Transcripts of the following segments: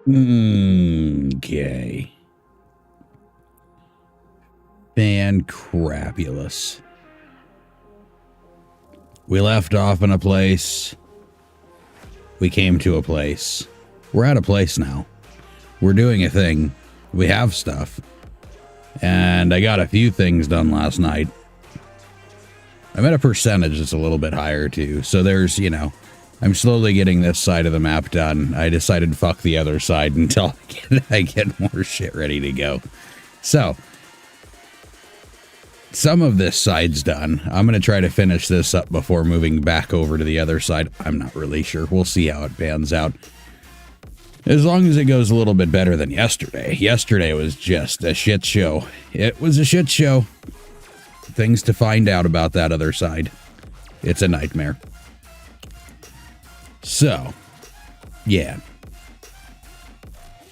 Okay. Fan-crapulous. We left off in a place. We came to a place. We're at a place now. We're doing a thing. We have stuff. And I got a few things done last night. I'm at a percentage that's a little bit higher too. So there's, you know, I'm slowly getting this side of the map done. I decided to fuck the other side until I get more shit ready to go. So some of this side's done. I'm going to try to finish this up before moving back over to the other side. I'm not really sure. We'll see how it pans out. As long as it goes a little bit better than yesterday. Yesterday was just a shit show. It was a shit show. Things to find out about that other side. It's a nightmare. So, yeah.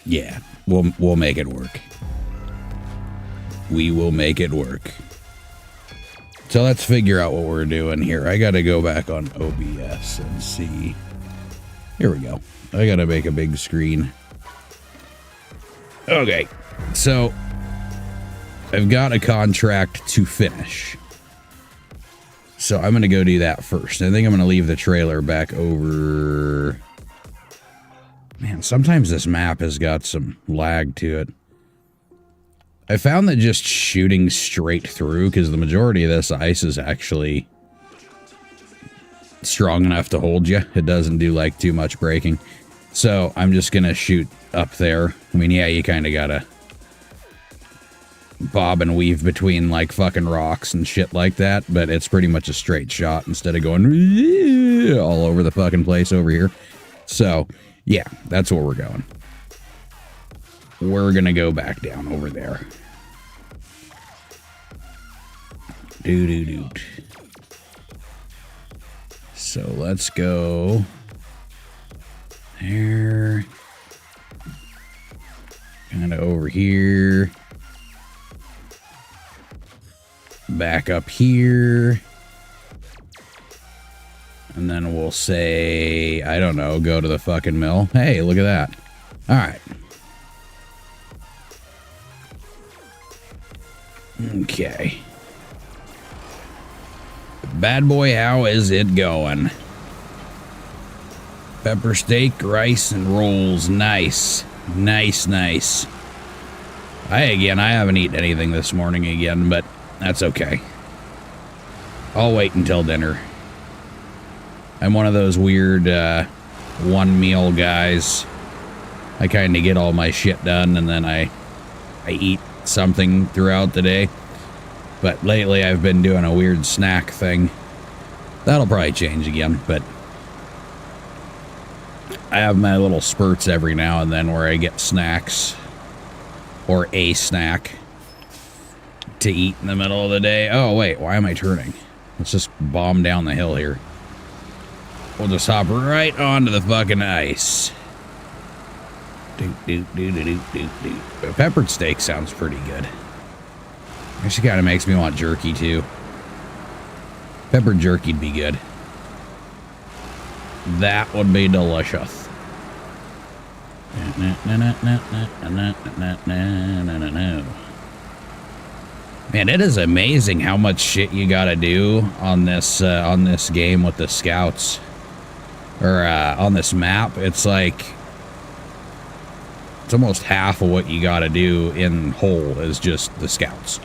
Yeah, we'll make it work. We will make it work. So let's figure out what we're doing here. I gotta go back on OBS and see. Here we go. I gotta make a big screen. Okay, so I've got a contract to finish. So I'm gonna go do that first. I think I'm gonna leave the trailer back over. Man, sometimes this map has got some lag to it. I found that just shooting straight through, because the majority of this ice is actually strong enough to hold you. It doesn't do like too much braking. So I'm just gonna shoot up there. I mean, yeah, you kind of gotta bob and weave between like fucking rocks and shit like that, but it's pretty much a straight shot instead of going all over the fucking place over here. So yeah, that's where we're going. We're gonna go back down over there. Doo-doo-doo. So let's go there. Kind of over here. Back up here. And then we'll say, I don't know, go to the fucking mill. Hey, look at that. All right. Okay. Bad boy, how is it going? Pepper steak, rice, and rolls. Nice. Nice, nice. I haven't eaten anything this morning again, but that's okay. I'll wait until dinner. I'm one of those weird one meal guys. I kind of get all my shit done and then I eat something throughout the day. But lately I've been doing a weird snack thing. That'll probably change again, but I have my little spurts every now and then where I get snacks or a snack to eat in the middle of the day. Oh wait, why am I turning? Let's just bomb down the hill here. We'll just hop right onto the fucking ice. Peppered steak sounds pretty good. Actually kind of makes me want jerky too. Peppered jerky'd be good. That would be delicious. Man, it is amazing how much shit you gotta do on this game with the scouts. Or on this map. It's like it's almost half of what you gotta do in whole is just the scouts.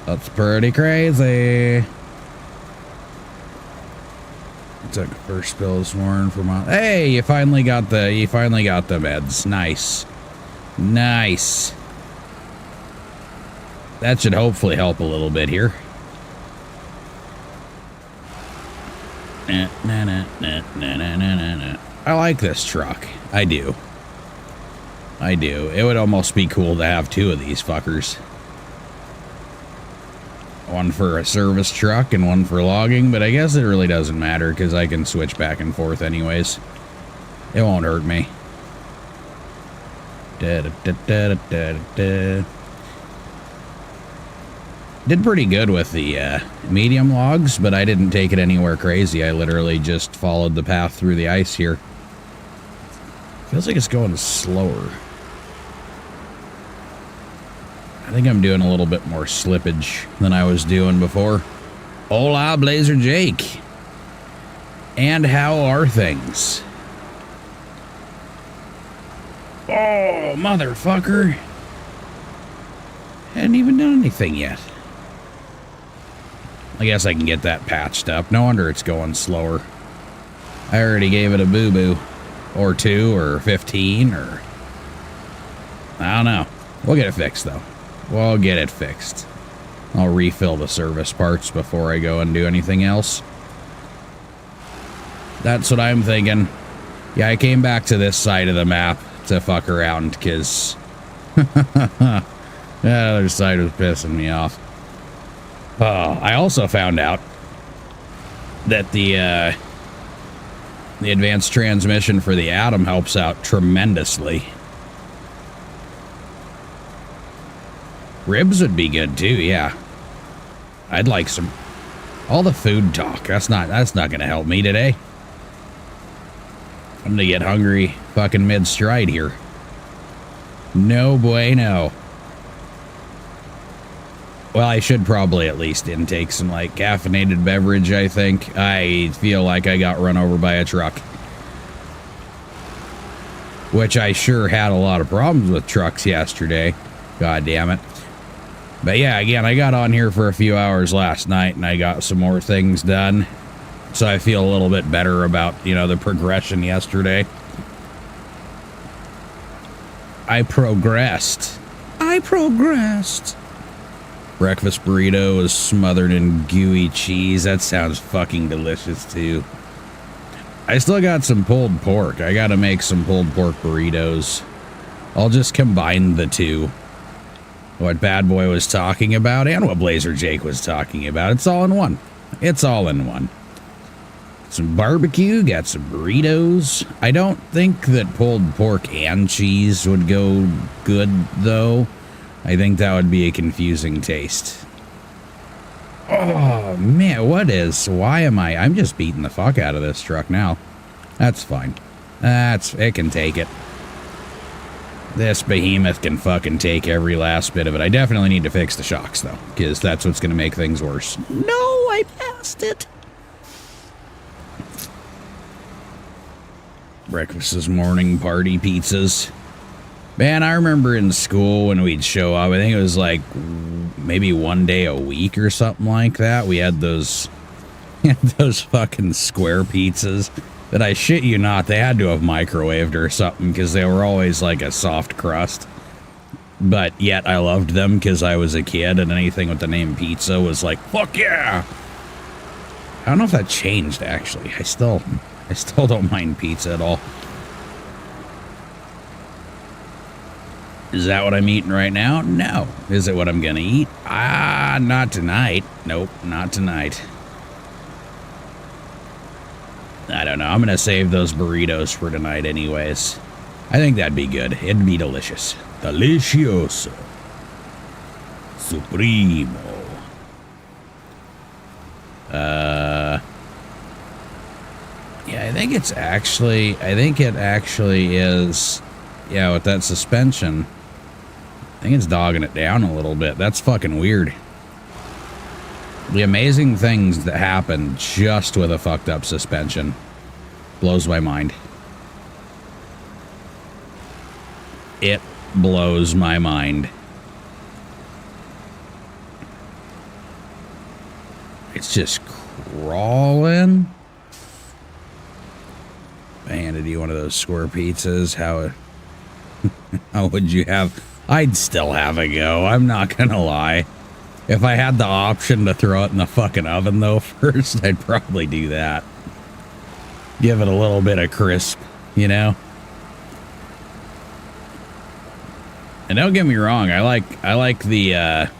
That's pretty crazy. Took a first spill this morning from my. Hey, you finally got the meds. Nice. Nice. That should hopefully help a little bit here. I like this truck. I do. I do. It would almost be cool to have two of these fuckers. One for a service truck and one for logging, but I guess it really doesn't matter because I can switch back and forth anyways. It won't hurt me. Did pretty good with the medium logs, but I didn't take it anywhere crazy. I literally just followed the path through the ice here. Feels like it's going slower. I think I'm doing a little bit more slippage than I was doing before. Hola, Blazer Jake. And how are things? Oh, motherfucker. Hadn't even done anything yet. I guess I can get that patched up. No wonder it's going slower. I already gave it a boo-boo. Or 2, or 15, or... I don't know. We'll get it fixed, though. We'll get it fixed. I'll refill the service parts before I go and do anything else. That's what I'm thinking. Yeah, I came back to this side of the map to fuck around, because... the other side was pissing me off. I also found out that the advanced transmission for the Atom helps out tremendously. RIEBZ would be good too, yeah. I'd like some. All the food talk. That's not gonna help me today. I'm gonna get hungry fucking mid-stride here. No bueno. Well, I should probably at least intake some, like, caffeinated beverage, I think. I feel like I got run over by a truck. Which I sure had a lot of problems with trucks yesterday. God damn it. But yeah, again, I got on here for a few hours last night, and I got some more things done. So I feel a little bit better about, you know, the progression yesterday. I progressed. Breakfast burrito is smothered in gooey cheese. That sounds fucking delicious, too. I still got some pulled pork. I gotta make some pulled pork burritos. I'll just combine the two. What Bad Boy was talking about and what Blazer Jake was talking about. It's all in one. It's all in one. Some barbecue, got some burritos. I don't think that pulled pork and cheese would go good, though. I think that would be a confusing taste. Oh, man, why am I'm just beating the fuck out of this truck now. That's fine. It can take it. This behemoth can fucking take every last bit of it. I definitely need to fix the shocks, though, because that's what's going to make things worse. No, I passed it. Breakfast this morning, party pizzas. Man, I remember in school when we'd show up, I think it was like maybe one day a week or something like that. We had those fucking square pizzas that, I shit you not, they had to have microwaved or something because they were always like a soft crust. But yet I loved them because I was a kid, and anything with the name pizza was like, fuck yeah! I don't know if that changed, actually. I still don't mind pizza at all. Is that what I'm eating right now? No. Is it what I'm gonna eat? Not tonight. Nope, not tonight. I don't know. I'm gonna save those burritos for tonight anyways. I think that'd be good. It'd be delicious. Delicioso. Supremo. Yeah, I think it actually is, yeah, with that suspension. I think it's dogging it down a little bit. That's fucking weird. The amazing things that happen just with a fucked up suspension blows my mind. It blows my mind. It's just crawling. I handed you one of those square pizzas. How would you have? I'd still have a go. I'm not gonna lie. If I had the option to throw it in the fucking oven, though, first, I'd probably do that. Give it a little bit of crisp, you know? And don't get me wrong, I like the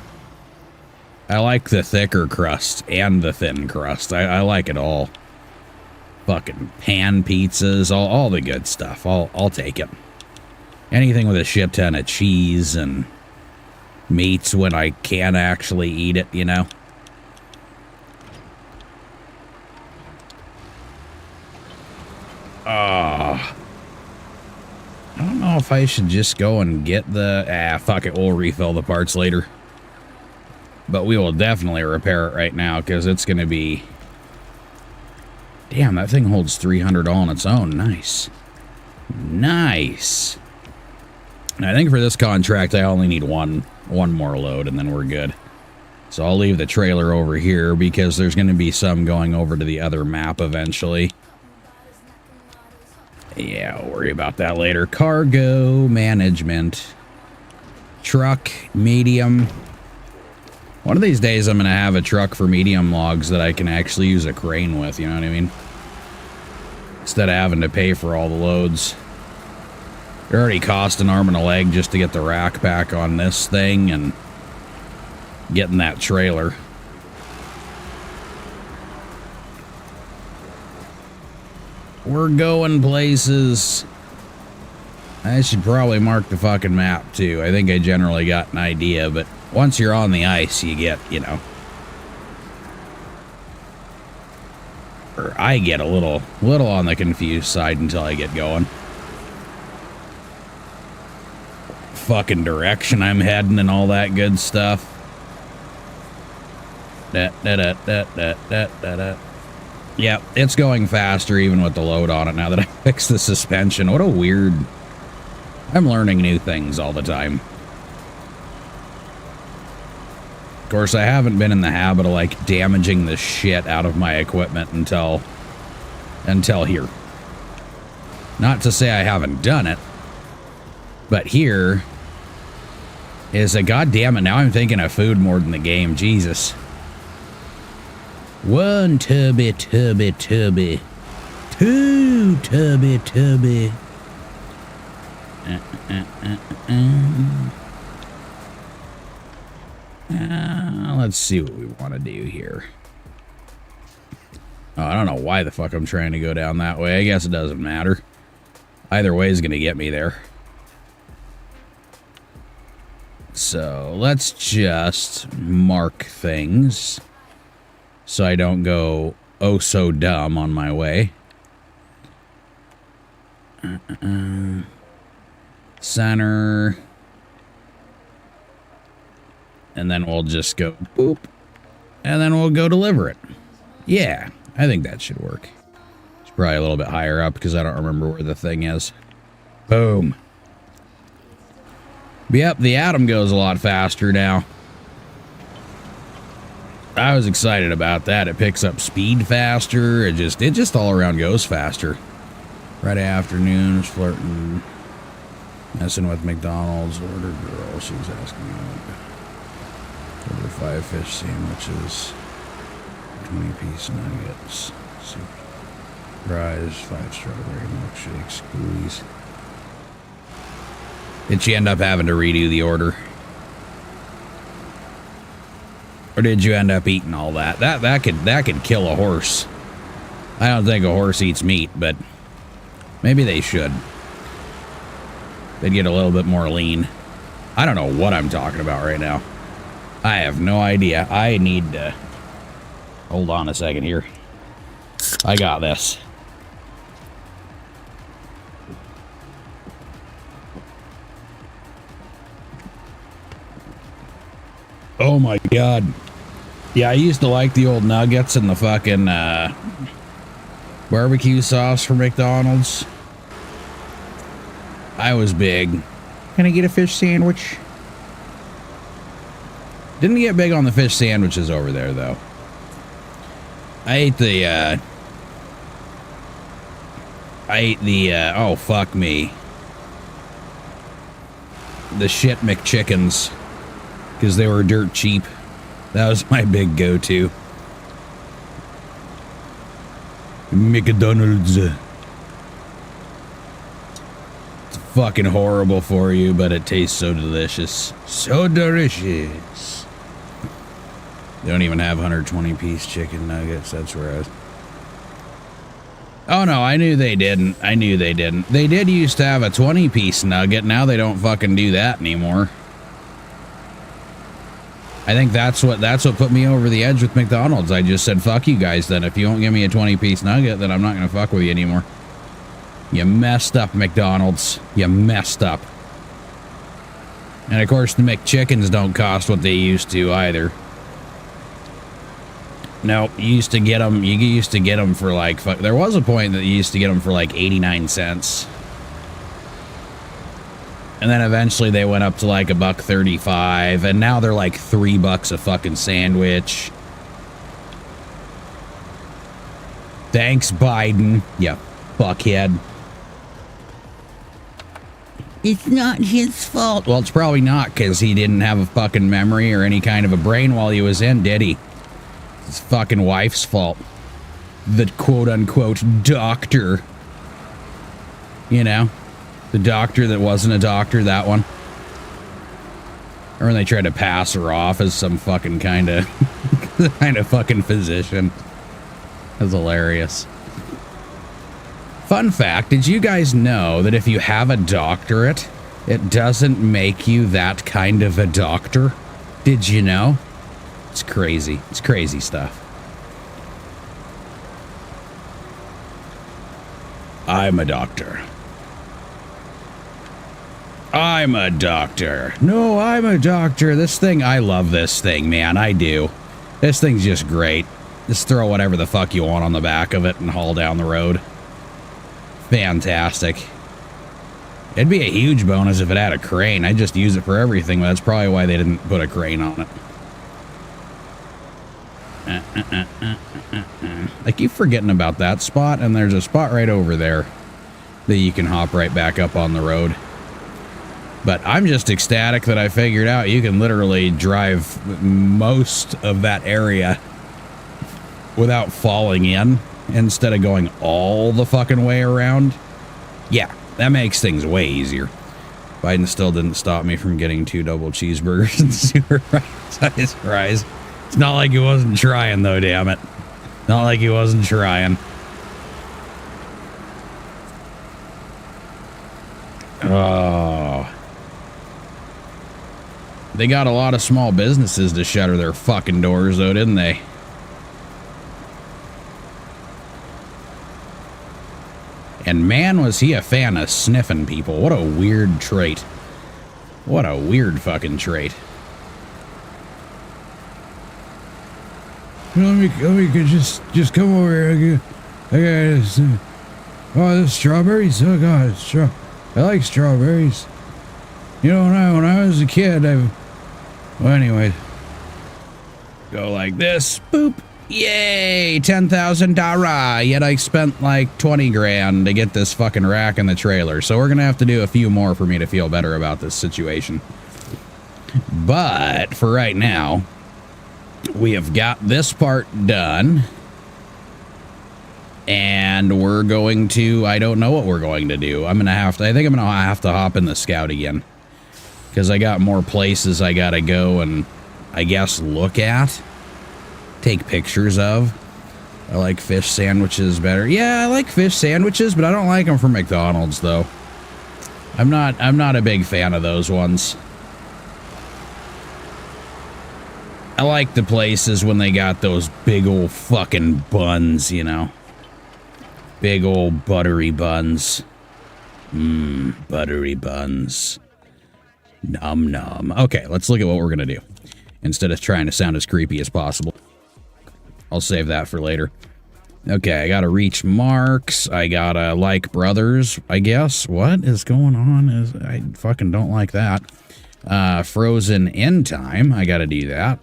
thicker crust and the thin crust. I like it all. Fucking pan pizzas, all the good stuff. I'll take it. Anything with a shit ton of cheese and meats when I can actually eat it, you know? know if I should just go and get the... fuck it, we'll refill the parts later. But we will definitely repair it right now, because it's going to be... Damn, that thing holds 300 all on its own. Nice. Nice. And I think for this contract, I only need one more load, and then we're good. So I'll leave the trailer over here, because there's going to be some going over to the other map eventually. Yeah, I'll worry about that later. Cargo management. Truck, medium. One of these days I'm going to have a truck for medium logs that I can actually use a crane with, you know what I mean? Instead of having to pay for all the loads. It already cost an arm and a leg just to get the rack back on this thing and getting that trailer. We're going places. I should probably mark the fucking map too. I think I generally got an idea, but once you're on the ice, you get, you know. Or I get a little on the confused side until I get going. Fucking direction I'm heading and all that good stuff. Yeah, it's going faster even with the load on it now that I fixed the suspension. What a weird... I'm learning new things all the time. Of course, I haven't been in the habit of, like, damaging the shit out of my equipment until here. Not to say I haven't done it, but here is a goddamn it. Now I'm thinking of food more than the game. Jesus. One tubby. Two tubby. Let's see what we want to do here. Oh, I don't know why the fuck I'm trying to go down that way. I guess it doesn't matter. Either way is going to get me there. So let's just mark things so I don't go oh so dumb on my way. Center. And then we'll just go boop. And then we'll go deliver it. Yeah, I think that should work. It's probably a little bit higher up because I don't remember where the thing is. Boom. Yep, the Atom goes a lot faster now. I was excited about that. It picks up speed faster. It just all around goes faster. Friday afternoons, flirting, messing with McDonald's, order girl. She was asking about order 5 fish sandwiches, 20-piece nuggets, soup, fries, 5 strawberry milkshakes, squeeze. Did she end up having to redo the order? Or did you end up eating all that? That could kill a horse. I don't think a horse eats meat, but maybe they should. They'd get a little bit more lean. I don't know what I'm talking about right now. I have no idea. I need to... Hold on a second here. I got this. Oh my god. Yeah, I used to like the old nuggets and the fucking barbecue sauce from McDonald's. I was big. Can I get a fish sandwich? Didn't get big on the fish sandwiches over there, though. I ate the, oh, fuck me. The shit McChickens. Because they were dirt cheap. That was my big go-to. McDonald's. It's fucking horrible for you, but it tastes so delicious. So delicious. They don't even have 120-piece chicken nuggets. That's where I was. Oh, no, I knew they didn't. I knew they didn't. They did used to have a 20-piece nugget. Now they don't fucking do that anymore. I think that's what put me over the edge with McDonald's. I just said, fuck you guys then. If you don't give me a 20-piece nugget, then I'm not going to fuck with you anymore. You messed up, McDonald's. You messed up. And of course, the McChickens don't cost what they used to either. No, you used to get them for like, there was a point that you used to get them for like 89 cents. And then eventually they went up to like $1.35, and now they're like $3 a fucking sandwich. Thanks, Biden. Yeah, fuckhead. It's not his fault. Well, it's probably not, because he didn't have a fucking memory or any kind of a brain while he was in, did he? It's his fucking wife's fault. The quote-unquote doctor. You know? The doctor that wasn't a doctor, that one. Or when they tried to pass her off as some fucking kind of fucking physician. That's hilarious. Fun fact, did you guys know that if you have a doctorate, it doesn't make you that kind of a doctor? Did you know? It's crazy. It's crazy stuff. I'm a doctor. I'm a doctor. No, I'm a doctor. This thing, I love this thing, man. I do. This thing's just great. Just throw whatever the fuck you want on the back of it and haul down the road. Fantastic. It'd be a huge bonus if it had a crane. I'd just use it for everything, but that's probably why they didn't put a crane on it. I keep forgetting about that spot, and there's a spot right over there that you can hop right back up on the road. But I'm just ecstatic that I figured out you can literally drive most of that area without falling in instead of going all the fucking way around. Yeah, that makes things way easier. Biden still didn't stop me from getting 2 double cheeseburgers and super size fries. It's not like he wasn't trying, though, damn it. Not like he wasn't trying. Oh. They got a lot of small businesses to shutter their fucking doors, though, didn't they? And man, was he a fan of sniffing people. What a weird trait. What a weird fucking trait. Let me just come over here. I got this. Oh, the strawberries. Oh God, I like strawberries. You know, when I was a kid, well, anyway. Go like this. Boop. Yay, $10,000. Yet I spent like 20 grand to get this fucking rack in the trailer. So we're gonna have to do a few more for me to feel better about this situation. But for right now, we have got this part done. And we're going to, I don't know what we're going to do. I think I'm gonna have to hop in the Scout again. Because I got more places I gotta go and I guess look at. Take pictures of. I like fish sandwiches better. Yeah, I like fish sandwiches, but I don't like them from McDonald's though. I'm not a big fan of those ones. I like the places when they got those big old fucking buns, you know. Big old buttery buns. Buttery buns. Nom nom. Okay, let's look at what we're gonna do. Instead of trying to sound as creepy as possible. I'll save that for later. Okay, I gotta reach marks. I gotta like brothers, I guess. What is going on? I fucking don't like that. Frozen end time. I gotta do that.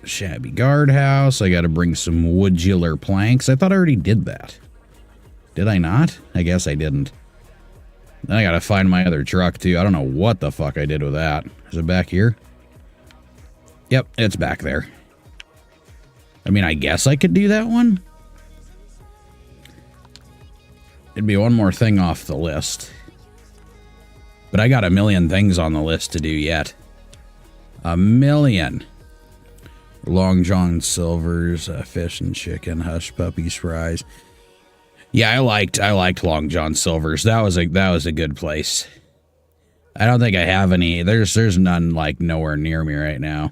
Shabby guardhouse. I gotta bring some woodular planks. I thought I already did that. Did I not? I guess I didn't. Then I gotta find my other truck, too. I don't know what the fuck I did with that. Is it back here? Yep, it's back there. I mean, I guess I could do that one. It'd be one more thing off the list. But I got a million things on the list to do yet. A million. Long John Silver's, fish and chicken, hush puppies, fries. Yeah, I liked Long John Silver's. That was a good place. I don't think I have any. There's none like nowhere near me right now.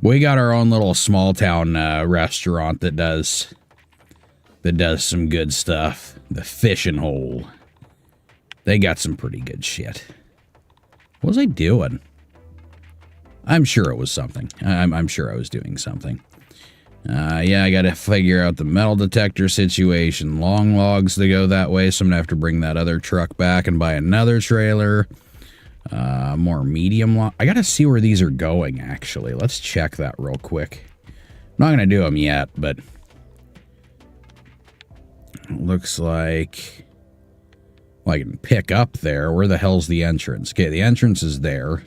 We got our own little small town restaurant that does some good stuff. The Fishing Hole. They got some pretty good shit. What was I doing? I'm sure it was something. I'm sure I was doing something. Yeah, I gotta figure out the metal detector situation. Long logs to go that way, so I'm gonna have to bring that other truck back and buy another trailer. More medium log. I gotta see where these are going, actually. Let's check that real quick. I'm not gonna do them yet, but... it looks like... well, I can pick up there. Where the hell's the entrance? Okay, the entrance is there.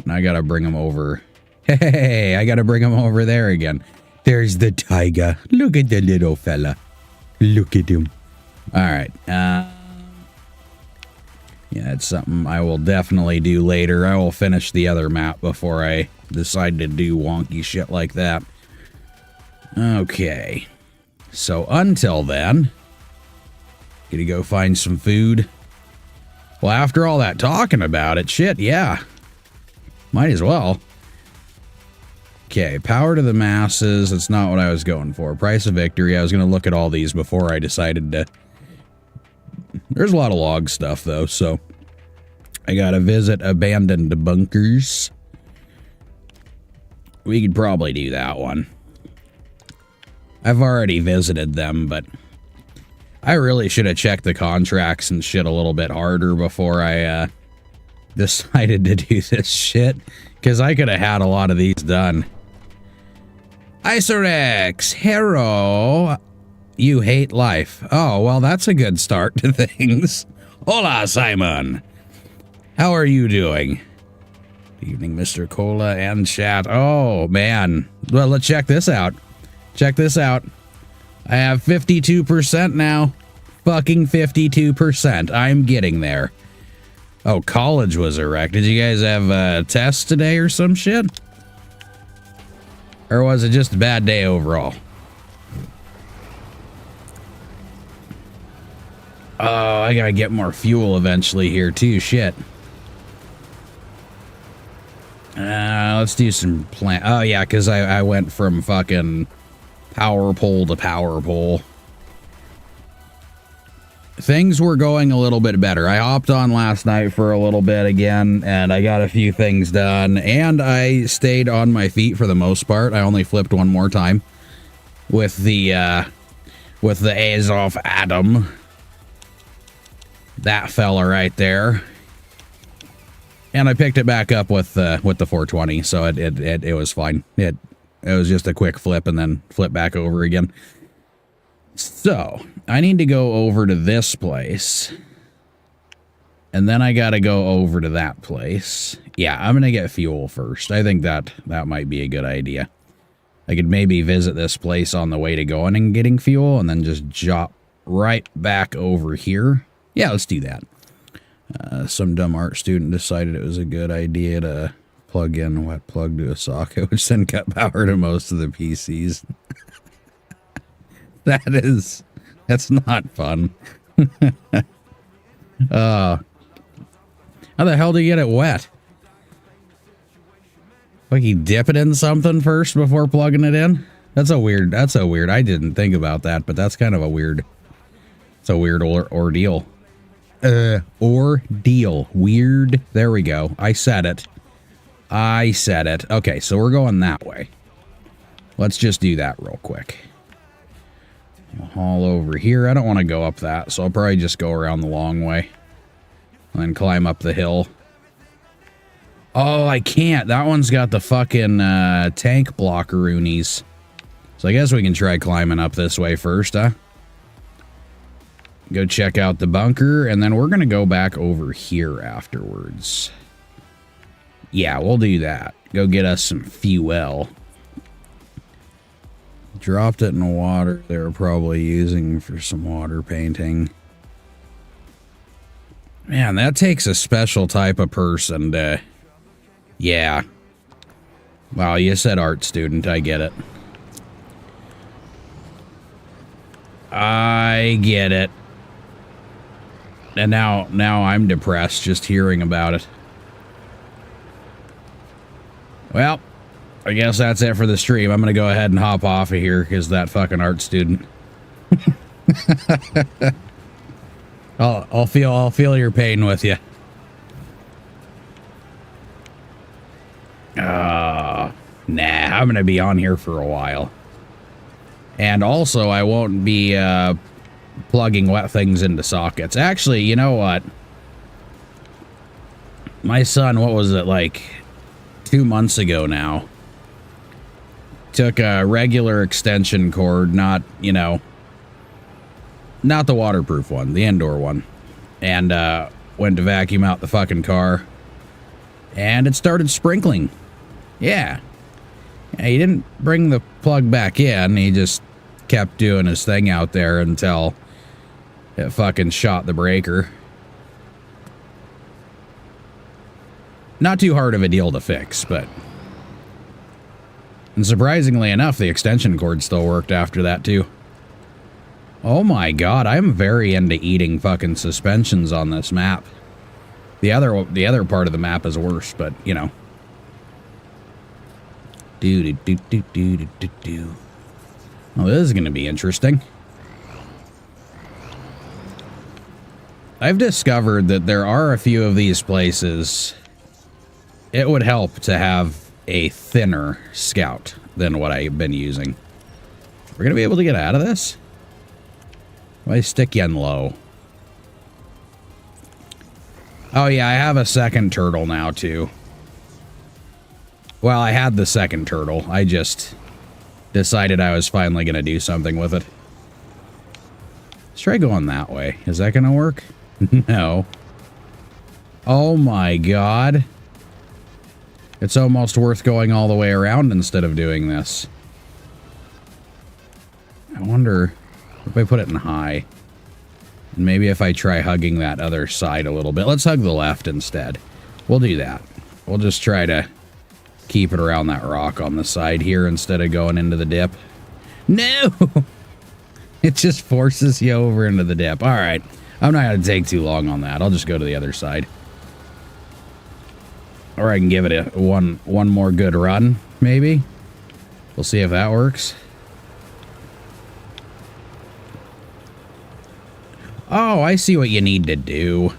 And I gotta bring them over... hey, I gotta bring him over there again. There's the tiger. Look at the little fella. Look at him. Alright. Yeah, it's something I will definitely do later. I will finish the other map before I decide to do wonky shit like that. Okay. So until then, gonna go find some food. Well, after all that talking about it, shit, yeah. Might as well. Okay, power to the masses. That's not what I was going for. Price of victory. I was going to look at all these before I decided to... there's a lot of log stuff, though, so... I got to visit abandoned bunkers. We could probably do that one. I've already visited them, but... I really should have checked the contracts and shit a little bit harder before I, decided to do this shit. Because I could have had a lot of these done. Isorex, hero, you hate life. Oh, well, that's a good start to things. Hola, Simon. How are you doing? Good evening, Mr. Kola and chat. Oh, man. Well, let's check this out. Check this out. I have 52% now. Fucking 52%. I'm getting there. Oh, college was a wreck. Did you guys have a test today or some shit? Or was it just a bad day overall? Oh, I gotta get more fuel eventually here too. Shit. Let's do some plant. Oh, yeah, because I went from fucking power pole to power pole. Things were going a little bit better. I hopped on last night for a little bit again, and I got a few things done, and I stayed on my feet for the most part. I only flipped one more time with the Azov Adam. That fella right there. And I picked it back up with the 420, so it was fine. It was just a quick flip and then flip back over again. So, I need to go over to this place. And then I gotta go over to that place. Yeah, I'm gonna get fuel first. I think that might be a good idea. I could maybe visit this place on the way to going and getting fuel, and then just drop right back over here. Yeah, let's do that. Some dumb art student decided it was a good idea to plug in a wet plug to a socket, which then cut power to most of the PCs. That's not fun. How the hell do you get it wet? Like you dip it in something first before plugging it in? That's a weird, I didn't think about that, but that's kind of a weird, it's a weird ordeal. Ordeal. Weird. There we go. I said it. Okay, so we're going that way. Let's just do that real quick. Haul over here. I don't want to go up that, so I'll probably just go around the long way. And then climb up the hill. Oh, I can't. That one's got the fucking tank blockeroonies. So I guess we can try climbing up this way first, huh? Go check out the bunker, and then we're going to go back over here afterwards. Yeah, we'll do that. Go get us some fuel. Dropped it in the water. They were probably using for some water painting. Man, that takes a special type of person to... Yeah. Wow, you said art student. I get it. I get it. And now I'm depressed just hearing about it. Well, I guess that's it for the stream. I'm going to go ahead and hop off of here because that fucking art student. I'll feel your pain with you. Nah, I'm gonna be on here for a while. And also, I won't be plugging wet things into sockets. Actually, you know what? My son, what was it, like 2 months ago now, took a regular extension cord, not, you know, not the waterproof one, the indoor one, and went to vacuum out the fucking car, and it started sprinkling. Yeah. He didn't bring the plug back in, he just kept doing his thing out there until it fucking shot the breaker. Not too hard of a deal to fix, but... And surprisingly enough, the extension cord still worked after that, too. Oh my god, I'm very into eating fucking suspensions on this map. The other part of the map is worse, but, you know. Do-do-do-do-do-do-do. Well, this is going to be interesting. I've discovered that there are a few of these places... It would help to have a thinner scout than what I've been using. We're going to be able to get out of this? Why stick you in low? Oh yeah, I have a second turtle now too. Well, I had the second turtle. I just decided I was finally going to do something with it. Let's try going that way. Is that going to work? No. Oh my god. It's almost worth going all the way around instead of doing this. I wonder if I put it in high. And maybe if I try hugging that other side a little bit. Let's hug the left instead. We'll do that. We'll just try to keep it around that rock on the side here instead of going into the dip. No! It just forces you over into the dip. Alright. I'm not going to take too long on that. I'll just go to the other side. Or I can give it a one more good run, maybe. We'll see if that works. Oh, I see what you need to do.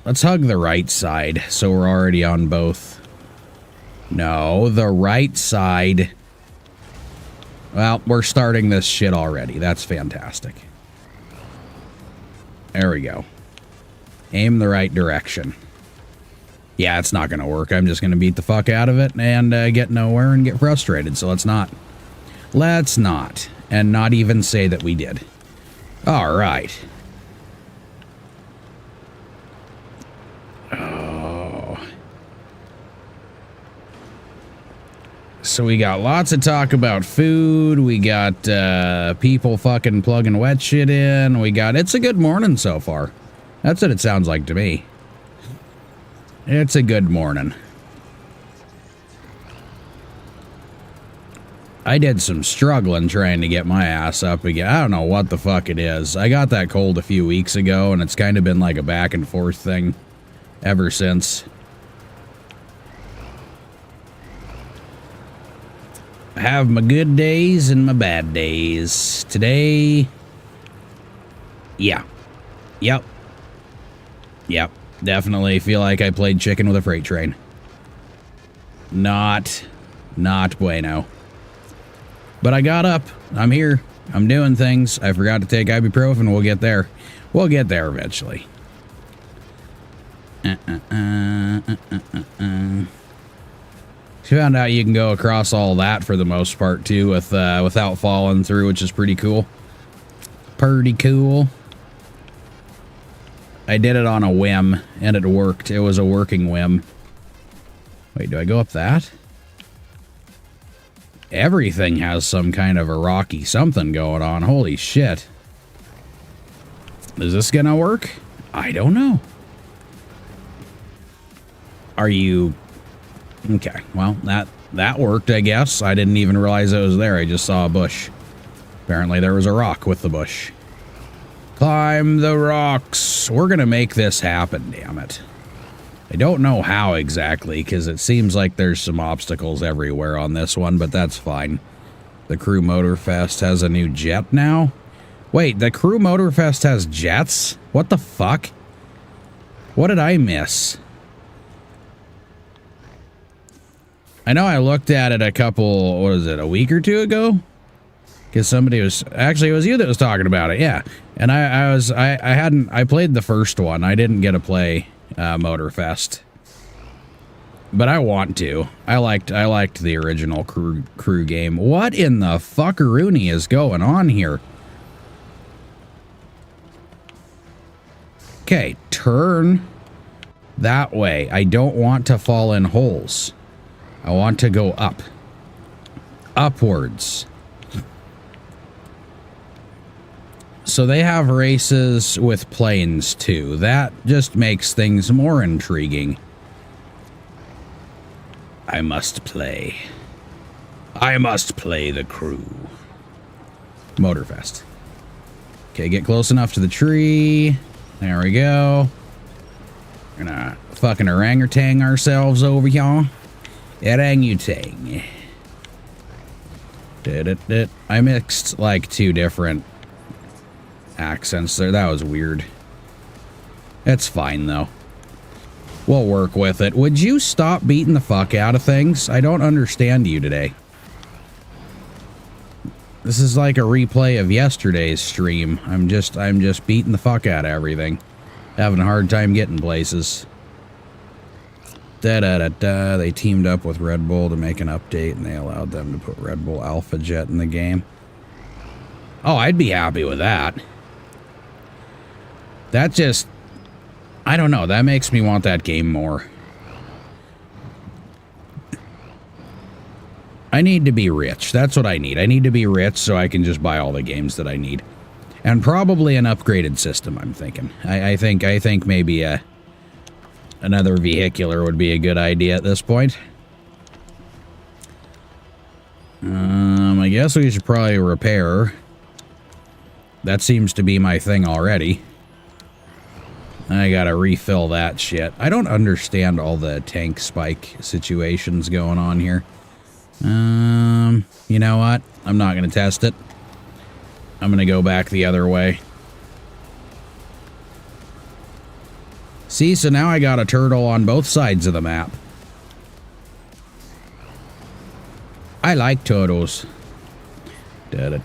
Let's hug the right side, so we're already on both. No, the right side. Well, we're starting this shit already. That's fantastic. There we go. Aim the right direction. Yeah, it's not going to work. I'm just going to beat the fuck out of it and get nowhere and get frustrated. So let's not. Let's not. And not even say that we did. All right. Oh. So we got lots of talk about food. We got people fucking plugging wet shit in. We got... It's a good morning so far. That's what it sounds like to me. It's a good morning. I did some struggling trying to get my ass up again. I don't know what the fuck it is. I got that cold a few weeks ago, and it's kind of been like a back and forth thing ever since. I have my good days and my bad days. Today... Yeah. Yep. Yep. Definitely feel like I played chicken with a freight train. Not bueno. But I got up. I'm here. I'm doing things. I forgot to take ibuprofen. We'll get there. We'll get there eventually. She found out you can go across all that for the most part too, with without falling through, which is pretty cool. Pretty cool. I did it on a whim, and it worked. It was a working whim. Wait, do I go up that? Everything has some kind of a rocky something going on. Holy shit. Is this gonna work? I don't know. Are you... Okay, well, that worked, I guess. I didn't even realize it was there. I just saw a bush. Apparently there was a rock with the bush. Climb the rocks. We're gonna make this happen, damn it. I don't know how exactly, because it seems like there's some obstacles everywhere on this one, but that's fine. The Crew Motorfest has a new jet now. Wait, the Crew Motorfest has jets? What the fuck? What did I miss? I know I looked at it a couple, what is it, a week or two ago? Because somebody was, actually it was you that was talking about it, yeah. And I played the first one. I didn't get to play Motorfest. But I want to. I liked the original crew game. What in the fuckaroony is going on here? Okay, turn that way. I don't want to fall in holes. I want to go up. Upwards. So they have races with planes too. That just makes things more intriguing. I must play. I must play the crew. Motorfest. Okay, get close enough to the tree. There we go. We're gonna fucking orangutan ourselves over y'all. Orangutan. I mixed like 2 different accents there. That was weird. It's fine though. We'll work with it. Would you stop beating the fuck out of things? I don't understand you today. This is like a replay of yesterday's stream. I'm just beating the fuck out of everything. Having a hard time getting places. They teamed up with Red Bull to make an update and they allowed them to put Red Bull Alpha Jet in the game. Oh, I'd be happy with that. That just, I don't know, that makes me want that game more. I need to be rich. That's what I need. I need to be rich so I can just buy all the games that I need. And probably an upgraded system, I'm thinking. I think maybe another vehicular would be a good idea at this point. I guess we should probably repair. That seems to be my thing already. I gotta refill that shit. I don't understand all the tank spike situations going on here. You know what? I'm not gonna test it. I'm gonna go back the other way. See, so now I got a turtle on both sides of the map. I like turtles. And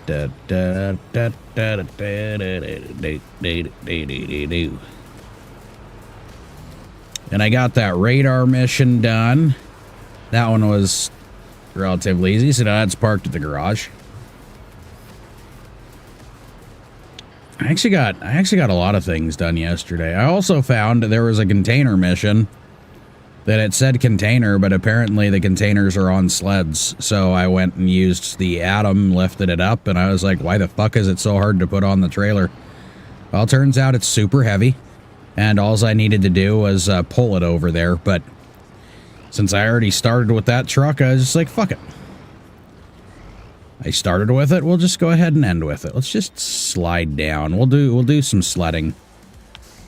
I got that radar mission done. That one was relatively easy, so now it's parked at the garage. I actually got a lot of things done yesterday. I also found there was a container mission that it said container, but apparently the containers are on sleds. So I went and used the Atom, lifted it up, and I was like, why the fuck is it so hard to put on the trailer? Well, it turns out it's super heavy, and all I needed to do was pull it over there, but since I already started with that truck, I was just like, fuck it. I started with it, we'll just go ahead and end with it. Let's just slide down. We'll do some sledding.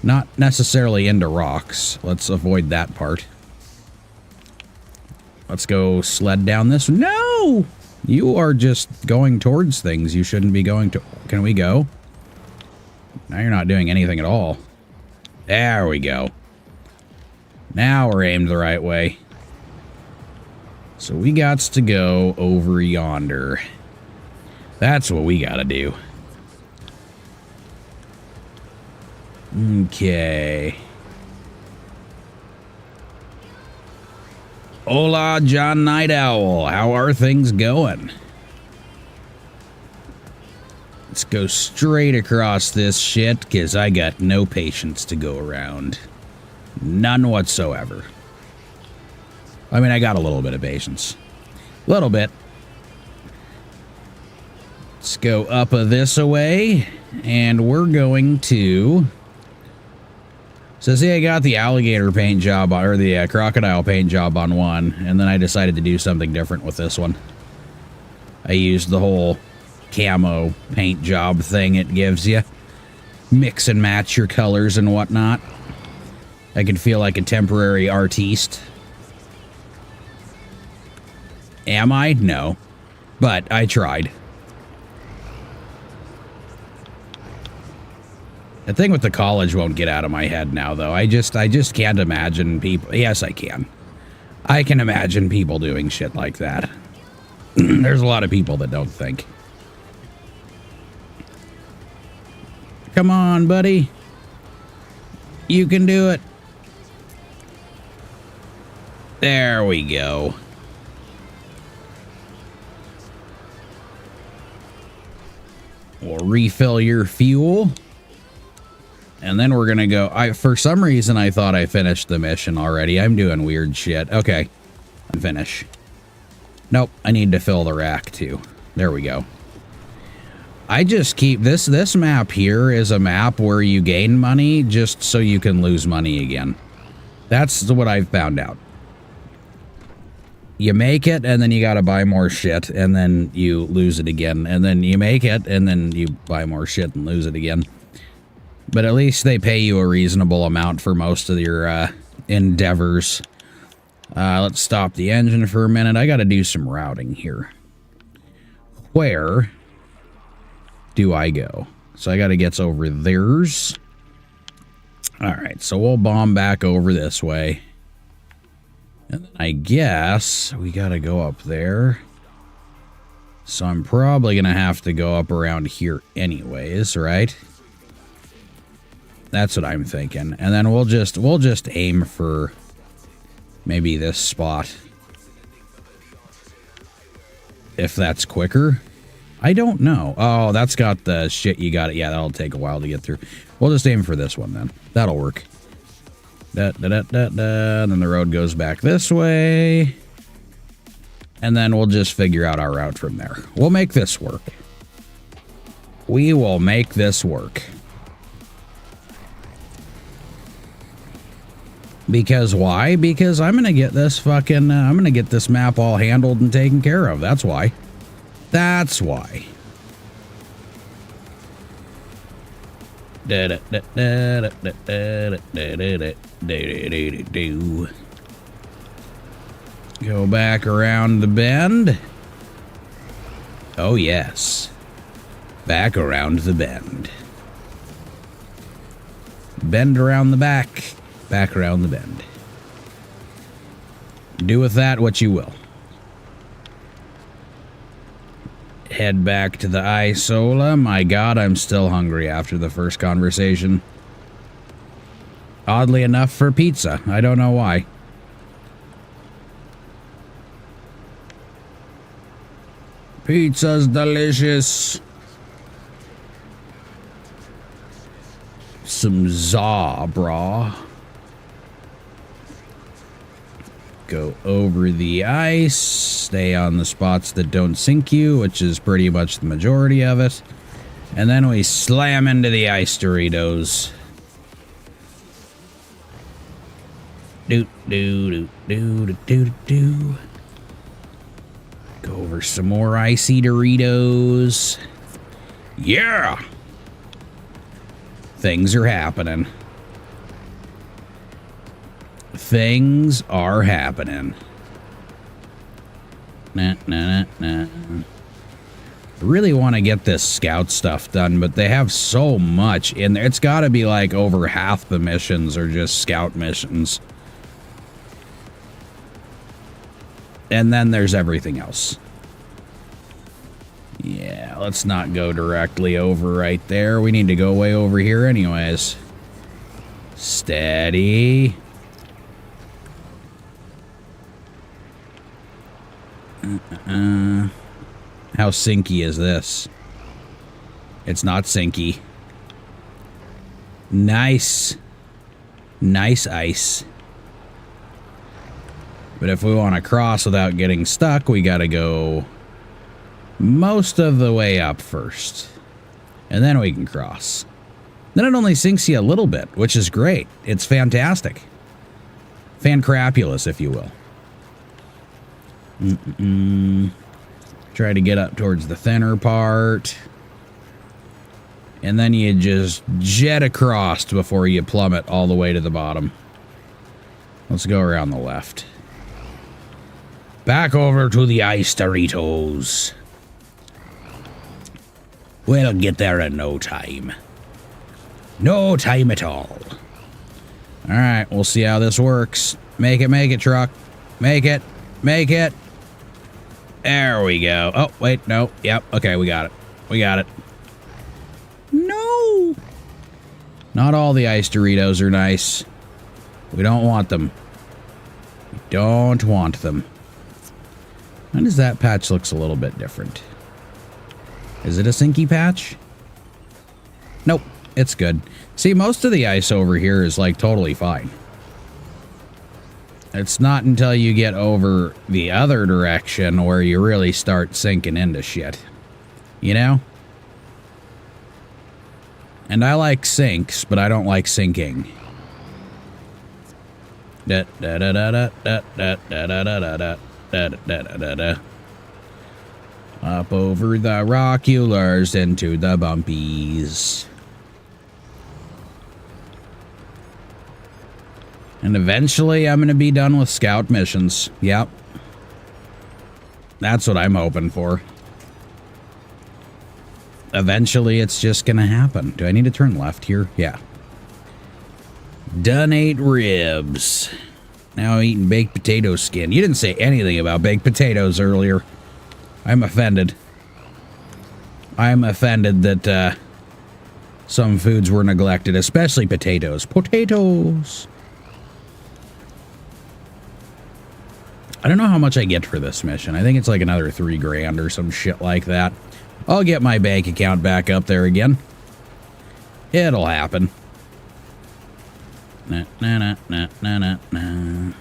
Not necessarily into rocks. Let's avoid that part. Let's go sled down this. No! You are just going towards things you shouldn't be going to. Can we go? Now you're not doing anything at all. There we go. Now we're aimed the right way. So we gots to go over yonder. That's what we gotta do. Okay. Hola, John Night Owl. How are things going? Let's go straight across this shit, because I got no patience to go around. None whatsoever. I mean, I got a little bit of patience. Little bit. Let's go up this away, and we're going to... So see, I got the alligator paint job, or the crocodile paint job on one, and then I decided to do something different with this one. I used the whole camo paint job thing it gives you. Mix and match your colors and whatnot. I can feel like a temporary artiste. Am I? No. But I tried. The thing with the college won't get out of my head now, though. I just can't imagine people. Yes, I can. I can imagine people doing shit like that. There's a lot of people that don't think. Come on, buddy. You can do it. There we go. We'll refill your fuel. And then we're going to go. For some reason, I thought I finished the mission already. I'm doing weird shit. Okay. Finish. Nope. I need to fill the rack, too. There we go. I just keep... This map here is a map where you gain money just so you can lose money again. That's what I've found out. You make it, and then you gotta buy more shit, and then you lose it again. And then you make it, and then you buy more shit and lose it again. But at least they pay you a reasonable amount for most of your endeavors. Let's stop the engine for a minute. I gotta do some routing here. Where do I go? So I gotta get over theirs. Alright, so we'll bomb back over this way. And then I guess we gotta go up there. So I'm probably gonna have to go up around here anyways, right? That's what I'm thinking. And then we'll just aim for maybe this spot. If that's quicker. I don't know. Oh, that's got the shit you got it. Yeah, that'll take a while to get through. We'll just aim for this one then. That'll work. And then the road goes back this way. And then we'll just figure out our route from there. We'll make this work. We will make this work. Because why? Because I'm gonna get this fucking, I'm gonna get this map all handled and taken care of. That's why. That's why. Go back around the bend. Oh yes. Back around the bend. Bend around the back. Back around the bend. Do with that what you will. Head back to the Isola. My god, I'm still hungry after the first conversation. Oddly enough for pizza. I don't know why. Pizza's delicious. Some Zaug, brah. Go over the ice, stay on the spots that don't sink you, which is pretty much the majority of it. And then we slam into the ice Doritos. Do do do do do do. Go over some more icy Doritos. Yeah! Things are happening. Things are happening. Nah. I really want to get this scout stuff done, but they have so much in there. It's got to be like over half the missions are just scout missions. And then there's everything else. Yeah, let's not go directly over right there. We need to go way over here anyways. Steady. How sinky is this? It's not sinky. Nice. Nice ice. But if we want to cross without getting stuck, we gotta go most of the way up first. And then we can cross. Then it only sinks you a little bit, which is great. It's fantastic. Fancrapulous, if you will. Try to get up towards the thinner part. And then you just jet across before you plummet all the way to the bottom. Let's go around the left. Back over to the ice Doritos. We'll get there in no time. No time at all. All right, we'll see how this works. Make it, truck. Make it. There we go. Oh, wait, no. Yep, okay, we got it. No! Not all the ice Doritos are nice. We don't want them. Why does that patch looks a little bit different? Is it a sinky patch? Nope, it's good. See, most of the ice over here is like totally fine. It's not until you get over the other direction where you really start sinking into shit. You know? And I like sinks, but I don't like sinking. Da da da da da da da da da da da da da da. Up over the rockulars into the bumpies. And eventually I'm going to be done with scout missions. Yep. That's what I'm hoping for. Eventually it's just going to happen. Do I need to turn left here? Yeah. Done ate ribs. Now eating baked potato skin. You didn't say anything about baked potatoes earlier. I'm offended. I'm offended that some foods were neglected, especially potatoes. Potatoes! I don't know how much I get for this mission. I think it's like another $3 grand or some shit like that. I'll get my bank account back up there again. It'll happen. Na, na, na, na, na, na, na.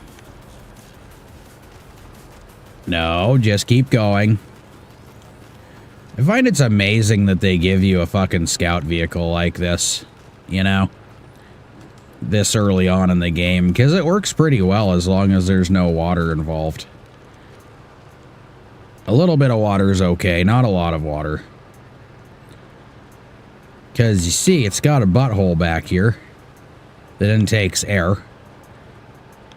No, just keep going. I find it's amazing that they give you a fucking scout vehicle like this, you know, this early on in the game, because it works pretty well as long as there's no water involved. A little bit of water is okay, not a lot of water. Because you see, it's got a butthole back here that intakes air,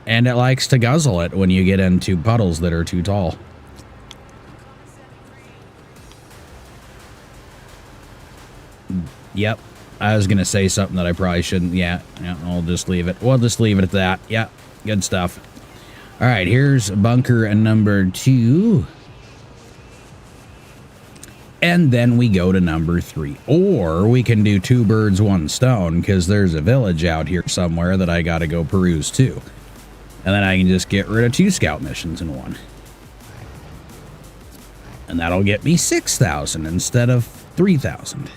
and it likes to guzzle it when you get into puddles that are too tall. Yep, I was gonna say something that I probably shouldn't. Yeah, I'll just leave it. We'll just leave it at that. Yeah, good stuff. All right, here's bunker number 2. And then we go to number 3. Or we can do 2 birds, 1 stone, because there's a village out here somewhere that I gotta go peruse too. And then I can just get rid of 2 scout missions in 1. And that'll get me 6,000 instead of 3,000.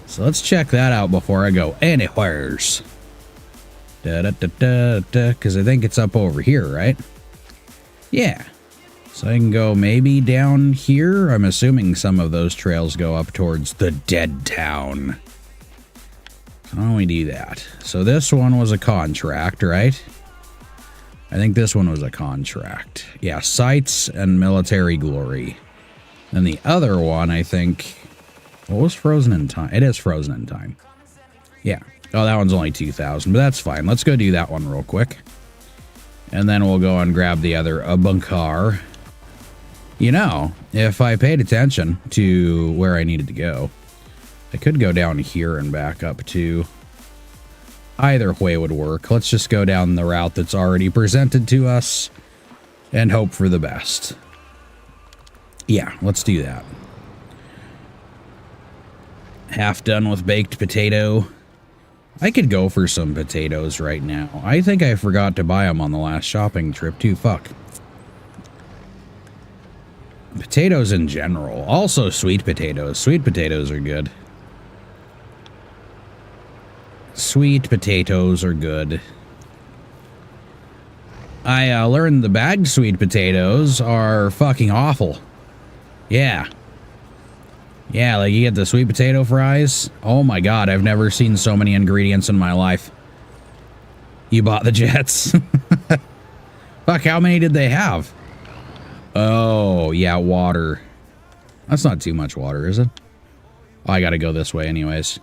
So let's check that out before I go anywheres. Because I think it's up over here, right? Yeah. So I can go maybe down here. I'm assuming some of those trails go up towards the dead town. So why don't we do that? So this one was a contract, right? I think this one was a contract. Yeah, sights and military glory. And the other one, I think... What was frozen in time? It is frozen in time. Yeah. Oh, that one's only 2,000, but that's fine. Let's go do that one real quick. And then we'll go and grab the other bunker. You know, if I paid attention to where I needed to go, I could go down here and back up to... Either way would work. Let's just go down the route that's already presented to us and hope for the best. Yeah, let's do that. Half done with baked potato. I could go for some potatoes right now. I think I forgot to buy them on the last shopping trip too. Fuck. Potatoes in general. Also sweet potatoes. Sweet potatoes are good. Sweet potatoes are good. I learned the bagged sweet potatoes are fucking awful. Yeah. Yeah, like you get the sweet potato fries. Oh my god, I've never seen so many ingredients in my life. You bought the Jets. Fuck, how many did they have? Oh, yeah, water. That's not too much water, is it? Oh, I gotta go this way anyways.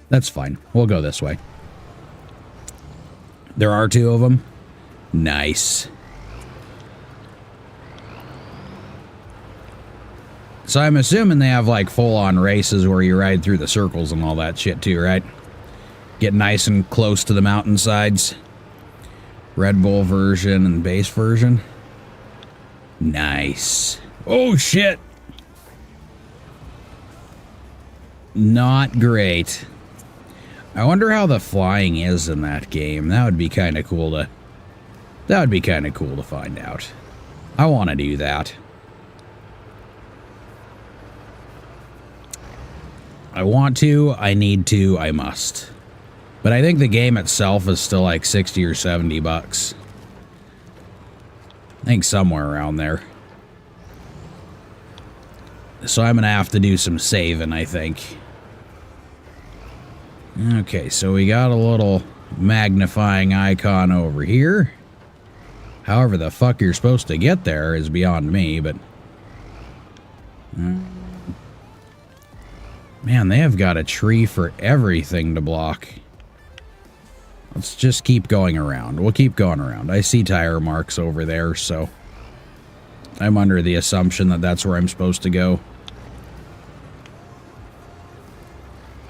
That's fine. We'll go this way. There are 2 of them. Nice. So I'm assuming they have like full-on races where you ride through the circles and all that shit too, right? Get nice and close to the mountainsides. Red Bull version and base version. Nice. Oh shit. Not great. I wonder how the flying is in that game. That would be kind of cool to... That would be kind of cool to find out. I want to do that. I want to, I need to, I must. But I think the game itself is still like 60 or 70 bucks. I think somewhere around there. So I'm going to have to do some saving, I think. Okay, so we got a little magnifying icon over here. However the fuck you're supposed to get there is beyond me, but... Man, they have got a tree for everything to block. Let's just keep going around. We'll keep going around. I see tire marks over there, so... I'm under the assumption that that's where I'm supposed to go.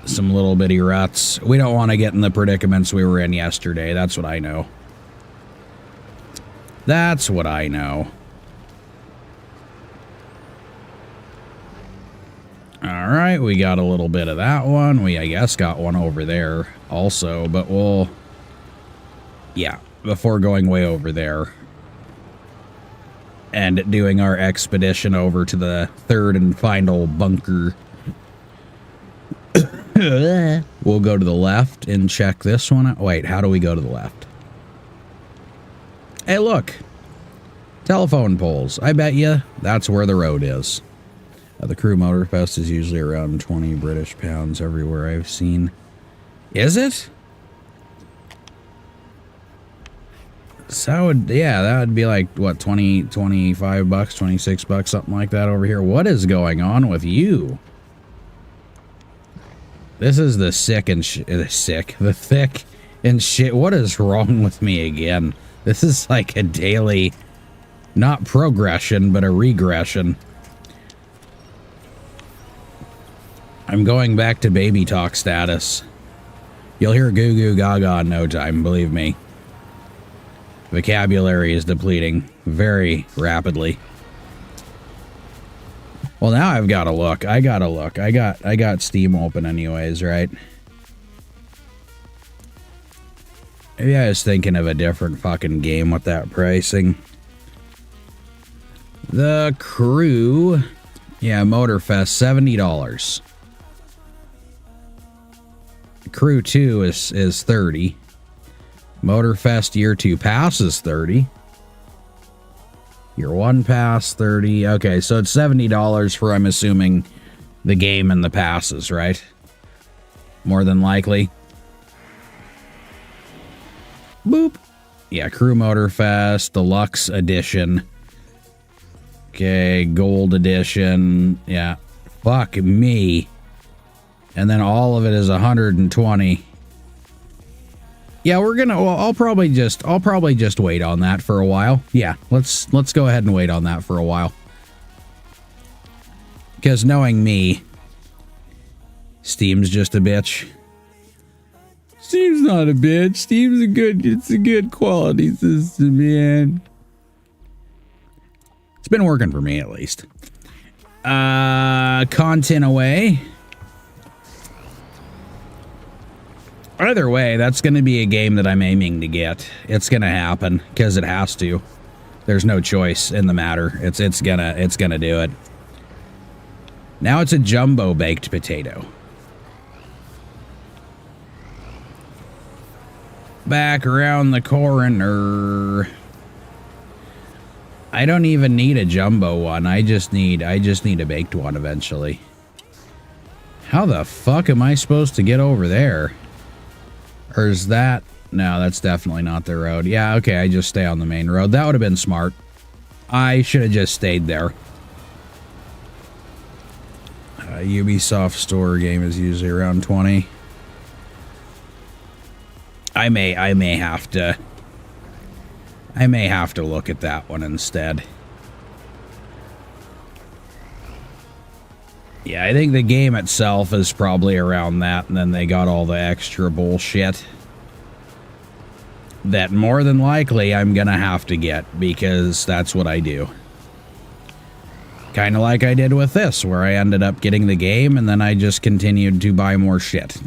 Some little bitty ruts. We don't want to get in the predicaments we were in yesterday. That's what I know. That's what I know. Alright, we got a little bit of that one. We, I guess, got one over there also, but we'll... Yeah, before going way over there. And doing our expedition over to the third and final bunker. We'll go to the left and check this one out. Wait, how do we go to the left? Hey, look. Telephone poles. I bet you that's where the road is. The Crew Motorfest is usually around 20 British pounds everywhere I've seen. Is it? So that would, yeah, that would be like, what, 20, 25 bucks, 26 bucks, something like that over here. What is going on with you? This is the thick and shit. What is wrong with me again? This is like a daily, not progression, but a regression. I'm going back to baby talk status. You'll hear goo goo gaga in no time, believe me. Vocabulary is depleting very rapidly. Well, now I've got to look. I got Steam open anyways, right? Maybe I was thinking of a different fucking game with that pricing. The Crew, yeah, Motorfest, $70. Crew 2 is 30. Motorfest Year 2 Pass is 30. Year 1 Pass, 30. Okay, so it's $70 for, I'm assuming, the game and the passes, right? More than likely. Boop. Yeah, Crew Motorfest, Deluxe Edition. Okay, Gold Edition. Yeah. Fuck me. And then all of it is 120. Yeah, we're gonna. Well, I'll probably just wait on that for a while. Yeah, let's go ahead and wait on that for a while. Because knowing me, Steam's just a bitch. Steam's not a bitch. Steam's it's a good quality system, man. It's been working for me at least. Content away. Either way, that's going to be a game that I'm aiming to get. It's going to happen because it has to. There's no choice in the matter. It's gonna do it. Now it's a jumbo baked potato. Back around the corner. I don't even need a jumbo one. I just need a baked one eventually. How the fuck am I supposed to get over there? Or is that... No, that's definitely not the road. Yeah, okay, I just stay on the main road. That would have been smart. I should have just stayed there. Ubisoft store game is usually around 20. I may have to look at that one instead. Yeah, I think the game itself is probably around that, and then they got all the extra bullshit that more than likely I'm gonna have to get, because that's what I do. Kind of like I did with this, where I ended up getting the game, and then I just continued to buy more shit.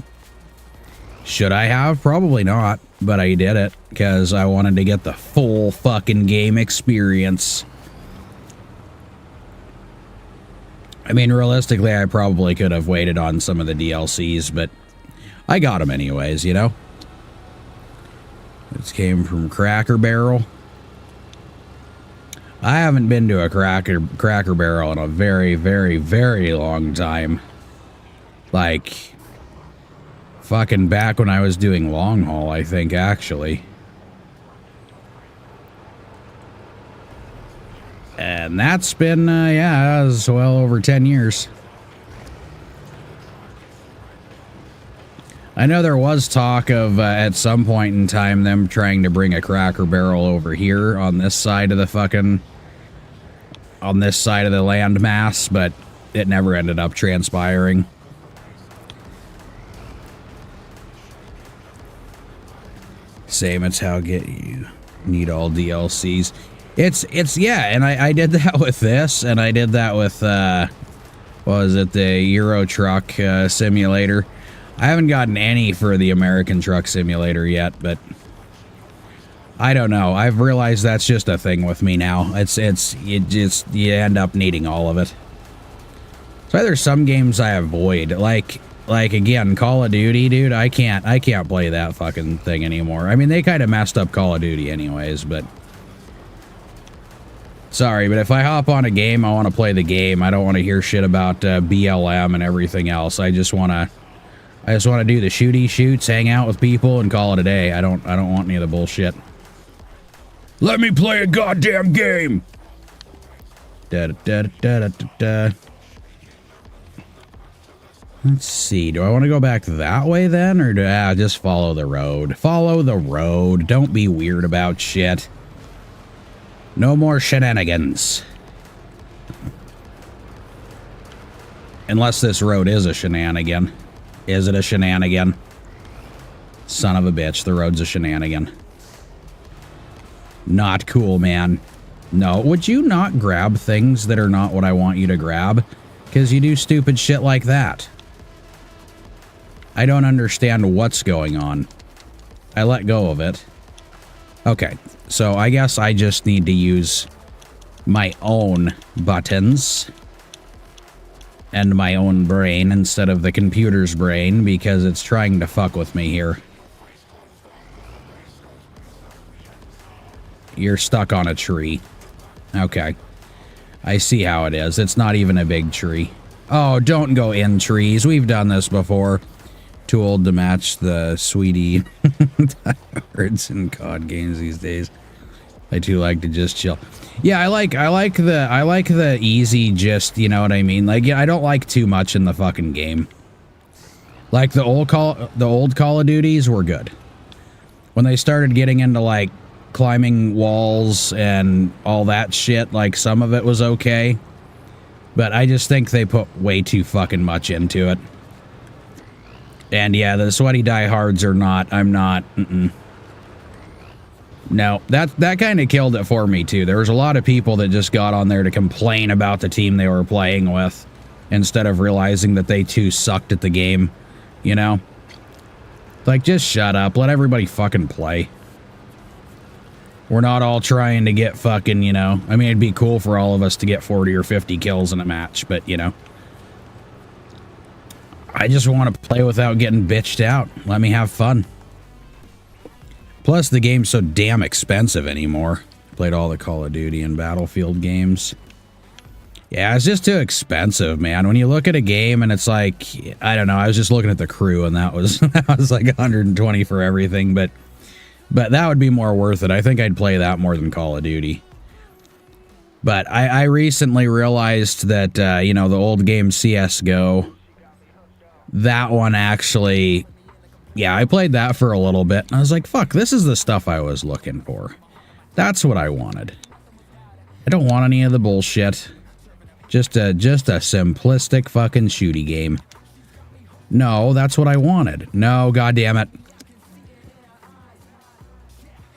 Should I have? Probably not, but I did it, because I wanted to get the full fucking game experience. I mean, realistically, I probably could have waited on some of the DLCs, but I got them anyways, you know? This came from Cracker Barrel. I haven't been to a Cracker Barrel in a very, very, very long time. Like, fucking back when I was doing long haul, I think, actually. And that's been, yeah, that was well over 10 years. I know there was talk of, at some point in time, them trying to bring a Cracker Barrel over here on this side of the fucking... on this side of the landmass, but it never ended up transpiring. Same as how you need all DLCs. It's yeah, and I did that with this, and I did that with, what was it, the Euro Truck Simulator. I haven't gotten any for the American Truck Simulator yet, but I don't know. I've realized that's just a thing with me now. You end up needing all of it. So there's some games I avoid, like again, Call of Duty, dude. I can't play that fucking thing anymore. I mean, they kind of messed up Call of Duty anyways, but sorry, but if I hop on a game, I want to play the game. I don't want to hear shit about BLM and everything else. I just want to do the shooty shoots, hang out with people, and call it a day. I don't want any of the bullshit. Let me play a goddamn game. Let's see. Do I want to go back that way then, or do I just follow the road? Follow the road. Don't be weird about shit. No more shenanigans. Unless this road is a shenanigan. Is it a shenanigan? Son of a bitch, the road's a shenanigan. Not cool, man. No, would you not grab things that are not what I want you to grab? Because you do stupid shit like that. I don't understand what's going on. I let go of it. Okay, so I guess I just need to use my own buttons and my own brain instead of the computer's brain, because it's trying to fuck with me here. You're stuck on a tree. Okay. I see how it is. It's not even a big tree. Oh, don't go in trees. We've done this before. Too old to match the sweetie words in COD games these days. I too like to just chill. Yeah, I like the easy, just, you know what I mean? Like, yeah, I don't like too much in the fucking game. Like the old Call of Duties were good. When they started getting into like climbing walls and all that shit, like some of it was okay. But I just think they put way too fucking much into it. And yeah, the sweaty diehards are not, I'm not, No, that kind of killed it for me too. There was a lot of people that just got on there to complain about the team they were playing with, instead of realizing that they too sucked at the game, you know? Like, just shut up, let everybody fucking play. We're not all trying to get fucking, you know, I mean, it'd be cool for all of us to get 40 or 50 kills in a match, but, you know, I just want to play without getting bitched out. Let me have fun. Plus, the game's so damn expensive anymore. Played all the Call of Duty and Battlefield games. Yeah, it's just too expensive, man. When you look at a game and it's like, I don't know, I was just looking at the crew and that was like 120 for everything, but that would be more worth it. I think I'd play that more than Call of Duty. But I recently realized that, you know, the old game CSGO, that one actually, yeah, I played that for a little bit, and I was like, fuck, this is the stuff I was looking for. That's what I wanted. I don't want any of the bullshit. Just a simplistic fucking shooty game. No, that's what I wanted. No, goddammit.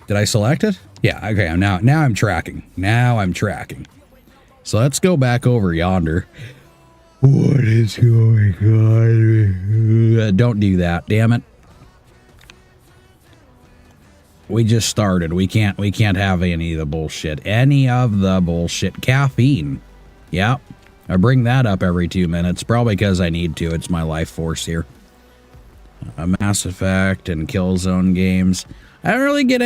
Did I select it? Yeah, okay, now I'm tracking. Now I'm tracking. So let's go back over yonder. What is going on? Don't do that, damn it. We just started. We can't have any of the bullshit. Any of the bullshit. Caffeine. Yep. I bring that up every 2 minutes, probably because I need to. It's my life force here. Mass Effect and Killzone games. I didn't really get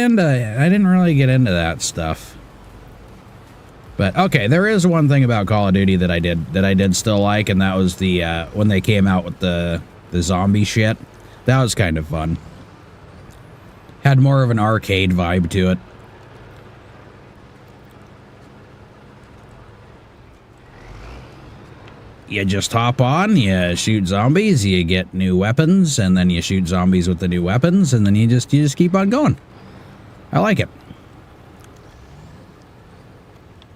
into that stuff. But okay, there is one thing about Call of Duty that I did still like, and that was the when they came out with the zombie shit. That was kind of fun. Had more of an arcade vibe to it. You just hop on, you shoot zombies, you get new weapons, and then you shoot zombies with the new weapons, and then you just keep on going. I like it.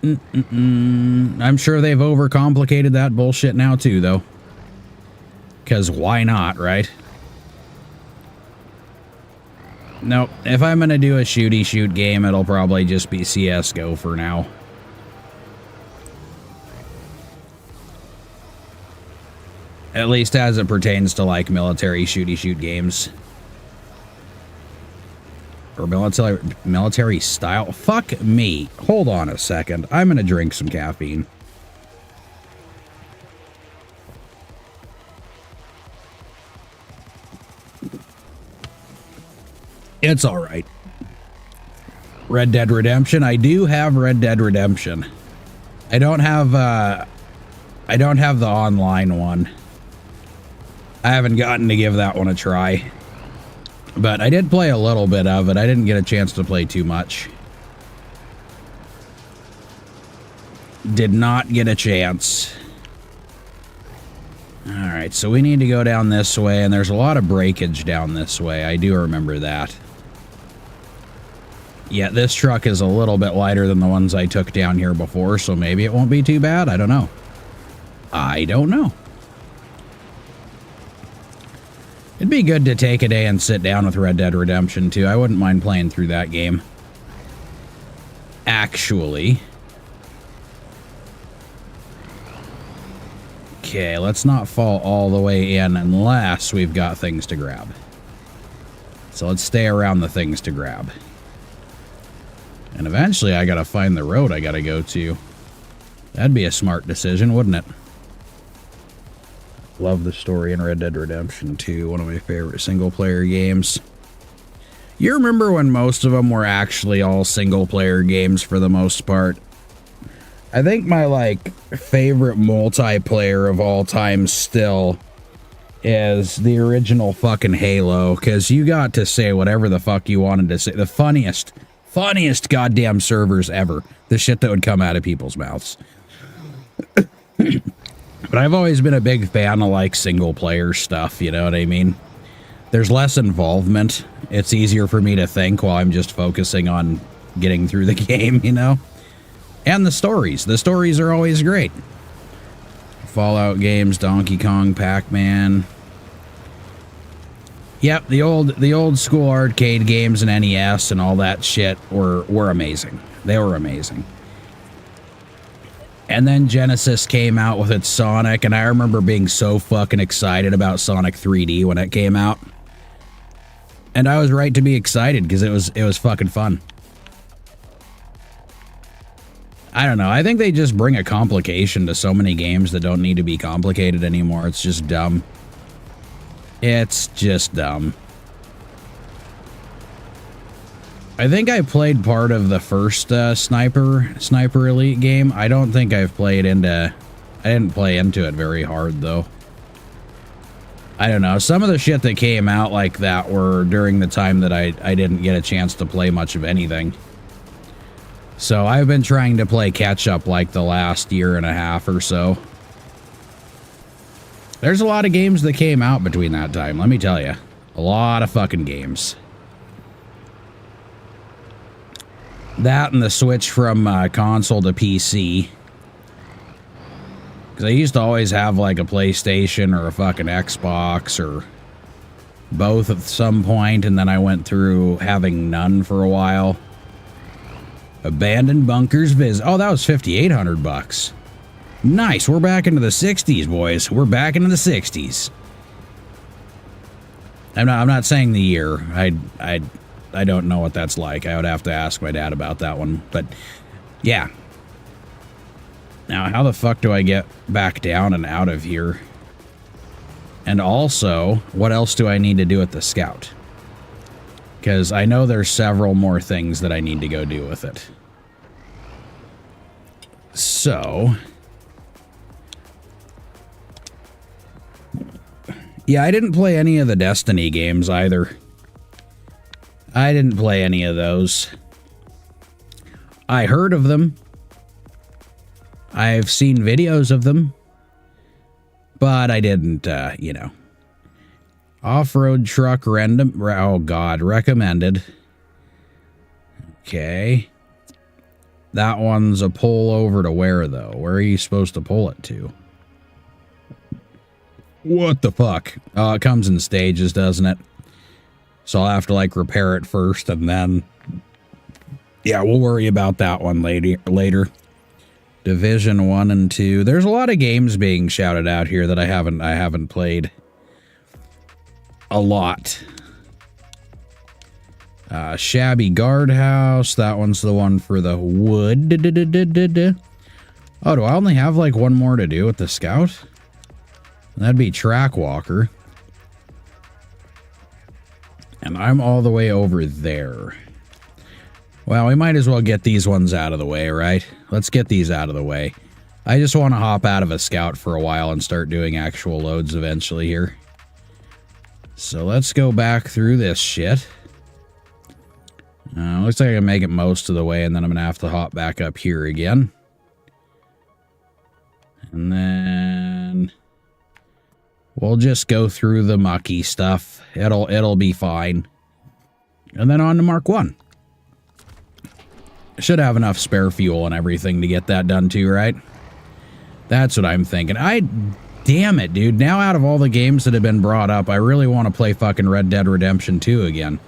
I'm sure they've overcomplicated that bullshit now too, though. Because why not, right? Nope. If I'm going to do a shooty shoot game, it'll probably just be CSGO for now. At least as it pertains to, like, military shooty shoot games. Or military style. Fuck me. Hold on a second. I'm going to drink some caffeine. It's all right. Red Dead Redemption. I do have Red Dead Redemption. I don't have the online one. I haven't gotten to give that one a try. But I did play a little bit of it. I didn't get a chance to play too much. Did not get a chance. Alright, so we need to go down this way, and there's a lot of breakage down this way. I do remember that. Yeah, this truck is a little bit lighter than the ones I took down here before, so maybe it won't be too bad. I don't know. I don't know. It'd be good to take a day and sit down with Red Dead Redemption 2. I wouldn't mind playing through that game. Actually. Okay, let's not fall all the way in unless we've got things to grab. So let's stay around the things to grab. And eventually I gotta find the road I gotta go to. That'd be a smart decision, wouldn't it? Love the story in Red Dead Redemption 2, one of my favorite single-player games. You remember when most of them were actually all single-player games for the most part? I think my, like, favorite multiplayer of all time still is the original fucking Halo, because you got to say whatever the fuck you wanted to say. The funniest goddamn servers ever. The shit that would come out of people's mouths. But I've always been a big fan of, like, single-player stuff, you know what I mean? There's less involvement. It's easier for me to think while I'm just focusing on getting through the game, you know? And the stories. The stories are always great. Fallout games, Donkey Kong, Pac-Man. Yep, the old school arcade games and NES and all that shit were amazing. They were amazing. And then Genesis came out with its Sonic, and I remember being so fucking excited about Sonic 3D when it came out. And I was right to be excited because it was fucking fun. I don't know. I think they just bring a complication to so many games that don't need to be complicated anymore. It's just dumb. It's just dumb. I think I played part of the first Sniper Elite game. I don't think I've played into... I didn't play into it very hard, though. I don't know. Some of the shit that came out like that were during the time that I didn't get a chance to play much of anything. So I've been trying to play catch-up like the last year and a half or so. There's a lot of games that came out between that time, let me tell you. A lot of fucking games. That and the switch from console to PC. Because I used to always have like a PlayStation or a fucking Xbox or both at some point, and then I went through having none for a while. Abandoned bunkers visit. Oh, that was 5,800 bucks. Nice. We're back into the 60s, boys. We're back into the 60s. I'm not saying the year. I don't know what that's like. I would have to ask my dad about that one. But yeah. Now, how the fuck do I get back down and out of here? And also, what else do I need to do at the Scout? Because I know there's several more things that I need to go do with it. So... yeah, I didn't play any of the Destiny games either. I didn't play any of those. I heard of them. I've seen videos of them. But I didn't, you know. Off-road truck random... oh, God. Recommended. Okay. That one's a pull over to where, though? Where are you supposed to pull it to? What the fuck? Oh, it comes in stages, doesn't it? So I'll have to, like, repair it first, and then... yeah, we'll worry about that one later. Division 1 and 2. There's a lot of games being shouted out here that I haven't played. A lot. Shabby Guardhouse. That one's the one for the wood. Oh, do I only have, like, one more to do with the Scout? That'd be Track Walker. And I'm all the way over there. Well, we might as well get these ones out of the way, right? Let's get these out of the way. I just want to hop out of a Scout for a while and start doing actual loads eventually here. So let's go back through this shit. Looks like I can make it most of the way, and then I'm going to have to hop back up here again. And then... we'll just go through the mucky stuff. It'll be fine. And then on to Mark 1. Should have enough spare fuel and everything to get that done too, right? That's what I'm thinking. Damn it, dude. Now out of all the games that have been brought up, I really want to play fucking Red Dead Redemption 2 again.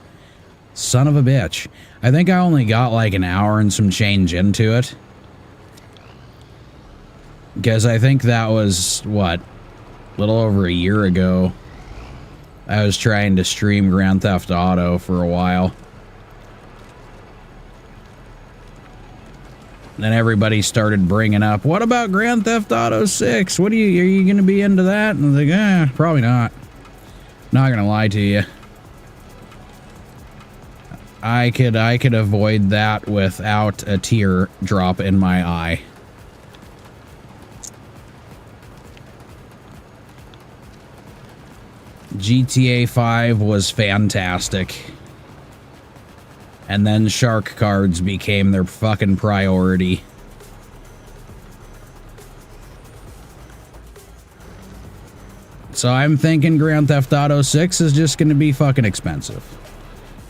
Son of a bitch. I think I only got like an hour and some change into it. Because I think that was, what, a little over a year ago. I was trying to stream Grand Theft Auto for a while. Then everybody started bringing up, what about Grand Theft Auto 6? Are you going to be into that? And I was like, probably not. Not going to lie to you. I could avoid that without a tear drop in my eye. GTA 5 was fantastic. And then shark cards became their fucking priority. So I'm thinking Grand Theft Auto 6 is just going to be fucking expensive.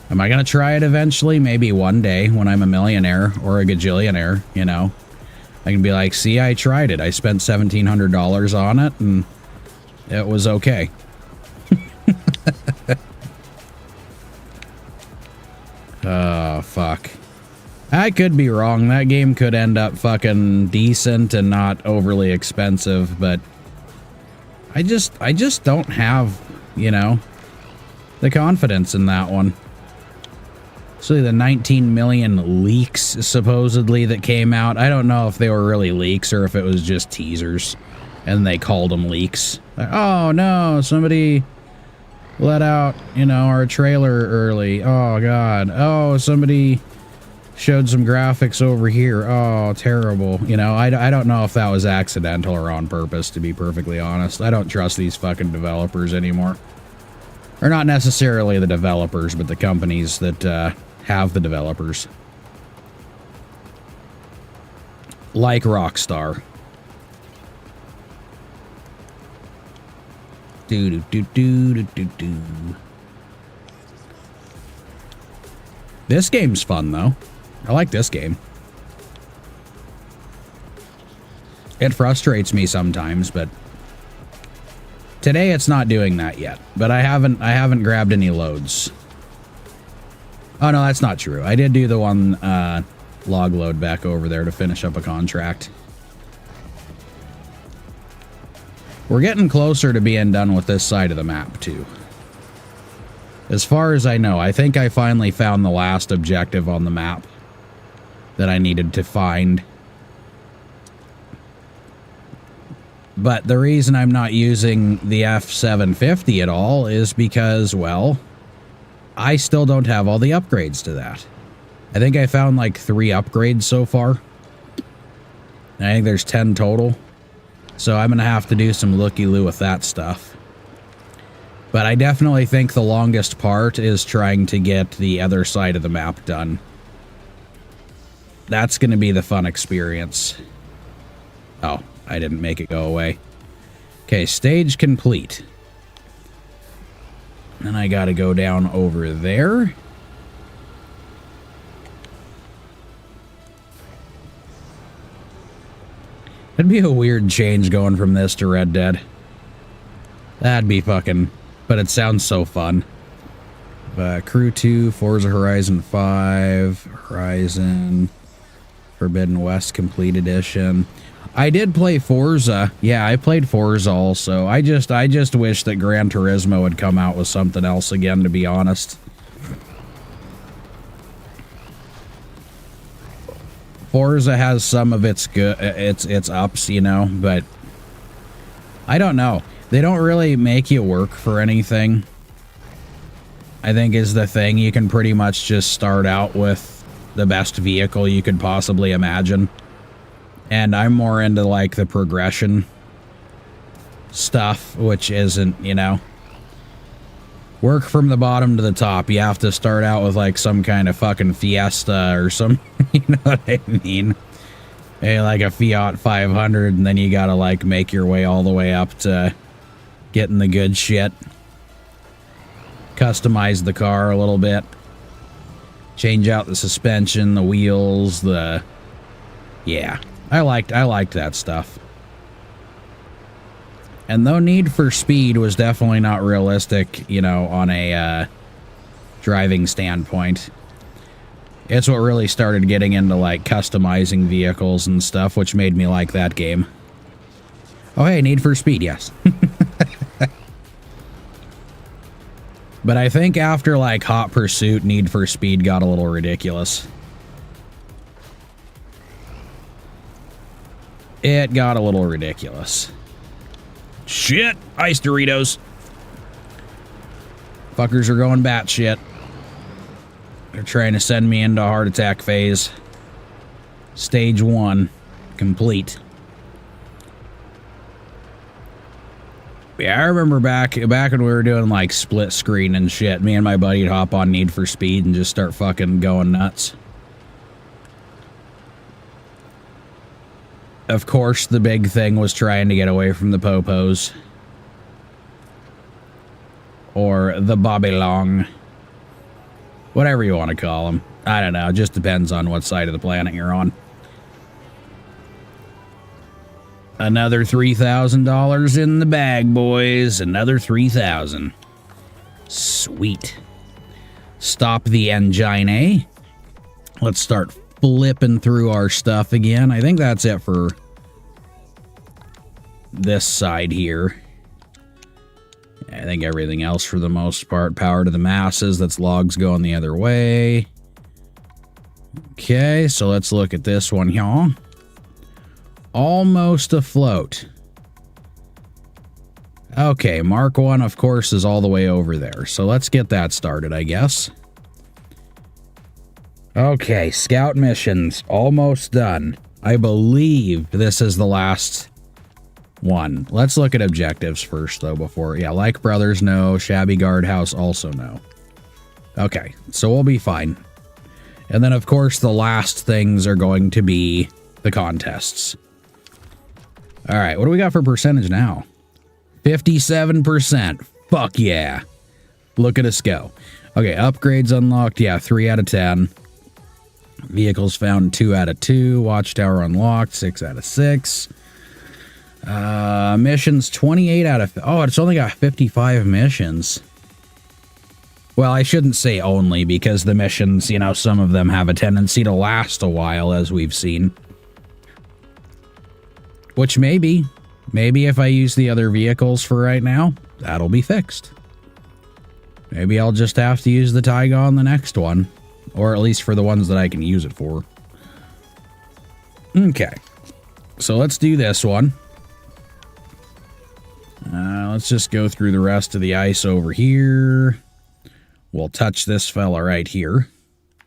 Am I going to try it eventually? Maybe one day when I'm a millionaire or a gajillionaire, you know. I can be like, see, I tried it. I spent $1,700 on it and it was okay. Oh, fuck. I could be wrong. That game could end up fucking decent and not overly expensive, but I just don't have, you know, the confidence in that one. Especially the 19 million leaks, supposedly, that came out. I don't know if they were really leaks or if it was just teasers, and they called them leaks. Like, oh, no, somebody... let out, you know, our trailer early. Oh, God. Oh, somebody showed some graphics over here. Oh, terrible. You know, I don't know if that was accidental or on purpose, to be perfectly honest. I don't trust these fucking developers anymore. Or not necessarily the developers, but the companies that have the developers. Like Rockstar. This game's fun, though. I like this game. It frustrates me sometimes, but today it's not doing that yet. But I haven't grabbed any loads. Oh no, that's not true. I did do the one log load back over there to finish up a contract. We're getting closer to being done with this side of the map too. As far as I know, I think I finally found the last objective on the map that I needed to find. But the reason I'm not using the F750 at all is because, well, I still don't have all the upgrades to that. I think I found like 3 upgrades so far. And I think there's 10 total. So I'm going to have to do some looky-loo with that stuff. But I definitely think the longest part is trying to get the other side of the map done. That's going to be the fun experience. Oh, I didn't make it go away. Okay, stage complete. Then I got to go down over there. It'd be a weird change going from this to Red Dead. That'd be fucking... But it sounds so fun. Crew 2, Forza Horizon 5, Horizon Forbidden West Complete Edition. I did play Forza. Yeah, I played Forza also. I just wish that Gran Turismo would come out with something else again, to be honest. Forza has some of its good, its ups, you know, but I don't know. They don't really make you work for anything, I think is the thing. You can pretty much just start out with the best vehicle you could possibly imagine. And I'm more into like the progression stuff, which isn't, you know, work from the bottom to the top. You have to start out with like some kind of fucking Fiesta or some, you know what I mean? Like a Fiat 500, and then you gotta like make your way all the way up to getting the good shit. Customize the car a little bit. Change out the suspension, the wheels, the... Yeah, I liked that stuff. And though Need for Speed was definitely not realistic, you know, on a driving standpoint, it's what really started getting into like customizing vehicles and stuff, which made me like that game. Oh hey, Need for Speed, yes. But I think after like Hot Pursuit, Need for Speed got a little ridiculous. It got a little ridiculous. Shit! Ice Doritos! Fuckers are going batshit. They're trying to send me into a heart attack phase. Stage 1. Complete. Yeah, I remember back when we were doing like split screen and shit, me and my buddy'd hop on Need for Speed and just start fucking going nuts. Of course, the big thing was trying to get away from the popos. Or the Bobby Long. Whatever you want to call them. I don't know, it just depends on what side of the planet you're on. Another $3,000 in the bag, boys. Another $3,000. Sweet. Stop the engine, eh? Let's start flipping through our stuff again. I think that's it for this side here. I think everything else for the most part. Power to the masses. That's logs going the other way. Okay, so let's look at this one here. Almost afloat. Okay, Mark 1, of course, is all the way over there. So let's get that started, I guess. Okay, scout missions. Almost done. I believe this is the last one. Let's look at objectives first, though, before... Yeah, Like Brothers, no. Shabby Guardhouse, also no. Okay, so we'll be fine. And then, of course, the last things are going to be the contests. All right, what do we got for percentage now? 57%. Fuck yeah. Look at us go. Okay, upgrades unlocked. Yeah, 3 out of 10. Vehicles found 2 out of 2. Watchtower unlocked 6 out of 6. Missions 28 out of... Oh, it's only got 55 missions. Well, I shouldn't say only, because the missions, you know, some of them have a tendency to last a while, as we've seen. Which maybe if I use the other vehicles for right now, that'll be fixed. Maybe I'll just have to use the Taiga on the next one. Or at least for the ones that I can use it for. Okay. So let's do this one. Let's just go through the rest of the ice over here. We'll touch this fella right here.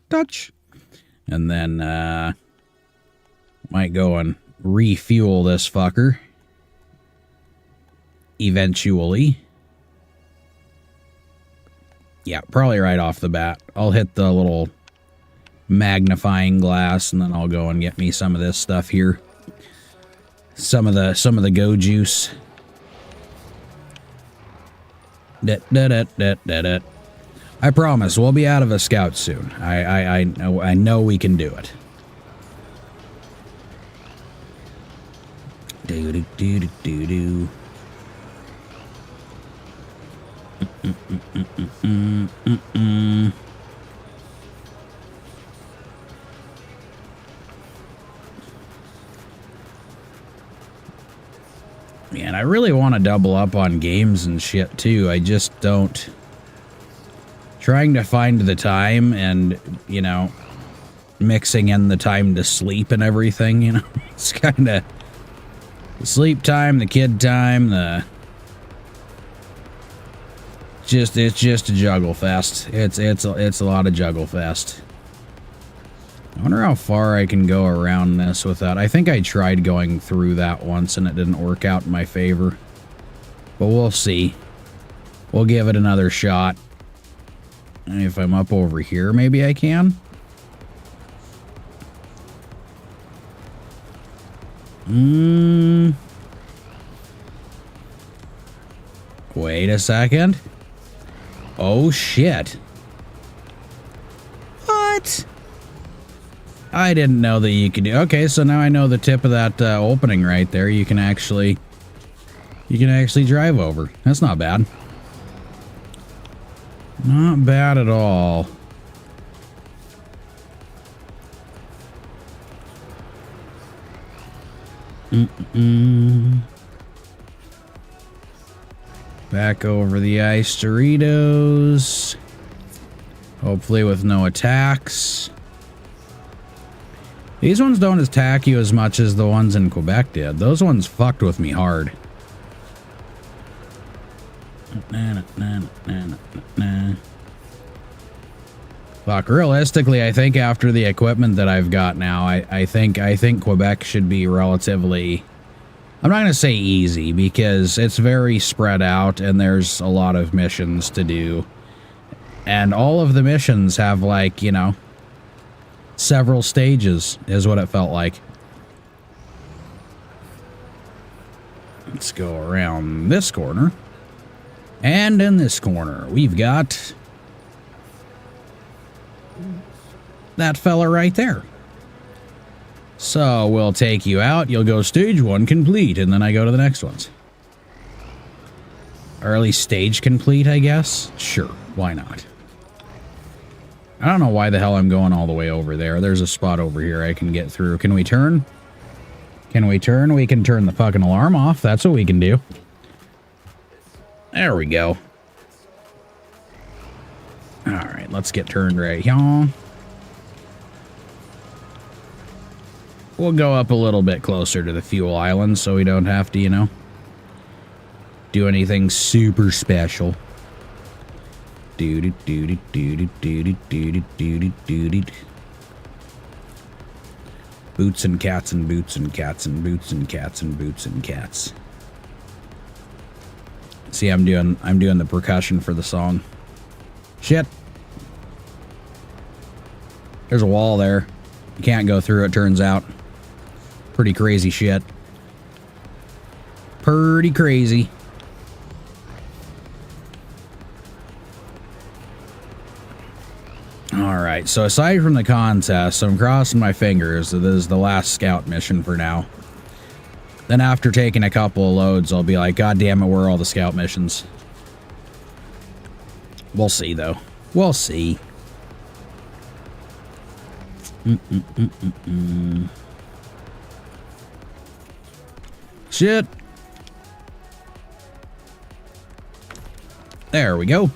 Touch. And then, might go and refuel this fucker. Eventually. Yeah, probably right off the bat. I'll hit the little magnifying glass, and then I'll go and get me some of this stuff here. Some of the go juice. I promise we'll be out of a scout soon. I know we can do it. Do. Man, I really want to double up on games and shit too. I just don't. Trying to find the time and, you know, mixing in the time to sleep and everything, you know. It's kind of the sleep time, the kid time, it's just a juggle fest. It's a lot of juggle fest. I wonder how far I can go around this without... I think I tried going through that once and it didn't work out in my favor. But we'll see. We'll give it another shot. And if I'm up over here, maybe I can? Wait a second. Oh, shit. What? I didn't know that you could do... Okay, so now I know the tip of that opening right there. You can actually drive over. That's not bad. Not bad at all. Back over the ice Doritos. Hopefully with no attacks. These ones don't attack you as much as the ones in Quebec did. Those ones fucked with me hard. Fuck, realistically, I think after the equipment that I've got now, I think Quebec should be relatively... I'm not going to say easy, because it's very spread out, and there's a lot of missions to do. And all of the missions have, like, you know, several stages, is what it felt like. Let's go around this corner. And in this corner, we've got that fella right there. So we'll take you out. You'll go stage 1 complete, and then I go to the next ones. Or at least stage complete, I guess. Sure, why not? I don't know why the hell I'm going all the way over there. There's a spot over here I can get through. Can we turn? Can we turn? We can turn the fucking alarm off. That's what we can do. There we go. Alright, let's get turned right here. We'll go up a little bit closer to the fuel island so we don't have to, you know, do anything super special. Boots and cats and boots and cats and boots and cats and boots and cats. See, I'm doing the percussion for the song. Shit. There's a wall there. You can't go through it, turns out. Pretty crazy shit. Pretty crazy. Alright, so aside from the contest, I'm crossing my fingers that this is the last scout mission for now. Then after taking a couple of loads, I'll be like, God damn it, where are all the scout missions? We'll see, though. We'll see. Shit. There we go.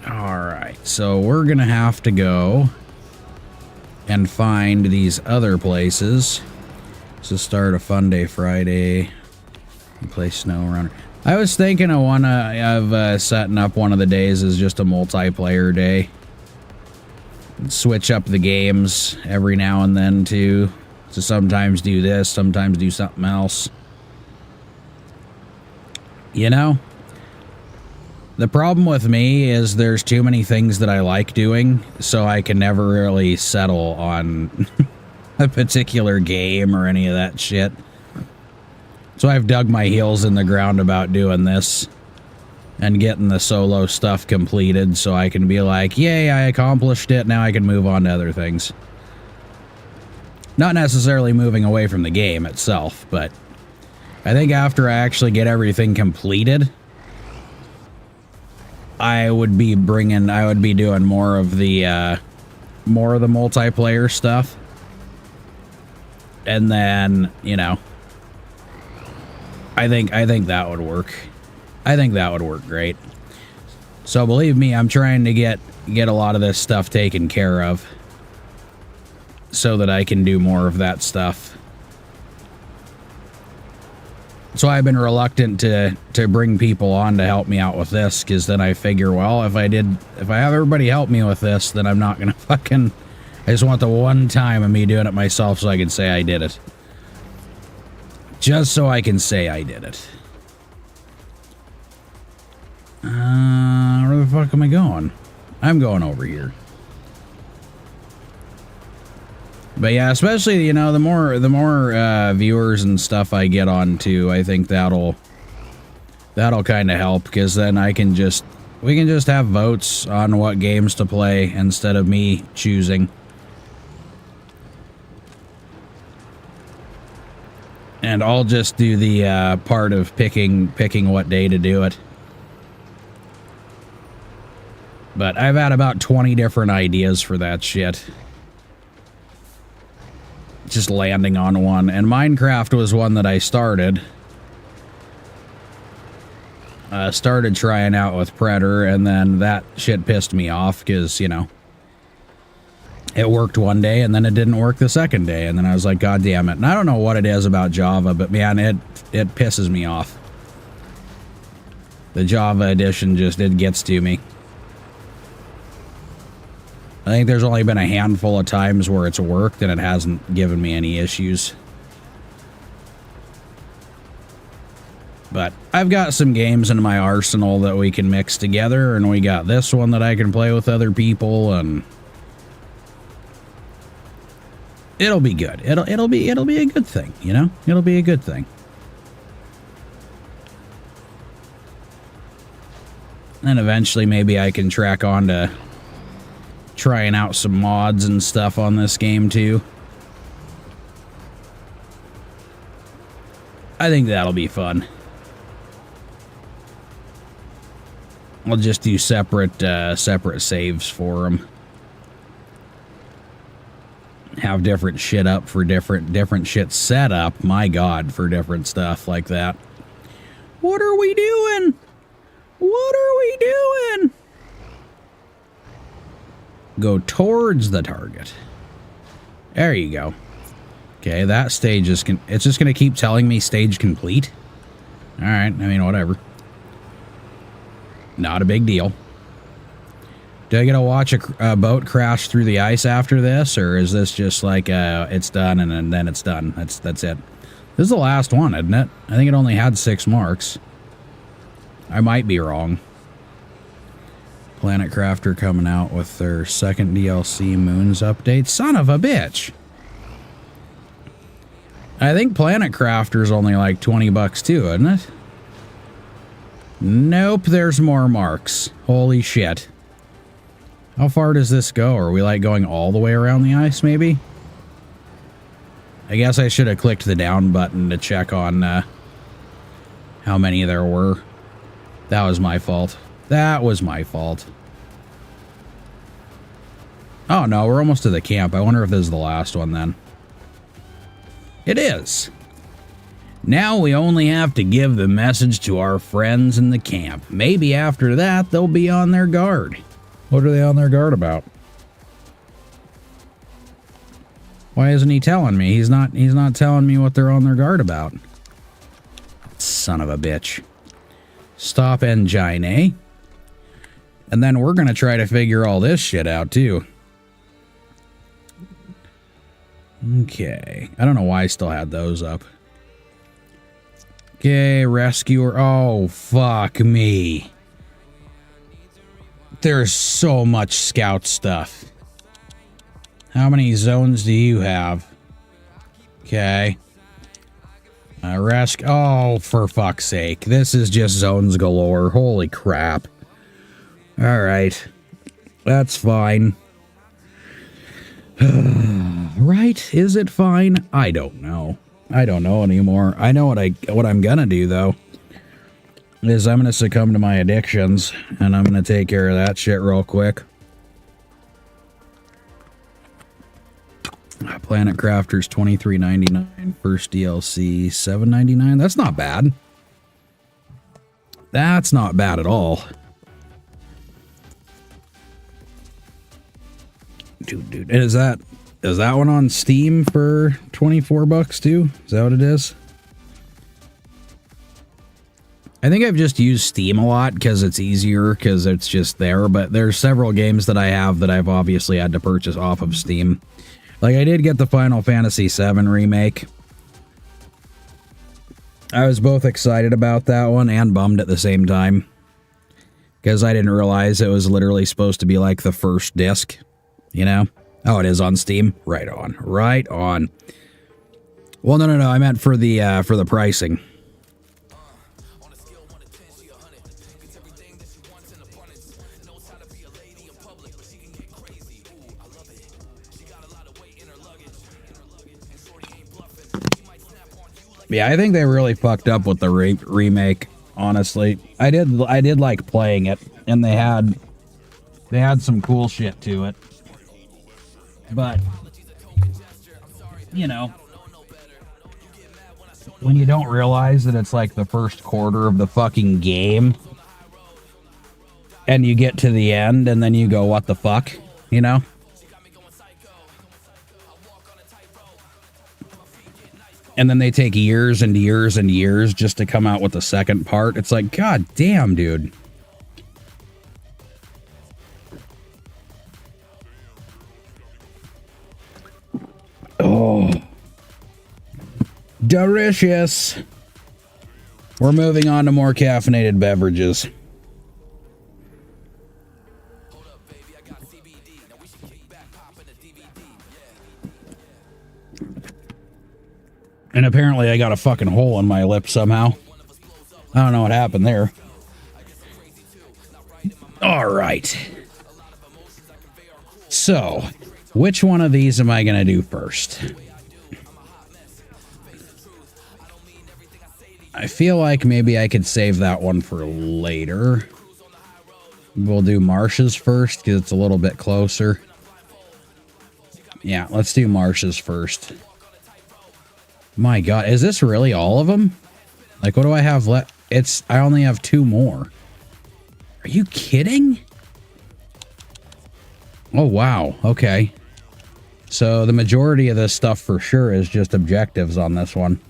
Alright, so we're gonna have to go and find these other places. So start a fun day Friday. Play snow around. I was thinking of setting up one of the days as just a multiplayer day. Switch up the games every now and then too. So sometimes do this, sometimes do something else. You know? The problem with me is there's too many things that I like doing, so I can never really settle on a particular game or any of that shit. So I've dug my heels in the ground about doing this and getting the solo stuff completed so I can be like, yay, I accomplished it, now I can move on to other things. Not necessarily moving away from the game itself, but I think after I actually get everything completed, I would be doing more of the multiplayer stuff. And then, you know, I think that would work. I think that would work great. So believe me, I'm trying to get a lot of this stuff taken care of so that I can do more of that stuff. So I've been reluctant to bring people on to help me out with this, because then I figure, well, if I have everybody help me with this, then I'm not gonna fucking... I just want the one time of me doing it myself so I can say I did it. Just so I can say I did it. Where the fuck am I going? I'm going over here. But yeah, especially, you know, the more viewers and stuff I get on to, I think that'll kind of help, because then we can just have votes on what games to play instead of me choosing. And I'll just do the part of picking what day to do it. But I've had about 20 different ideas for that shit. Just landing on one. And Minecraft was one that I started. Started trying out with Predator, and then that shit pissed me off because, you know, it worked one day and then it didn't work the second day, and then I was like, God damn it. And I don't know what it is about Java, but man, it pisses me off. The Java edition it gets to me. I think there's only been a handful of times where it's worked and it hasn't given me any issues. But I've got some games in my arsenal that we can mix together, and we got this one that I can play with other people, and it'll be good. It'll be a good thing, you know? It'll be a good thing. And eventually maybe I can track on to trying out some mods and stuff on this game too. I think that'll be fun. I'll just do separate saves for them. Have different shit up for different shit set up, my god, for different stuff like that. What are we doing? What are we doing? Go towards the target. There you go. Okay, that stage is... it's just going to keep telling me stage complete? Alright, I mean, whatever. Not a big deal. Do I get to watch a boat crash through the ice after this, or is this just like it's done and then it's done? That's it. This is the last one, isn't it? I think it only had 6 marks. I might be wrong. Planet Crafter coming out with their second DLC Moons update. Son of a bitch! I think Planet Crafter's only like 20 bucks too, isn't it? Nope, there's more marks. Holy shit. How far does this go? Are we like going all the way around the ice, maybe? I guess I should have clicked the down button to check on how many there were. That was my fault. That was my fault. Oh no, we're almost to the camp. I wonder if this is the last one then. It is. Now we only have to give the message to our friends in the camp. Maybe after that they'll be on their guard. What are they on their guard about? Why isn't he telling me? He's not telling me what they're on their guard about. Son of a bitch. Stop engine, eh? And then we're gonna try to figure all this shit out too. Okay. I don't know why I still had those up. Okay, rescuer. Oh, fuck me. There's so much scout stuff. How many zones do you have? Okay. Oh, for fuck's sake. This is just zones galore. Holy crap. Alright. That's fine. Right? Is it fine? I don't know. I don't know anymore. I know what I'm gonna do, though. Is I'm gonna succumb to my addictions, and I'm gonna take care of that shit real quick. Planet Crafters $23.99. First DLC $7.99. That's not bad. That's not bad at all. Dude. And is that one on Steam for 24 bucks too? Is that what it is? I think I've just used Steam a lot because it's easier, because it's just there, but there's several games that I have that I've obviously had to purchase off of Steam. Like, I did get the Final Fantasy VII Remake. I was both excited about that one and bummed at the same time, because I didn't realize it was literally supposed to be like the first disc, you know? Oh, it is on Steam? Right on. Right on. Well, no, I meant for the pricing. Yeah, I think they really fucked up with the remake, honestly. I did like playing it, and they had some cool shit to it. But, you know, when you don't realize that it's like the first quarter of the fucking game, and you get to the end, and then you go, what the fuck, you know? And then they take years and years and years just to come out with the second part. It's like, god damn, dude. Oh. Delicious. We're moving on to more caffeinated beverages. And apparently I got a fucking hole in my lip somehow. I don't know what happened there. All right. So, which one of these am I going to do first? I feel like maybe I could save that one for later. We'll do Marsh's first because it's a little bit closer. Yeah, let's do Marsh's first. My god, is this really all of them? Like, what do I have left? I only have 2 more. Are you kidding? Oh, wow. Okay. So the majority of this stuff for sure is just objectives on this one.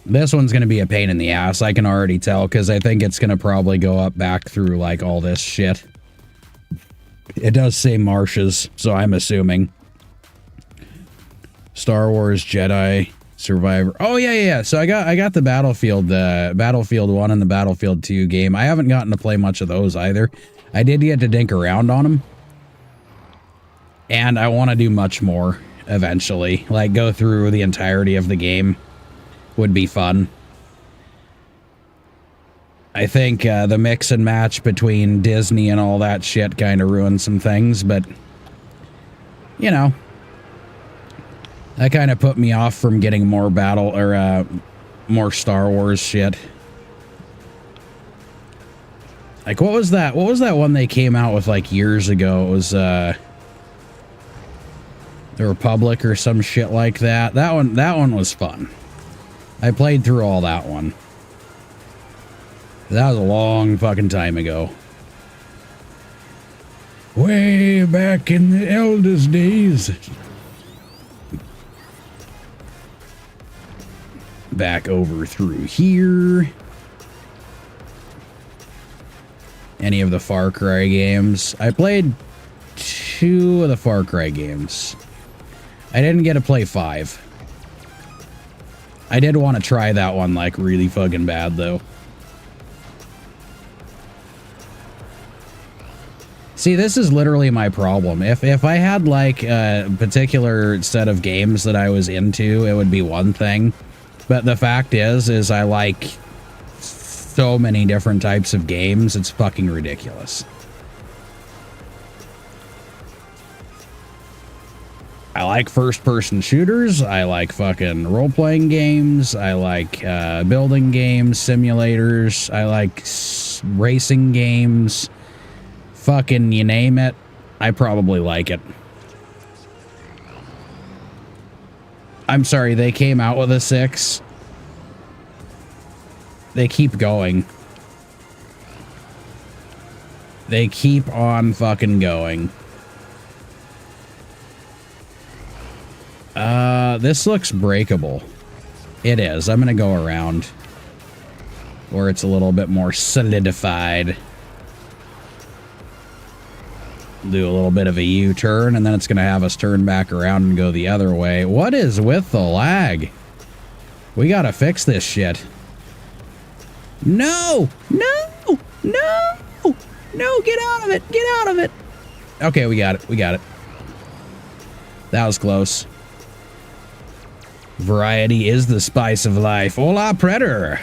This one's going to be a pain in the ass, I can already tell, because I think it's going to probably go up back through, like, all this shit. It does say Marshes, so I'm assuming. Star Wars Jedi Survivor. Oh yeah. So I got the Battlefield 1 and the Battlefield 2 game. I haven't gotten to play much of those either. I did get to dink around on them. And I want to do much more eventually. Like, go through the entirety of the game would be fun. I think the mix and match between Disney and all that shit kind of ruined some things, but you know, That kind of put me off from getting more battle or more Star Wars shit. Like, what was that? What was that one they came out with like years ago? It was the Republic or some shit like that. That one was fun. I played through all that one. That was a long fucking time ago. Way back in the eldest days. Back over through here. Any of the Far Cry games. I played 2 of the Far Cry games. I didn't get to play 5. I did want to try that one like really fucking bad though. See, this is literally my problem. If I had like a particular set of games that I was into, it would be one thing. But the fact is I like so many different types of games, it's fucking ridiculous. I like first-person shooters, I like fucking role-playing games, I like building games, simulators, I like racing games, fucking you name it, I probably like it. I'm sorry, they came out with a 6. They keep going. They keep on fucking going. This looks breakable. It is. I'm gonna go around where it's a little bit more solidified. Do a little bit of a U-turn, and then it's gonna have us turn back around and go the other way. What is with the lag? We gotta fix this shit. No! No! No! No! Get out of it! Get out of it! Okay, we got it. We got it. That was close. Variety is the spice of life. Hola, Predator!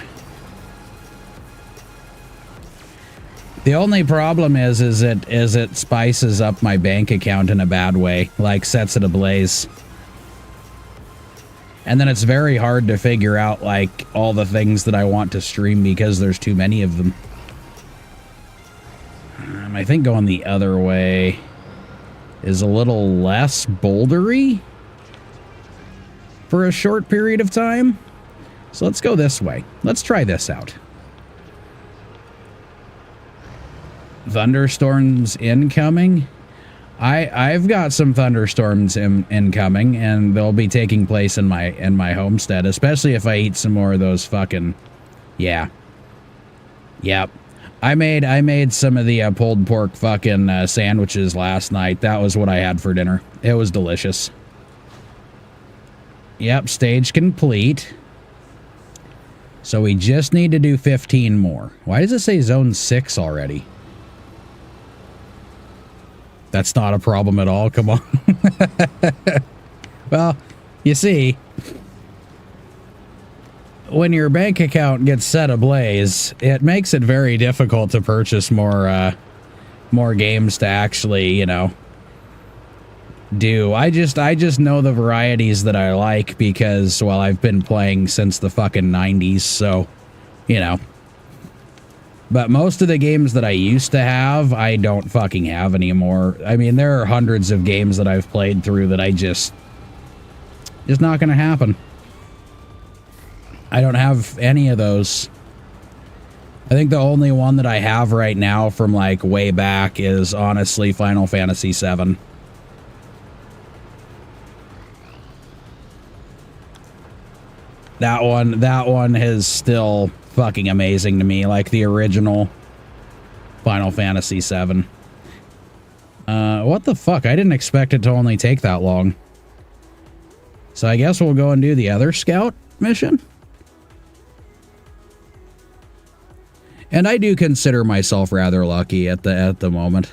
The only problem is it spices up my bank account in a bad way. Like, sets it ablaze. And then it's very hard to figure out, like, all the things that I want to stream because there's too many of them. I think going the other way is a little less bouldery for a short period of time. So let's go this way. Let's try this out. Thunderstorms incoming. I've got some thunderstorms incoming, and they'll be taking place in my homestead, especially if I eat some more of those fucking, yeah. Yep. I made some of the pulled pork fucking sandwiches last night. That was what I had for dinner. It was delicious. Yep, stage complete. So we just need to do 15 more. Why does it say zone 6 already? That's not a problem at all. Come on. Well, you see, when your bank account gets set ablaze, it makes it very difficult to purchase more games to actually, you know, do. I just know the varieties that I like because, well, I've been playing since the fucking 90s, so, you know. But most of the games that I used to have, I don't fucking have anymore. I mean, there are hundreds of games that I've played through that I just not gonna happen. I don't have any of those. I think the only one that I have right now from like way back is honestly Final Fantasy VII. That one is still fucking amazing to me, like the original Final Fantasy VII. What the fuck? I didn't expect it to only take that long. So I guess we'll go and do the other scout mission. And I do consider myself rather lucky at the moment.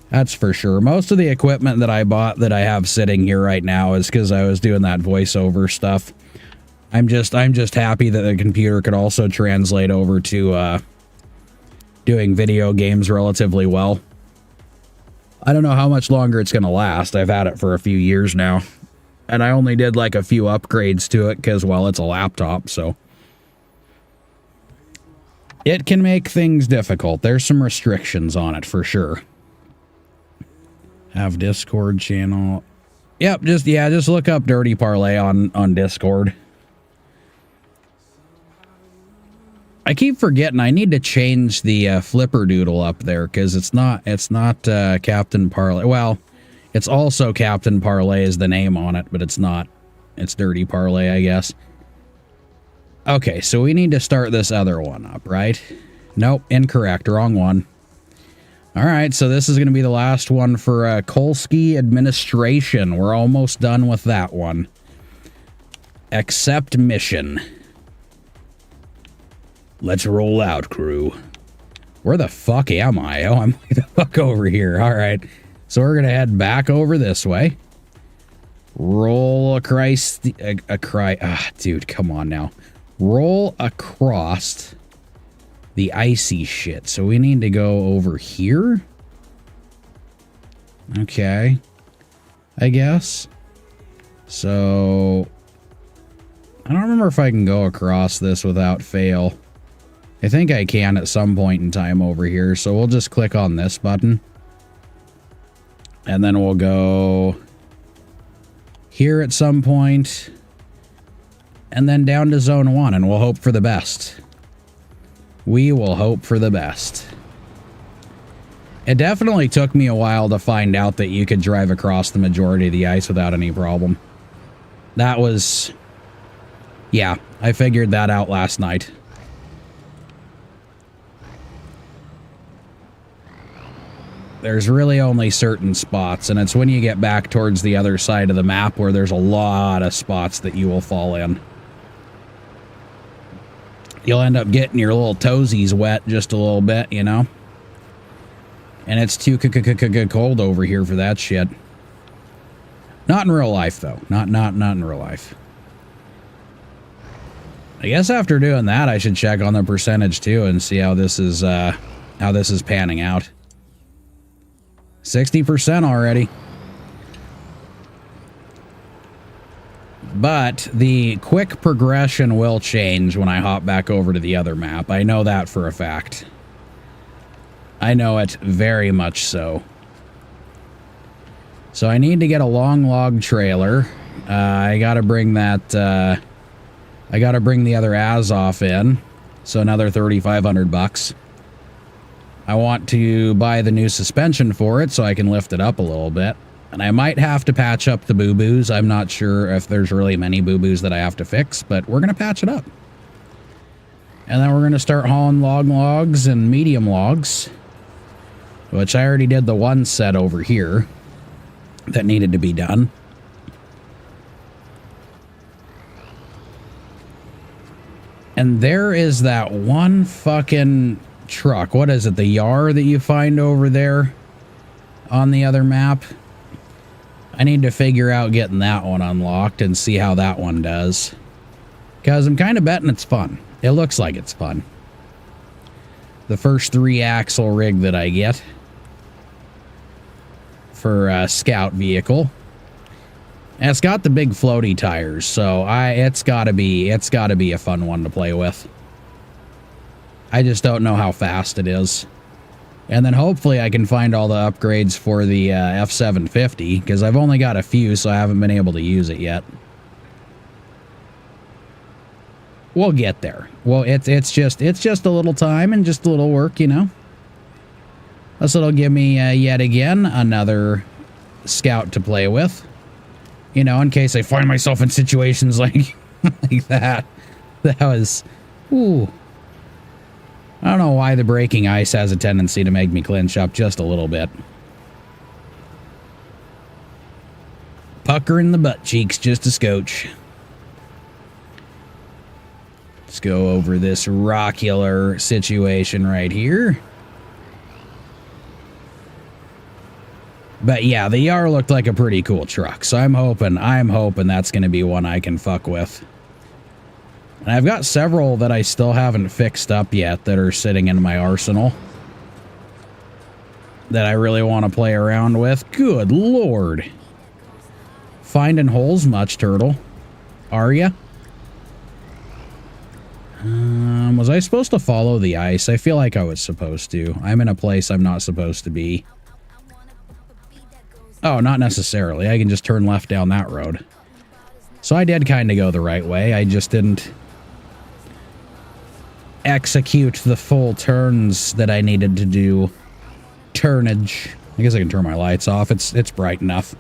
That's for sure. Most of the equipment that I bought that I have sitting here right now is because I was doing that voiceover stuff. I'm just happy that the computer could also translate over to doing video games relatively well. I don't know how much longer it's going to last. I've had it for a few years now. And I only did like a few upgrades to it because, well, it's a laptop, so it can make things difficult. There's some restrictions on it for sure. Have Discord channel. Yep, just look up Dirty Parlay on Discord. I keep forgetting I need to change the flipper doodle up there because it's not Captain Parlay. Well, it's also Captain Parlay is the name on it, but it's not. It's Dirty Parlay, I guess. Okay, so we need to start this other one up, right? Nope, incorrect. Wrong one. All right, so this is going to be the last one for Kolsky Administration. We're almost done with that one. Accept mission. Let's roll out, crew. Where the fuck am I? Oh, I'm way the fuck over here. All right. So we're going to head back over this way. Roll across dude, come on now. Roll across the icy shit. So we need to go over here. Okay. I guess. So I don't remember if I can go across this without fail. I think I can at some point in time over here. So we'll just click on this button. And then we'll go here at some point. And then down to zone 1. And we'll hope for the best. We will hope for the best. It definitely took me a while to find out that you could drive across the majority of the ice without any problem. That was... yeah, I figured that out last night. There's really only certain spots, and it's when you get back towards the other side of the map where there's a lot of spots that you will fall in. You'll end up getting your little toesies wet just a little bit, you know? And it's too cold over here for that shit. Not in real life, though. Not in real life. I guess after doing that, I should check on the percentage, too, and see how this is panning out. 60% already. But the quick progression will change when I hop back over to the other map. I know that for a fact. I know it very much so. So I need to get a long log trailer. I gotta bring that, I gotta bring the other Azov in. So another 3,500 bucks. I want to buy the new suspension for it so I can lift it up a little bit. And I might have to patch up the boo-boos. I'm not sure if there's really many boo-boos that I have to fix, but we're going to patch it up. And then we're going to start hauling logs and medium logs, which I already did the one set over here that needed to be done. And there is that one fucking truck. What is it? The Yar that you find over there on the other map? I need to figure out getting that one unlocked and see how that one does. Because I'm kind of betting it's fun. It looks like it's fun. The first 3-axle rig that I get for a scout vehicle. And it's got the big floaty tires, so it's gotta be a fun one to play with. I just don't know how fast it is. And then hopefully I can find all the upgrades for the F750, because I've only got a few, so I haven't been able to use it yet. We'll get there. Well, it's just a little time and just a little work, you know. This will give me yet again another scout to play with, you know, in case I find myself in situations like like that. That was, ooh. I don't know why the breaking ice has a tendency to make me clinch up just a little bit. Pucker in the butt cheeks just a scotch. Let's go over this rockular situation right here. But yeah, the Yar looked like a pretty cool truck, so I'm hoping that's going to be one I can fuck with. And I've got several that I still haven't fixed up yet that are sitting in my arsenal that I really want to play around with. Good lord. finding holes much, Turtle. Are ya? Was I supposed to follow the ice? I feel like I was supposed to. I'm in a place I'm not supposed to be. Oh, not necessarily. I can just turn left down that road. So I did kind of go the right way. I just didn't execute the full turns that I needed to do. Turnage. I guess I can turn my lights off. It's bright enough.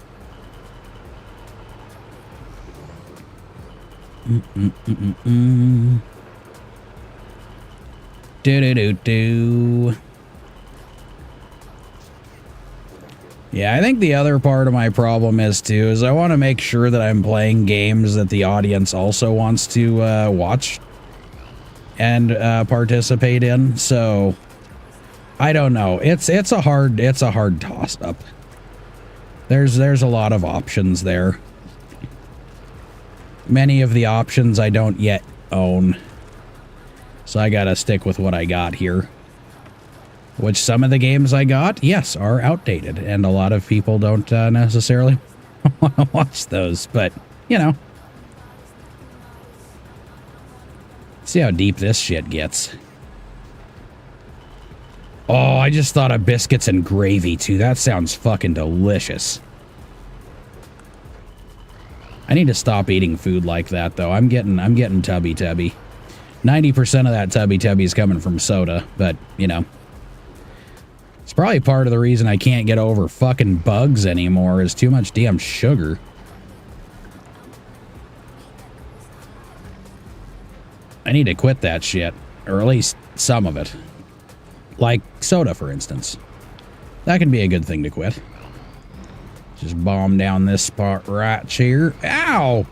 Do-do-do-do. Yeah, I think the other part of my problem is, too, is I want to make sure that I'm playing games that the audience also wants to watch and participate in. So, I don't know. It's a hard toss-up. There's a lot of options there. Many of the options I don't yet own. So I gotta stick with what I got here. Which some of the games I got, yes, are outdated. And a lot of people don't necessarily want to watch those. But, you know. See how deep this shit gets. Oh, I just thought of biscuits and gravy, too. That sounds fucking delicious. I need to stop eating food like that, though. I'm getting tubby. 90% of that tubby is coming from soda, but, you know. It's probably part of the reason I can't get over fucking bugs anymore is too much damn sugar. I need to quit that shit, or at least some of it. Like soda, for instance. That can be a good thing to quit. Just bomb down this spot right here. Ow!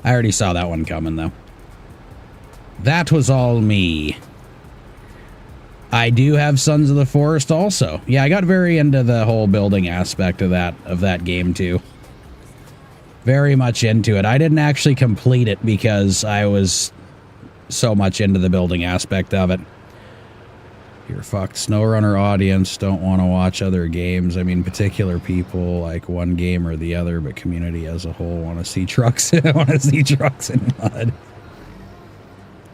I already saw that one coming, though. That was all me. I do have Sons of the Forest also. Yeah, I got very into the whole building aspect of that game, too. Very much into it. I didn't actually complete it because I was so much into the building aspect of it. You're fucked. SnowRunner audience don't want to watch other games. I mean, particular people like one game or the other, but community as a whole want to see trucks. Want to see trucks in mud.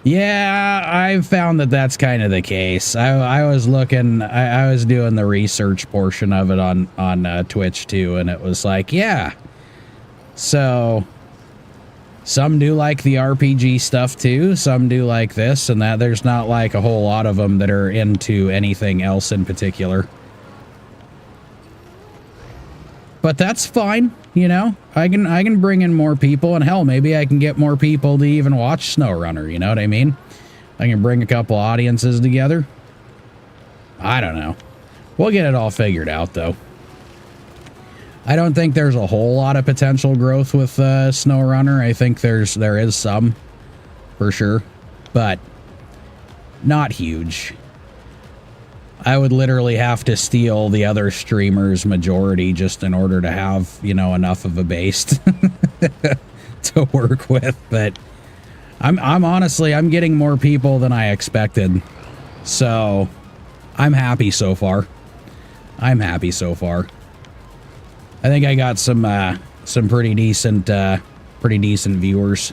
Yeah, I've found that that's kind of the case. I was looking, I was doing the research portion of it on Twitch too, and it was like, yeah. So, some do like the RPG stuff too. Some do like this and that. There's not like a whole lot of them that are into anything else in particular. But that's fine, you know. I can bring in more people, and hell, maybe I can get more people to even watch SnowRunner, you know what I mean? I can bring a couple audiences together. I don't know. We'll get it all figured out, though. I don't think there's a whole lot of potential growth with SnowRunner. I think there is some, for sure, but not huge. I would literally have to steal the other streamers' majority just in order to have, you know, enough of a base to work with. But I'm honestly, I'm getting more people than I expected. So I'm happy so far. I'm happy so far. I think I got some pretty decent viewers.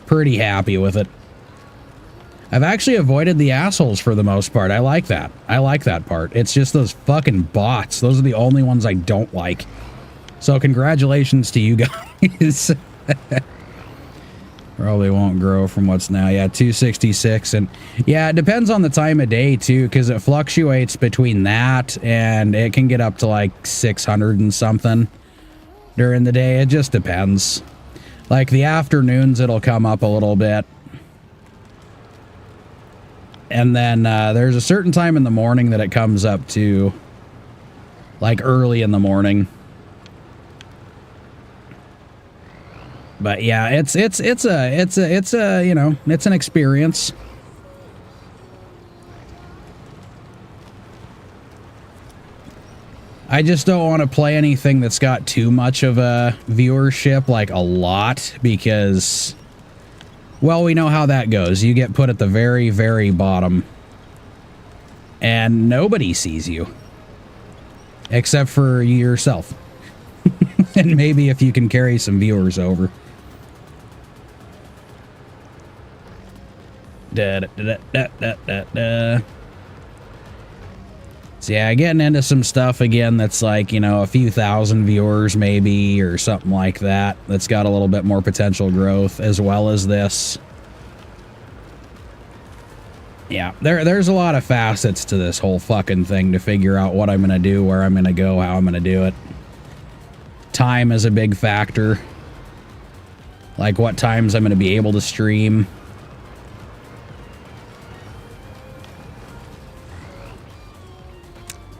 Pretty happy with it. I've actually avoided the assholes for the most part. I like that. I like that part. It's just those fucking bots. Those are the only ones I don't like. So congratulations to you guys. Probably won't grow from what's now. Yeah, 266. And yeah, it depends on the time of day too, because it fluctuates between that and it can get up to like 600 and something during the day. It just depends. Like the afternoons, it'll come up a little bit. And then there's a certain time in the morning that it comes up to, like early in the morning. But yeah, it's a you know, it's an experience. I just don't want to play anything that's got too much of a viewership, like a lot, because, well, we know how that goes. You get put at the very, very bottom, and nobody sees you, except for yourself. And maybe if you can carry some viewers over. Da, da, da, da, da, da, da. So yeah, getting into some stuff again that's like, you know, a few thousand viewers maybe or something like that. That's got a little bit more potential growth as well as this. Yeah, there's a lot of facets to this whole fucking thing to figure out what I'm going to do, where I'm going to go, how I'm going to do it. Time is a big factor. Like what times I'm going to be able to stream.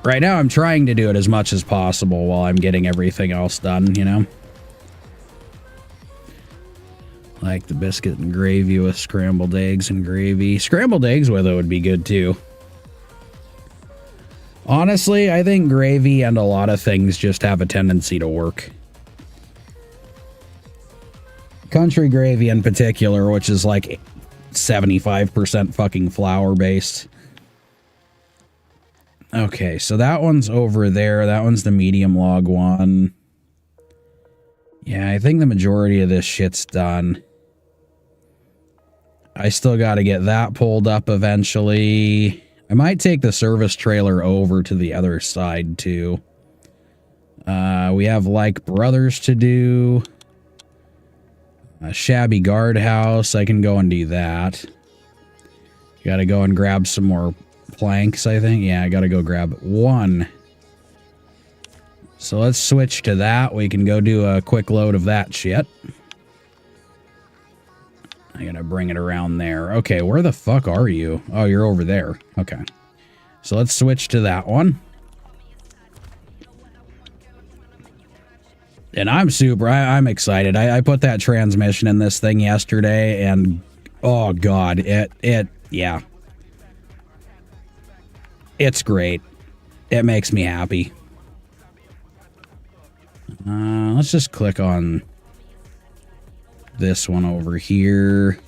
Right now, I'm trying to do it as much as possible while I'm getting everything else done, you know? Like the biscuit and gravy with scrambled eggs and gravy. Scrambled eggs with it would be good, too. Honestly, I think gravy and a lot of things just have a tendency to work. Country gravy in particular, which is like 75% fucking flour-based. Okay, so that one's over there. That one's the medium log one. Yeah, I think the majority of this shit's done. I still got to get that pulled up eventually. I might take the service trailer over to the other side, too. We have like brothers to do. A shabby guardhouse. I can go and do that. Got to go and grab some more planks, I think. Yeah, I gotta go grab one. So let's switch to that. We can go do a quick load of that shit. I gotta bring it around there. Okay, where the fuck are you? Oh, you're over there. Okay. So let's switch to that one. And I'm I'm excited. I put that transmission in this thing yesterday and oh god, yeah. It's great. It makes me happy. Let's just click on this one over here.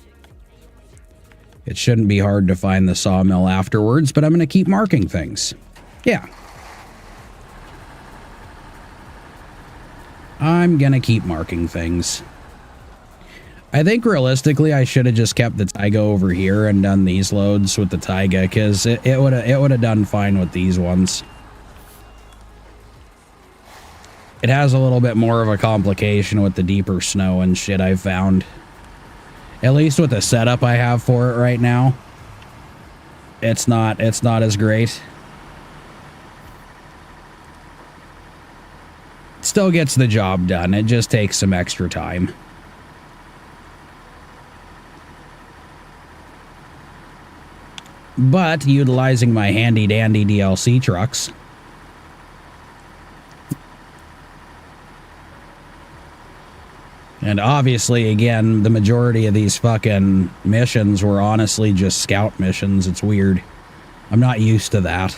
It shouldn't be hard to find the sawmill afterwards, but I'm going to keep marking things. Yeah. I'm going to keep marking things. I think realistically I should have just kept the taiga over here and done these loads with the taiga because it would have done fine with these ones. It has a little bit more of a complication with the deeper snow and shit I've found. At least with the setup I have for it right now. It's not as great. Still gets the job done. It just takes some extra time. But utilizing my handy dandy DLC trucks. And obviously, again, the majority of these fucking missions were honestly just scout missions. It's weird. I'm not used to that.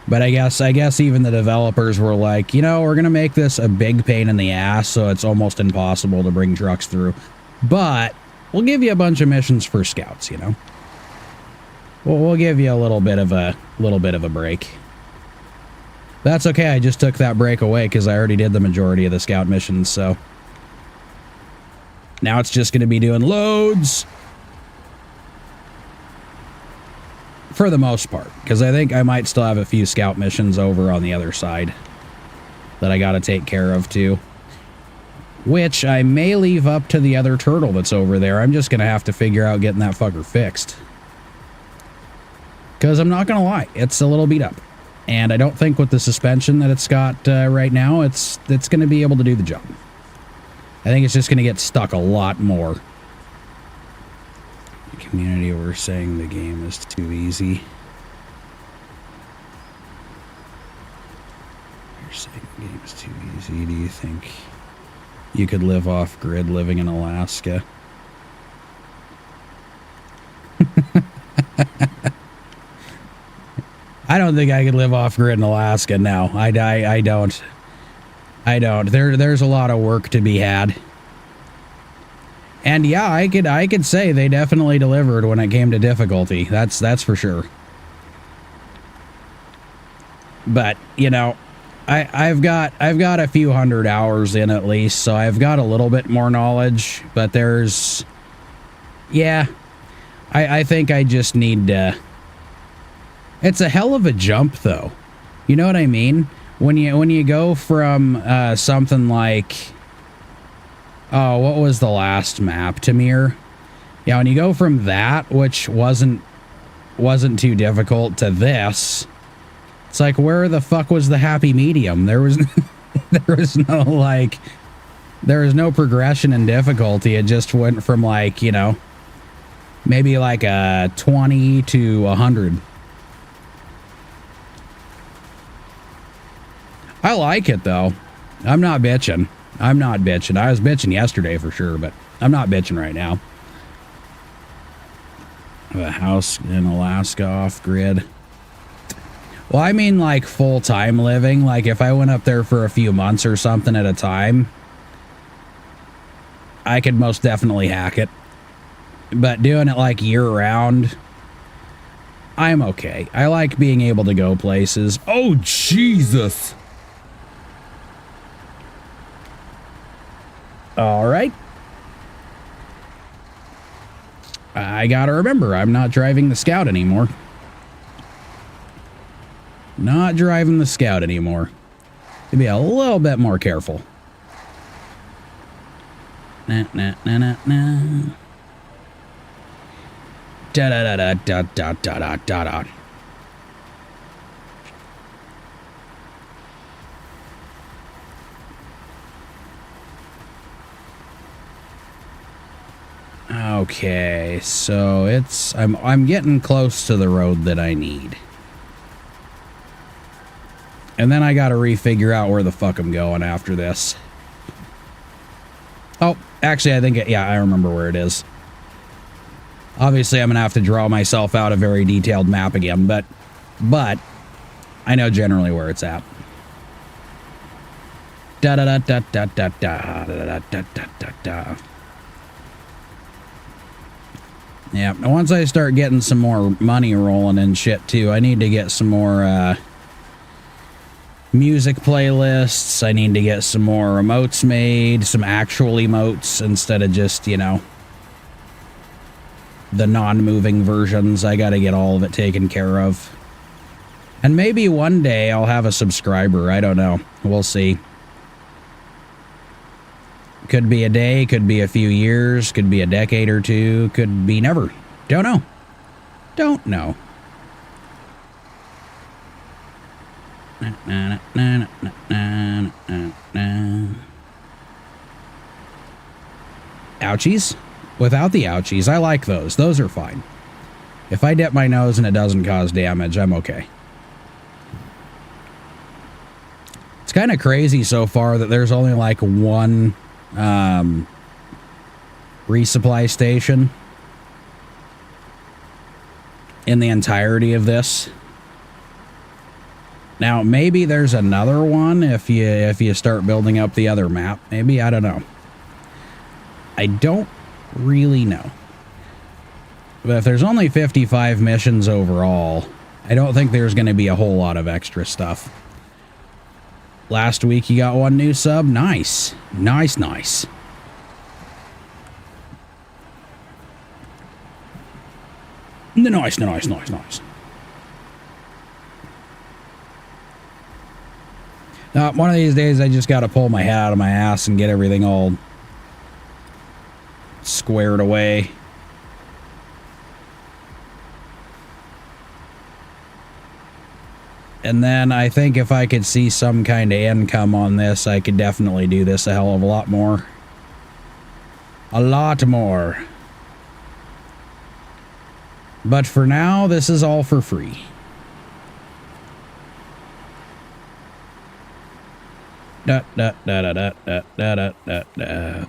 But I guess even the developers were like, you know, we're going to make this a big pain in the ass, so it's almost impossible to bring trucks through. But we'll give you a bunch of missions for scouts, you know. We'll give you a little bit of a break. That's okay. I just took that break away because I already did the majority of the scout missions, so now it's just going to be doing loads for the most part, because I think I might still have a few scout missions over on the other side that I got to take care of too. Which I may leave up to the other turtle that's over there. I'm just going to have to figure out getting that fucker fixed. Because I'm not going to lie, it's a little beat up. And I don't think with the suspension that it's got right now, it's going to be able to do the job. I think it's just going to get stuck a lot more. The community were saying the game is too easy. You're saying the game is too easy. Do you think you could live off-grid living in Alaska? I don't think I could live off-grid in Alaska, no. I don't. There's a lot of work to be had. And yeah, I could say they definitely delivered when it came to difficulty. That's for sure. But, you know, I've got a few hundred hours in at least, so I've got a little bit more knowledge, but there's, yeah, I think I just need to. It's a hell of a jump though. You know what I mean? When you go from something like, oh, what was the last map? Tamir? Yeah, when you go from that, which wasn't too difficult, to this, it's like, where the fuck was the happy medium? There was there was no progression in difficulty. It just went from, like, you know, maybe like a 20 to 100. I like it though. I'm not bitching. I was bitching yesterday for sure, but I'm not bitching right now. A house in Alaska off grid. Well, I mean, like, full-time living. Like, if I went up there for a few months or something at a time, I could most definitely hack it. But doing it, like, year-round, I'm okay. I like being able to go places. Oh, Jesus! All right. I gotta remember, I'm not driving the Scout anymore. Not driving the Scout anymore. To be a little bit more careful. Nah, nah, nah, nah, nah. Da da da da da da da da da. Okay, so it's I'm getting close to the road that I need. And then I gotta refigure out where the fuck I'm going after this. Oh, actually, I think, yeah, I remember where it is. Obviously, I'm gonna have to draw myself out a very detailed map again, but I know generally where it's at. Da da da da da da da da da da da da. Yeah, once I start getting some more money rolling and shit too, I need to get some more music playlists. I need to get some more emotes made, some actual emotes instead of just, you know, the non-moving versions. I gotta get all of it taken care of. And maybe one day I'll have a subscriber. I don't know. We'll see. Could be a day, could be a few years, could be a decade or two, could be never. Don't know. Don't know. Ouchies? Without the ouchies, I like those. Those are fine. If I dip my nose and it doesn't cause damage, I'm okay. It's kind of crazy so far that there's only like one resupply station in the entirety of this. Now, maybe there's another one if you start building up the other map. Maybe, I don't know. I don't really know. But if there's only 55 missions overall, I don't think there's going to be a whole lot of extra stuff. Last week you got one new sub? Nice. Nice, nice. Nice, nice, nice, nice. Now, one of these days I just got to pull my head out of my ass and get everything all squared away. And then I think if I could see some kind of income on this, I could definitely do this a hell of a lot more. A lot more. But for now, this is all for free. Da da da da da da da da da.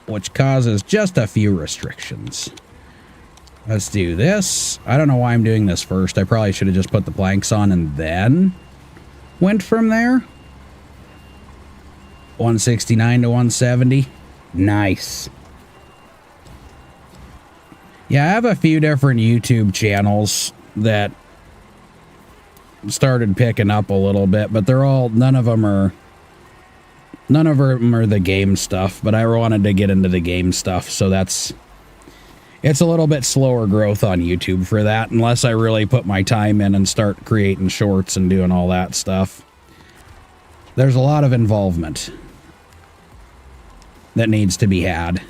Which causes just a few restrictions. Let's do this. I don't know why I'm doing this first. I probably should have just put the planks on and then went from there. 169 to 170. Nice. Yeah, I have a few different YouTube channels that started picking up a little bit, but none of them are the game stuff, but I wanted to get into the game stuff, so it's a little bit slower growth on YouTube for that, unless I really put my time in and start creating shorts and doing all that stuff. There's a lot of involvement that needs to be had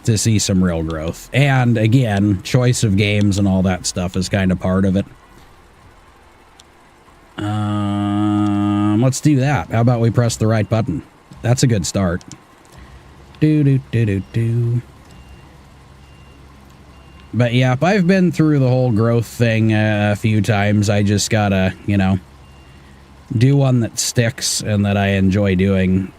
to see some real growth. And again, choice of games and all that stuff is kind of part of it. Let's do that. How about we press the right button? That's a good start. Do. But yeah, I've been through the whole growth thing a few times. I just gotta, you know, do one that sticks and that I enjoy doing.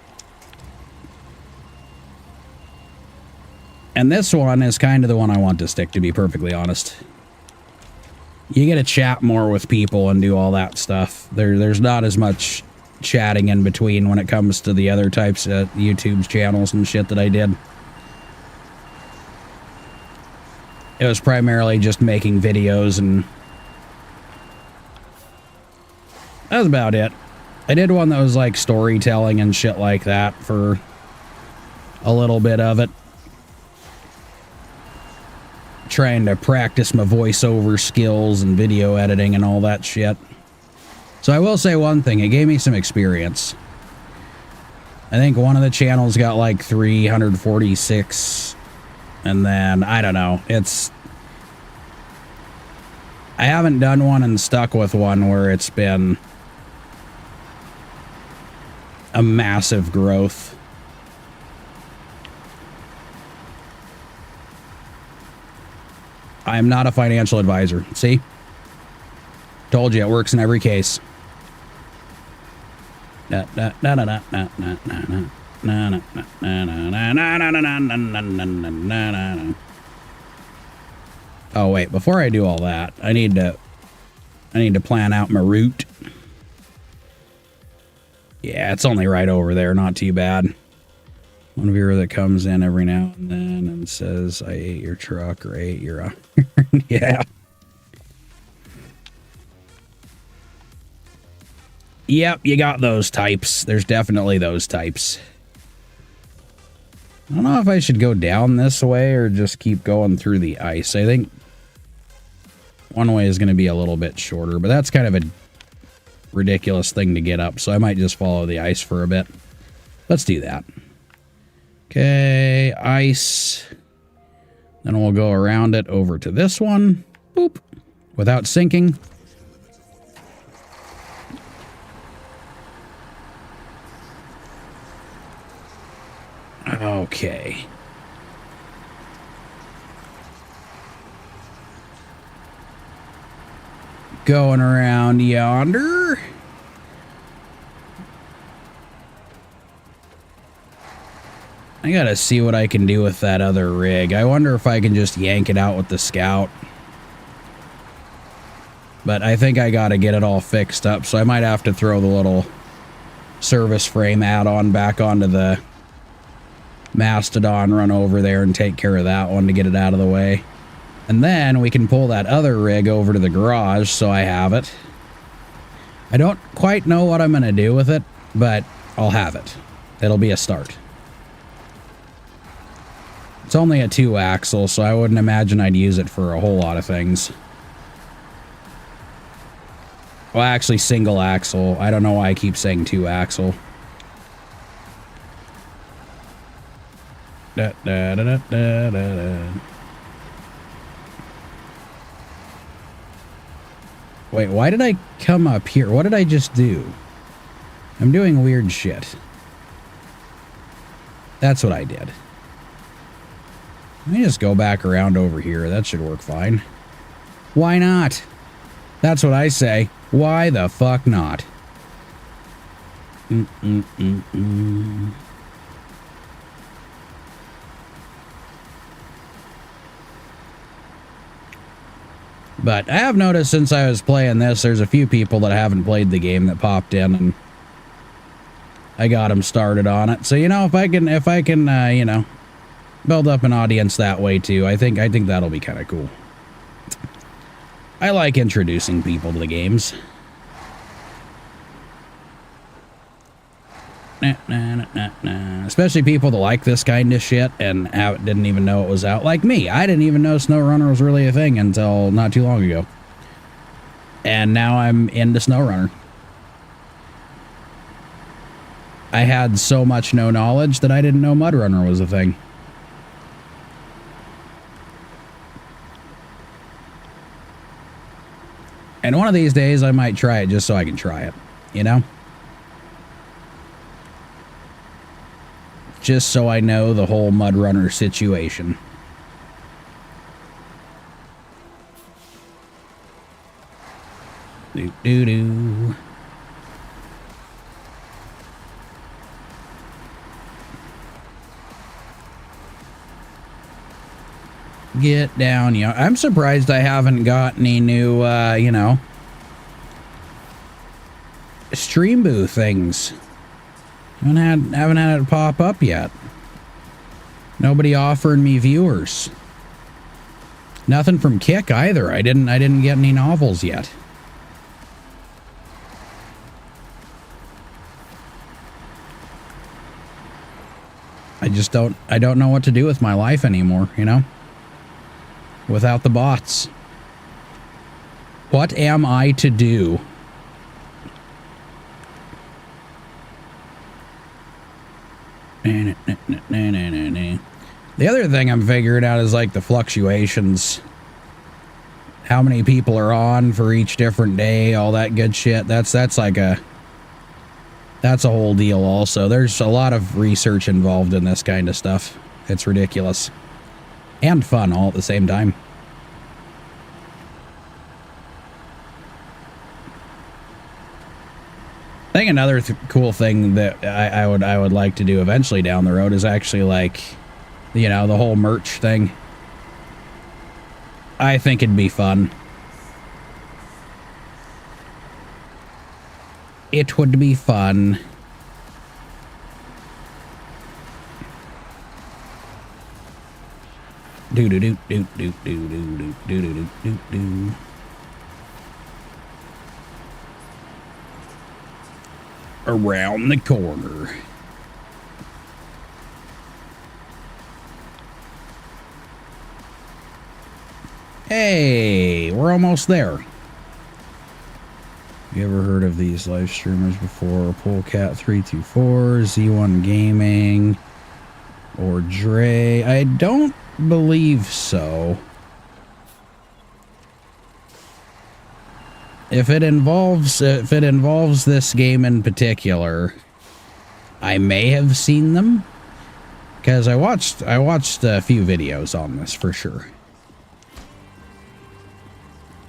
And this one is kind of the one I want to stick, to be perfectly honest. You get to chat more with people and do all that stuff. There's not as much chatting in between when it comes to the other types of YouTube channels and shit that I did. It was primarily just making videos, and that was about it. I did one that was like storytelling and shit like that for a little bit of it. Trying to practice my voiceover skills and video editing and all that shit. So I will say one thing, it gave me some experience. I think one of the channels got like 346, and then, I don't know, I haven't done one and stuck with one where it's been a massive growth. I am not a financial advisor. See? Told you, it works in every case. Oh wait, before I do all that, I need to plan out my route. Yeah, it's only right over there, not too bad. One viewer that comes in every now and then and says, I ate your truck or ate your... Yeah. Yep, you got those types. There's definitely those types. I don't know if I should go down this way or just keep going through the ice. I think one way is going to be a little bit shorter, but that's kind of a ridiculous thing to get up, so I might just follow the ice for a bit. Let's do that. Okay, ice. Then we'll go around it over to this one. Boop. Without sinking. Okay. Going around yonder. I gotta see what I can do with that other rig. I wonder if I can just yank it out with the Scout. But I think I gotta get it all fixed up, so I might have to throw the little service frame add-on back onto the Mastodon, run over there and take care of that one to get it out of the way. And then we can pull that other rig over to the garage, so I have it. I don't quite know what I'm gonna do with it, but I'll have it. It'll be a start. It's only a 2-axle, so I wouldn't imagine I'd use it for a whole lot of things. Well, actually, single axle. I don't know why I keep saying 2-axle. Da, da, da, da, da, da. Wait, why did I come up here? What did I just do? I'm doing weird shit. That's what I did. Let me just go back around over here. That should work fine. Why not? That's what I say. Why the fuck not? But I have noticed since I was playing this, there's a few people that haven't played the game that popped in, and I got them started on it. So, you know, if I can, you know, build up an audience that way too, I think that'll be kind of cool. I like introducing people to the games. Especially people that like this kind of shit and didn't even know it was out. Like me, I didn't even know SnowRunner was really a thing until not too long ago. And now I'm into SnowRunner. I had so much no knowledge that I didn't know MudRunner was a thing. And one of these days I might try it just so I can try it, you know? Just so I know the whole MudRunner situation. Do-do-do. Get down, you know. I'm surprised I haven't got any new, you know, stream booth things. Haven't had it pop up yet. Nobody offering me viewers. Nothing from Kick either. I didn't get any novels yet. I don't know what to do with my life anymore, you know? Without the bots. What am I to do? The other thing I'm figuring out is like the fluctuations. How many people are on for each different day, all that good shit. That's a whole deal also. There's a lot of research involved in this kind of stuff. It's ridiculous. And fun all at the same time. I think another cool thing that I would like to do eventually down the road is actually like, you know, the whole merch thing. I think it'd be fun. It would be fun. Do do do do do do do do do do do. Around the corner. Hey, we're almost there. You ever heard of these live streamers before? Polecat324, Z1 Gaming, or Dre? I don't believe so. If it involves this game in particular, I may have seen them, because I watched a few videos on this for sure.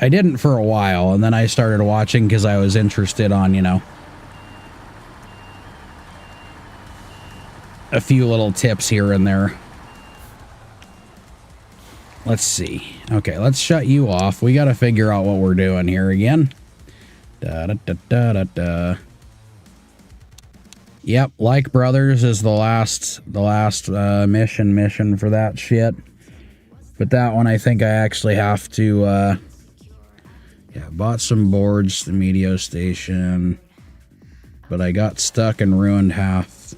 I didn't for a while, and then I started watching because I was interested on, you know, a few little tips here and there. Let's see. Okay, let's shut you off. We got to figure out what we're doing here again. Da da da da da da. Yep, Like Brothers is the last mission for that shit. But that one I think I actually have to yeah, bought some boards, the media station, but I got stuck and ruined half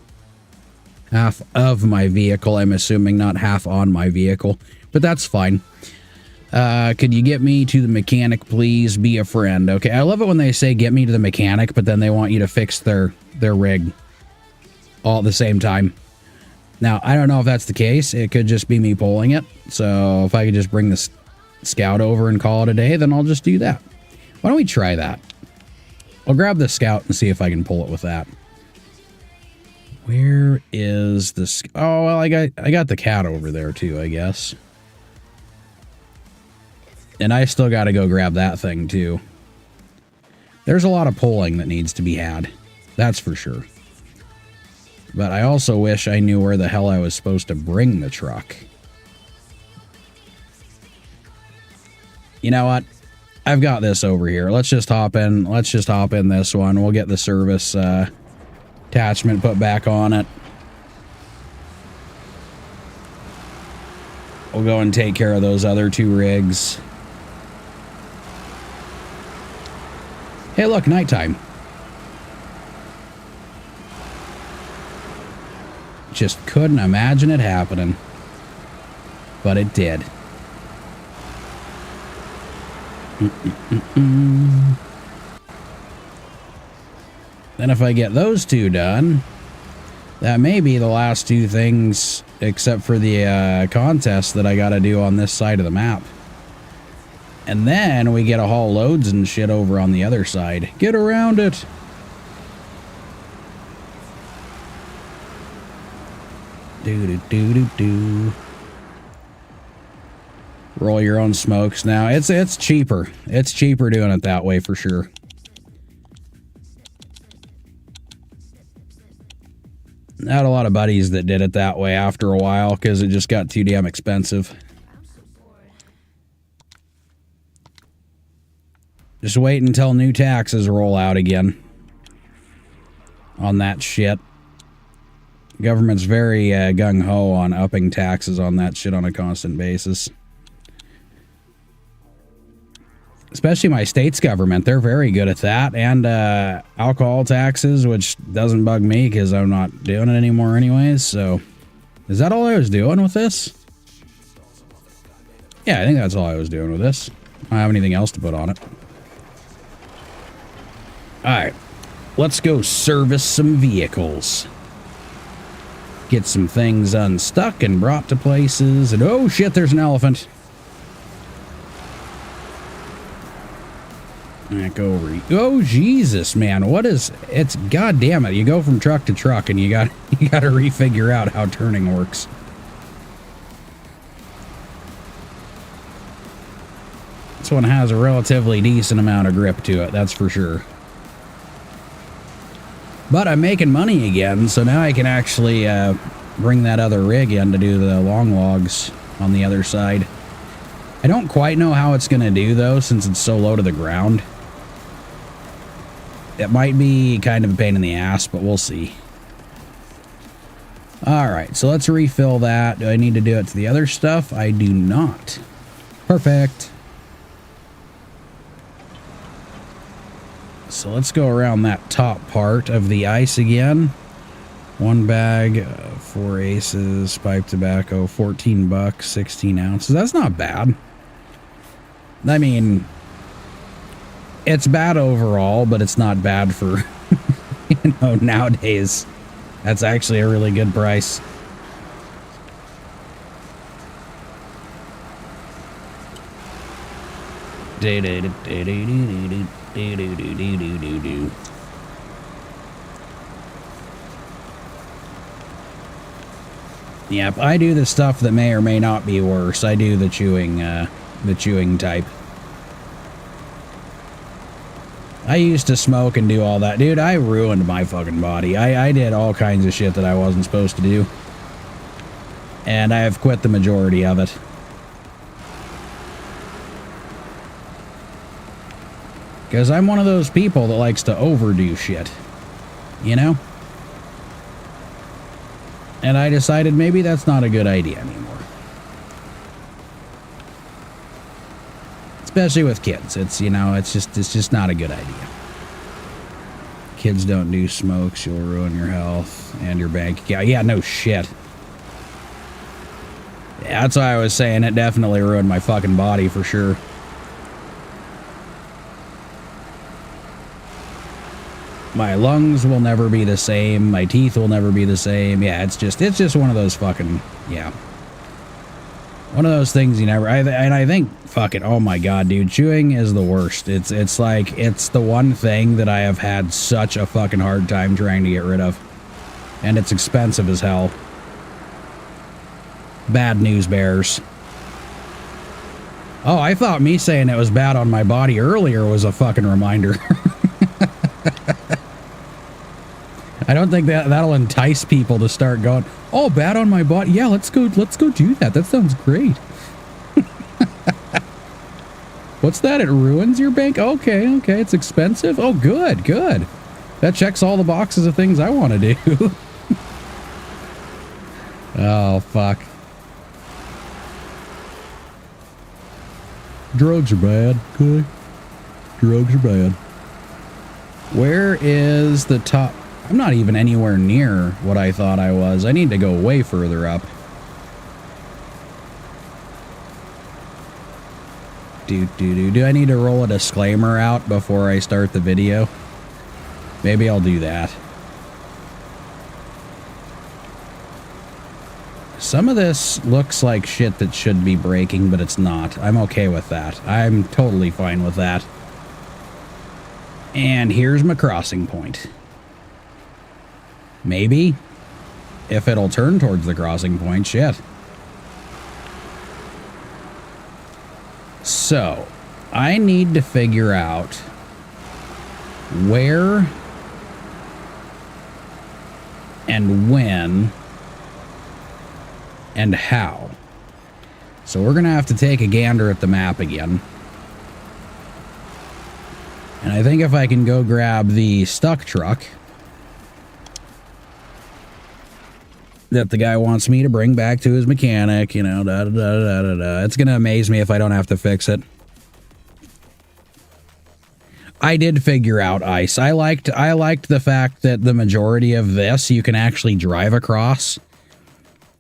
of my vehicle. I'm assuming not half on my vehicle, but that's fine. Could you get me to the mechanic, please? Be a friend. Okay, I love it when they say get me to the mechanic, but then they want you to fix their rig all at the same time. Now, I don't know if that's the case. It could just be me pulling it. So if I could just bring this Scout over and call it a day, then I'll just do that. Why don't we try that? I'll grab the Scout and see if I can pull it with that. Where is the... Oh, well, I got the cat over there too, I guess. And I still got to go grab that thing too. There's a lot of pulling that needs to be had. That's for sure. But I also wish I knew where the hell I was supposed to bring the truck. You know what? I've got this over here. Let's just hop in. Let's just hop in this one. We'll get the service attachment put back on it. We'll go and take care of those other two rigs. Hey, look, nighttime. Just couldn't imagine it happening. But it did. Then if I get those two done, that may be the last two things, except for the contest that I gotta do on this side of the map. And then we get to haul loads and shit over on the other side. Get around it! Do-do-do-do-do. Roll your own smokes now. It's cheaper. It's cheaper doing it that way for sure. I had a lot of buddies that did it that way after a while because it just got too damn expensive. Just wait until new taxes roll out again on that shit. Government's very gung-ho on upping taxes on that shit on a constant basis. Especially my state's government. They're very good at that. And alcohol taxes, which doesn't bug me because I'm not doing it anymore anyways. So, is that all I was doing with this? Yeah, I think that's all I was doing with this. I don't have anything else to put on it. Alright, let's go service some vehicles. Get some things unstuck and brought to places. And oh shit, there's an elephant. Go over. Oh Jesus, man! What is? It's goddamn it! You go from truck to truck, and you got to refigure out how turning works. This one has a relatively decent amount of grip to it, that's for sure. But I'm making money again, so now I can actually bring that other rig in to do the long logs on the other side. I don't quite know how it's going to do, though, since it's so low to the ground. It might be kind of a pain in the ass, but we'll see. Alright, so let's refill that. Do I need to do it to the other stuff? I do not. Perfect. So let's go around that top part of the ice again. One bag, 4 aces, pipe tobacco, 14 bucks, 16 ounces. That's not bad. I mean, it's bad overall, but it's not bad for, you know, nowadays. That's actually a really good price. Yep, I do the stuff that may or may not be worse. I do the chewing type. I used to smoke and do all that. Dude, I ruined my fucking body. I did all kinds of shit that I wasn't supposed to do. And I have quit the majority of it. Because I'm one of those people that likes to overdo shit. You know? And I decided maybe that's not a good idea anymore. Especially with kids. It's, you know, it's just not a good idea. Kids don't do smokes, you'll ruin your health and your bank account. Yeah, no shit. Yeah, that's why I was saying it definitely ruined my fucking body for sure. My lungs will never be the same. My teeth will never be the same. Yeah, it's just one of those fucking, yeah. One of those things you never, and I think, fuck it, oh my god, dude, chewing is the worst. It's like, it's the one thing that I have had such a fucking hard time trying to get rid of. And it's expensive as hell. Bad news bears. Oh, I thought me saying it was bad on my body earlier was a fucking reminder. I don't think that'll entice people to start going, oh, bad on my body. Yeah, let's go do that. That sounds great. What's that? It ruins your bank? Okay, it's expensive. Oh, good. That checks all the boxes of things I want to do. Oh, fuck. Drugs are bad, okay? Drugs are bad. Where is the top? I'm not even anywhere near what I thought I was. I need to go way further up. Do I need to roll a disclaimer out before I start the video? Maybe I'll do that. Some of this looks like shit that should be breaking, but it's not. I'm okay with that. I'm totally fine with that. And here's my crossing point. Maybe. If it'll turn towards the crossing point, shit. So, I need to figure out where and when and how. So we're going to have to take a gander at the map again. And I think if I can go grab the stuck truck that the guy wants me to bring back to his mechanic, you know, it's going to amaze me if I don't have to fix it. I did figure out ice. I liked the fact that the majority of this you can actually drive across.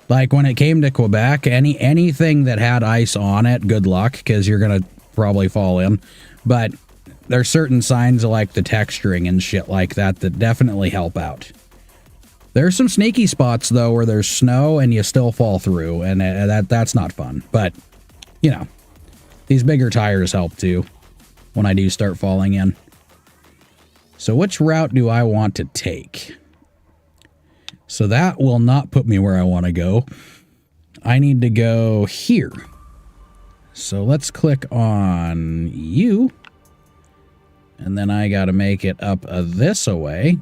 Like when it came to Quebec, anything that had ice on it, good luck, because you're going to probably fall in. But there's certain signs of like the texturing and shit like that that definitely help out. There's some sneaky spots, though, where there's snow and you still fall through, and that's not fun. But, you know, these bigger tires help, too, when I do start falling in. So which route do I want to take? So that will not put me where I want to go. I need to go here. So let's click on you. And then I got to make it up this away.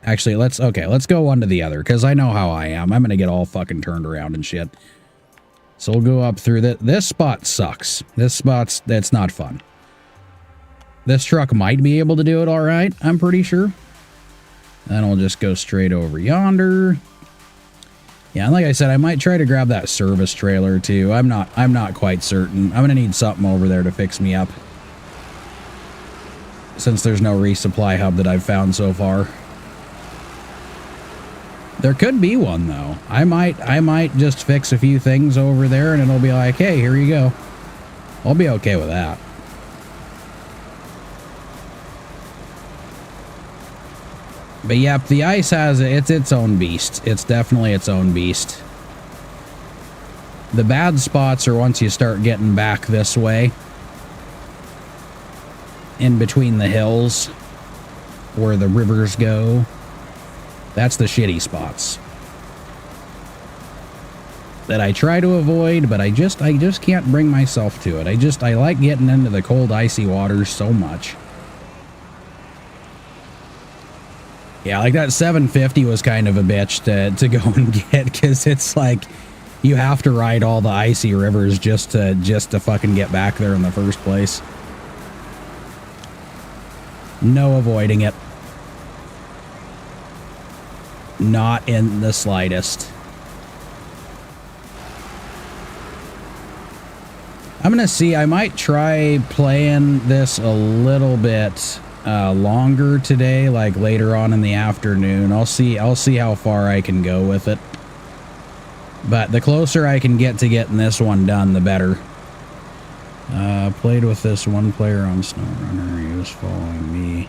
Actually, let's go one to the other, because I know how I am. I'm going to get all fucking turned around and shit. So we'll go up through this spot sucks. That's not fun. This truck might be able to do it all right, I'm pretty sure. Then we'll just go straight over yonder. Yeah, and like I said, I might try to grab that service trailer too. I'm not quite certain. I'm going to need something over there to fix me up, since there's no resupply hub that I've found so far. There could be one, though. I might just fix a few things over there, and it'll be like, hey, here you go. I'll be okay with that. But yep, the ice has its own beast. It's definitely its own beast. The bad spots are once you start getting back this way, in between the hills, where the rivers go. That's the shitty spots that I try to avoid, but I just can't bring myself to it. I like getting into the cold, icy waters so much. Yeah, like that 750 was kind of a bitch to go and get, because it's like you have to ride all the icy rivers just to fucking get back there in the first place. No avoiding it. Not in the slightest. I'm gonna see. I might try playing this a little bit longer today, like later on in the afternoon. I'll see how far I can go with it. But the closer I can get to getting this one done, the better. Played with this one player on SnowRunner. He was following me.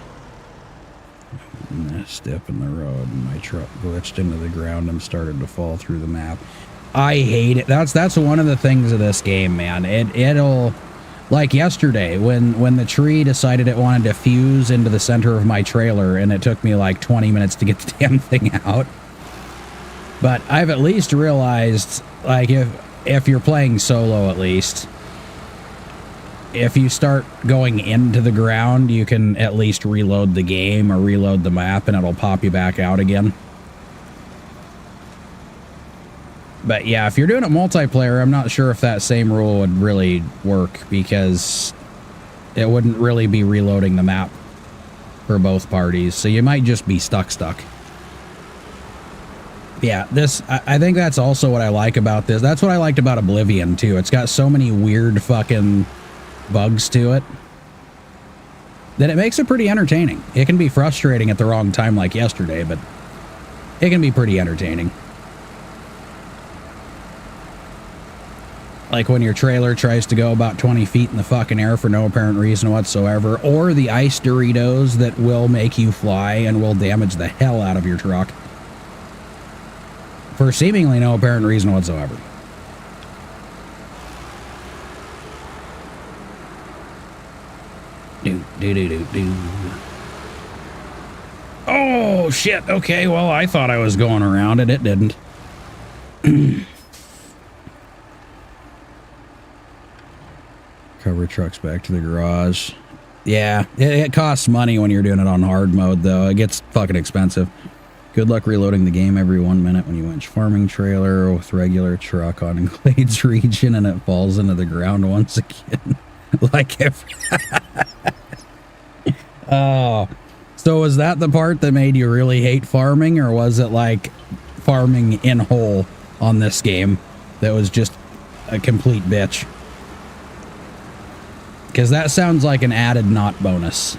A step in the road, and my truck glitched into the ground and started to fall through the map. I hate it. That's one of the things of this game, man. It'll, like yesterday when the tree decided it wanted to fuse into the center of my trailer, and it took me like 20 minutes to get the damn thing out. But I've at least realized, like, if you're playing solo, at least, if you start going into the ground, you can at least reload the game or reload the map, and it'll pop you back out again. But yeah, if you're doing it multiplayer, I'm not sure if that same rule would really work, because it wouldn't really be reloading the map for both parties. So you might just be stuck. Yeah, I think that's also what I like about this. That's what I liked about Oblivion, too. It's got so many weird fucking bugs to it. then it makes it pretty entertaining. It can be frustrating at the wrong time like yesterday, but it can be pretty entertaining. Like when your trailer tries to go about 20 feet in the fucking air for no apparent reason whatsoever, or the ice Doritos that will make you fly and will damage the hell out of your truck for seemingly no apparent reason whatsoever. Oh, shit. Okay, well, I thought I was going around it. It didn't. Cover trucks back to the garage. Yeah, it costs money when you're doing it on hard mode, though. It gets fucking expensive. Good luck reloading the game every 1 minute when you winch farming trailer with regular truck on Glades region and it falls into the ground once again. Like every... Oh, so was that the part that made you really hate farming, or was it like farming in whole on this game that was just a complete bitch? Because that sounds like an added not bonus.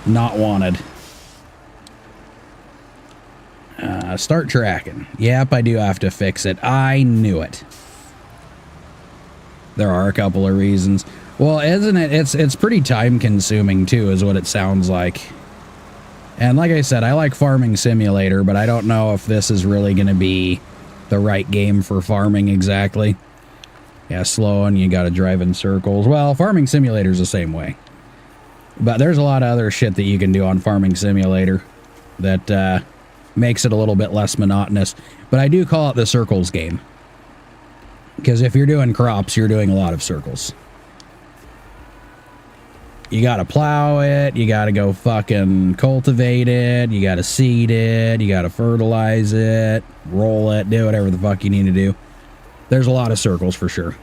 Not wanted. Start tracking. Yep, I do have to fix it. I knew it. There are a couple of reasons. Well, isn't it? It's pretty time consuming too, is what it sounds like. And like I said, I like Farming Simulator, but I don't know if this is really going to be the right game for farming exactly. Yeah, slow and you got to drive in circles. Well, Farming Simulator is the same way. But there's a lot of other shit that you can do on Farming Simulator that makes it a little bit less monotonous. But I do call it the circles game. Because if you're doing crops, you're doing a lot of circles. You gotta plow it, you gotta go fucking cultivate it, you gotta seed it, you gotta fertilize it, roll it, do whatever the fuck you need to do. There's a lot of circles for sure.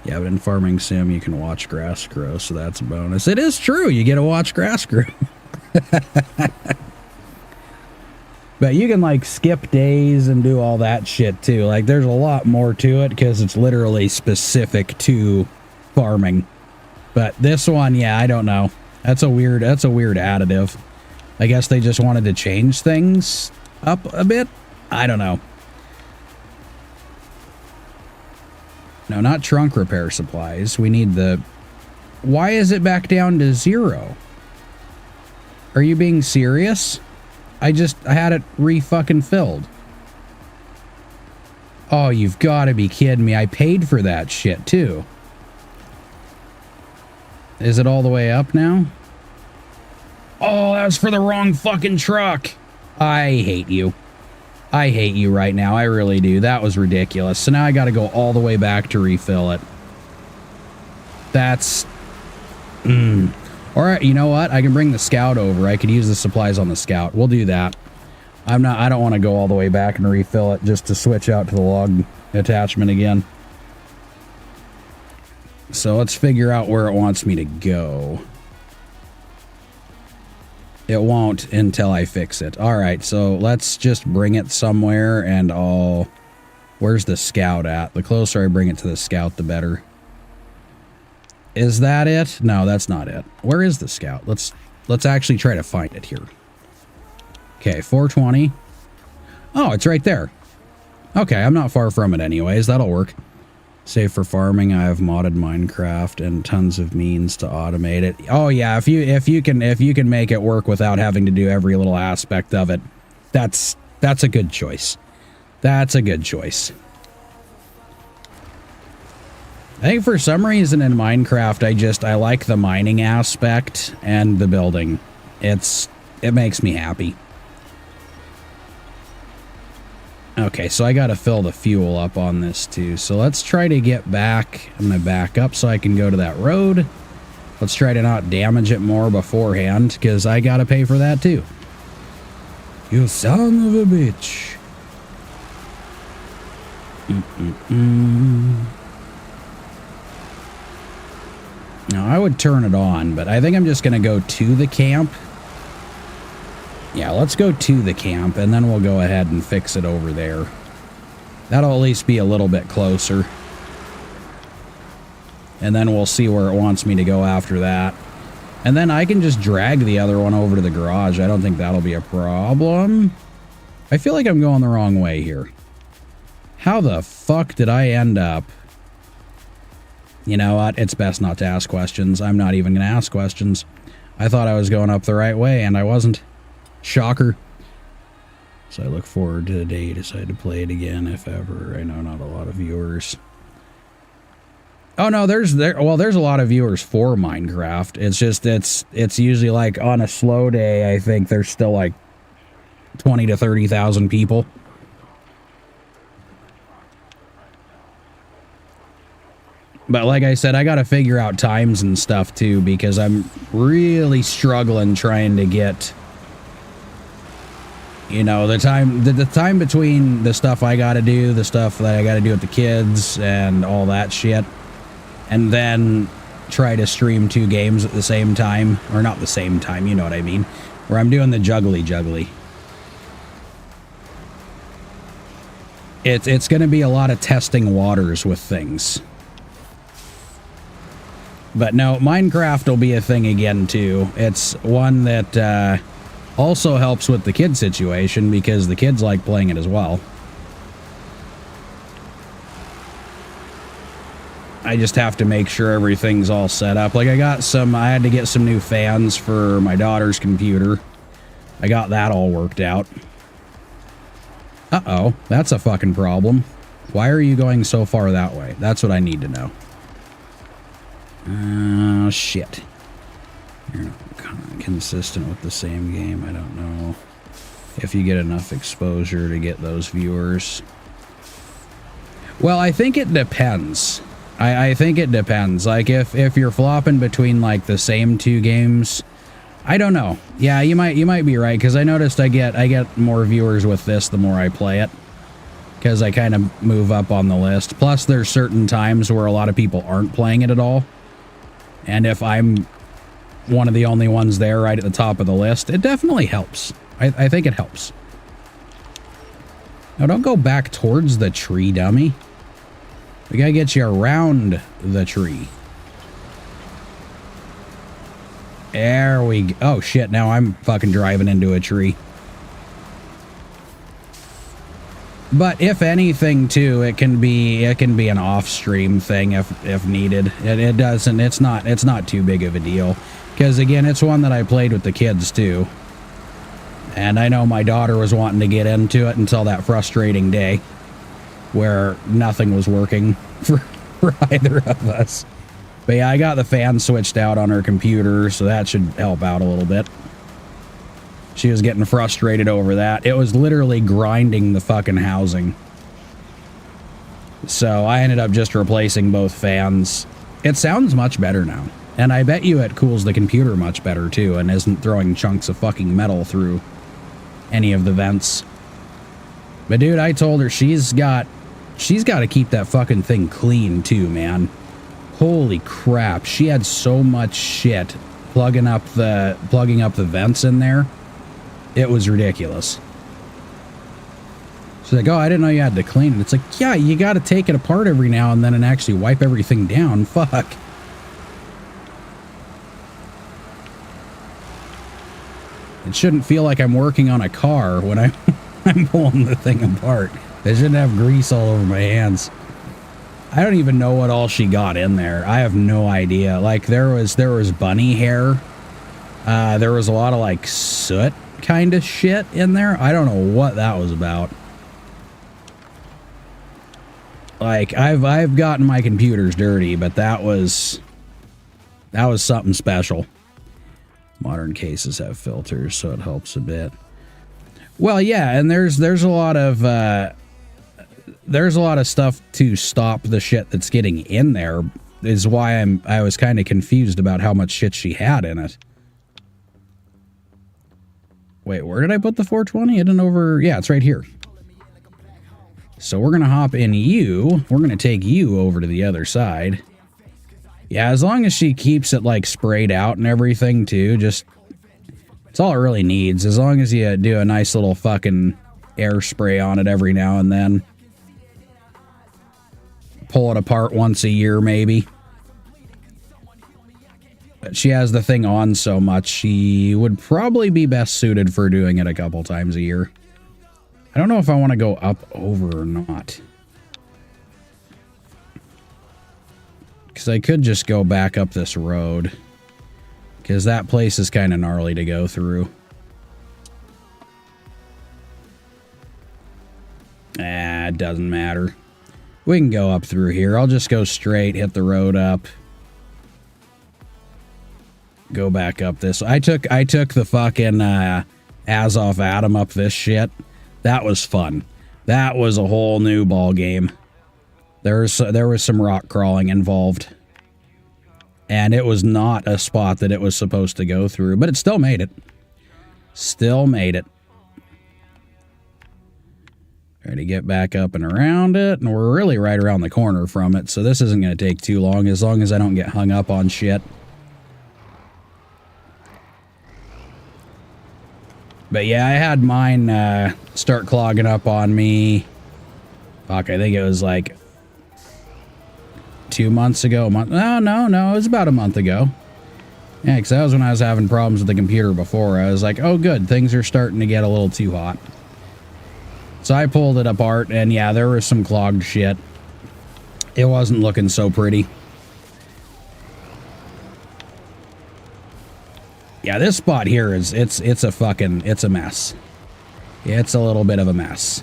Yeah, but in Farming Sim, you can watch grass grow, so that's a bonus. It is true, you get to watch grass grow. But you can like skip days and do all that shit too. Like there's a lot more to it because it's literally specific to farming. But this one, yeah, I don't know. That's a weird additive. I guess they just wanted to change things up a bit. I don't know. No, not trunk repair supplies. We need the... Why is it back down to 0? Are you being serious? I had it re-fucking filled. Oh, you've got to be kidding me. I paid for that shit, too. Is it all the way up now? Oh, that was for the wrong fucking truck. I hate you. I hate you right now. I really do. That was ridiculous. So now I got to go all the way back to refill it. That's... All right, you know what? I can bring the Scout over. I could use the supplies on the Scout. We'll do that. I don't want to go all the way back and refill it just to switch out to the log attachment again. So let's figure out where it wants me to go. It won't until I fix it. All right, so let's just bring it somewhere and I'll... Where's the Scout at? The closer I bring it to the Scout, the better. Is that it? No, that's not it. Where is the Scout? Let's actually try to find it here. Okay, 420. Oh, it's right there. Okay, I'm not far from it anyways. That'll work. Save for farming, I have modded Minecraft and tons of means to automate it. Oh yeah, if you can make it work without having to do every little aspect of it, that's a good choice. That's a good choice. I think for some reason in Minecraft, I like the mining aspect and the building. It makes me happy. Okay, so I gotta fill the fuel up on this too. So let's try to get back. I'm gonna back up so I can go to that road. Let's try to not damage it more beforehand, because I gotta pay for that too. You son of a bitch. Now, I would turn it on, but I think I'm just going to go to the camp. Yeah, let's go to the camp, and then we'll go ahead and fix it over there. That'll at least be a little bit closer. and then we'll see where it wants me to go after that. And then I can just drag the other one over to the garage. I don't think that'll be a problem. I feel like I'm going the wrong way here. How the fuck did I end up? You know what? It's best not to ask questions. I'm not even going to ask questions. I thought I was going up the right way, and I wasn't. Shocker. So I look forward to the day you decide to play it again, if ever. I know not a lot of viewers. Oh no, there's a lot of viewers for Minecraft. It's just it's usually like on a slow day, I think there's still like 20 to 30,000 people. But like I said, I got to figure out times and stuff too, because I'm really struggling trying to get, you know, the time between the stuff I got to do, the stuff that I got to do with the kids and all that shit, and then try to stream 2 games at the same time, or not the same time, you know what I mean, where I'm doing the juggly. It's going to be a lot of testing waters with things. But no, Minecraft will be a thing again, too. It's one that also helps with the kid situation, because the kids like playing it as well. I just have to make sure everything's all set up. Like, I had to get some new fans for my daughter's computer. I got that all worked out. Uh-oh, that's a fucking problem. Why are you going so far that way? That's what I need to know. Oh, shit. You're not consistent with the same game. I don't know if you get enough exposure to get those viewers. Well, I think it depends. I think it depends. Like, if you're flopping between, like, the same 2 games, I don't know. Yeah, you might be right, because I noticed I get more viewers with this the more I play it, because I kind of move up on the list. Plus, there's certain times where a lot of people aren't playing it at all. And if I'm one of the only ones there right at the top of the list, it definitely helps. I think it helps. Now, don't go back towards the tree, dummy. We gotta get you around the tree. There we go. Oh, shit, now I'm fucking driving into a tree. But if anything, too, it can be an off-stream thing if needed. It's not too big of a deal, because again, it's one that I played with the kids too. And I know my daughter was wanting to get into it until that frustrating day where nothing was working for either of us. But yeah, I got the fan switched out on her computer, so that should help out a little bit. She was getting frustrated over that. It was literally grinding the fucking housing. So I ended up just replacing both fans. It sounds much better now. And I bet you it cools the computer much better too, and isn't throwing chunks of fucking metal through any of the vents. But dude, I told her she's got to keep that fucking thing clean too, man. Holy crap. She had so much shit plugging up the vents in there. It was ridiculous. She's like, oh, I didn't know you had to clean it. It's like, yeah, you got to take it apart every now and then and actually wipe everything down. Fuck. It shouldn't feel like I'm working on a car when I'm pulling the thing apart. I shouldn't have grease all over my hands. I don't even know what all she got in there. I have no idea. Like, there was bunny hair. There was a lot of, like, soot kind of shit in there. I don't know what that was about. Like, I've gotten my computers dirty, but that was something special. Modern cases have filters, so it helps a bit. Well, yeah, and there's a lot of stuff to stop the shit that's getting in there. Is why I was kind of confused about how much shit she had in it. Wait, where did I put the 420? Hidden over... Yeah, it's right here. So we're going to hop in you. We're going to take you over to the other side. Yeah, as long as she keeps it, like, sprayed out and everything, too, just... It's all it really needs. As long as you do a nice little fucking air spray on it every now and then. Pull it apart once a year, maybe. she has the thing on so much, she would probably be best suited for doing it a couple times a year. I don't know if I want to go up over or not. Because I could just go back up this road. Because that place is kind of gnarly to go through. It doesn't matter. We can go up through here. I'll just go straight, hit the road up. Go back up this. I took the fucking Azov Atom up this shit. That was fun. That was a whole new ball game. There was some rock crawling involved. And it was not a spot that it was supposed to go through, but it still made it. Still made it. Try to get back up and around it, and we're really right around the corner from it, so this isn't going to take too long as I don't get hung up on shit. But yeah, I had mine start clogging up on me. Fuck, I think it was like 2 months ago. No, it was about a month ago. Yeah, because that was when I was having problems with the computer before. I was like, oh good, things are starting to get a little too hot. So I pulled it apart, and yeah, there was some clogged shit. It wasn't looking so pretty. Yeah, this spot here is, it's a mess. It's a little bit of a mess.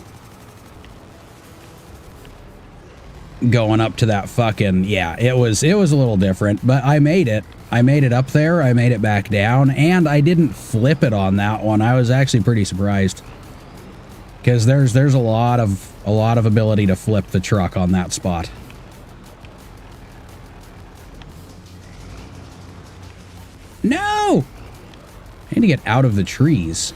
Going up to that fucking, yeah, it was a little different, but I made it. I made it up there, I made it back down, and I didn't flip it on that one. I was actually pretty surprised. Because there's a lot of ability to flip the truck on that spot. No! I need to get out of the trees.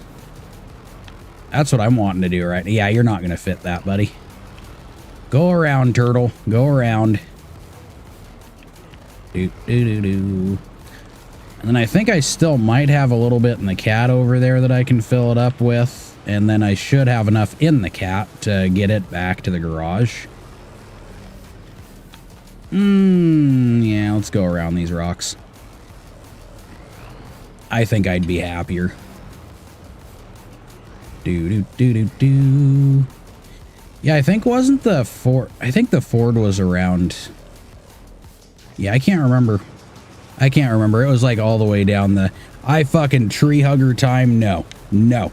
That's what I'm wanting to do right now. Yeah, you're not going to fit that, buddy. Go around, turtle. Go around. And then I think I still might have a little bit in the cat over there that I can fill it up with. And then I should have enough in the cat to get it back to the garage. Yeah, let's go around these rocks. I think I'd be happier. Yeah, I think wasn't the Ford... I think the Ford was around... Yeah, I can't remember. It was like all the way down the... I fucking tree hugger time? No. No.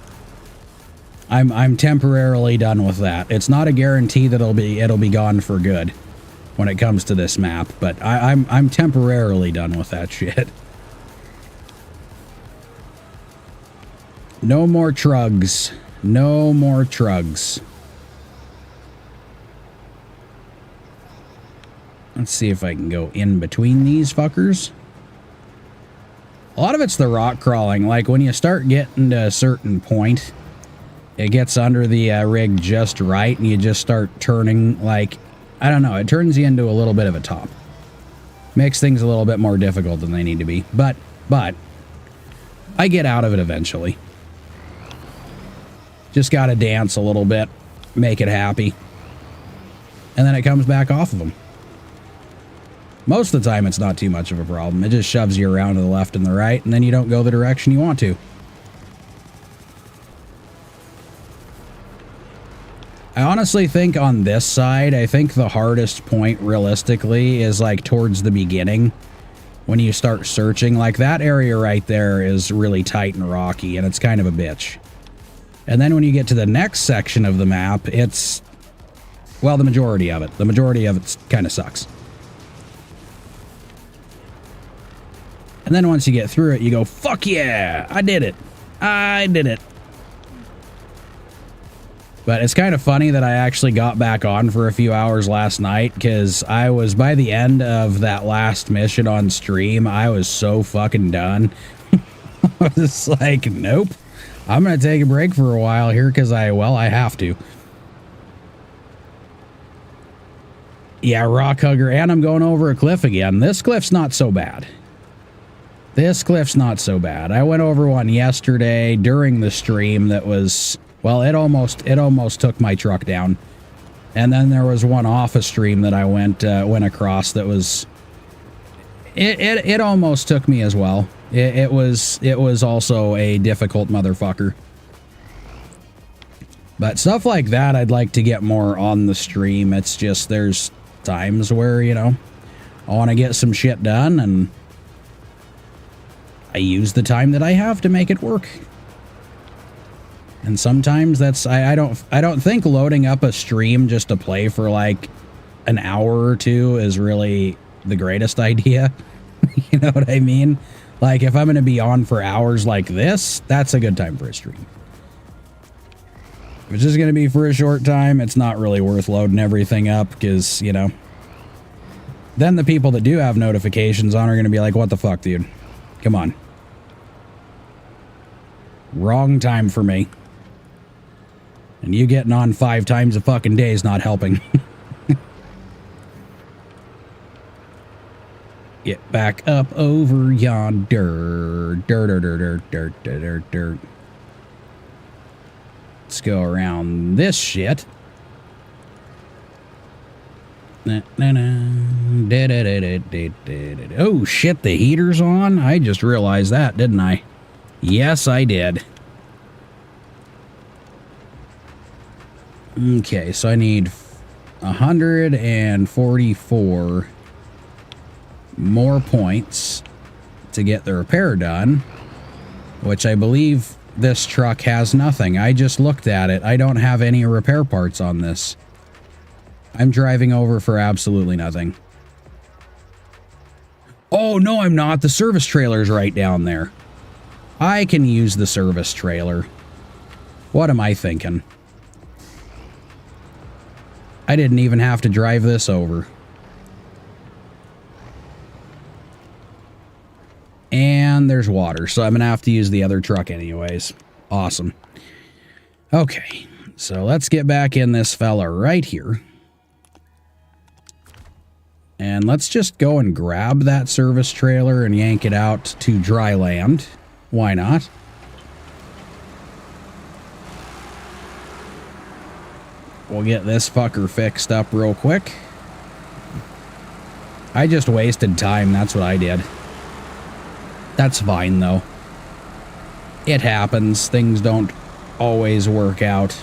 I'm temporarily done with that. It's not a guarantee that it'll be gone for good when it comes to this map, but I'm temporarily done with that shit. No more trugs. No more trugs. Let's see if I can go in between these fuckers. A lot of it's the rock crawling. Like when you start getting to a certain point, it gets under the rig just right, and you just start turning, like, I don't know, it turns you into a little bit of a top. Makes things a little bit more difficult than they need to be. But, I get out of it eventually. Just gotta dance a little bit, make it happy. And then it comes back off of them. Most of the time, it's not too much of a problem. It just shoves you around to the left and the right, and then you don't go the direction you want to. I honestly think on this side, I think the hardest point realistically is like towards the beginning when you start searching. Like that area right there is really tight and rocky, and it's kind of a bitch. And then when you get to the next section of the map, it's, well, the majority of it kind of sucks. And then once you get through it, you go, fuck yeah, I did it. I did it. But it's kind of funny that I actually got back on for a few hours last night, because I was, by the end of that last mission on stream, I was so fucking done. I was like, nope, I'm going to take a break for a while here because I have to. Yeah, rock hugger, and I'm going over a cliff again. This cliff's not so bad. This cliff's not so bad. I went over one yesterday during the stream that was... Well, it almost took my truck down. And then there was one off a stream that I went across that was... It almost took me as well. It was also a difficult motherfucker. But stuff like that, I'd like to get more on the stream. It's just there's times where, you know, I want to get some shit done, and I use the time that I have to make it work. And sometimes that's I don't think loading up a stream just to play for like an hour or two is really the greatest idea. You know what I mean? Like if I'm going to be on for hours like this, that's a good time for a stream. If it's just going to be for a short time, it's not really worth loading everything up because, you know, then the people that do have notifications on are going to be like, what the fuck, dude? Come on. Wrong time for me. And you getting on 5 times a fucking day is not helping. Get back up over yonder. Dirt. Let's go around this shit. Oh shit, the heater's on? I just realized that, didn't I? Yes, I did. Okay, so I need 144 more points to get the repair done, which I believe this truck has nothing. I just looked at it. I don't have any repair parts on this. I'm driving over for absolutely nothing. Oh, no, I'm not. The service trailer's right down there. I can use the service trailer. What am I thinking? I didn't even have to drive this over. And there's water, so I'm going to have to use the other truck anyways. Awesome. Okay, so let's get back in this fella right here. And let's just go and grab that service trailer and yank it out to dry land. Why not? We'll get this fucker fixed up real quick. I just wasted time, that's what I did. That's fine, though. It happens. Things don't always work out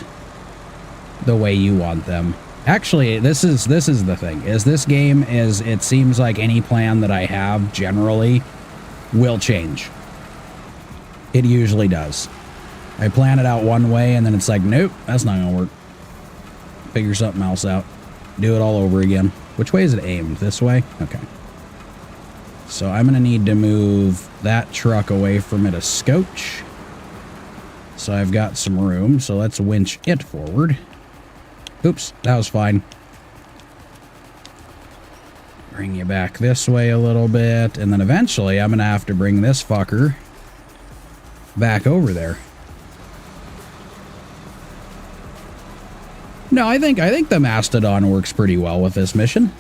the way you want them. Actually, this is the thing. Is this game is it seems like any plan that I have generally will change. It usually does. I plan it out one way and then it's like, nope, that's not gonna work. Figure something else out. Do it all over again. Which way is it aimed? This way? Okay. So I'm going to need to move that truck away from it a scotch. So I've got some room. So let's winch it forward. Oops, that was fine. Bring you back this way a little bit. And then eventually I'm going to have to bring this fucker back over there. No, I think the Mastodon works pretty well with this mission.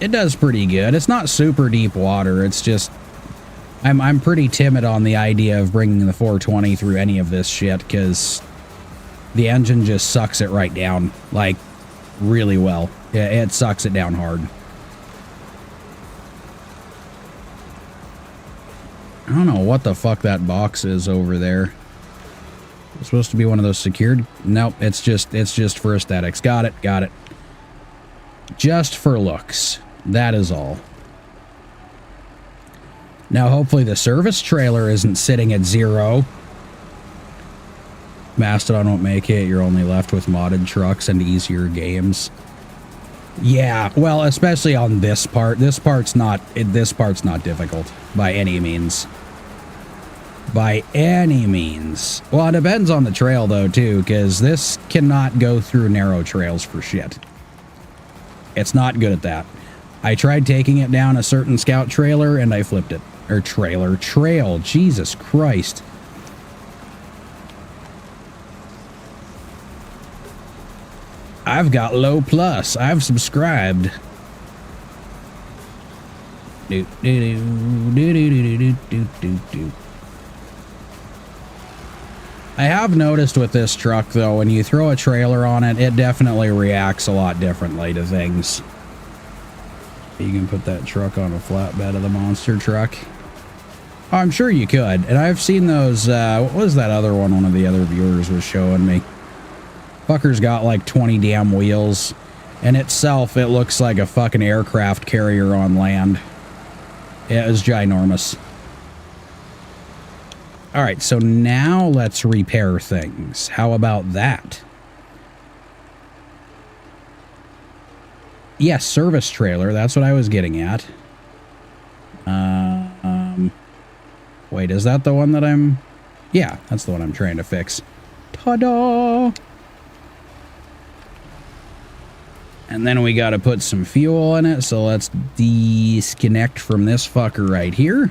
It does pretty good. It's not super deep water. It's just I'm pretty timid on the idea of bringing the 420 through any of this shit because the engine just sucks it right down, like really well. Yeah, it sucks it down hard. I don't know what the fuck that box is over there. It's supposed to be one of those secured. Nope, it's just for aesthetics. Got it. Just for looks. That is all. Now, hopefully the service trailer isn't sitting at 0. Mastodon won't make it. You're only left with modded trucks and easier games. Yeah, well, especially on this part. This part's not difficult by any means. By any means. Well, it depends on the trail, though, too, because this cannot go through narrow trails for shit. It's not good at that. I tried taking it down a certain scout trailer, and I flipped it. Or trail. Jesus Christ. I've got low plus. I've subscribed. I have noticed with this truck, though, when you throw a trailer on it, it definitely reacts a lot differently to things. You can put that truck on a flatbed of the monster truck. Oh, I'm sure you could. And I've seen those, what was that other one of the other viewers was showing me? Fucker's got like 20 damn wheels. In itself, it looks like a fucking aircraft carrier on land. It was ginormous. Alright, so now let's repair things. How about that? Yes, service trailer. That's what I was getting at. Wait, is that the one that I'm... Yeah, that's the one I'm trying to fix. Ta-da! And then we got to put some fuel in it, so let's disconnect from this fucker right here.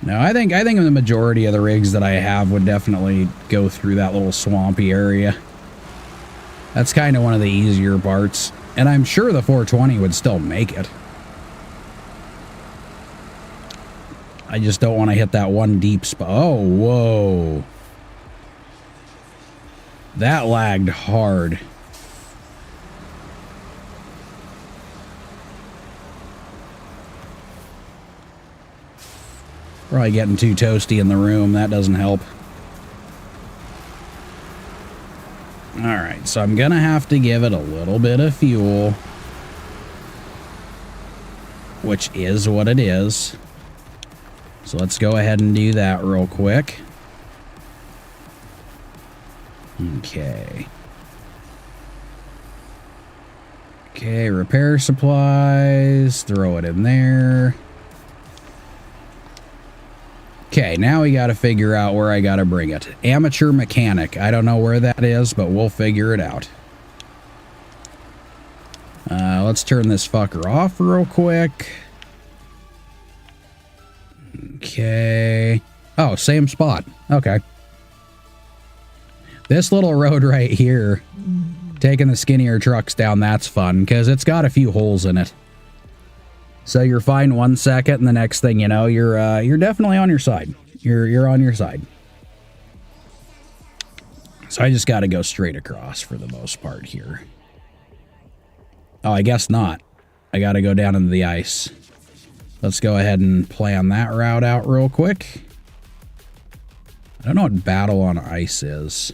Now, I think the majority of the rigs that I have would definitely go through that little swampy area. That's kind of one of the easier parts. And I'm sure the 420 would still make it. I just don't want to hit that one deep spot. Oh, whoa. That lagged hard. Probably getting too toasty in the room. That doesn't help. Alright, so I'm gonna have to give it a little bit of fuel. Which is what it is. So let's go ahead and do that real quick. Okay. Okay, repair supplies. Throw it in there. Okay, now we got to figure out where I got to bring it. Amateur mechanic. I don't know where that is, but we'll figure it out. Let's turn this fucker off real quick. Okay. Oh, same spot. Okay. This little road right here, taking the skinnier trucks down, that's fun, because it's got a few holes in it. So you're fine 1 second, and the next thing you know, you're definitely on your side. You're on your side. So I just got to go straight across for the most part here. Oh, I guess not. I got to go down into the ice. Let's go ahead and plan that route out real quick. I don't know what battle on ice is.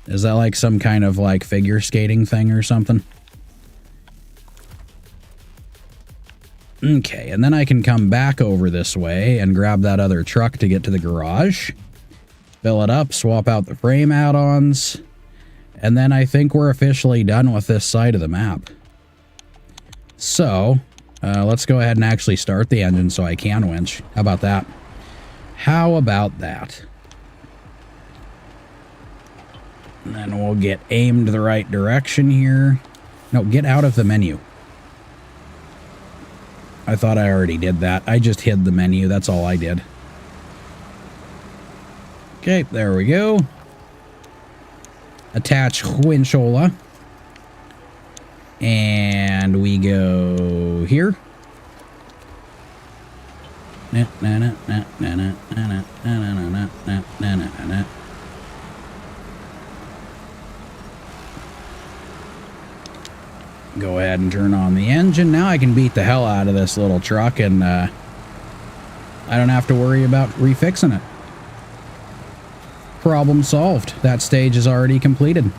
Is that like some kind of like figure skating thing or something? Okay, and then I can come back over this way and grab that other truck to get to the garage. Fill it up, swap out the frame add-ons. And then I think we're officially done with this side of the map. So, let's go ahead and actually start the engine so I can winch. How about that? How about that? And then we'll get aimed the right direction here. No, get out of the menu. I thought I already did that. I just hid the menu. That's all I did. Okay, there we go. Attach winchola. And we go here. Go ahead and turn on the engine. Now I can beat the hell out of this little truck, and I don't have to worry about refixing it. Problem solved. That stage is already completed.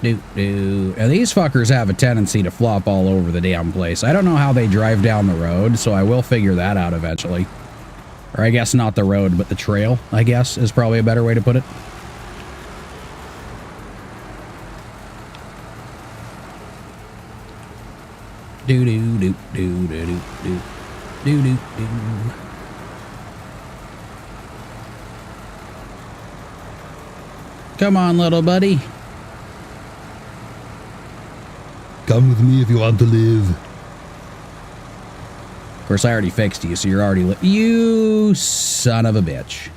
And these fuckers have a tendency to flop all over the damn place. I don't know how they drive down the road, so I will figure that out eventually. Or I guess not the road, but the trail, I guess, is probably a better way to put it. Come on, little buddy. Come with me if you want to live. Of course, I already fixed you, so you're already you son of a bitch.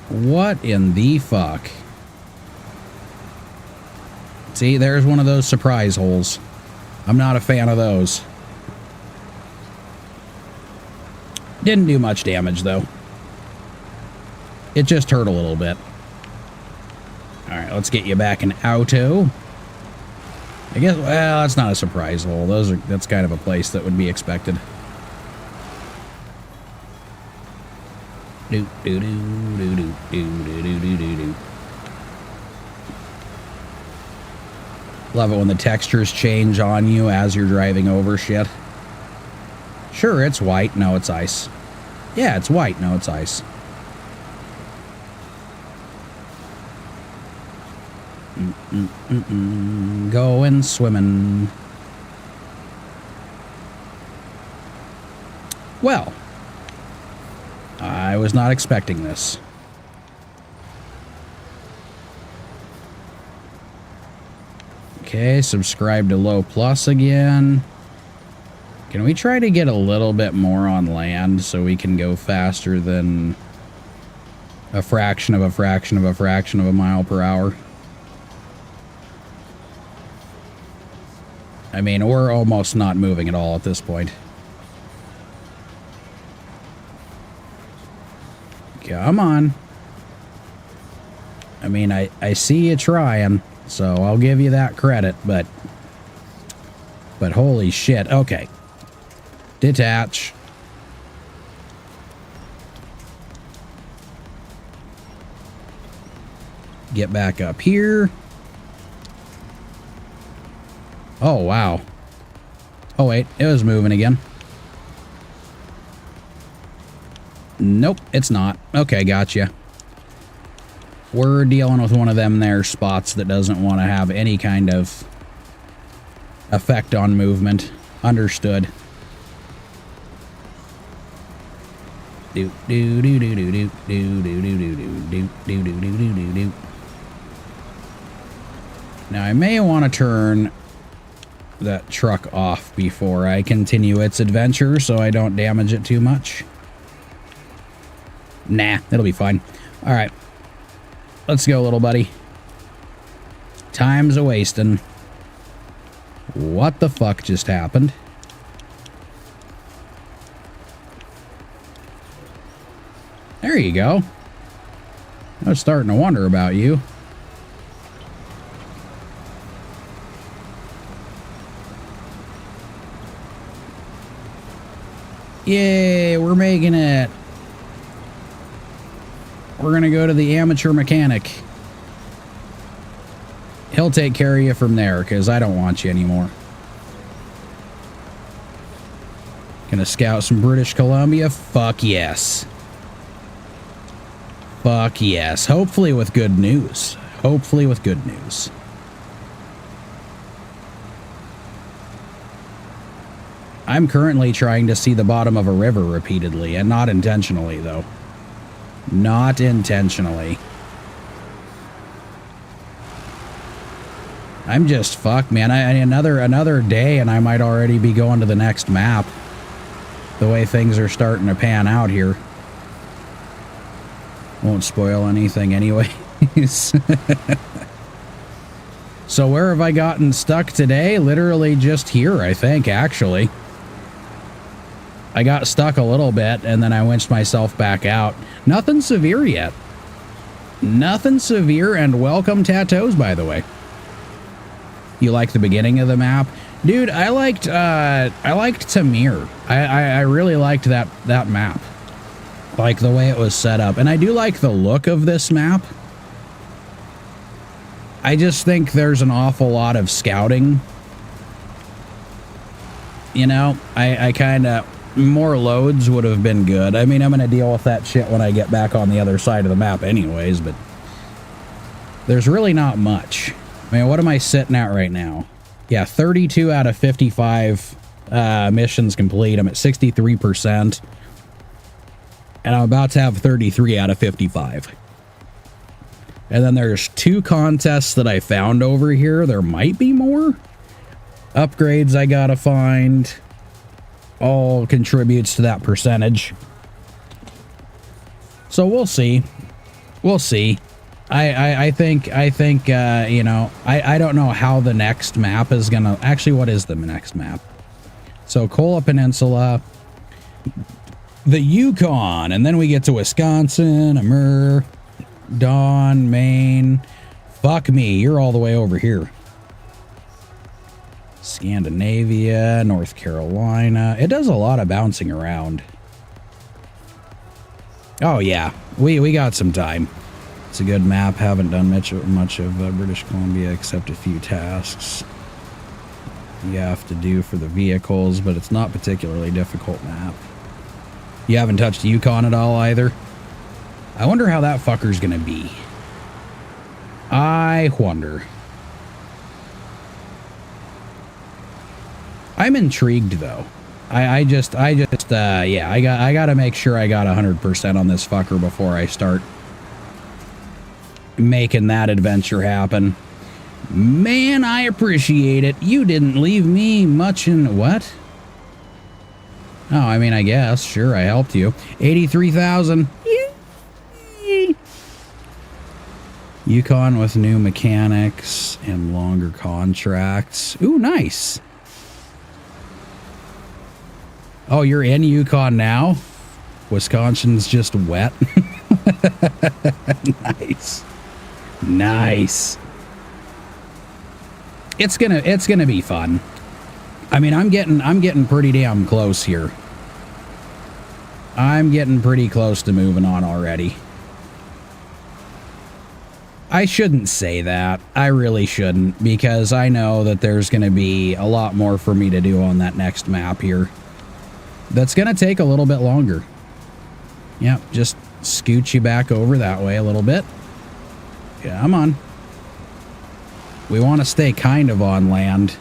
What in the fuck? See, there's one of those surprise holes. I'm not a fan of those. Didn't do much damage, though. It just hurt a little bit. All right, let's get you back in auto. I guess, well, that's not a surprise hole. That's kind of a place that would be expected. Do do do do do do do do do do. Love it when the textures change on you as you're driving over shit. Sure, it's white. No, it's ice. Yeah, it's white. No, it's ice. Going swimming. Well, I was not expecting this. Okay, subscribe to Low Plus again. Can we try to get a little bit more on land so we can go faster than a fraction of a fraction of a fraction of a mile per hour? I mean, we're almost not moving at all at this point. Come on. I mean, I see you trying, so I'll give you that credit, but holy shit. Okay. Detach. Get back up here. Oh, wow. Oh, wait. It was moving again. Nope, it's not. Okay, gotcha. We're dealing with one of them there spots that doesn't want to have any kind of effect on movement. Understood. Do do do do do do do do do do do do do do do do. Now I may want to turn that truck off before I continue its adventure so I don't damage it too much. Nah, it'll be fine. All right. Let's go, little buddy. Time's a-wasting. What the fuck just happened? There you go. I was starting to wonder about you. Yay, we're making it. We're going to go to the amateur mechanic. He'll take care of you from there, because I don't want you anymore. Gonna scout some British Columbia? Fuck yes. Fuck yes. Hopefully with good news. Hopefully with good news. I'm currently trying to see the bottom of a river repeatedly, and not intentionally, though. Not intentionally. I'm just fucked, man. Another day and I might already be going to the next map. The way things are starting to pan out here. Won't spoil anything anyways. So where have I gotten stuck today? Literally just here, I think, actually. I got stuck a little bit, and then I winched myself back out. Nothing severe yet. Nothing severe, and welcome tattoos, by the way. You like the beginning of the map? Dude, I liked Tamir. I really liked that map. Like the way it was set up. And I do like the look of this map. I just think there's an awful lot of scouting. You know, I kind of... More loads would have been good. I mean, I'm going to deal with that shit when I get back on the other side of the map anyways, but... There's really not much. I mean, what am I sitting at right now? Yeah, 32 out of 55 missions complete. I'm at 63%. And I'm about to have 33 out of 55. And then there's 2 contests that I found over here. There might be more. Upgrades I gotta find. All contributes to that percentage. So we'll see. We'll see. I think, you know, I don't know how the next map is gonna... Actually, what is the next map? So, Kola Peninsula. the Yukon, and then we get to Wisconsin, Amur, Dawn, Maine. Fuck me, you're all the way over here. Scandinavia, North Carolina. It does a lot of bouncing around. Oh yeah, we got some time. It's a good map. Haven't done much of British Columbia except a few tasks you have to do for the vehicles, but it's not particularly difficult map. You haven't touched Yukon at all either? I wonder how that fucker's gonna be. I wonder. I'm intrigued though. I gotta make sure I got 100% on this fucker before I start making that adventure happen. Man, I appreciate it. You didn't leave me much in... What? Oh, I mean, I guess. Sure, I helped you. 83,000. Yukon with new mechanics and longer contracts. Ooh, nice. Oh, you're in Yukon now? Wisconsin's just wet. Nice. Nice. It's gonna be fun. I mean, I'm getting pretty damn close here. I'm getting pretty close to moving on already. I shouldn't say that. I really shouldn't, because I know that there's gonna be a lot more for me to do on that next map here. That's gonna take a little bit longer. Yep, just scoot you back over that way a little bit. Yeah, I'm on. We want to stay kind of on land.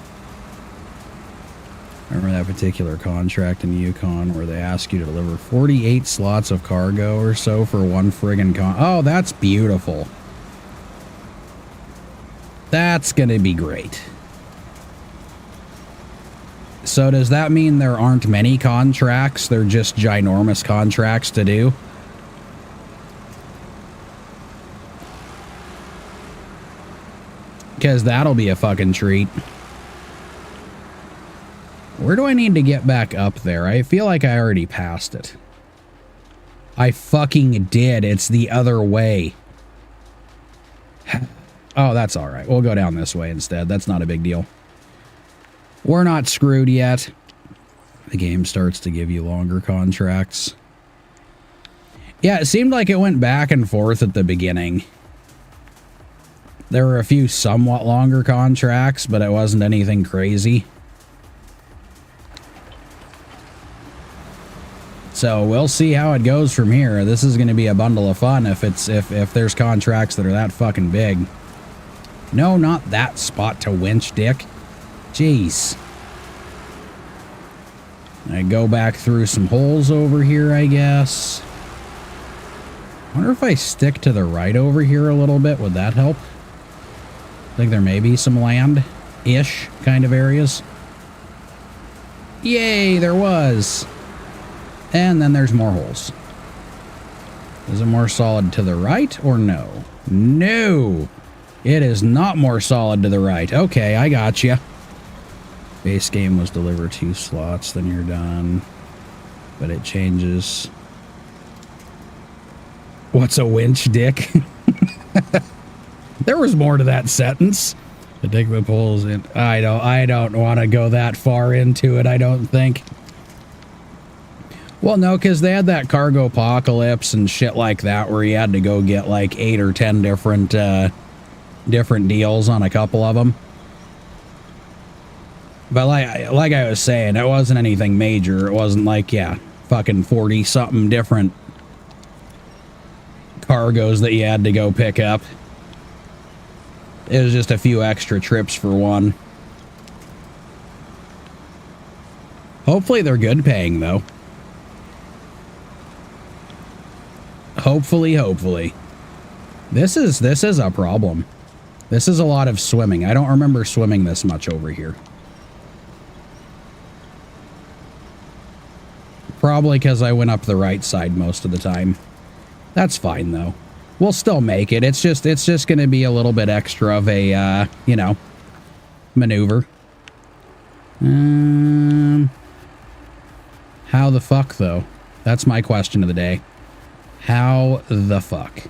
Remember that particular contract in Yukon where they ask you to deliver 48 slots of cargo or so for one friggin' Oh, that's beautiful. That's gonna be great. So does that mean there aren't many contracts? They're just ginormous contracts to do? Because that'll be a fucking treat. Where do I need to get back up there? I feel like I already passed it. I fucking did. It's the other way. Oh, that's all right. We'll go down this way instead. That's not a big deal. We're not screwed yet. The game starts to give you longer contracts. Yeah, it seemed like it went back and forth at the beginning. There were a few somewhat longer contracts, but it wasn't anything crazy. So we'll see how it goes from here. This is going to be a bundle of fun if there's contracts that are that fucking big. No, not that spot to winch, dick. Jeez. I go back through some holes over here, I guess. Wonder if I stick to the right over here a little bit, would that help? I think there may be some land-ish kind of areas. Yay, there was. And then there's more holes. Is it more solid to the right or no? No! It is not more solid to the right. Okay, I got you. Base game was deliver 2 slots, then you're done. But it changes. What's a winch, dick? There was more to that sentence. To dig the poles in. I don't want to go that far into it, I don't think. Well, no, because they had that cargo apocalypse and shit like that where you had to go get like 8 or 10 different deals on a couple of them. But like I was saying, it wasn't anything major. It wasn't like, yeah, fucking 40-something different cargoes that you had to go pick up. It was just a few extra trips for one. Hopefully they're good paying, though. Hopefully. This is a problem. This is a lot of swimming. I don't remember swimming this much over here. Probably because I went up the right side most of the time. That's fine, though. We'll still make it. It's just going to be a little bit extra of a, you know, maneuver. How the fuck, though? That's my question of the day. How the fuck?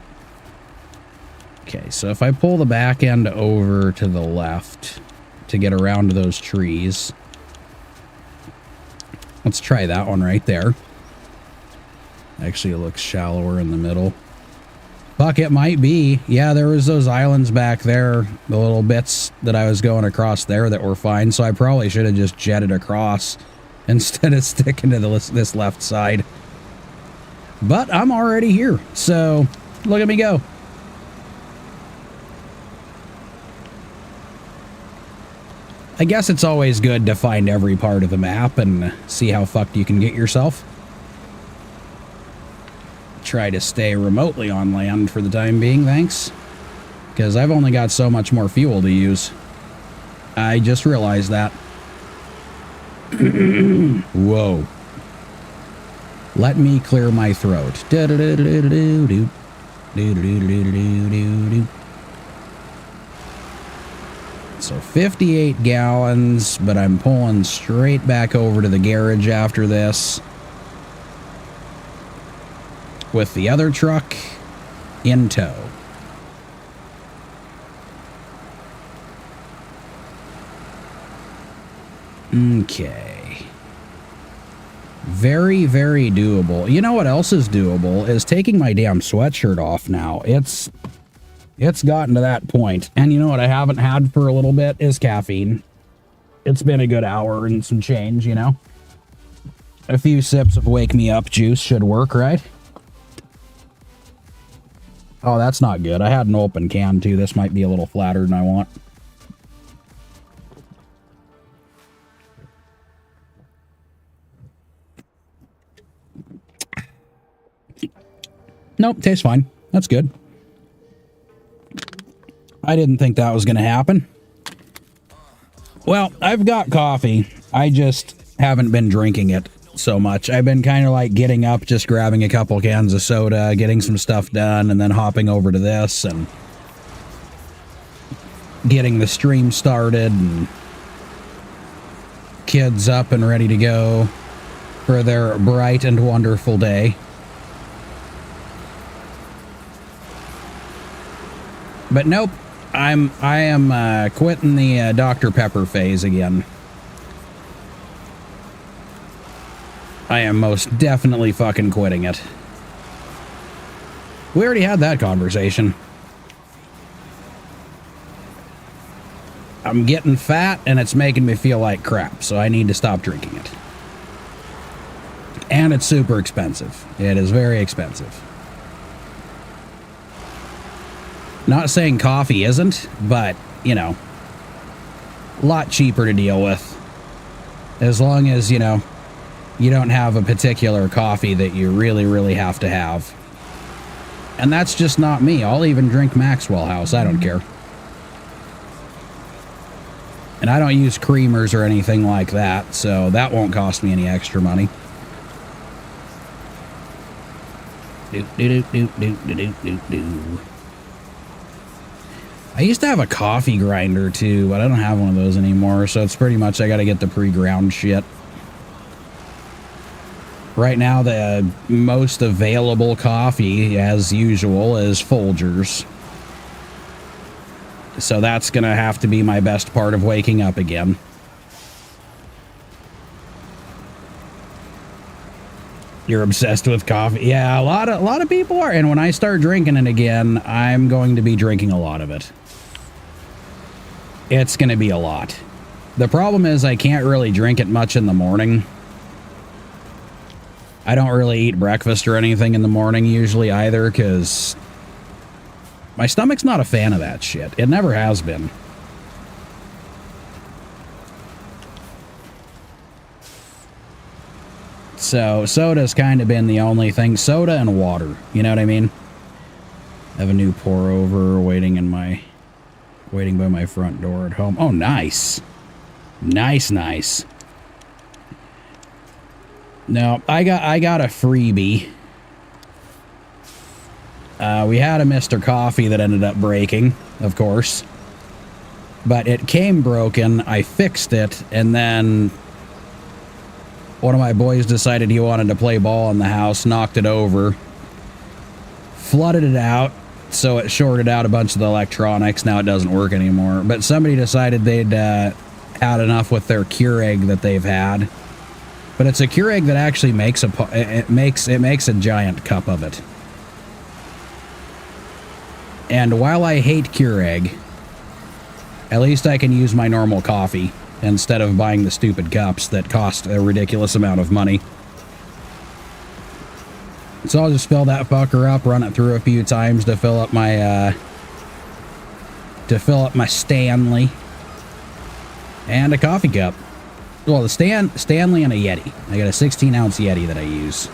Okay, so if I pull the back end over to the left to get around those trees. Let's try that one right there. Actually, it looks shallower in the middle. Fuck, it might be. Yeah, there was those islands back there, the little bits that I was going across there that were fine, so I probably should have just jetted across instead of sticking to this left side. But I'm already here, so look at me go. I guess it's always good to find every part of the map and see how fucked you can get yourself. Try to stay remotely on land for the time being, thanks. Because I've only got so much more fuel to use. I just realized that. Whoa. Let me clear my throat. So 58 gallons, but I'm pulling straight back over to the garage after this. With the other truck in tow. Okay. Very, very doable. You know what else is doable is taking my damn sweatshirt off now. It's gotten to that point. And you know what I haven't had for a little bit is caffeine. It's been a good hour and some change, you know. A few sips of wake me up juice should work, right? Oh, that's not good. I had an open can too. This might be a little flatter than I want. Nope, tastes fine. That's good. I didn't think that was going to happen. Well, I've got coffee. I just haven't been drinking it so much. I've been kind of like getting up, just grabbing a couple cans of soda, getting some stuff done, and then hopping over to this and getting the stream started and kids up and ready to go for their bright and wonderful day. But nope, I am quitting the Dr. Pepper phase again. I am most definitely fucking quitting it. We already had that conversation. I'm getting fat and it's making me feel like crap, so I need to stop drinking it. And it's super expensive. It is very expensive. Not saying coffee isn't, but, you know, a lot cheaper to deal with. As long as, you know, you don't have a particular coffee that you really, really have to have. And that's just not me. I'll even drink Maxwell House. I don't care. And I don't use creamers or anything like that, so that won't cost me any extra money. I used to have a coffee grinder too, but I don't have one of those anymore, so it's pretty much I gotta get the pre-ground shit. Right now, the most available coffee, as usual, is Folgers. So that's gonna have to be my best part of waking up again. You're obsessed with coffee? Yeah, a lot of people are. And when I start drinking it again, I'm going to be drinking a lot of it. It's gonna be a lot. The problem is I can't really drink it much in the morning. I don't really eat breakfast or anything in the morning usually either, because my stomach's not a fan of that shit. It never has been. So soda's kind of been the only thing. Soda and water, you know what I mean? I have a new pour over waiting by my front door at home. Oh, nice. Nice, nice. No, I got a freebie. We had a Mr. Coffee that ended up breaking, of course. But it came broken, I fixed it, and then One of my boys decided he wanted to play ball in the house, knocked it over, flooded it out, so it shorted out a bunch of the electronics. Now it doesn't work anymore. But somebody decided they'd had enough with their Keurig that they've had. But it's a Keurig that actually makes it makes a giant cup of it. And while I hate Keurig, at least I can use my normal coffee instead of buying the stupid cups that cost a ridiculous amount of money. So I'll just fill that fucker up, run it through a few times to fill up my Stanley and a coffee cup. Well, the Stanley and a Yeti. I got a 16-ounce Yeti that I use.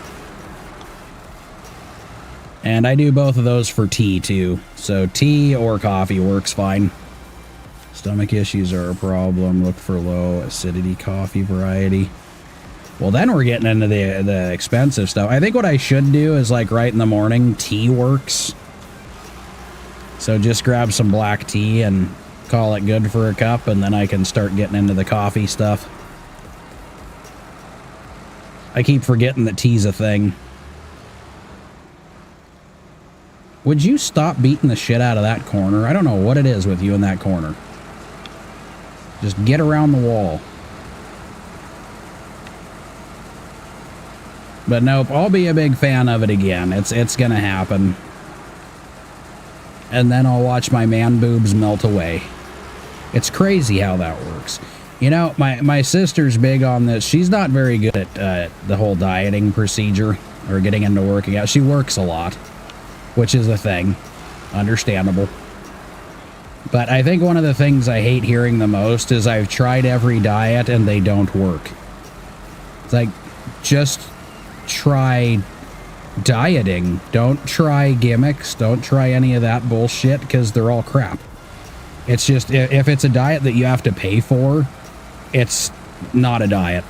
And I do both of those for tea too. So tea or coffee works fine. Stomach issues are a problem. Look for low acidity coffee variety. Well, then we're getting into the expensive stuff. I think what I should do is, like, right in the morning, tea works. So just grab some black tea and call it good for a cup, and then I can start getting into the coffee stuff. I keep forgetting that tea's a thing. Would you stop beating the shit out of that corner? I don't know what it is with you in that corner. Just get around the wall. But nope, I'll be a big fan of it again. It's gonna happen. And then I'll watch my man boobs melt away. It's crazy how that works. You know, my sister's big on this. She's not very good at the whole dieting procedure or getting into working out. She works a lot, which is a thing. Understandable. But I think one of the things I hate hearing the most is I've tried every diet and they don't work. It's like, just try dieting. Don't try gimmicks. Don't try any of that bullshit, because they're all crap. It's just, if it's a diet that you have to pay for, it's not a diet.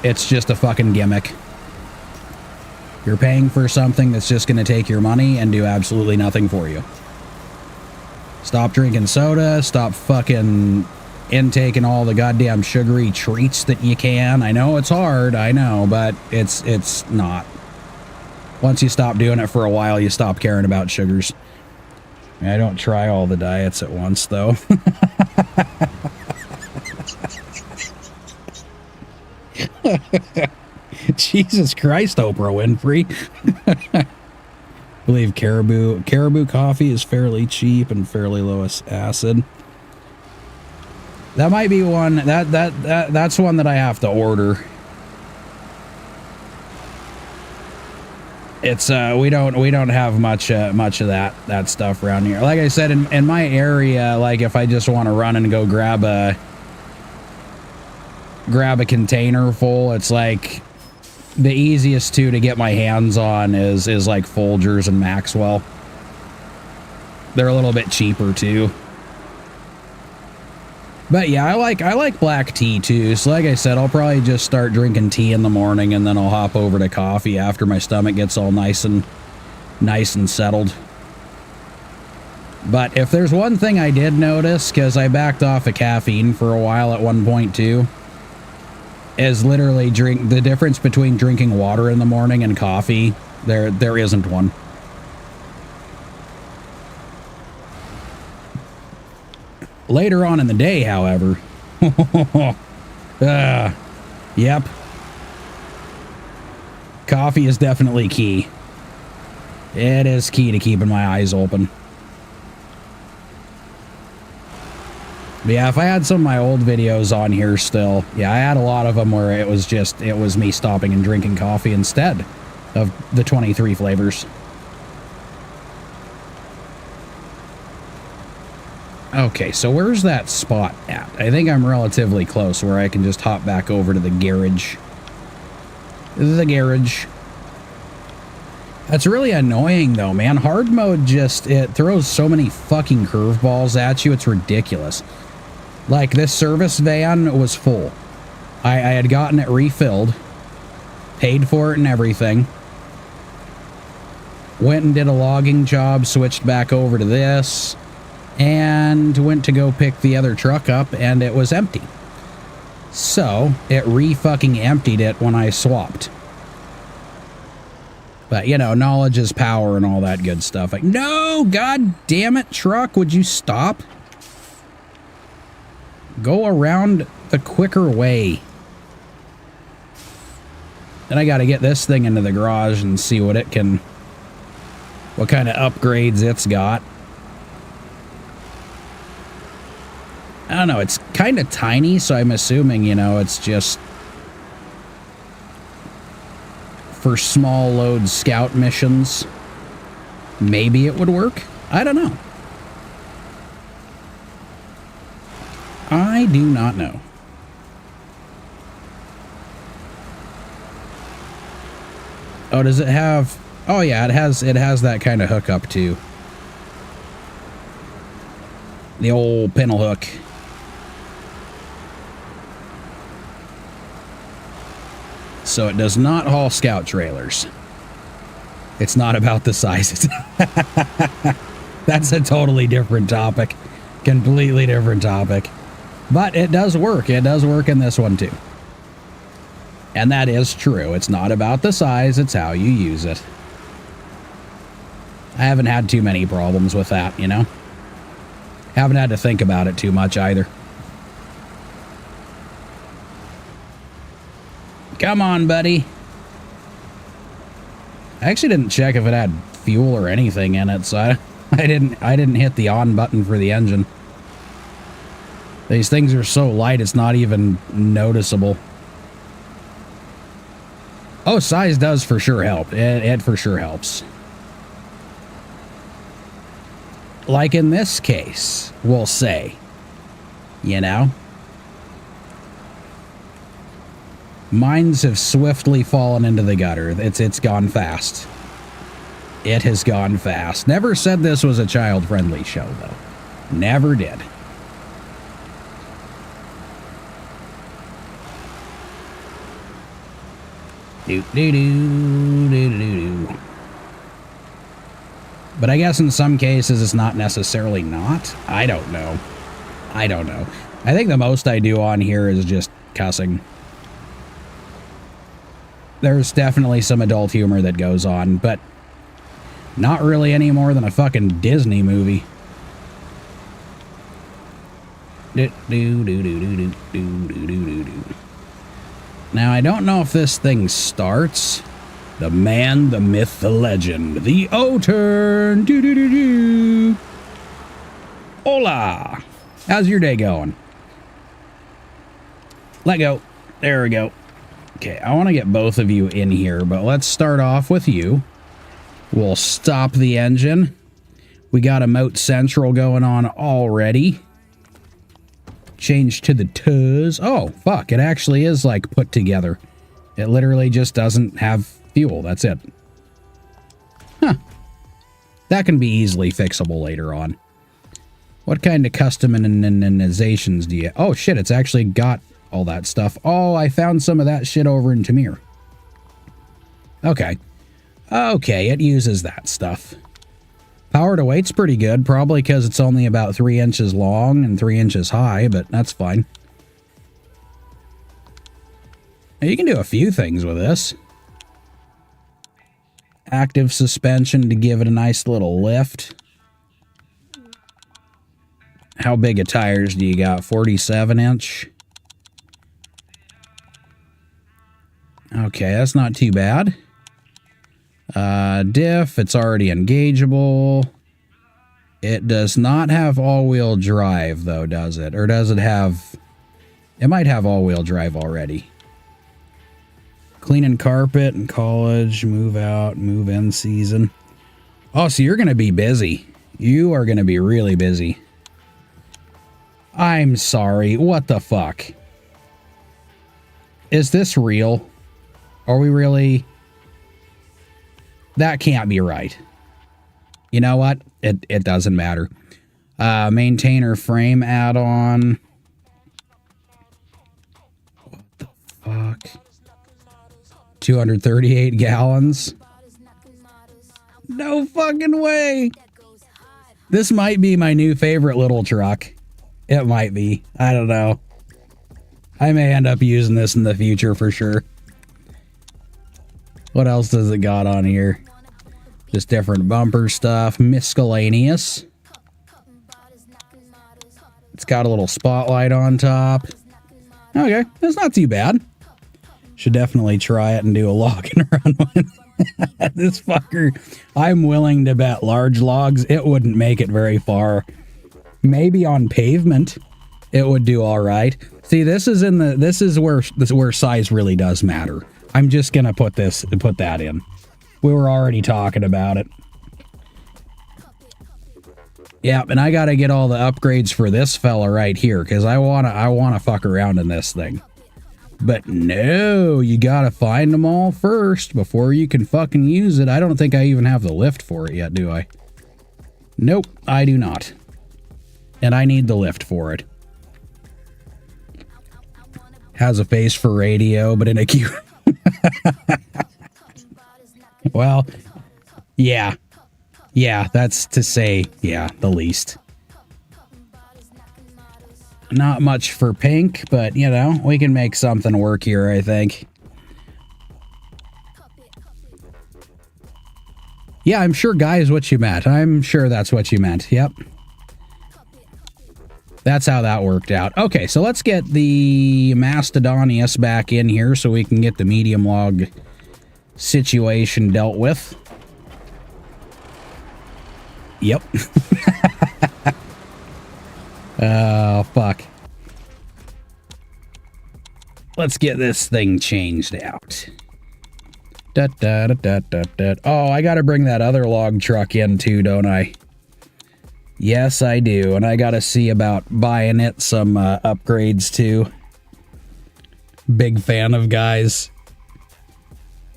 It's just a fucking gimmick. You're paying for something that's just going to take your money and do absolutely nothing for you. Stop drinking soda. Stop fucking intaking all the goddamn sugary treats that you can. I know it's hard, I know, but it's not. Once you stop doing it for a while, you stop caring about sugars. I don't try all the diets at once, though. Jesus Christ, Oprah Winfrey. I believe caribou coffee is fairly cheap and fairly low acid. That might be one that's one that I have to order. It's we don't have much of that stuff around here. Like I said, in my area, like if I just want to run and go grab a container full, it's like the easiest two to get my hands on is like Folgers and Maxwell. They're a little bit cheaper too. But yeah, I like black tea too. So like I said, I'll probably just start drinking tea in the morning, and then I'll hop over to coffee after my stomach gets all nice and settled. But if there's one thing I did notice, because I backed off of caffeine for a while at one point too, is literally the difference between drinking water in the morning and coffee. There isn't one. Later on in the day, however, yep, coffee is definitely key. It is key to keeping my eyes open. But yeah, if I had some of my old videos on here still, yeah, I had a lot of them where it was me stopping and drinking coffee instead of the 23 flavors. Okay, so where's that spot at? I think I'm relatively close where I can just hop back over to the garage. The garage. That's really annoying though, man. Hard mode it throws so many fucking curveballs at you, it's ridiculous. Like, this service van was full. I had gotten it refilled, paid for it and everything. Went and did a logging job, switched back over to this, and went to go pick the other truck up, and it was empty. So, it re-fucking emptied it when I swapped. But, you know, knowledge is power and all that good stuff. Like, no, god damn it, truck, would you stop? Go around the quicker way. Then I gotta get this thing into the garage and see what it can... what kind of upgrades it's got. I don't know, it's kind of tiny, so I'm assuming, you know, it's just for small load scout missions. Maybe it would work. I don't know. I do not know. Oh, does it have... oh yeah, it has that kind of hookup too. The old pintle hook. So it does not haul scout trailers. It's not about the sizes. That's a totally different topic. Completely different topic. But it does work. It does work in this one too. And that is true. It's not about the size, it's how you use it. I haven't had too many problems with that, you know? Haven't had to think about it too much either. Come on, buddy. I actually didn't check if it had fuel or anything in it, so I didn't hit the on button for the engine. These things are so light, it's not even noticeable. Oh, size does for sure help. It for sure helps. Like in this case, we'll say, you know? Mines have swiftly fallen into the gutter. It's gone fast. It has gone fast. Never said this was a child-friendly show, though. Never did. Do-do-do-do-do-do. But I guess in some cases it's not necessarily not. I don't know. I don't know. I think the most I do on here is just cussing. There's definitely some adult humor that goes on, but not really any more than a fucking Disney movie. Now, I don't know if this thing starts. The man, the myth, the legend, the O-turn. Hola! How's your day going? Let go. There we go. Okay, I want to get both of you in here, but let's start off with you. We'll stop the engine. We got a Moat Central going on already. Change to the Tuz. Oh, fuck, it actually is, like, put together. It literally just doesn't have fuel, that's it. Huh. That can be easily fixable later on. What kind of customizations do you... oh, shit, it's actually got all that stuff. Oh, I found some of that shit over in Tamir. Okay. Okay, it uses that stuff. Power to weight's pretty good, probably because it's only about 3 inches long and 3 inches high, but that's fine. Now, you can do a few things with this. Active suspension to give it a nice little lift. How big of tires do you got? 47 inch? Okay, that's not too bad. Diff, it's already engageable. It does not have all-wheel drive, though, does it? Or does it have... it might have all-wheel drive already. Cleaning carpet in college, move out, move in season. Oh, so you're going to be busy. You are going to be really busy. I'm sorry. What the fuck? Is this real? Are we really... that can't be right. You know what? It doesn't matter. Maintainer frame add-on. What the fuck? 238 gallons? No fucking way! This might be my new favorite little truck. It might be. I don't know. I may end up using this in the future for sure. What else does it got on here? Just different bumper stuff. Miscellaneous. It's got a little spotlight on top. Okay, that's not too bad. Should definitely try it and do a log and run one. This fucker, I'm willing to bet large logs, it wouldn't make it very far. Maybe on pavement, it would do all right. See, this is where size really does matter. I'm just gonna put that in. We were already talking about it. Yeah, and I gotta get all the upgrades for this fella right here, because I wanna fuck around in this thing. But no, you gotta find them all first before you can fucking use it. I don't think I even have the lift for it yet, do I? Nope, I do not. And I need the lift for it. Has a face for radio, but in a cute... Well, yeah. Yeah, that's to say, yeah, the least. Not much for pink, but, you know, we can make something work here, I think. Yeah, I'm sure Guy is what you meant. I'm sure that's what you meant. Yep. That's how that worked out. Okay, so let's get the Mastodonius back in here so we can get the medium log situation dealt with. Yep. Oh, fuck. Let's get this thing changed out. Oh, I gotta bring that other log truck in too, don't I? Yes, I do. And I gotta see about buying it some upgrades too. Big fan of Guys.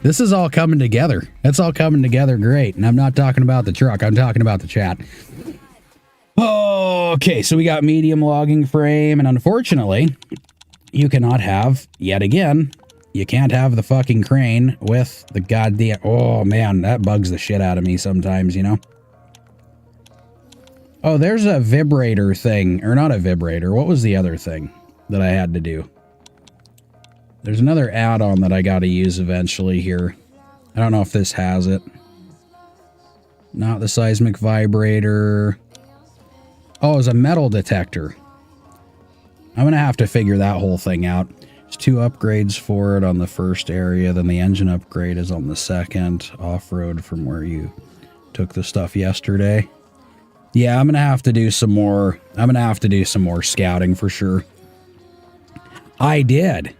This is all coming together. It's all coming together great. And I'm not talking about the truck. I'm talking about the chat. Okay, so we got medium logging frame. And unfortunately, you cannot have, yet again, you can't have the fucking crane with the goddamn... Oh, man, that bugs the shit out of me sometimes, you know? Oh, there's a vibrator thing. Or not a vibrator. What was the other thing that I had to do? There's another add-on that I got to use eventually here. I don't know if this has it. Not the seismic vibrator. Oh, it's a metal detector. I'm going to have to figure that whole thing out. There's 2 upgrades for it on the first area. Then the engine upgrade is on the second. Off-road from where you took the stuff yesterday. Yeah, I'm going to have to do some more. I'm going to have to do some more scouting for sure. I did.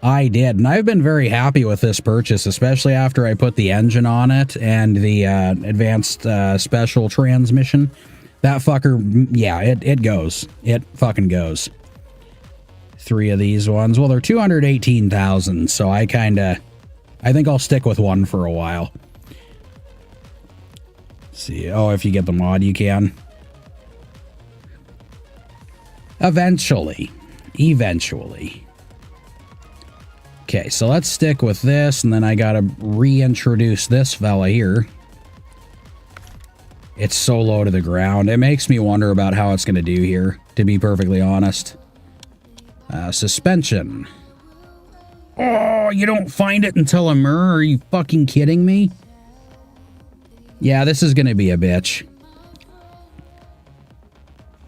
And I've been very happy with this purchase, especially after I put the engine on it and the advanced special transmission. That fucker, yeah, it goes. It fucking goes. 3 of these ones. Well, they're 218,000, so I think I'll stick with one for a while. See, oh, if you get the mod, you can. Eventually. Okay, so let's stick with this, and then I gotta reintroduce this fella here. It's so low to the ground. It makes me wonder about how it's gonna do here, to be perfectly honest. Suspension. Oh, you don't find it until a mirror? Are you fucking kidding me? Yeah, this is gonna be a bitch.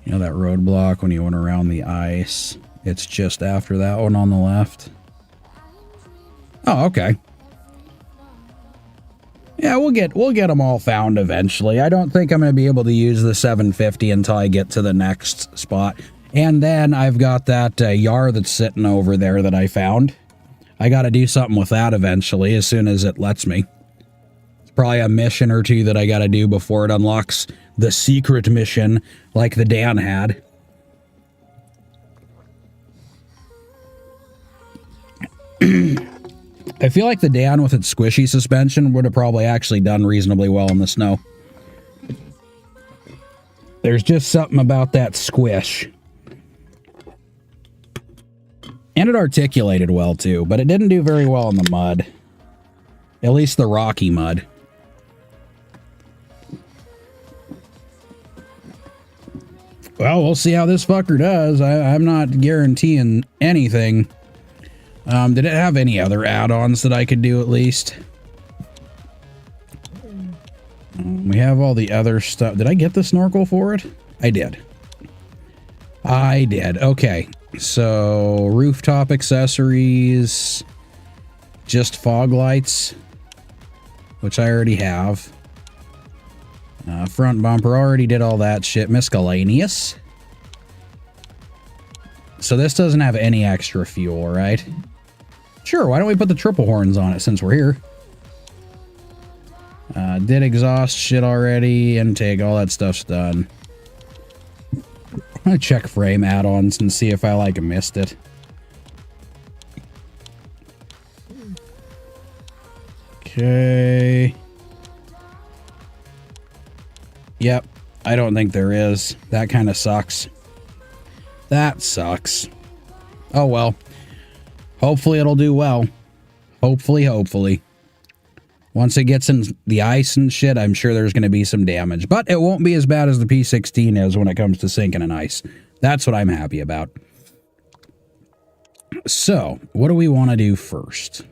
You know that roadblock when you went around the ice? It's just after that one on the left. Oh, okay. Yeah, we'll get them all found eventually. I don't think I'm going to be able to use the 750 until I get to the next spot. And then I've got that yar that's sitting over there that I found. I got to do something with that eventually as soon as it lets me. It's probably a mission or 2 that I got to do before it unlocks the secret mission like the Dan had. I feel like the Dan with its squishy suspension would have probably actually done reasonably well in the snow. There's just something about that squish. And it articulated well too, but it didn't do very well in the mud. At least the rocky mud. Well, we'll see how this fucker does. I'm not guaranteeing anything. Did it have any other add-ons that I could do at least? We have all the other stuff. Did I get the snorkel for it? I did. I did. Okay. So, rooftop accessories. Just fog lights. Which I already have. Front bumper. Already did all that shit. Miscellaneous. So this doesn't have any extra fuel, right? Sure, why don't we put the triple horns on it since we're here? Did exhaust shit already. Intake, all that stuff's done. I'm gonna check frame add-ons and see if I like missed it. Okay. Yep, I don't think there is. That kind of sucks. That sucks. Oh well. Hopefully it'll do well. Hopefully. Once it gets in the ice and shit, I'm sure there's going to be some damage. But it won't be as bad as the P16 is when it comes to sinking in ice. That's what I'm happy about. So, what do we want to do first?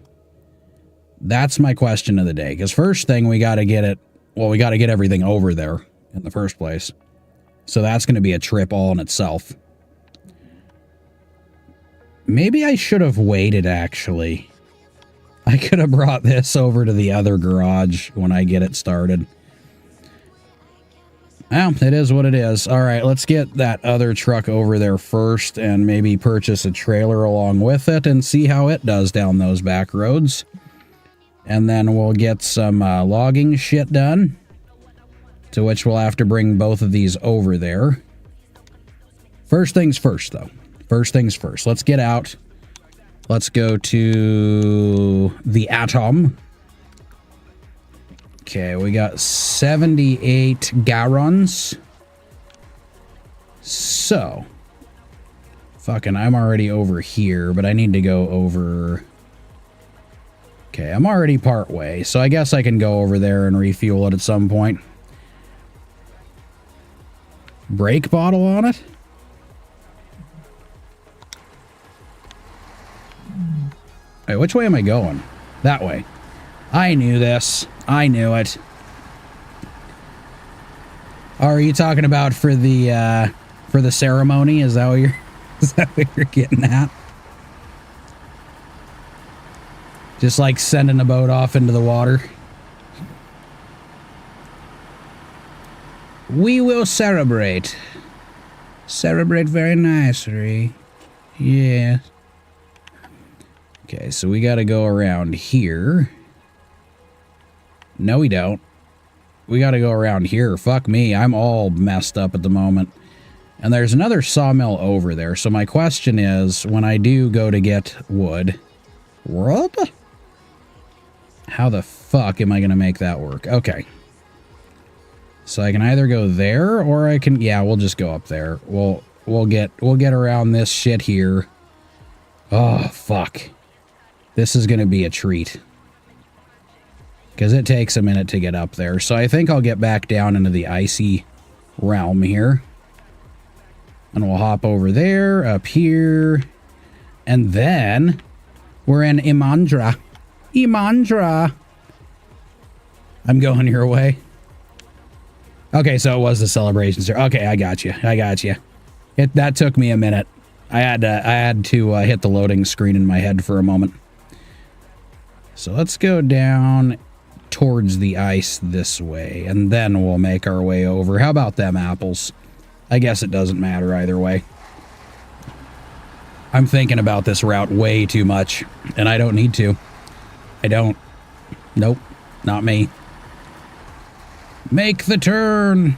That's my question of the day. Because first thing, we got to get it... Well, we got to get everything over there in the first place. So that's going to be a trip all in itself. Maybe I should have waited, actually. I could have brought this over to the other garage when I get it started. Well, it is what it is. All right, let's get that other truck over there first and maybe purchase a trailer along with it and see how it does down those back roads. And then we'll get some logging shit done, to which we'll have to bring both of these over there. First things first, though. First things first. Let's get out. Let's go to the Atom. Okay, we got 78 gallons. So, fucking, I'm already over here, but I need to go over... Okay, I'm already part way, so I guess I can go over there and refuel it at some point. Brake bottle on it? Wait, which way am I going? That way. I knew this. I knew it. Oh, are you talking about for the ceremony? Is that what you're getting at? Just like sending a boat off into the water. We will celebrate. Celebrate very nicely. Yeah. Okay, so we gotta go around here. No, we don't. We gotta go around here. Fuck me, I'm all messed up at the moment. And there's another sawmill over there, so my question is, when I do go to get wood... What? How the fuck am I gonna make that work? Okay. So I can either go there, or I can... Yeah, we'll just go up there. We'll get around this shit here. Oh, fuck. This is going to be a treat. Because it takes a minute to get up there. So I think I'll get back down into the icy realm here. And we'll hop over there, up here. And then we're in Imandra. Imandra. I'm going your way. Okay, so it was the celebration, sir. Okay, I got you. That took me a minute. I had to hit the loading screen in my head for a moment. So let's go down towards the ice this way, and then we'll make our way over. How about them apples? I guess it doesn't matter either way. I'm thinking about this route way too much, and I don't need to. I don't. Nope, not me. Make the turn!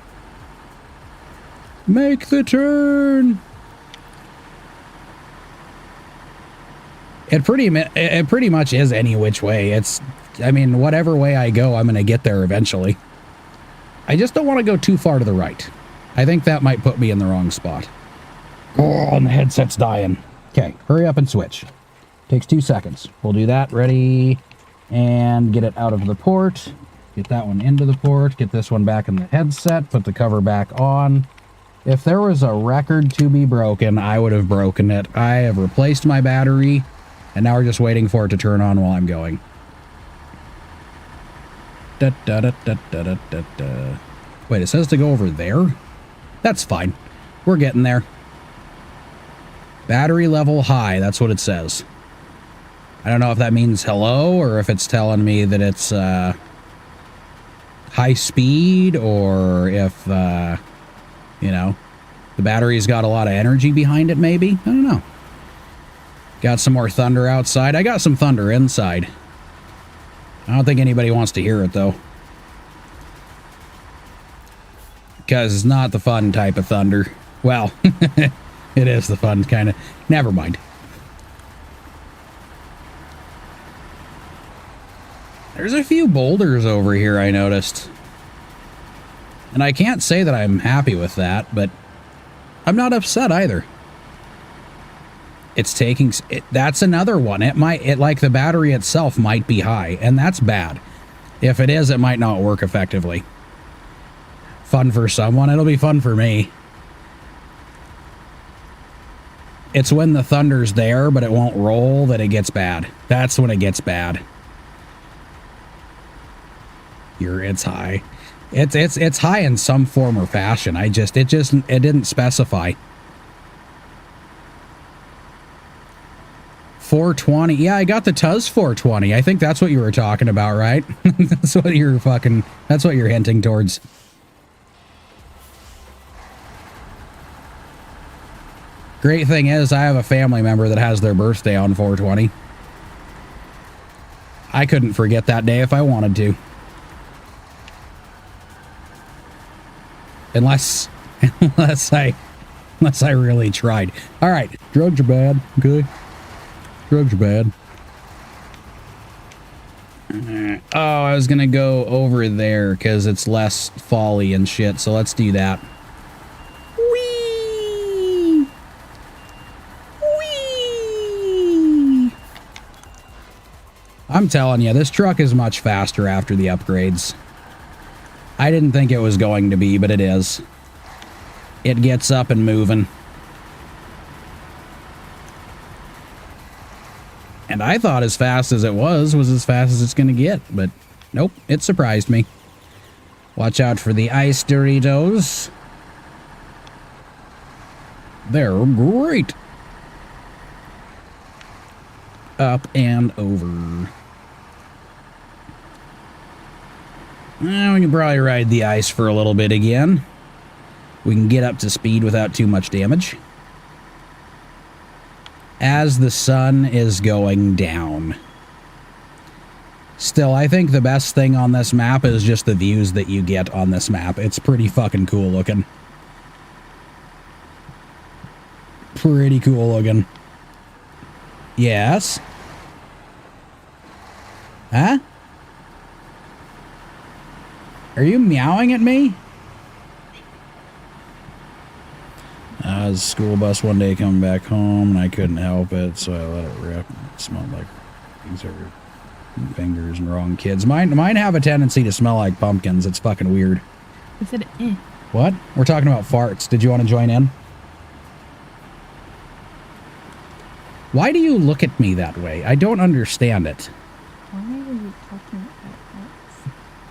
Make the turn! It pretty much is any which way. I mean, whatever way I go, I'm going to get there eventually. I just don't want to go too far to the right. I think that might put me in the wrong spot. Oh, and the headset's dying. Okay, hurry up and switch. Takes 2 seconds. We'll do that. Ready? And get it out of the port. Get that one into the port. Get this one back in the headset. Put the cover back on. If there was a record to be broken, I would have broken it. I have replaced my battery, and now we're just waiting for it to turn on while I'm going. Da, da, da, da, da, da, da, da. Wait, it says to go over there? That's fine. We're getting there. Battery level high, that's what it says. I don't know if that means hello, or if it's telling me that it's high speed, or if, you know, the battery's got a lot of energy behind it, maybe? I don't know. Got some more thunder outside. I got some thunder inside. I don't think anybody wants to hear it, though. Because it's not the fun type of thunder. Well, it is the fun kind of... Never mind. There's a few boulders over here, I noticed. And I can't say that I'm happy with that, but I'm not upset either. It's taking... that's another one. Like the battery itself might be high, and that's bad. If it is, it might not work effectively. Fun for someone, it'll be fun for me. It's when the thunder's there, but it won't roll, that it gets bad. That's when it gets bad. It's high. It's high in some form or fashion. It didn't specify. 420. Yeah, I got the Tuz 420. I think that's what you were talking about, right? That's what you're hinting towards. Great thing is, I have a family member that has their birthday on 420. I couldn't forget that day if I wanted to. Unless I really tried. All right, drugs are bad. Okay, drugs are bad. Oh, I was gonna go over there because it's less folly and shit. So let's do that. Whee! Whee! I'm telling you, this truck is much faster after the upgrades. I didn't think it was going to be, but it is. It gets up and moving. And I thought as fast as it was as fast as it's going to get, but nope, it surprised me. Watch out for the ice Doritos. They're great. Up and over. Well, we can probably ride the ice for a little bit again. We can get up to speed without too much damage. As the sun is going down. Still, I think the best thing on this map is just the views that you get on this map. It's pretty fucking cool looking. Pretty cool looking. Yes? Huh? Are you meowing at me? I was a school bus one day coming back home, and I couldn't help it, so I let it rip. It smelled like things over fingers and wrong kids. Mine have a tendency to smell like pumpkins. It's fucking weird. I said, eh. What? We're talking about farts. Did you want to join in? Why do you look at me that way? I don't understand it. Why were you talking about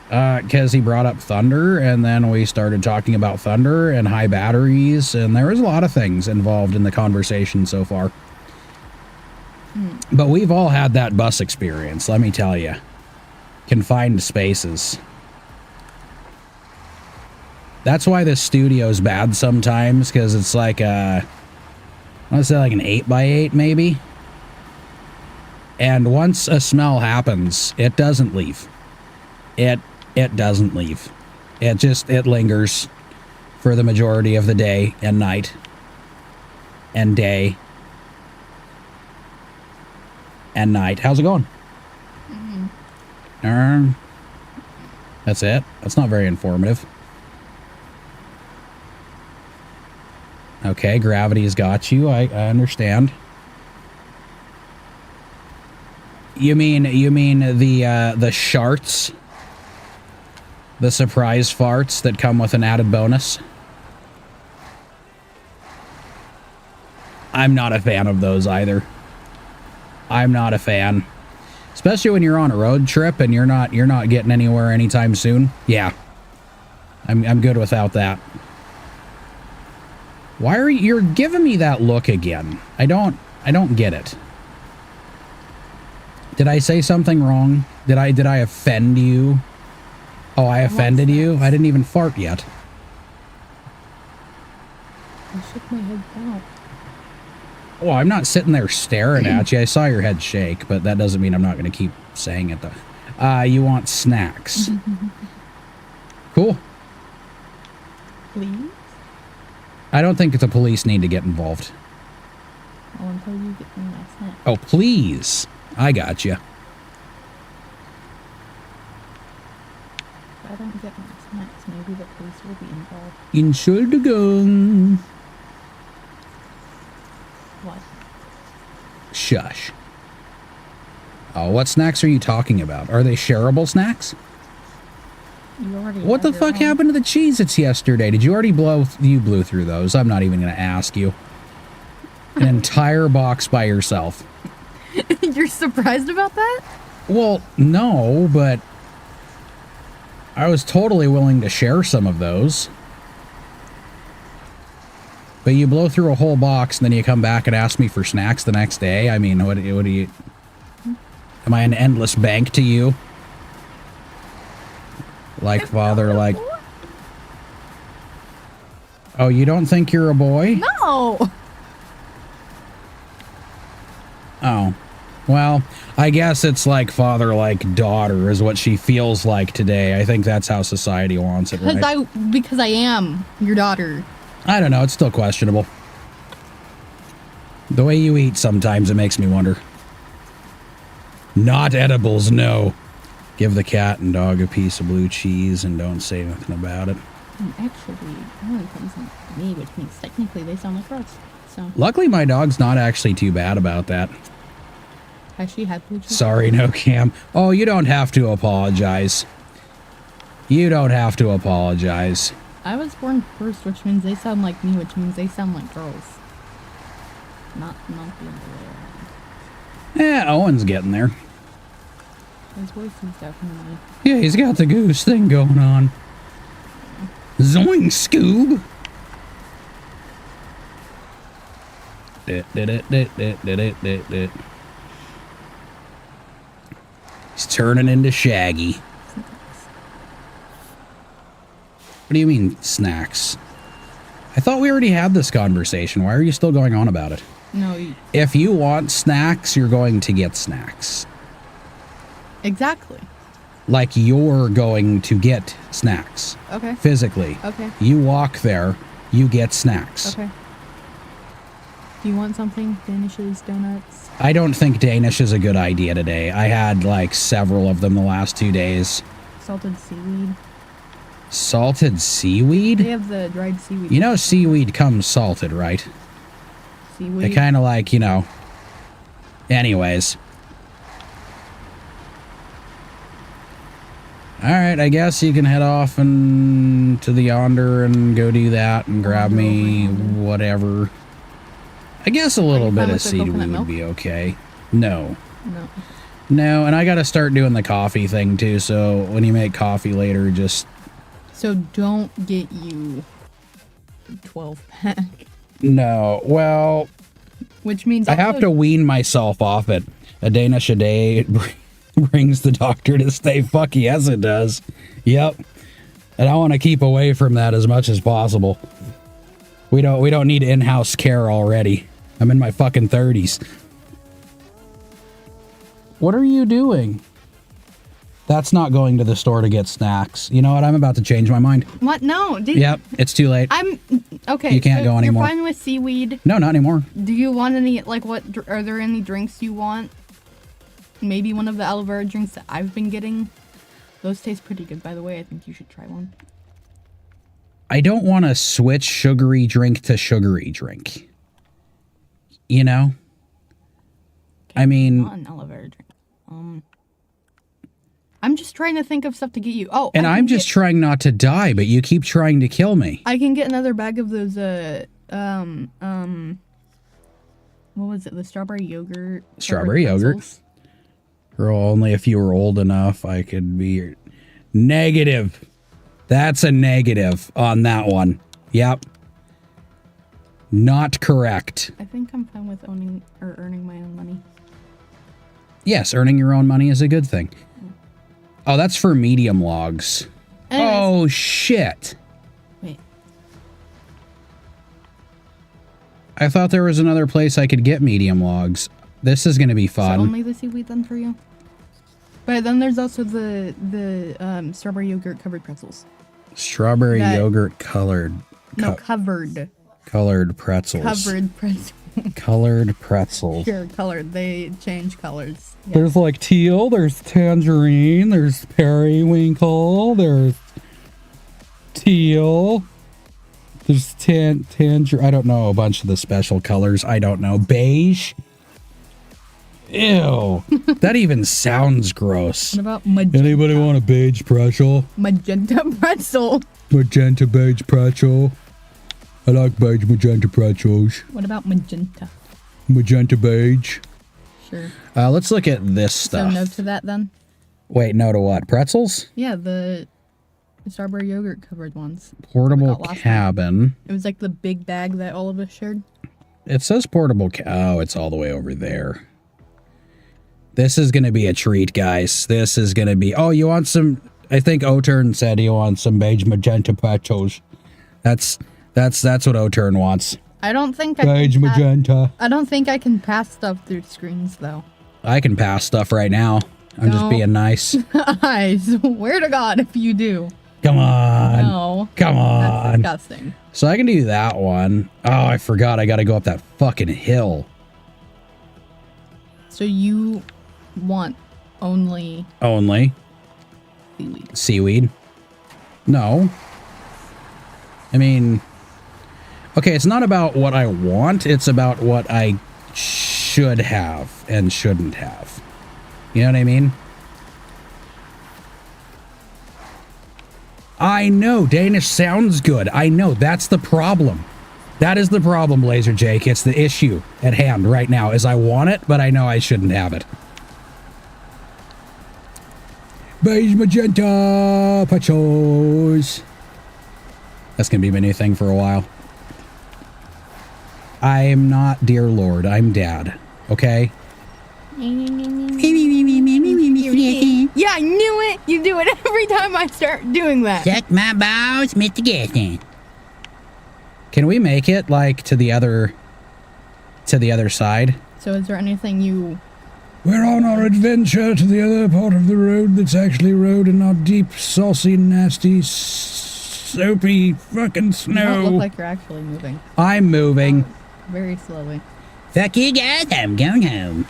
because he brought up thunder, and then we started talking about thunder and high batteries, and there was a lot of things involved in the conversation so far. But we've all had that bus experience, let me tell you. Confined spaces. That's why this studio's bad sometimes, because it's like a... I want to say like an 8x8 maybe. And once a smell happens, it doesn't leave. It doesn't leave. It lingers for the majority of the day and night and day and night. How's it going? That's it? That's not very informative. Okay, gravity's got you. I understand. You mean the sharts? The surprise farts that come with an added bonus? I'm not a fan of those either. I'm not a fan. Especially when you're on a road trip and you're not getting anywhere anytime soon. Yeah. I'm good without that. Why are you're giving me that look again? I don't get it. Did I say something wrong? Did I offend you? Oh, I offended you? I didn't even fart yet. I shook my head out. Well, I'm not sitting there staring at you. I saw your head shake, but that doesn't mean I'm not going to keep saying it, though. You want snacks. Cool. Please? I don't think the police need to get involved. Oh, until you get me my snack. Oh, please. I got you. If I don't get my snacks, maybe the police will be involved. Entschuldigung. What? Shush. Oh, what snacks are you talking about? Are they shareable snacks? You already What the fuck happened to the Cheez-Its yesterday? Did you already you blew through those? I'm not even going to ask you. An entire box by yourself. You're surprised about that? Well, no, but I was totally willing to share some of those. But you blow through a whole box and then you come back and ask me for snacks the next day? I mean, what do you... Am I an endless bank to you? Like father, like... Oh, you don't think you're a boy? No! Oh. Well, I guess it's like father, like daughter is what she feels like today. I think that's how society wants it, right? Because I am your daughter. I don't know. It's still questionable. The way you eat sometimes, it makes me wonder. Not edibles, no. Give the cat and dog a piece of blue cheese and don't say nothing about it. Actually, one of them sounds like me, which means technically they sound like us. So. Luckily, my dog's not actually too bad about that. Has she had blue cheese? Sorry, no cam. Oh, you don't have to apologize. You don't have to apologize. I was born first, which means they sound like me, which means they sound like girls. Not the other way around. Yeah, Owen's getting there. His voice is definitely... Yeah, he's got the goose thing going on. Zoink, Scoob! He's turning into Shaggy. What do you mean, snacks? I thought we already had this conversation. Why are you still going on about it? No. If you want snacks, you're going to get snacks. Exactly. Like you're going to get snacks. Okay. Physically. Okay. You walk there, you get snacks. Okay. Do you want something? Danishes, donuts? I don't think Danish is a good idea today. I had like several of them the last 2 days. Salted seaweed. Salted seaweed? They have the dried seaweed. You know seaweed comes salted, right? Seaweed? It kind of like, you know. Anyways. Alright, I guess you can head off and to the yonder and go do that and grab me whatever. I guess a little bit of seaweed would be okay. No. No. No, and I gotta start doing the coffee thing too, so when you make coffee later, just... So don't get you a 12-pack. No, well... Which means I have to wean myself off it. A Danish a day brings the doctor to stay. Fuck yes, it does. Yep. And I want to keep away from that as much as possible. We don't need in-house care already. I'm in my fucking 30s. What are you doing? That's not going to the store to get snacks. You know what? I'm about to change my mind. What? No. Yep, it's too late. Okay. You can't go anymore. You're fine with seaweed. No, not anymore. Do you want any, like, are there any drinks you want? Maybe one of the aloe vera drinks that I've been getting. Those taste pretty good, by the way. I think you should try one. I don't want to switch sugary drink to sugary drink. You know? Okay, I mean... Not an aloe vera drink. I'm just trying to think of stuff to get you. Oh, and I'm just trying not to die, but you keep trying to kill me. I can get another bag of those, what was it? The strawberry yogurt. Strawberry yogurt. pretzels? Girl, only if you were old enough, I could be negative. That's a negative on that one. Yep. Not correct. I think I'm fine with owning or earning my own money. Yes, earning your own money is a good thing. Oh, that's for medium logs. Anyways. Oh, shit. Wait. I thought there was another place I could get medium logs. This is going to be fun. So only the seaweed then for you? But then there's also the strawberry yogurt covered pretzels. Strawberry yogurt colored. No, covered. Colored pretzels. Covered pretzels. Colored pretzels. Sure, colored. They change colors. Yeah. There's like teal, there's tangerine, there's periwinkle, there's teal, there's tangerine. I don't know a bunch of the special colors. I don't know. Beige. Ew. That even sounds gross. What about magenta? Anybody want a beige pretzel? Magenta pretzel. Magenta beige pretzel. I like beige magenta pretzels. What about magenta? Magenta beige. Sure. Let's look at this stuff. So no to that then? Wait, no to what? Pretzels? Yeah, the strawberry yogurt covered ones. Portable cabin. It was like the big bag that all of us shared. It says portable oh, it's all the way over there. This is going to be a treat, guys. This is going to be... Oh, you want some... I think O'Turn said he wants some beige magenta pretzels. That's what O'Turn wants. I don't think beige magenta. I don't think I can pass stuff through screens, though. I can pass stuff right now. I'm just being nice. I swear to God if you do. Come on. No. Come on. That's disgusting. So I can do that one. Oh, I forgot. I got to go up that fucking hill. So you want only seaweed? Seaweed? No. I mean, okay, it's not about what I want. It's about what I should have and shouldn't have. You know what I mean? I know, Danish sounds good. I know, that's the problem. That is the problem, Blazer Jake. It's the issue at hand right now, is I want it, but I know I shouldn't have it. Beige magenta pretzels. That's gonna be my new thing for a while. I'm not dear Lord, I'm dad. Okay? Yeah, I knew it! You do it every time I start doing that. Check my balls, Mr. Gaston. Can we make it like to the other side? So is there anything you... We're on our adventure to the other part of the road that's actually road and not deep, saucy, nasty, soapy fucking snow. You don't look like you're actually moving. I'm moving. Very slowly. Fuck you guys, I'm going home.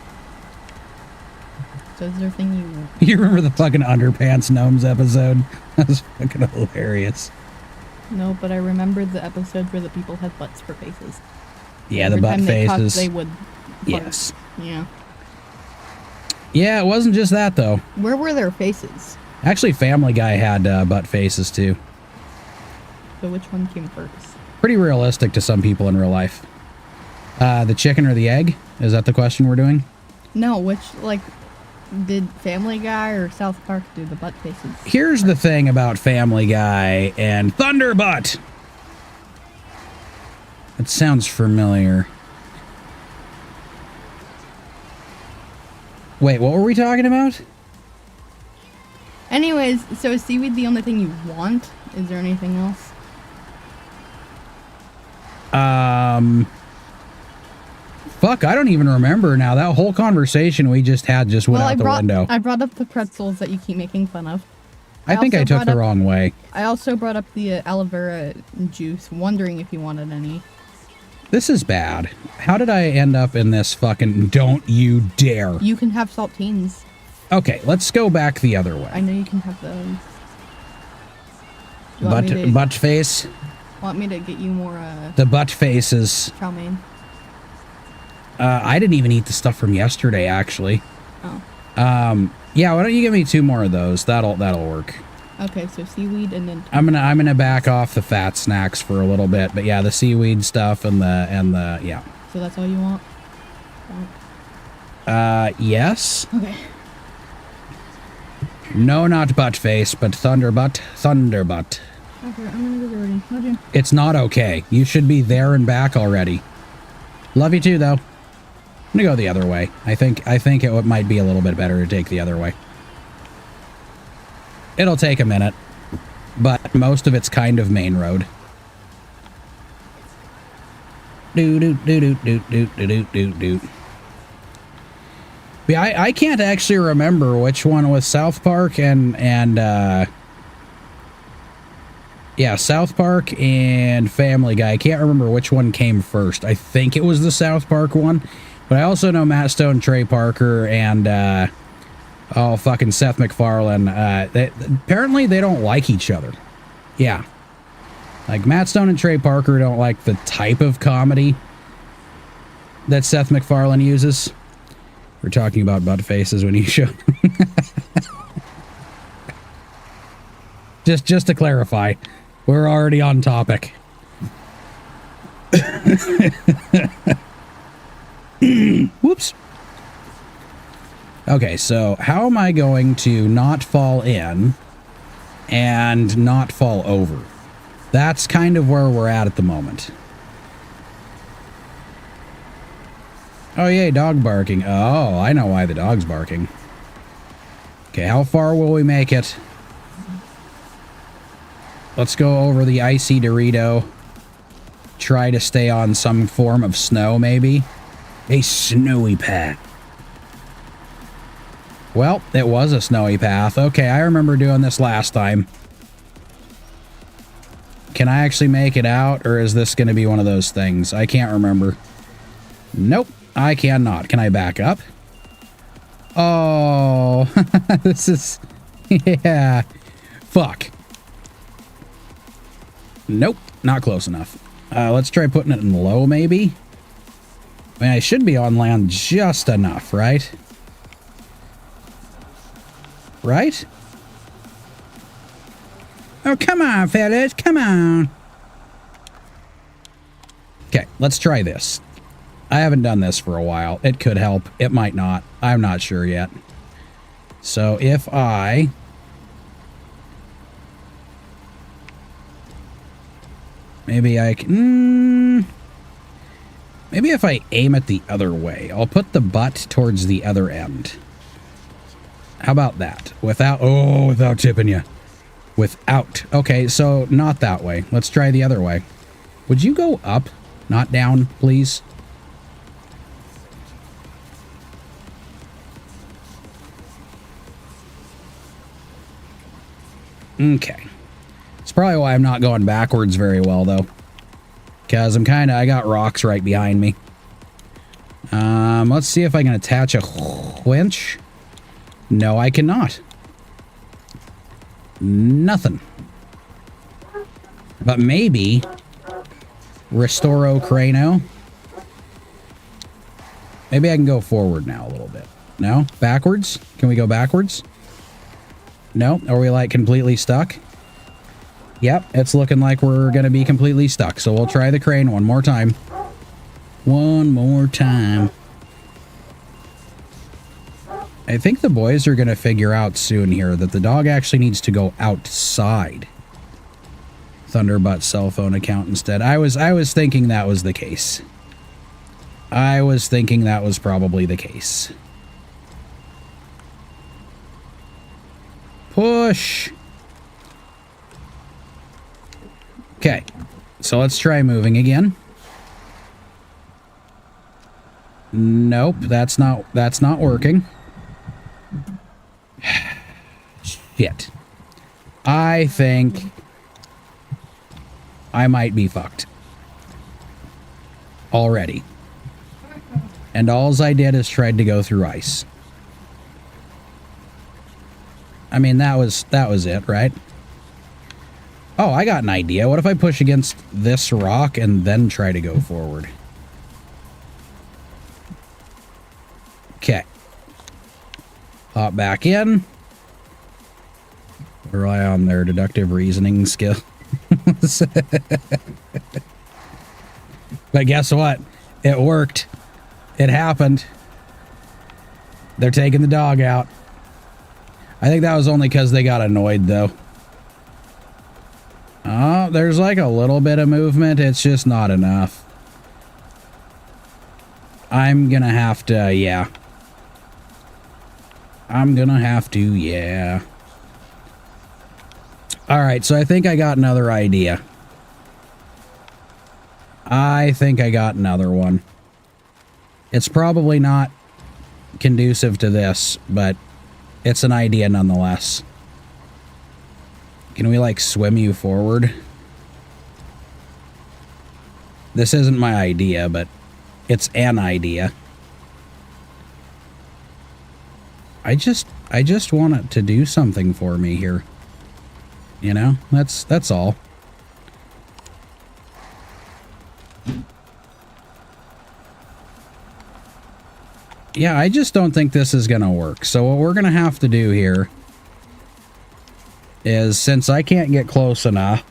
So is there anything you... You remember the fucking Underpants Gnomes episode? That was fucking hilarious. No, but I remembered the episode where the people had butts for faces. Yeah, the butt faces. They would... Yes. Yeah. Yeah, it wasn't just that, though. Where were their faces? Actually, Family Guy had butt faces, too. So which one came first? Pretty realistic to some people in real life. The chicken or the egg? Is that the question we're doing? No, which, like, did Family Guy or South Park do the butt faces? Here's the thing about Family Guy and Thunderbutt. It sounds familiar. Wait, what were we talking about? Anyways, so is seaweed the only thing you want? Is there anything else? Fuck, I don't even remember now. That whole conversation we just had just went out the window. I brought up the pretzels that you keep making fun of. I think I took the wrong way. I also brought up the aloe vera juice, wondering if you wanted any. This is bad. How did I end up in this fucking don't you dare? You can have saltines. Okay, let's go back the other way. I know you can have those. Butt face? Want me to get you more, The butt faces. Chow mein? I didn't even eat the stuff from yesterday, actually. Oh. Yeah, why don't you give me 2 more of those? That'll work. Okay, so seaweed and then... I'm gonna back off the fat snacks for a little bit, but yeah, the seaweed stuff and the yeah. So that's all you want? Yes. Okay. No, not butt face, but thunderbutt. Thunderbutt. Okay, I'm gonna go already. Love you. It's not okay. You should be there and back already. Love you too, though. I'm gonna go the other way. I think it might be a little bit better to take the other way. It'll take a minute, but most of it's kind of main road. Do do do do do do do do do. Yeah, I can't actually remember which one was South Park and yeah, South Park and Family Guy. I can't remember which one came first. I think it was the South Park one, but I also know Matt Stone, Trey Parker, and fucking Seth MacFarlane. Apparently they don't like each other. Yeah, like Matt Stone and Trey Parker don't like the type of comedy that Seth MacFarlane uses. We're talking about butt faces when you showed. just to clarify, we're already on topic. Whoops. Okay, so how am I going to not fall in and not fall over? That's kind of where we're at the moment. Oh, yay, dog barking. Oh, I know why the dog's barking. Okay, how far will we make it? Let's go over the icy Dorito. Try to stay on some form of snow, maybe. A snowy path. Well, it was a snowy path. Okay, I remember doing this last time. Can I actually make it out, or is this going to be one of those things? I can't remember. Nope. I cannot. Can I back up? Oh, this is... Yeah. Fuck. Nope. Not close enough. Let's try putting it in low, maybe? I mean, I should be on land just enough, right? Right? Oh, come on, fellas. Come on. Okay, let's try this. I haven't done this for a while. It could help. It might not. I'm not sure yet. So if I... Maybe I can... Maybe if I aim it the other way. I'll put the butt towards the other end. How about that? Without... Oh, without tipping you. Without. Okay, so not that way. Let's try the other way. Would you go up, not down, please? Okay. It's probably why I'm not going backwards very well, though. Because I got rocks right behind me. Let's see if I can attach a winch. No, I cannot. Nothing. But maybe... Restoro Crano. Maybe I can go forward now a little bit. No? Backwards? Can we go backwards? No? Are we like completely stuck? Yep, it's looking like we're going to be completely stuck. So we'll try the crane one more time. One more time. I think the boys are going to figure out soon here that the dog actually needs to go outside Thunderbutt cell phone account instead. I was thinking that was the case. I was thinking that was probably the case. Push. Okay, so let's try moving again. Nope, that's not working. Shit. I think I might be fucked already. And alls I did is tried to go through ice. I mean, that was it, right? Oh, I got an idea. What if I push against this rock and then try to go forward? Okay. Hop back in. Rely on their deductive reasoning skills. But guess what? It worked. It happened. They're taking the dog out. I think that was only because they got annoyed, though. Oh, there's like a little bit of movement. It's just not enough. I'm gonna have to, yeah. I'm gonna have to, yeah. Alright, so I think I got another idea. I think I got another one. It's probably not conducive to this, but it's an idea nonetheless. Can we, like, swim you forward? This isn't my idea, but it's an idea. I just want it to do something for me here. You know? That's all. Yeah, I just don't think this is gonna work. So what we're gonna have to do here is, since I can't get close enough,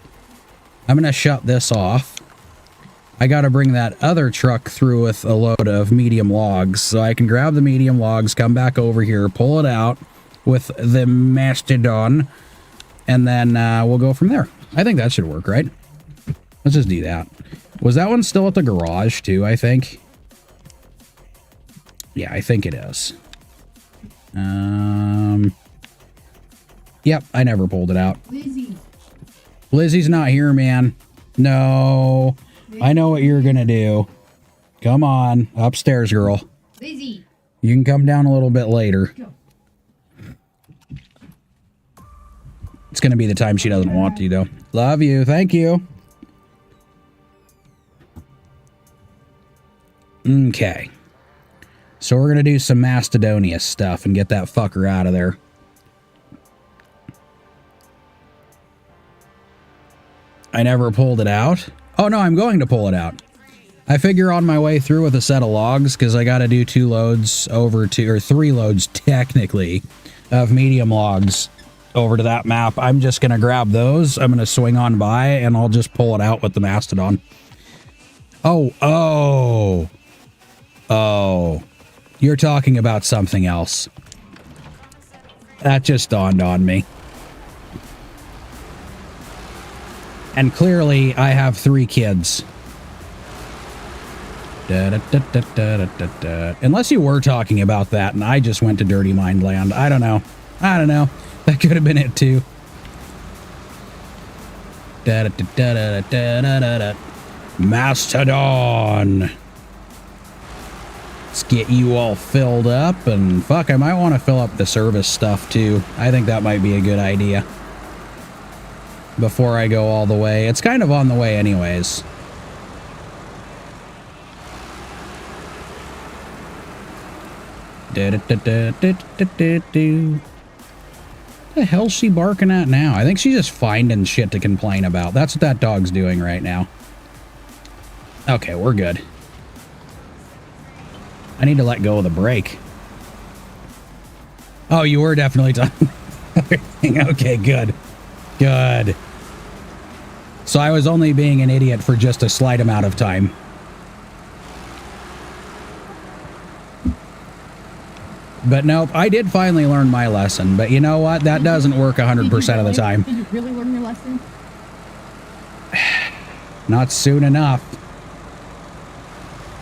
I'm gonna shut this off. I gotta bring that other truck through with a load of medium logs, so I can grab the medium logs, come back over here, pull it out with the mastodon, and then we'll go from there. I think that should work, right? Let's just do that. Was that one still at the garage too, I think? Yeah, I think it is. Yep, I never pulled it out. Lizzie. Lizzie's not here, man. No. I know what you're gonna do. Come on. Upstairs, girl. Lizzie. You can come down a little bit later. Go. It's gonna be the time she doesn't want to, though. Love you. Thank you. Okay. So we're going to do some Mastodonia stuff and get that fucker out of there. I never pulled it out. Oh, no, I'm going to pull it out. I figure on my way through with a set of logs, because I got to do 2 loads over to, or 3 loads technically, of medium logs over to that map. I'm just going to grab those. I'm going to swing on by, and I'll just pull it out with the Mastodon. Oh. You're talking about something else. That just dawned on me. And clearly, I have 3 kids. Unless you were talking about that, and I just went to Dirty Mind Land. I don't know. That could have been it, too. Mastodon! Let's get you all filled up, and fuck, I might want to fill up the service stuff too. I think that might be a good idea. Before I go all the way. It's kind of on the way anyways. What the hell's she barking at now? I think she's just finding shit to complain about. That's what that dog's doing right now. Okay, we're good. I need to let go of the brake. Oh, you were definitely talking. Okay, good. Good. So I was only being an idiot for just a slight amount of time. But nope, I did finally learn my lesson. But you know what? That doesn't work 100% of the time. Did you really learn your lesson? Not soon enough.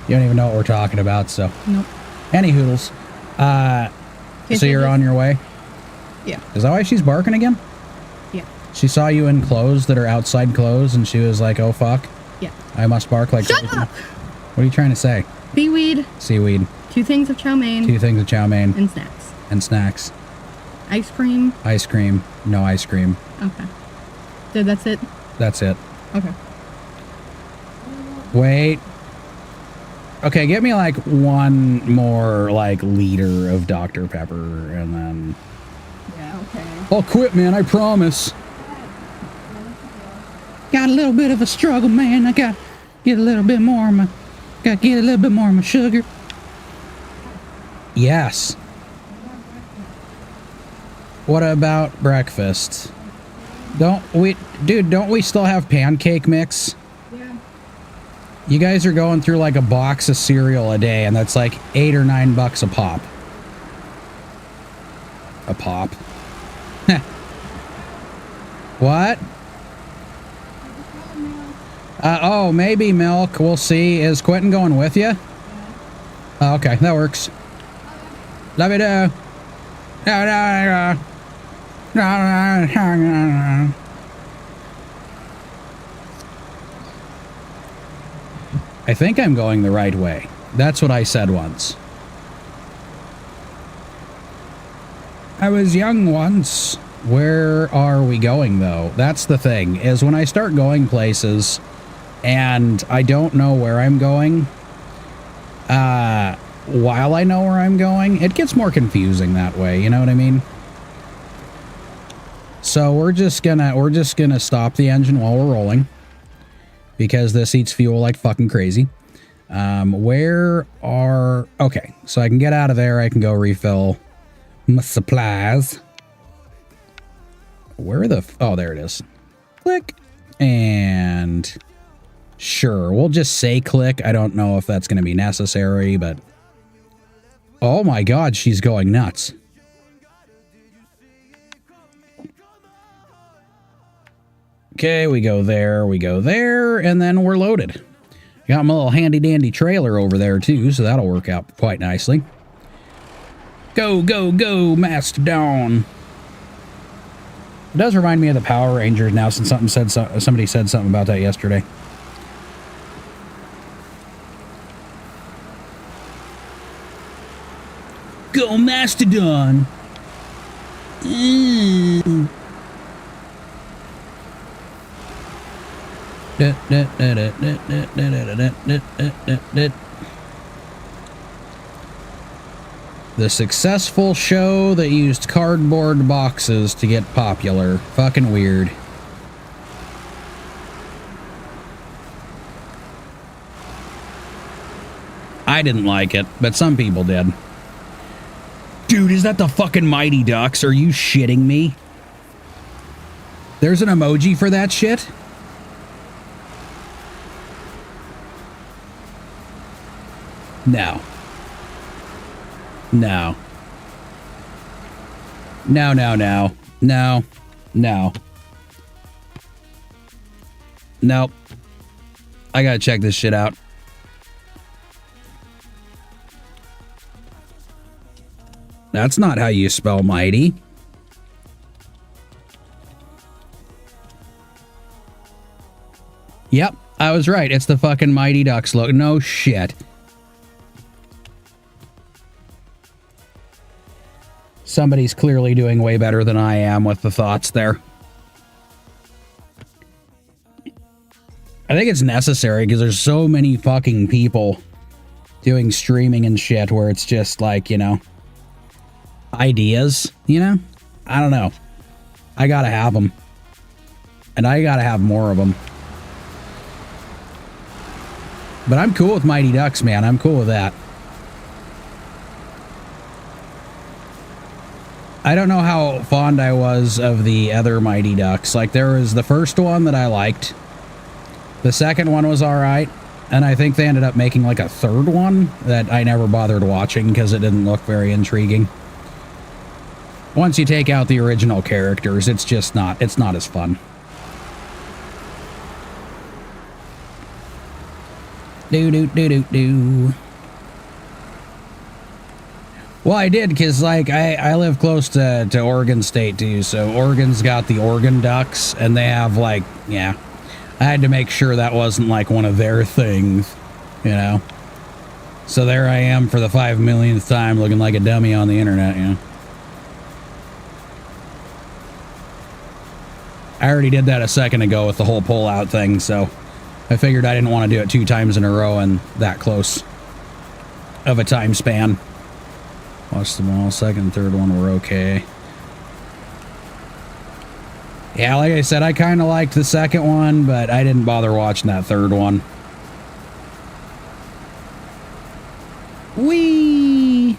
You don't even know what we're talking about, so. Nope. Any hoodles. So you're on your way? Yeah. Is that why she's barking again? Yeah. She saw you in clothes that are outside clothes, and she was like, oh, fuck. Yeah. I must bark like... Shut up! What are you trying to say? Seaweed. Seaweed. 2 things of chow mein. 2 things of chow mein. And snacks. And snacks. Ice cream. Ice cream. No ice cream. Okay. So that's it? That's it. Okay. Wait. Okay, get me like 1 more like liter of Dr. Pepper, and then... Yeah, okay. I'll quit, man, I promise. Got a little bit of a struggle, man. I got to get a little bit more of my sugar. Yes. What about breakfast? Don't we still have pancake mix? Yeah. You guys are going through like a box of cereal a day, and that's like $8 or $9 a pop. A pop. What? Oh, maybe milk. We'll see. Is Quentin going with you? Oh, okay, that works. Love you, do. I think I'm going the right way. That's what I said once. I was young once. Where are we going, though? That's the thing, is when I start going places and I don't know where I'm going, while I know where I'm going, it gets more confusing that way, you know what I mean? So we're just gonna stop the engine while we're rolling, because this eats fuel like fucking crazy. Okay, so I can get out of there, I can go refill my supplies. Oh, there it is. Click. And sure, we'll just say click. I don't know if that's going to be necessary, but oh my God, she's going nuts. Okay, we go there, and then we're loaded. Got my little handy dandy trailer over there too, so that'll work out quite nicely. Go, go, go, Mastodon. It does remind me of the Power Rangers now, since somebody said something about that yesterday. Go Mastodon! The successful show that used cardboard boxes to get popular. Fucking weird. I didn't like it, but some people did. Dude, is that the fucking Mighty Ducks? Are you shitting me? There's an emoji for that shit? No. No. No, no, no. No. No. Nope. I gotta check this shit out. That's not how you spell mighty. Yep, I was right. It's the fucking Mighty Ducks logo. No shit. Somebody's clearly doing way better than I am with the thoughts there. I think it's necessary because there's so many fucking people doing streaming and shit where it's just like, you know, ideas, you know? I don't know. I gotta have them. And I gotta have more of them. But I'm cool with Mighty Ducks, man. I'm cool with that. I don't know how fond I was of the other Mighty Ducks. Like, there was the first one that I liked. The second one was alright. And I think they ended up making like a third one that I never bothered watching because it didn't look very intriguing. Once you take out the original characters, it's just not, it's not as fun. Do. Well, I did, because, like, I live close to Oregon State, too, so Oregon's got the Oregon Ducks, and they have, like, yeah, I had to make sure that wasn't, like, one of their things, you know? So there I am for the 5 millionth time looking like a dummy on the internet, you know? I already did that a second ago with the whole pull-out thing, so I figured I didn't want to do it 2 times in a row and that close of a time span. Watched them all. Second and third one were okay. Yeah, like I said, I kind of liked the second one, but I didn't bother watching that third one. Whee!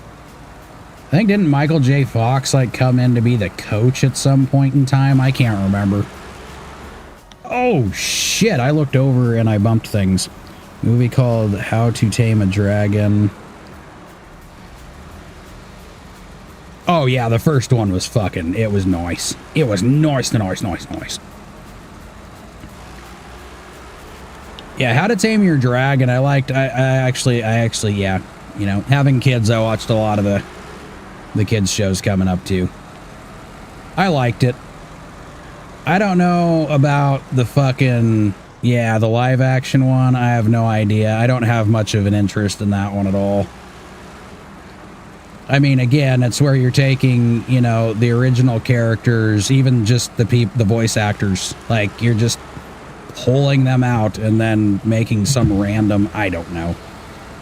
I think, didn't Michael J. Fox, like, come in to be the coach at some point in time? I can't remember. Oh, shit. I looked over and I bumped things. Movie called How to Tame a Dragon. Oh yeah, the first one was fucking, it was nice. It was nice. Yeah, How to Tame Your Dragon, I actually, yeah. You know, having kids, I watched a lot of the kids shows coming up too. I liked it. I don't know about the fucking, yeah, the live action one. I have no idea. I don't have much of an interest in that one at all. I mean, again, it's where you're taking, you know, the original characters, even just the voice actors, like you're just pulling them out and then making some random, I don't know.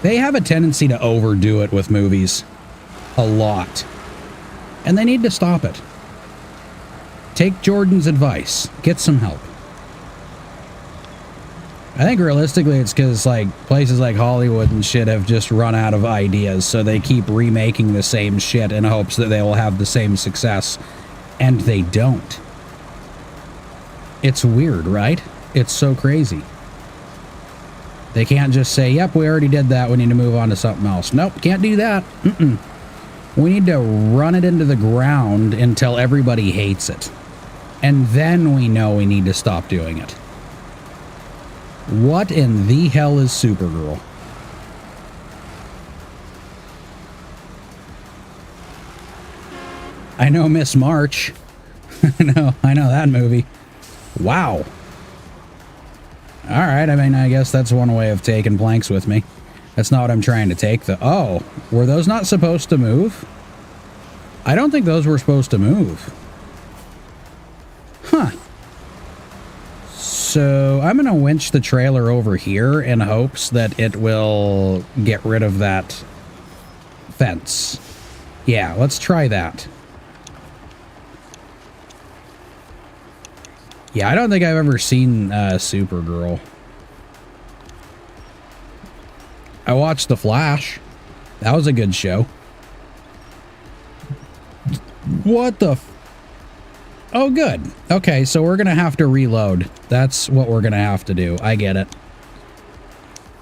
They have a tendency to overdo it with movies a lot, and they need to stop it. Take Jordan's advice. Get some help. I think realistically it's because like places like Hollywood and shit have just run out of ideas, so they keep remaking the same shit in hopes that they will have the same success, and they don't. It's weird, right? It's so crazy. They can't just say, yep, we already did that, we need to move on to something else. Nope, can't do that. We need to run it into the ground until everybody hates it. And then we know we need to stop doing it. What in the hell is Supergirl? I know Miss March. I know that movie. Wow. Alright, I mean, I guess that's one way of taking planks with me. That's not what I'm trying to take, though. Oh, were those not supposed to move? I don't think those were supposed to move. Huh. So I'm going to winch the trailer over here in hopes that it will get rid of that fence. Yeah, let's try that. Yeah, I don't think I've ever seen Supergirl. I watched The Flash. That was a good show. What the f— Oh, good. Okay, so we're going to have to reload. That's what we're going to have to do. I get it.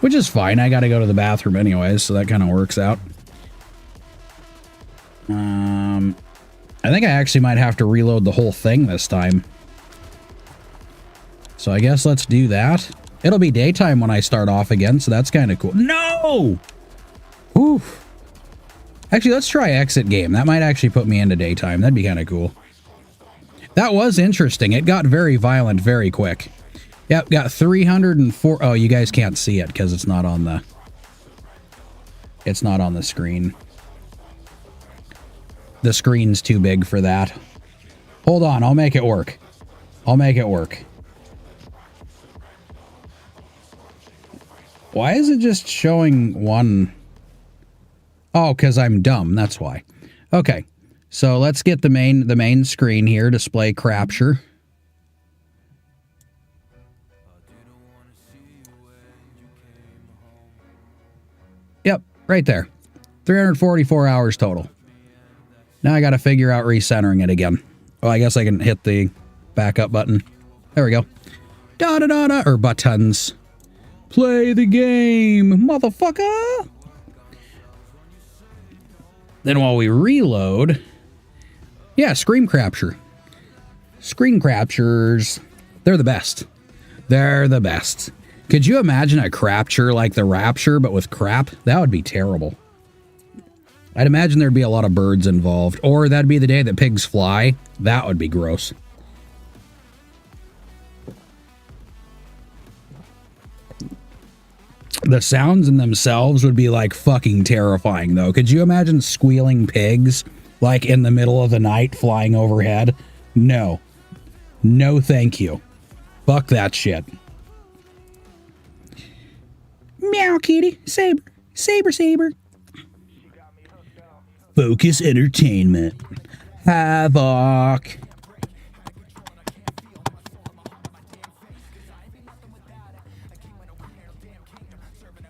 Which is fine. I got to go to the bathroom anyways, so that kind of works out. I think I actually might have to reload the whole thing this time. So I guess let's do that. It'll be daytime when I start off again, so that's kind of cool. No! Oof. Actually, let's try exit game. That might actually put me into daytime. That'd be kind of cool. That was interesting. It got very violent very quick. Yep, got 304. Oh, you guys can't see it because it's not on the... It's not on the screen. The screen's too big for that. Hold on, I'll make it work. I'll make it work. Why is it just showing one? Oh, because I'm dumb. That's why. Okay, so let's get the main screen here. Display capture. Yep, right there. 344 hours total. Now I got to figure out recentering it again. Oh, I guess I can hit the backup button. There we go. Da-da-da-da, or buttons. Play the game, motherfucker! Then while we reload... Yeah, screen capture. Screen captures, they're the best. They're the best. Could you imagine a crapture like the Rapture, but with crap? That would be terrible. I'd imagine there'd be a lot of birds involved. Or that'd be the day that pigs fly. That would be gross. The sounds in themselves would be like fucking terrifying though. Could you imagine squealing pigs like in the middle of the night flying overhead? No. No thank you. Fuck that shit. Meow kitty. Saber. Saber saber. Focus Entertainment. Havoc.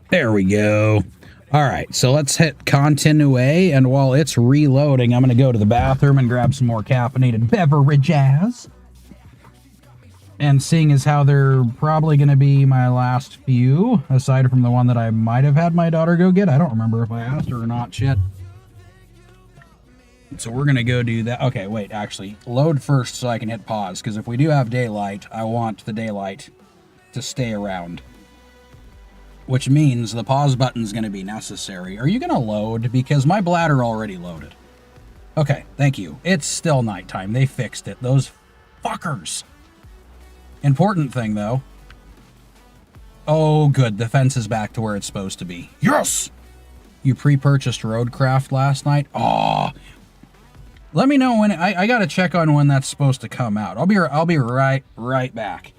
There we go. All right, so let's hit continue, and while it's reloading, I'm going to go to the bathroom and grab some more caffeinated beverages. And seeing as how they're probably going to be my last few, aside from the one that I might have had my daughter go get. I don't remember if I asked her or not, shit. So we're going to go do that. Okay, wait, actually, load first so I can hit pause, because if we do have daylight, I want the daylight to stay around. Which means the pause button is going to be necessary. Are you going to load? Because my bladder already loaded. Okay, thank you. It's still nighttime. They fixed it. Those fuckers. Important thing, though. Oh, good. The fence is back to where it's supposed to be. Yes! You pre-purchased Roadcraft last night? Aw. Let me know when... I gotta check on when that's supposed to come out. I'll be right back.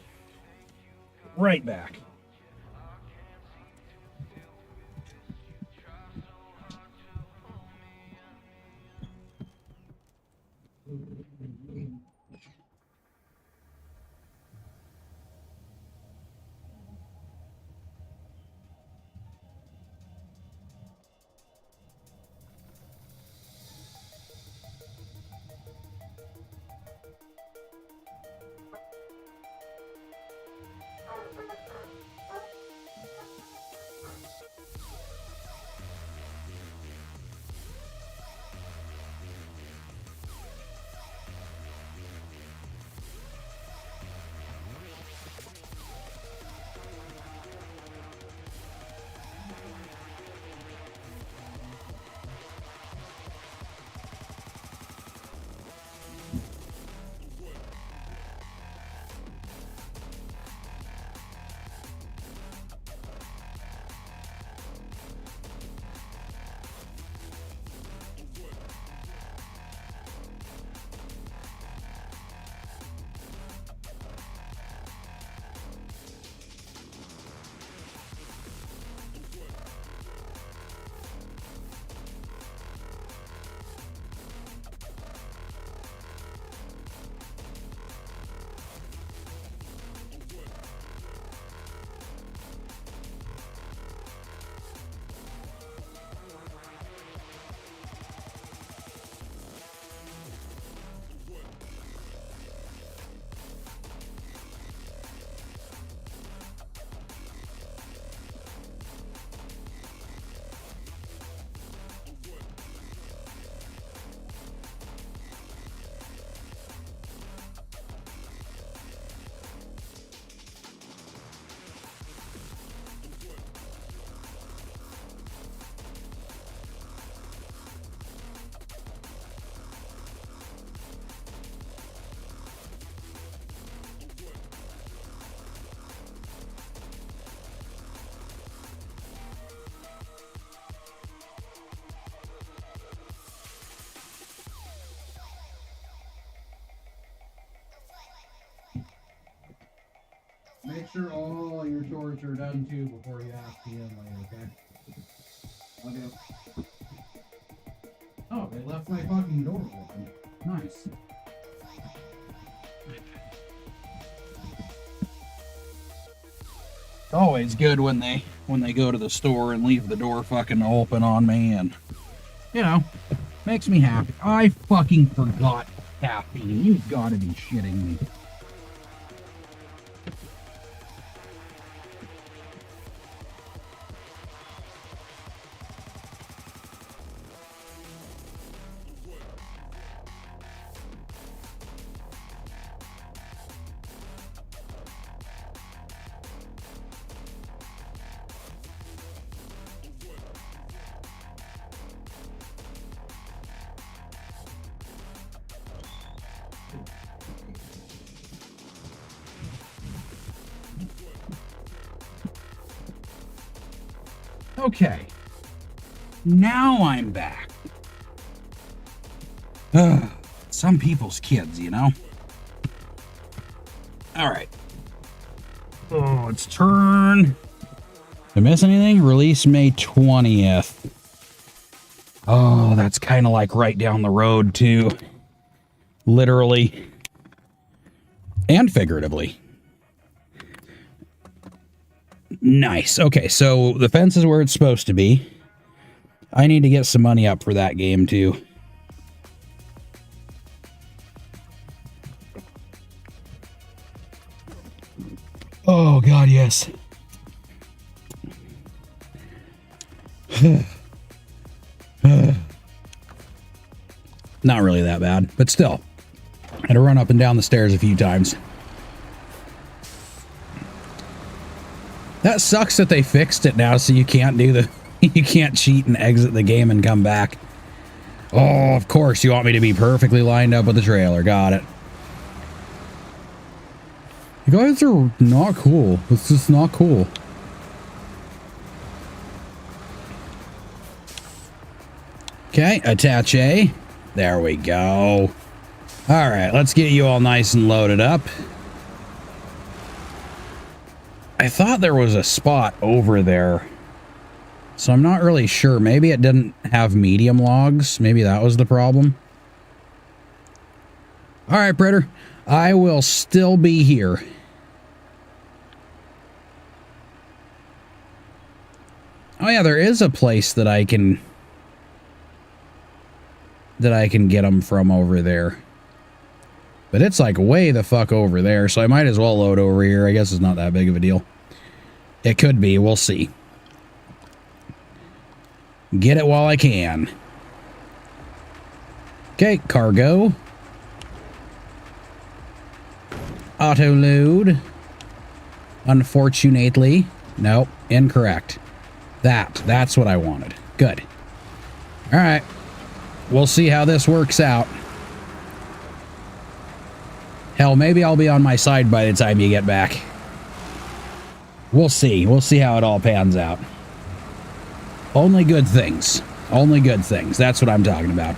Right back. Make sure all your chores are done too before you ask me in later, okay? Love you. Oh, they left my fucking door open. Nice. It's always good when they go to the store and leave the door fucking open on me, and you know, makes me happy. I fucking forgot caffeine. You've got to be shitting me. Okay, now I'm back. Some people's kids, you know? Alright. Oh, it's turn. Did I miss anything? Release May 20th. Oh, that's kind of like right down the road, too. Literally. And figuratively. Nice. Okay, so the fence is where it's supposed to be. I need to get some money up for that game, too. Oh, God, yes. Not really that bad, but still. I had to run up and down the stairs a few times. That sucks that they fixed it now so you can't do the... you can't cheat and exit the game and come back. Oh, of course you want me to be perfectly lined up with the trailer. Got it. You guys are not cool. It's just not cool. Okay, attach A. There we go. All right, let's get you all nice and loaded up. I thought there was a spot over there, so I'm not really sure. Maybe it didn't have medium logs. Maybe that was the problem. All right, Britter. I will still be here. Oh yeah, there is a place that I can get them from over there. But it's like way the fuck over there, so I might as well load over here. I guess it's not that big of a deal. It could be, we'll see. Get it while I can. Okay, cargo. Auto load. Unfortunately. Nope, incorrect. That's what I wanted. Good. All right. We'll see how this works out. Hell, maybe I'll be on my side by the time you get back. We'll see. We'll see how it all pans out. Only good things. Only good things. That's what I'm talking about.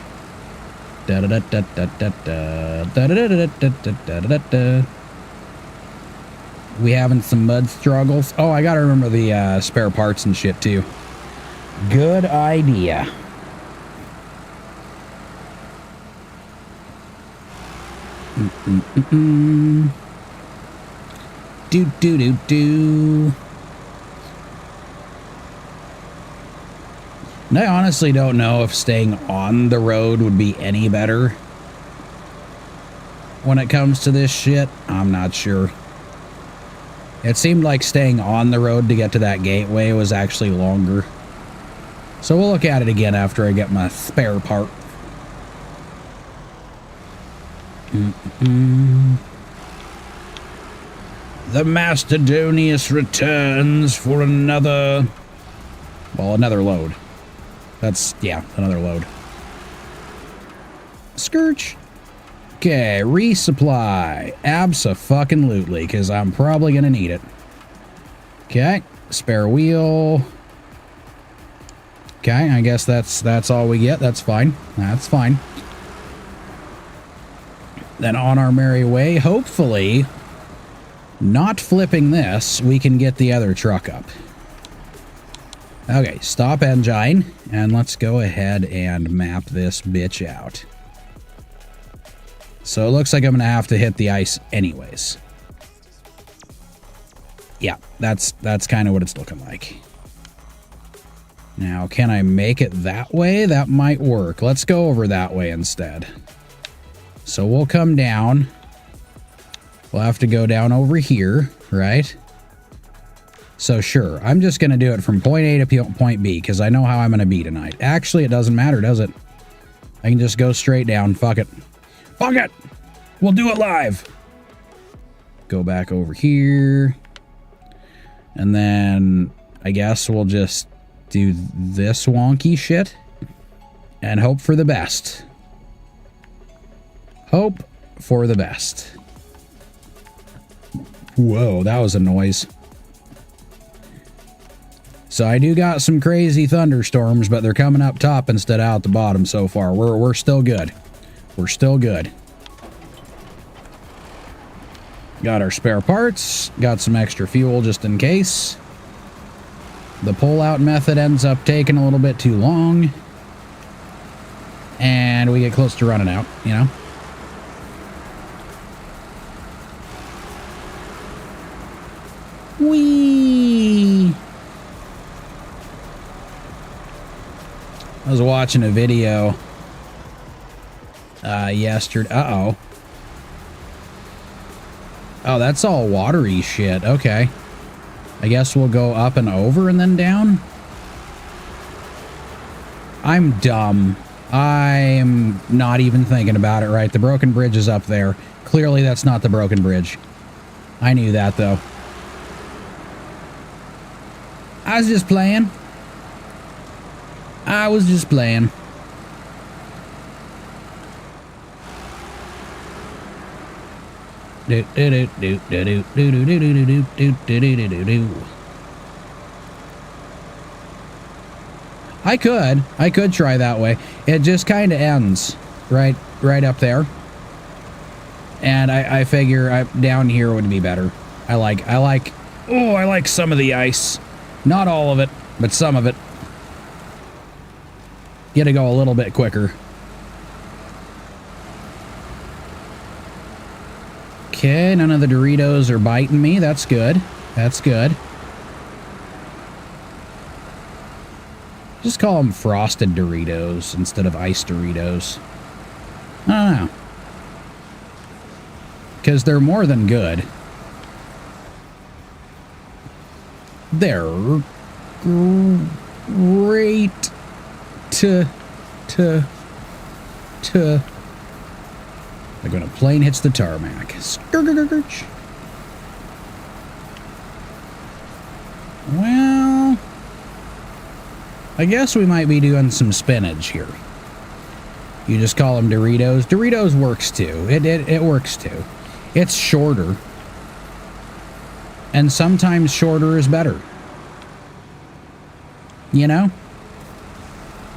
We having some mud struggles? Oh, I gotta remember the spare parts and shit too. Good idea. Do. And I honestly don't know if staying on the road would be any better when it comes to this shit. I'm not sure. It seemed like staying on the road to get to that gateway was actually longer. So we'll look at it again after I get my spare part. The Mastodonius returns for another load. That's, yeah, another load. Scourge. Okay, resupply. Abso-fucking-lutely, because I'm probably going to need it. Okay, spare wheel. Okay, I guess that's all we get. That's fine. That's fine. Then on our merry way, hopefully, not flipping this, we can get the other truck up. Okay, stop engine, and let's go ahead and map this bitch out. So it looks like I'm going to have to hit the ice anyways. Yeah, that's kind of what it's looking like. Now, can I make it that way? That might work. Let's go over that way instead. So we'll come down. We'll have to go down over here, right? So sure, I'm just going to do it from point A to point B because I know how I'm going to be tonight. Actually, it doesn't matter, does it? I can just go straight down. Fuck it. Fuck it! We'll do it live. Go back over here. And then I guess we'll just do this wonky shit and hope for the best. Hope for the best. Whoa, that was a noise. So I do got some crazy thunderstorms, but they're coming up top instead of out the bottom so far. We're still good. We're still good. Got our spare parts. Got some extra fuel just in case. The pull-out method ends up taking a little bit too long. And we get close to running out, you know? Whee! I was watching a video yesterday. Uh-oh. Oh, that's all watery shit. Okay. I guess we'll go up and over and then down. I'm dumb. I'm not even thinking about it, right? The broken bridge is up there. Clearly, that's not the broken bridge. I knew that, though. I was just playing. I was just playing. I could try that way. It just kind of ends right up there. And I figure down here would be better. I like some of the ice. Not all of it, but some of it. Gotta go a little bit quicker. Okay, none of the Doritos are biting me. That's good. That's good. Just call them frosted Doritos instead of iced Doritos. I don't know. Because they're more than good. They're great like when a plane hits the tarmac. Well, I guess we might be doing some spinach here. You just call them Doritos. Doritos works too. It works too. It's shorter. And sometimes shorter is better. You know?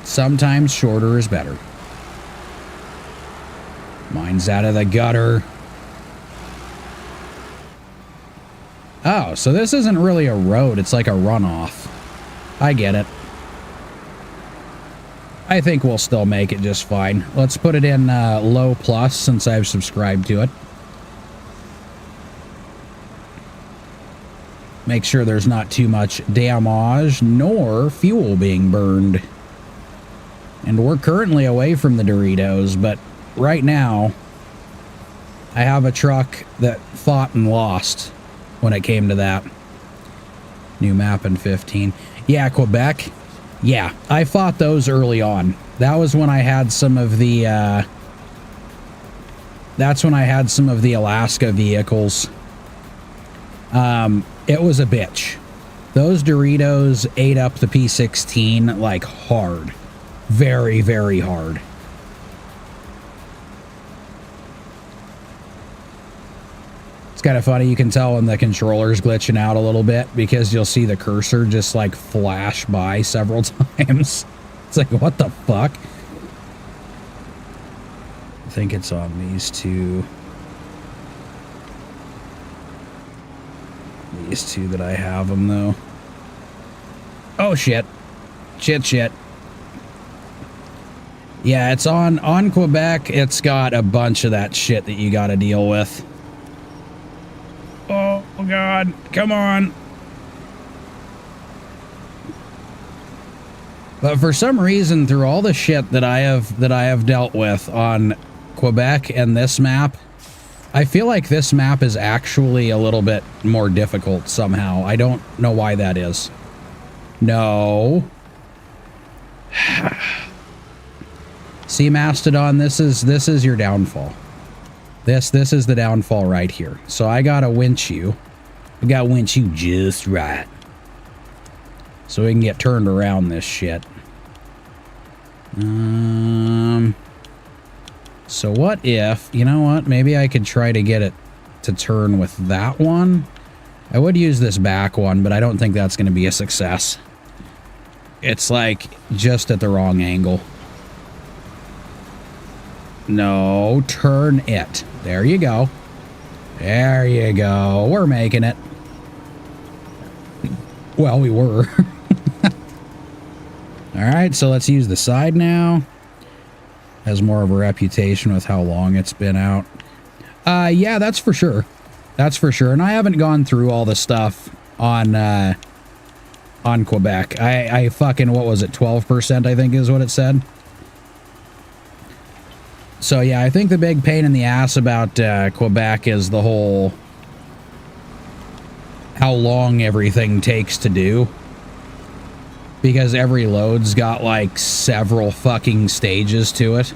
Sometimes shorter is better. Mine's out of the gutter. Oh, so this isn't really a road. It's like a runoff. I get it. I think we'll still make it just fine. Let's put it in low plus since I've subscribed to it. Make sure there's not too much damage nor fuel being burned. And we're currently away from the Doritos, but right now I have a truck that fought and lost when it came to that. New map in 15. Yeah, Quebec. Yeah, I fought those early on. That was when I had some of the that's when I had some of the Alaska vehicles. It was a bitch. Those Doritos ate up the P16 like hard. Very, very hard. It's kind of funny. You can tell when the controller's glitching out a little bit because you'll see the cursor just like flash by several times. It's like, what the fuck? I think it's on these two. These two that I have them though. Oh shit. Shit. Yeah, it's on Quebec. It's got a bunch of that shit that you gotta deal with. Oh god, come on. But for some reason, through all the shit that I have dealt with on Quebec and this map, I feel like this map is actually a little bit more difficult somehow. I don't know why that is. No. See, Mastodon, this is your downfall. This is the downfall right here. So I gotta winch you. I gotta winch you just right. So we can get turned around this shit. So what if, you know what? Maybe I could try to get it to turn with that one. I would use this back one, but I don't think that's going to be a success. It's like just at the wrong angle. No, turn it. There you go. There you go. We're making it. Well, we were. All right, so let's use the side now. Has more of a reputation with how long it's been out. Yeah, that's for sure. That's for sure. And I haven't gone through all the stuff on Quebec. I fucking, what was it, 12%, I think is what it said. So yeah, I think the big pain in the ass about Quebec is the whole how long everything takes to do. Because every load's got like several fucking stages to it.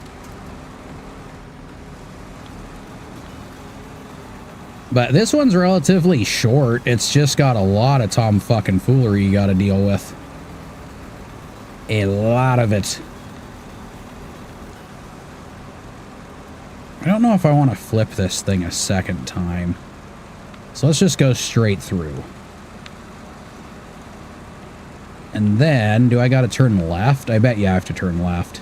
But this one's relatively short. It's just got a lot of tomfucking-foolery you gotta deal with. A lot of it. I don't know if I want to flip this thing a second time. So let's just go straight through. And then, do I gotta turn left? I bet you I have to turn left.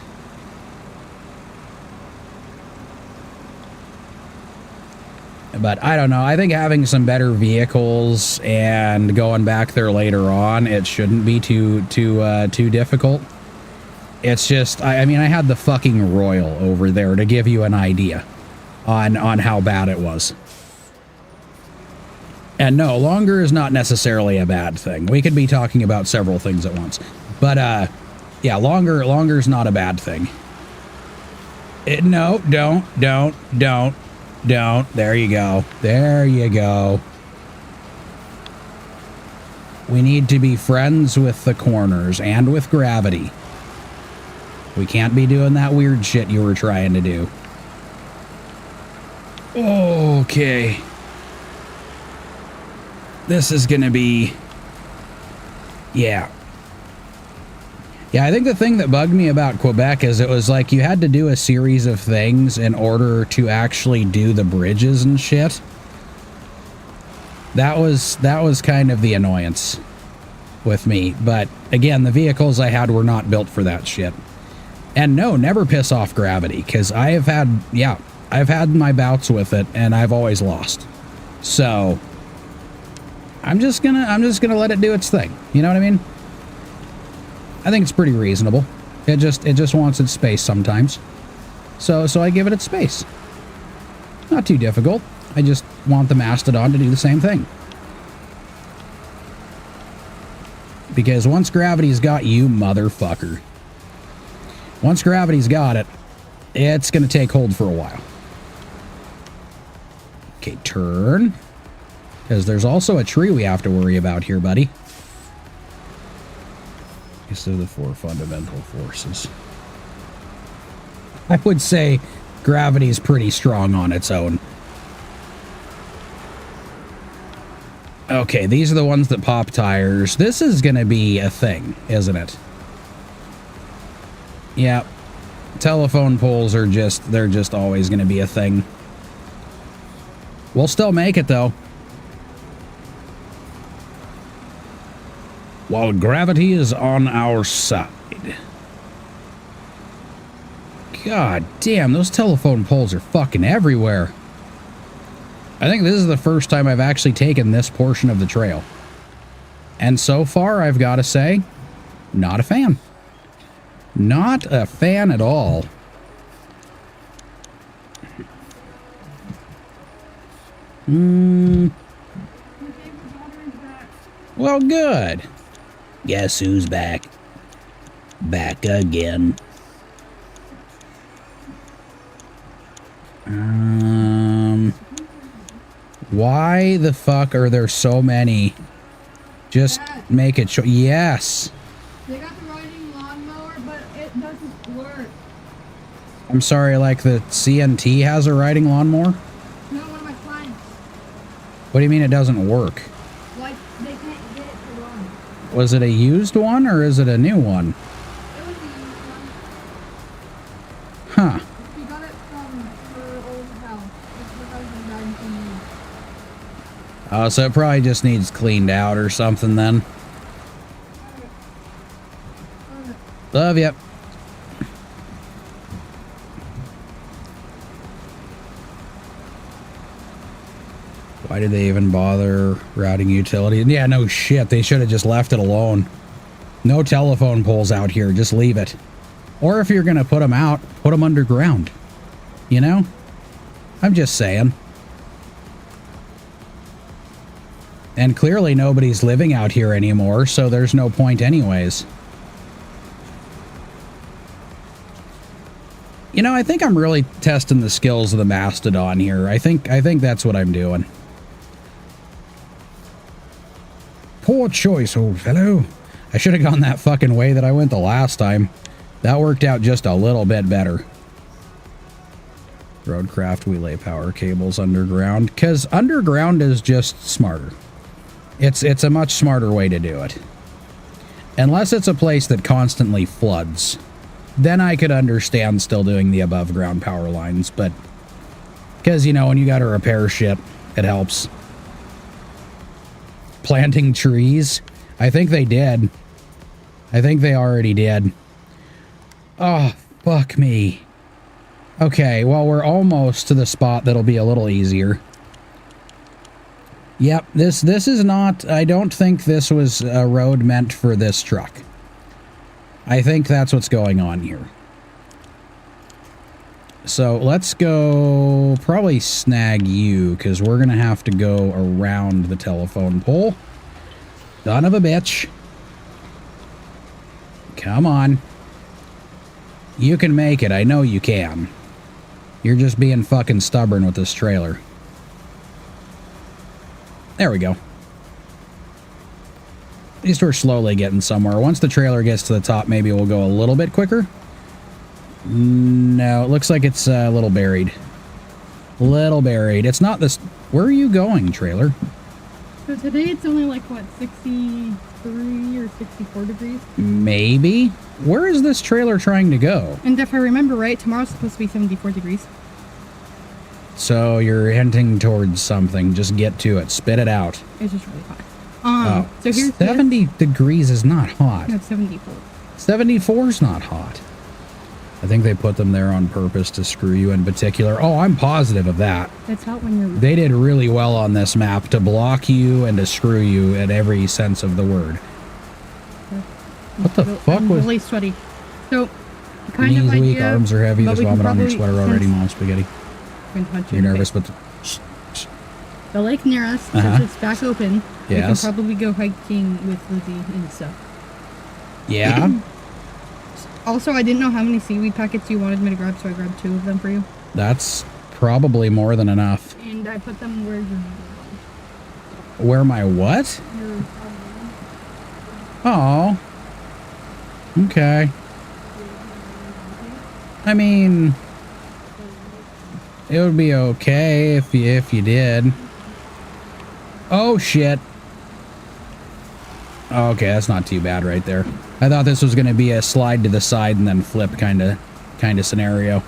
But I don't know. I think having some better vehicles and going back there later on, it shouldn't be too difficult. It's just, I mean, I had the fucking Royal over there to give you an idea on how bad it was. And no, longer is not necessarily a bad thing. We could be talking about several things at once. But, yeah, longer is not a bad thing. No, don't. There you go. There you go. We need to be friends with the corners and with gravity. We can't be doing that weird shit you were trying to do. Okay. This is gonna be... Yeah. Yeah, I think the thing that bugged me about Quebec is it was like you had to do a series of things in order to actually do the bridges and shit. That was kind of the annoyance with me. But again, the vehicles I had were not built for that shit. And no, never piss off gravity, because I've had my bouts with it and I've always lost. So I'm just gonna let it do its thing. You know what I mean? I think it's pretty reasonable. It just wants its space sometimes. So I give it its space. Not too difficult. I just want the Mastodon to do the same thing. Because once gravity's got you, motherfucker. Once gravity's got it, it's gonna take hold for a while. Okay, turn. Because there's also a tree we have to worry about here, buddy. These are the four fundamental forces. I would say gravity's pretty strong on its own. Okay, these are the ones that pop tires. This is gonna be a thing, isn't it? Yeah. Telephone poles are they're just always gonna be a thing. We'll still make it, though. While gravity is on our side. God damn, those telephone poles are fucking everywhere. I think this is the first time I've actually taken this portion of the trail. And so far, I've got to say, not a fan. Not a fan at all. Well, good. Guess who's back? Back again. Why the fuck are there so many? Just make it show. Yes. They got the riding lawnmower, but it doesn't work. I'm sorry, like the CNT has a riding lawnmower? No, one of my clients. What do you mean it doesn't work? Like, they can't get it to run. Was it a used one or is it a new one? It was a used one. Huh. He got it from her old house. It's her husband died from me. Oh, so it probably just needs cleaned out or something then. Love ya. Why did they even bother routing utility? Yeah, no shit. They should have just left it alone. No telephone poles out here. Just leave it. Or if you're going to put them out, put them underground. You know? I'm just saying. And clearly nobody's living out here anymore, so there's no point anyways. You know, I think I'm really testing the skills of the Mastodon here. I think that's what I'm doing. Your choice, old fellow. I should have gone that fucking way that I went the last time. That worked out just a little bit better. Roadcraft, we lay power cables underground, because underground is just smarter. It's a much smarter way to do it. Unless it's a place that constantly floods. Then I could understand still doing the above ground power lines, but because, you know, when you gotta repair shit, it helps. Planting trees? I think they did. I think they already did. Oh, fuck me. Okay, well, we're almost to the spot that'll be a little easier. Yep, this is not... I don't think this was a road meant for this truck. I think that's what's going on here. So let's go probably snag you, because we're going to have to go around the telephone pole. Son of a bitch. Come on. You can make it. I know you can. You're just being fucking stubborn with this trailer. There we go. At least we're slowly getting somewhere. Once the trailer gets to the top, maybe we'll go a little bit quicker. No, it looks like it's a little buried. Little buried. It's not this... Where are you going, trailer? So today it's only like, what, 63 or 64 degrees? Maybe. Where is this trailer trying to go? And if I remember right, tomorrow's supposed to be 74 degrees. So you're hinting towards something. Just get to it. Spit it out. It's just really hot. So here's 70 degrees is not hot. No, it's 74. 74 is not hot. I think they put them there on purpose to screw you in particular. Oh, I'm positive of that. It's hot when you're... They did really well on this map to block you and to screw you in every sense of the word. What the fuck was... I'm really sweaty. So, kind Knees of weak, idea, arms are heavy, there's but we vomit can on your probably- sweater already, mom spaghetti. You're nervous, but... The lake near us, since it's back open, Yes. we can probably go hiking with Lizzie and stuff. Yeah? Also, I didn't know how many seaweed packets you wanted me to grab, so I grabbed 2 of them for you. That's probably more than enough. And I put them where you're... Where my what? Oh. Okay. I mean... It would be okay if you did. Oh, shit. Okay, that's not too bad right there. I thought this was going to be a slide to the side and then flip kind of scenario.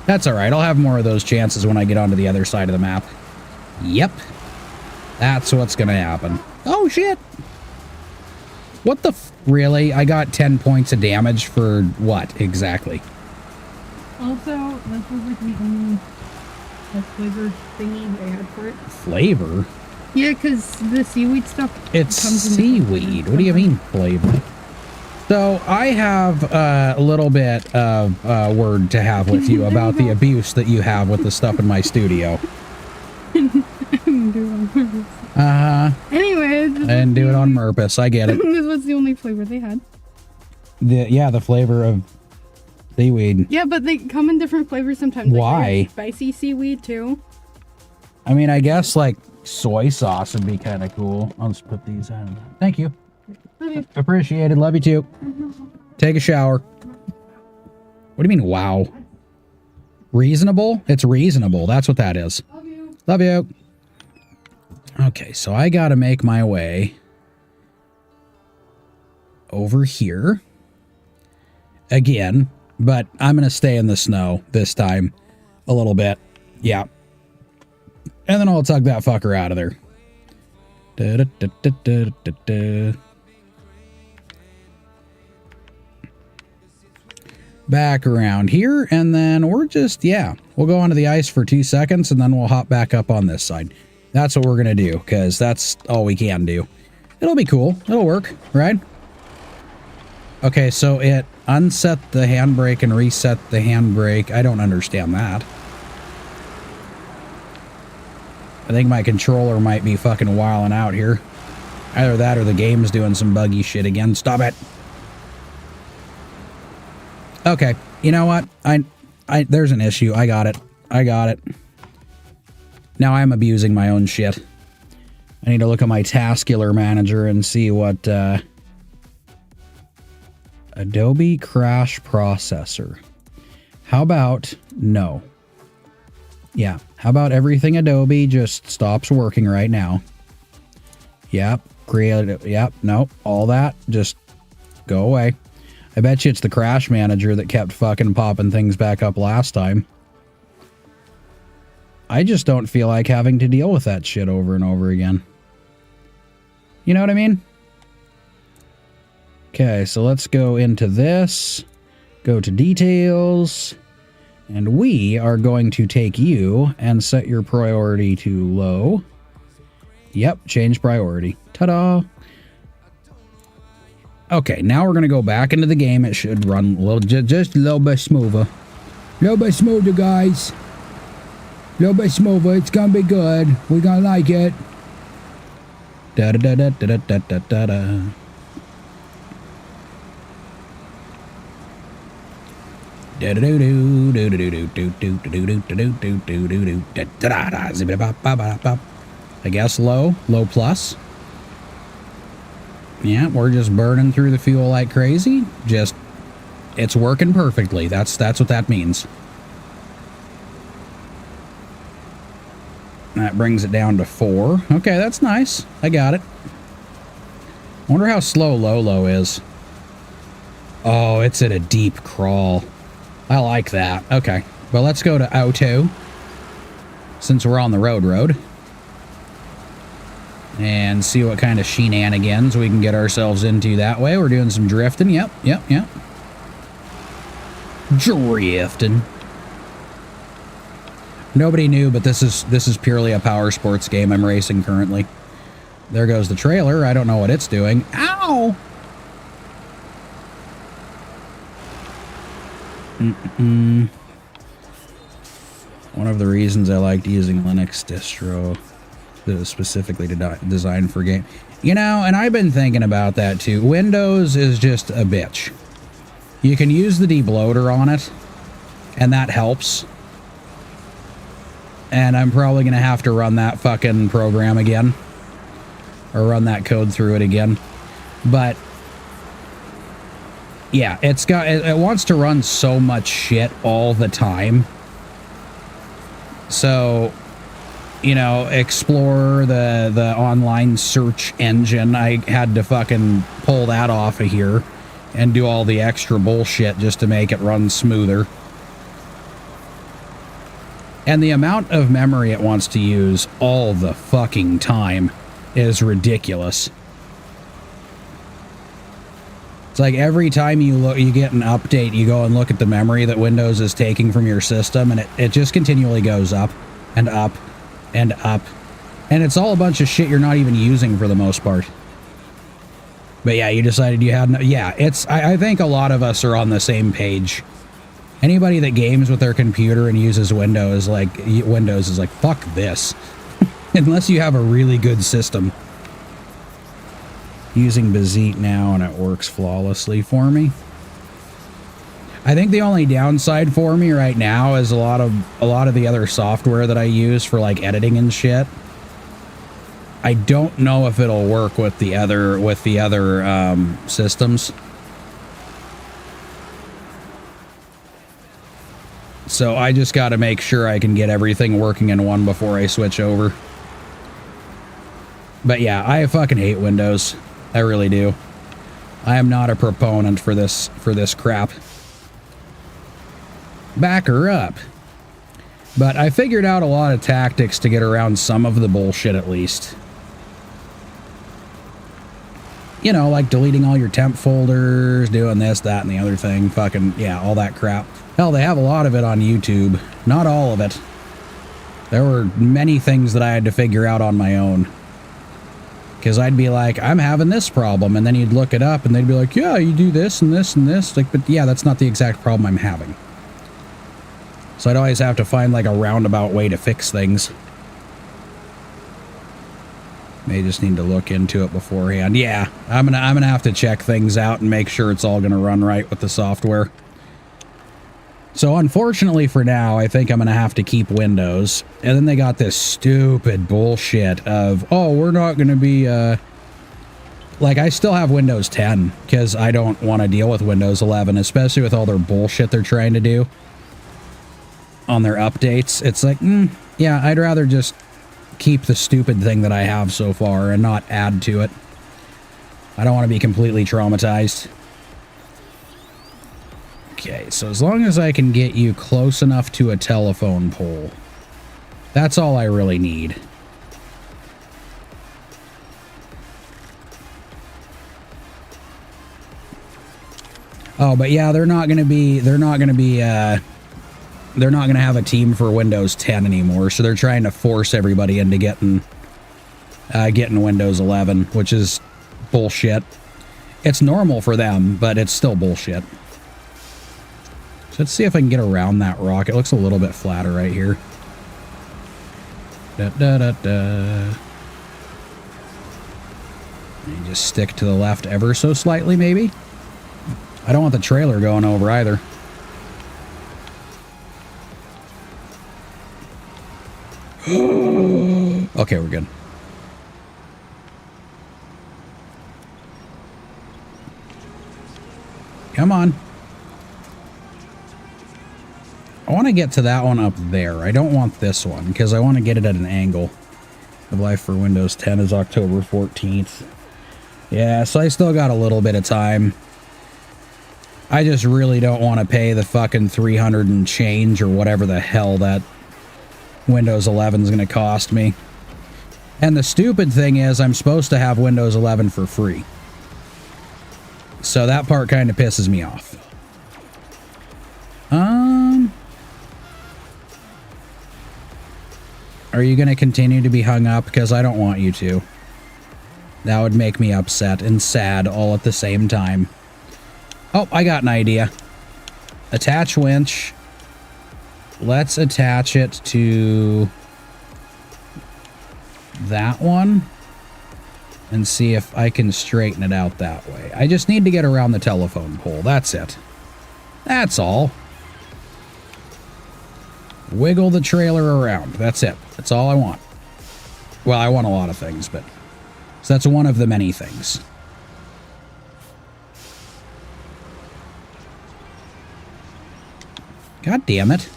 That's all right. I'll have more of those chances when I get onto the other side of the map. Yep. That's what's going to happen. Oh, shit. What the really? I got 10 points of damage for what exactly? Also, this was like the only flavor thingy they had for it. Flavor? Yeah, because the seaweed stuff... It's comes in seaweed. What do you mean flavor? So I have a little bit of word to have with you about the abuse that you have with the stuff in my studio. Anyways. And do it on purpose. I get it. This was the only flavor they had. The flavor of seaweed. Yeah, but they come in different flavors sometimes. Why? Like spicy seaweed too. I mean, I guess like soy sauce would be kind of cool. I'll just put these in. Thank you. Okay. Appreciated. Love you too. Take a shower. What do you mean, wow? Reasonable? It's reasonable. That's what that is. Love you. Love you. Okay, so I gotta make my way over here again, but I'm gonna stay in the snow this time a little bit. Yeah. And then I'll tug that fucker out of there. Da, da, da, da, da, da, da. Back around here, and then we're just, yeah, we'll go onto the ice for 2 seconds, and then we'll hop back up on this side. That's what we're gonna do, because that's all we can do. It'll be cool. It'll work, right? Okay, so it unset the handbrake and reset the handbrake. I don't understand that. I think my controller might be fucking wilding out here. Either that or the game's doing some buggy shit again. Stop it. Okay, you know what? There's an issue. I got it. Now I'm abusing my own shit. I I need to look at my Taskular Manager and see what Adobe Crash Processor. How about no? Yeah, how about everything Adobe just stops working right now? Yep, create. Yep, nope, all that just go away. I bet you it's the Crash Manager that kept fucking popping things back up last time. I just don't feel like having to deal with that shit over and over again. You know what I mean? Okay, so let's go into this, go to details, and we are going to take you and set your priority to low. Yep, change priority. Ta-da! Okay, now we're going to go back into the game. It should run a little, just a little bit smoother. A little bit smoother, guys. A little bit smoother. It's going to be good. We're going to like it. Da-da-da-da-da-da-da-da-da. I guess low plus. Yeah, we're just burning through the fuel like crazy. Just, it's working perfectly. That's what that means. That brings it down to 4. Okay, that's nice. I got it. Wonder how slow low is. Oh, it's at a deep crawl. I like that. Okay, well, let's go to auto since we're on the road. And see what kind of shenanigans we can get ourselves into that way. We're doing some drifting. Yep. Drifting. Nobody knew, but this is purely a power sports game I'm racing currently. There goes the trailer. I don't know what it's doing. Ow! One of the reasons I liked using Linux distro that was specifically designed for game. You know, and I've been thinking about that too. Windows is just a bitch. You can use the debloater on it, and that helps. And I'm probably going to have to run that fucking program again. Or run that code through it again. But yeah, it wants to run so much shit all the time. So, you know, Explorer, the online search engine, I had to fucking pull that off of here and do all the extra bullshit just to make it run smoother. And the amount of memory it wants to use all the fucking time is ridiculous. It's like every time you get an update, you go and look at the memory that Windows is taking from your system, and it just continually goes up and up and up. And it's all a bunch of shit you're not even using for the most part. But yeah, you decided you had no... Yeah, I think a lot of us are on the same page. Anybody that games with their computer and uses Windows is like, fuck this. Unless you have a really good system. Using Bazit now, and it works flawlessly for me. I think the only downside for me right now is a lot of the other software that I use for like editing and shit. I don't know if it'll work with the other systems. So I just got to make sure I can get everything working in one before I switch over. But yeah, I fucking hate Windows. I really do. I am not a proponent for this crap. Back her up. But I figured out a lot of tactics to get around some of the bullshit at least. You know, like deleting all your temp folders, doing this, that, and the other thing. Fucking, yeah, all that crap. Hell, they have a lot of it on YouTube. Not all of it. There were many things that I had to figure out on my own. Because I'd be like, I'm having this problem. And then you'd look it up and they'd be like, yeah, you do this and this and this. Like, but yeah, that's not the exact problem I'm having. So I'd always have to find like a roundabout way to fix things. May just need to look into it beforehand. Yeah, I'm gonna have to check things out and make sure it's all gonna run right with the software. So unfortunately for now, I think I'm going to have to keep Windows. And then they got this stupid bullshit of, oh, we're not going to be, like, I still have Windows 10 because I don't want to deal with Windows 11, especially with all their bullshit they're trying to do on their updates. It's like, yeah, I'd rather just keep the stupid thing that I have so far and not add to it. I don't want to be completely traumatized. Okay, so as long as I can get you close enough to a telephone pole, that's all I really need. Oh, but yeah, they're not going to have a team for Windows 10 anymore, so they're trying to force everybody into getting Windows 11, which is bullshit. It's normal for them, but it's still bullshit. So let's see if I can get around that rock. It looks a little bit flatter right here. You just stick to the left ever so slightly, maybe. I don't want the trailer going over either. Okay, we're good. Come on. I want to get to that one up there. I don't want this one because I want to get it at an angle. The life for Windows 10 is October 14th. Yeah, so I still got a little bit of time. I just really don't want to pay the fucking 300 and change or whatever the hell that Windows 11 is going to cost me. And the stupid thing is I'm supposed to have Windows 11 for free. So that part kind of pisses me off. Are you going to continue to be hung up? Because I don't want you to. That would make me upset and sad all at the same time. Oh, I got an idea. Attach winch. Let's attach it to that one and see if I can straighten it out that way. I just need to get around the telephone pole. That's it. That's all. Wiggle the trailer around. That's it. That's all I want. Well, I want a lot of things, but so that's one of the many things. God damn it.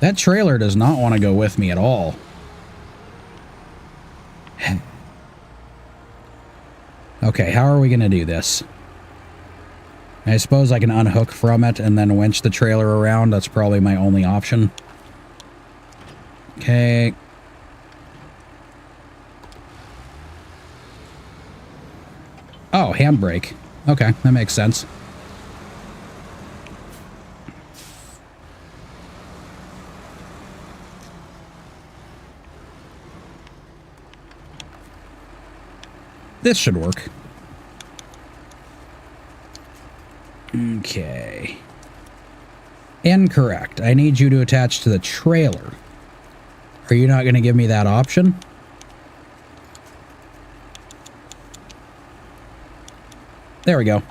That trailer does not want to go with me at all. Okay, how are we going to do this? I suppose I can unhook from it and then winch the trailer around. That's probably my only option. Okay. Oh, handbrake. Okay, that makes sense. This should work. Okay. Incorrect. I need you to attach to the trailer. Are you not going to give me that option? There we go.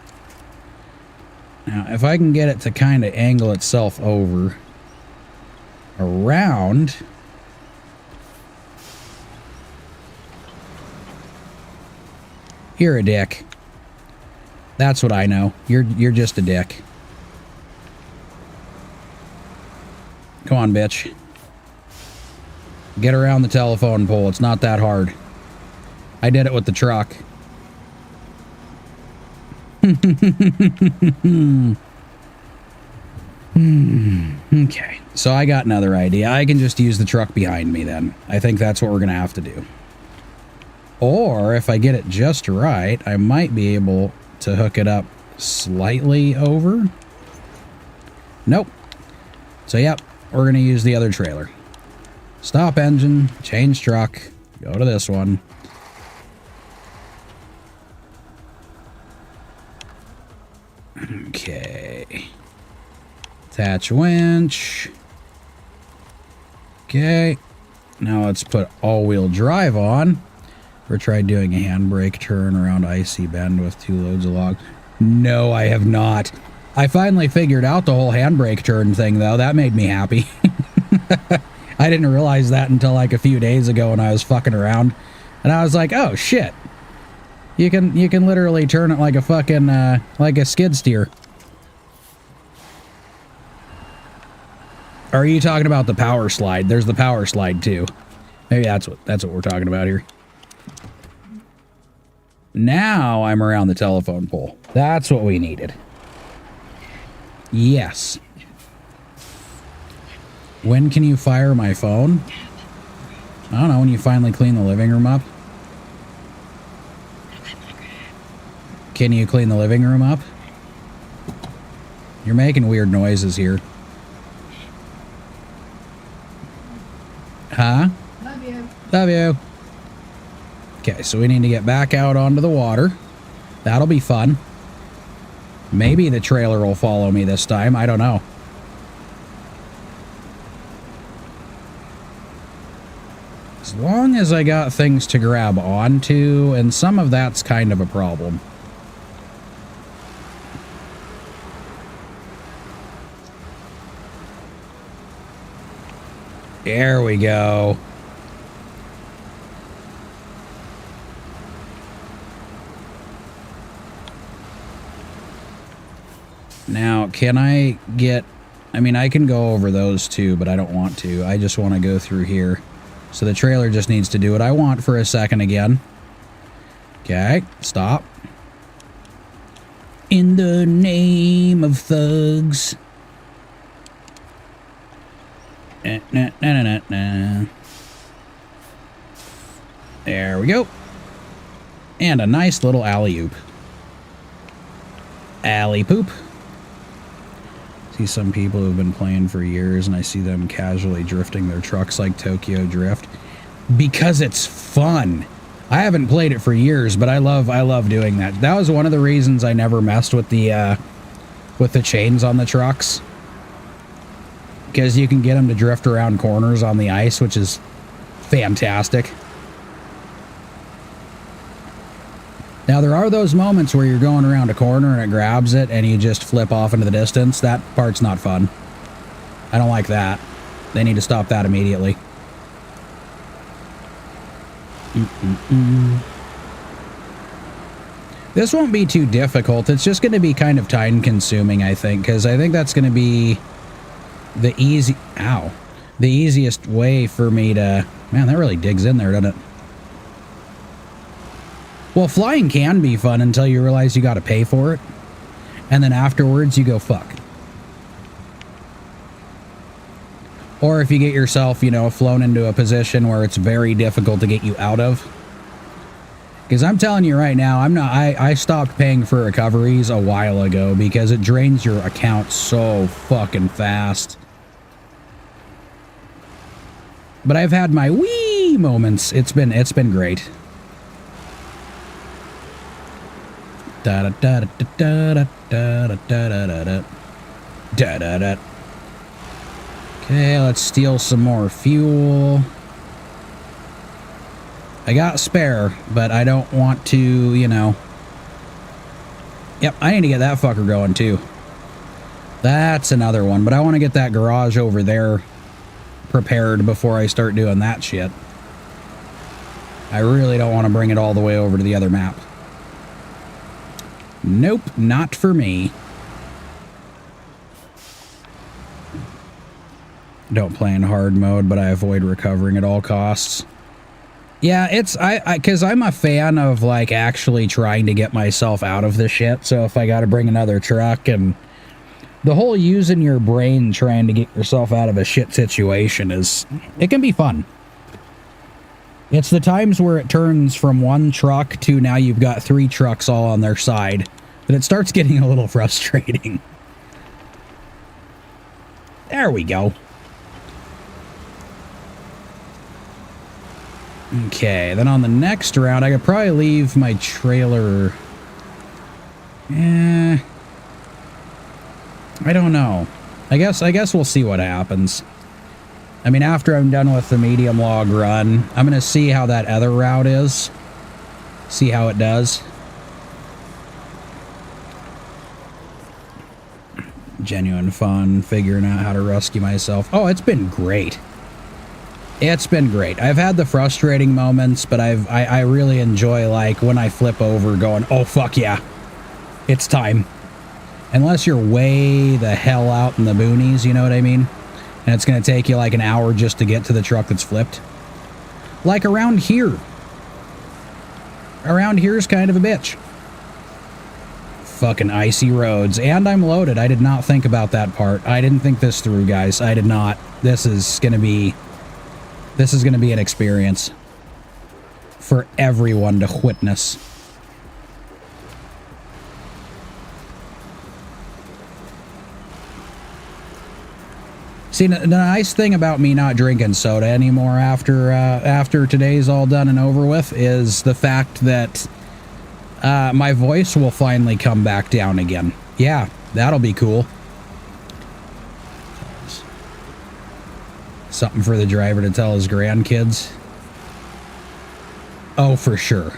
Now, if I can get it to kind of angle itself over around... You're a dick. That's what I know. You're just a dick. Come on, bitch. Get around the telephone pole. It's not that hard. I did it with the truck. Okay. So I got another idea. I can just use the truck behind me then. I think that's what we're going to have to do. Or if I get it just right, I might be able to hook it up slightly over. Nope. So, yep, we're going to use the other trailer. Stop engine, change truck, go to this one. Okay. Attach winch. Okay. Now let's put all-wheel drive on. Or try doing a handbrake turn around icy bend with 2 loads of log. No, I have not. I finally figured out the whole handbrake turn thing, though. That made me happy. I didn't realize that until like a few days ago when I was fucking around. And I was like, oh, shit. You can literally turn it like a fucking, like a skid steer. Or are you talking about the power slide? There's the power slide, too. Maybe that's what we're talking about here. Now I'm around the telephone pole. That's what we needed. Yes. When can you fire my phone? I don't know, when you finally clean the living room up. Can you clean the living room up? You're making weird noises here. Huh? Love you. Love you. Okay, so we need to get back out onto the water. That'll be fun. Maybe the trailer will follow me this time. I don't know. As long as I got things to grab onto, and some of that's kind of a problem. There we go. Now, can I get... I mean, I can go over those two, but I don't want to. I just want to go through here. So the trailer just needs to do what I want for a second again. Okay, stop. In the name of thugs. There we go. And a nice little alley-oop. Alley-poop. See some people who've been playing for years, and I see them casually drifting their trucks like Tokyo Drift. Because it's fun. I haven't played it for years, but I love doing that. That was one of the reasons I never messed with the chains on the trucks. Because you can get them to drift around corners on the ice, which is fantastic. Now, there are those moments where you're going around a corner and it grabs it and you just flip off into the distance. That part's not fun. I don't like that. They need to stop that immediately. This won't be too difficult. It's just going to be kind of time-consuming, I think, because I think that's going to be the easiest way for me to... Man, that really digs in there, doesn't it? Well, flying can be fun until you realize you got to pay for it. And then afterwards, you go, fuck. Or if you get yourself, you know, flown into a position where it's very difficult to get you out of. Because I'm telling you right now, I stopped paying for recoveries a while ago because it drains your account so fucking fast. But I've had my wee moments. It's been great. Da da da da da da da da da da da da. Okay, let's steal some more fuel. I got spare, but I don't want to, you know. Yep, I need to get that fucker going too. That's another one, but I want to get that garage over there prepared before I start doing that shit. I really don't want to bring it all the way over to the other map. Nope, not for me. Don't play in hard mode, but I avoid recovering at all costs. Yeah, it's because I'm a fan of like actually trying to get myself out of this shit. So if I got to bring another truck, and the whole using your brain trying to get yourself out of a shit situation it can be fun. It's the times where it turns from one truck to now you've got 3 trucks all on their side that it starts getting a little frustrating. There we go. Okay, then on the next round, I could probably leave my trailer. I don't know. I guess we'll see what happens. I mean, after I'm done with the medium log run, I'm going to see how that other route is. See how it does. Genuine fun figuring out how to rescue myself. Oh, it's been great. It's been great. I've had the frustrating moments, but I really enjoy, like, when I flip over going, oh, fuck yeah, it's time. Unless you're way the hell out in the boonies, you know what I mean? And it's going to take you like an hour just to get to the truck that's flipped. Like around here. Around here's kind of a bitch. Fucking icy roads. And I'm loaded. I did not think about that part. I didn't think this through, guys. I did not. This is going to be an experience for everyone to witness. See, the nice thing about me not drinking soda anymore after today's all done and over with is the fact that my voice will finally come back down again. Yeah, that'll be cool. Something for the driver to tell his grandkids. Oh, for sure.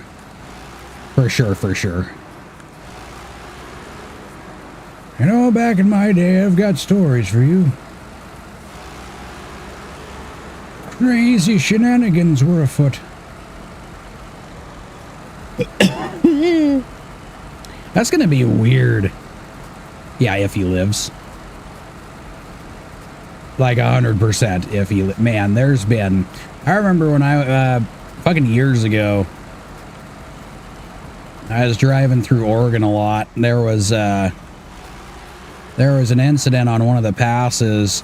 For sure, for sure. You know, back in my day, I've got stories for you. Crazy shenanigans were afoot. That's gonna be weird. Yeah, if he lives. Like 100% if he... Man, there's been... I remember when I... fucking years ago, I was driving through Oregon a lot. There was an incident on one of the passes.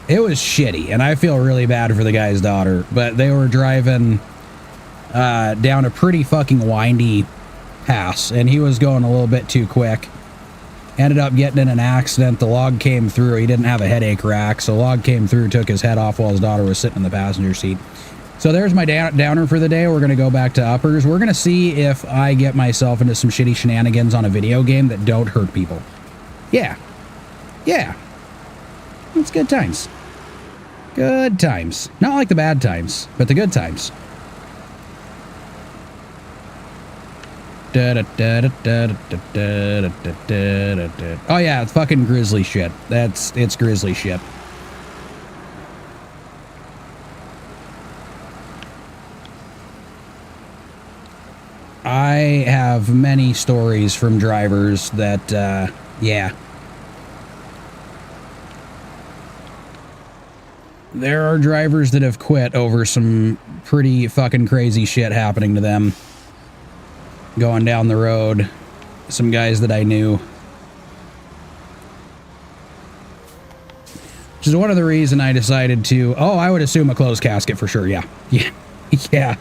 It was shitty, and I feel really bad for the guy's daughter, but they were driving down a pretty fucking windy pass, and he was going a little bit too quick. Ended up getting in an accident. The log came through. He didn't have a headache rack, so log came through, took his head off while his daughter was sitting in the passenger seat. So there's my downer for the day. We're going to go back to uppers. We're going to see if I get myself into some shitty shenanigans on a video game that don't hurt people. Yeah. Yeah. It's good times. Good times. Not like the bad times, but the good times. Oh yeah, it's fucking grizzly shit. It's grizzly shit. I have many stories from drivers that, yeah. There are drivers that have quit over some pretty fucking crazy shit happening to them. Going down the road. Some guys that I knew. Which is one of the reasons I decided to... Oh, I would assume a closed casket for sure, yeah. Yeah. Yeah.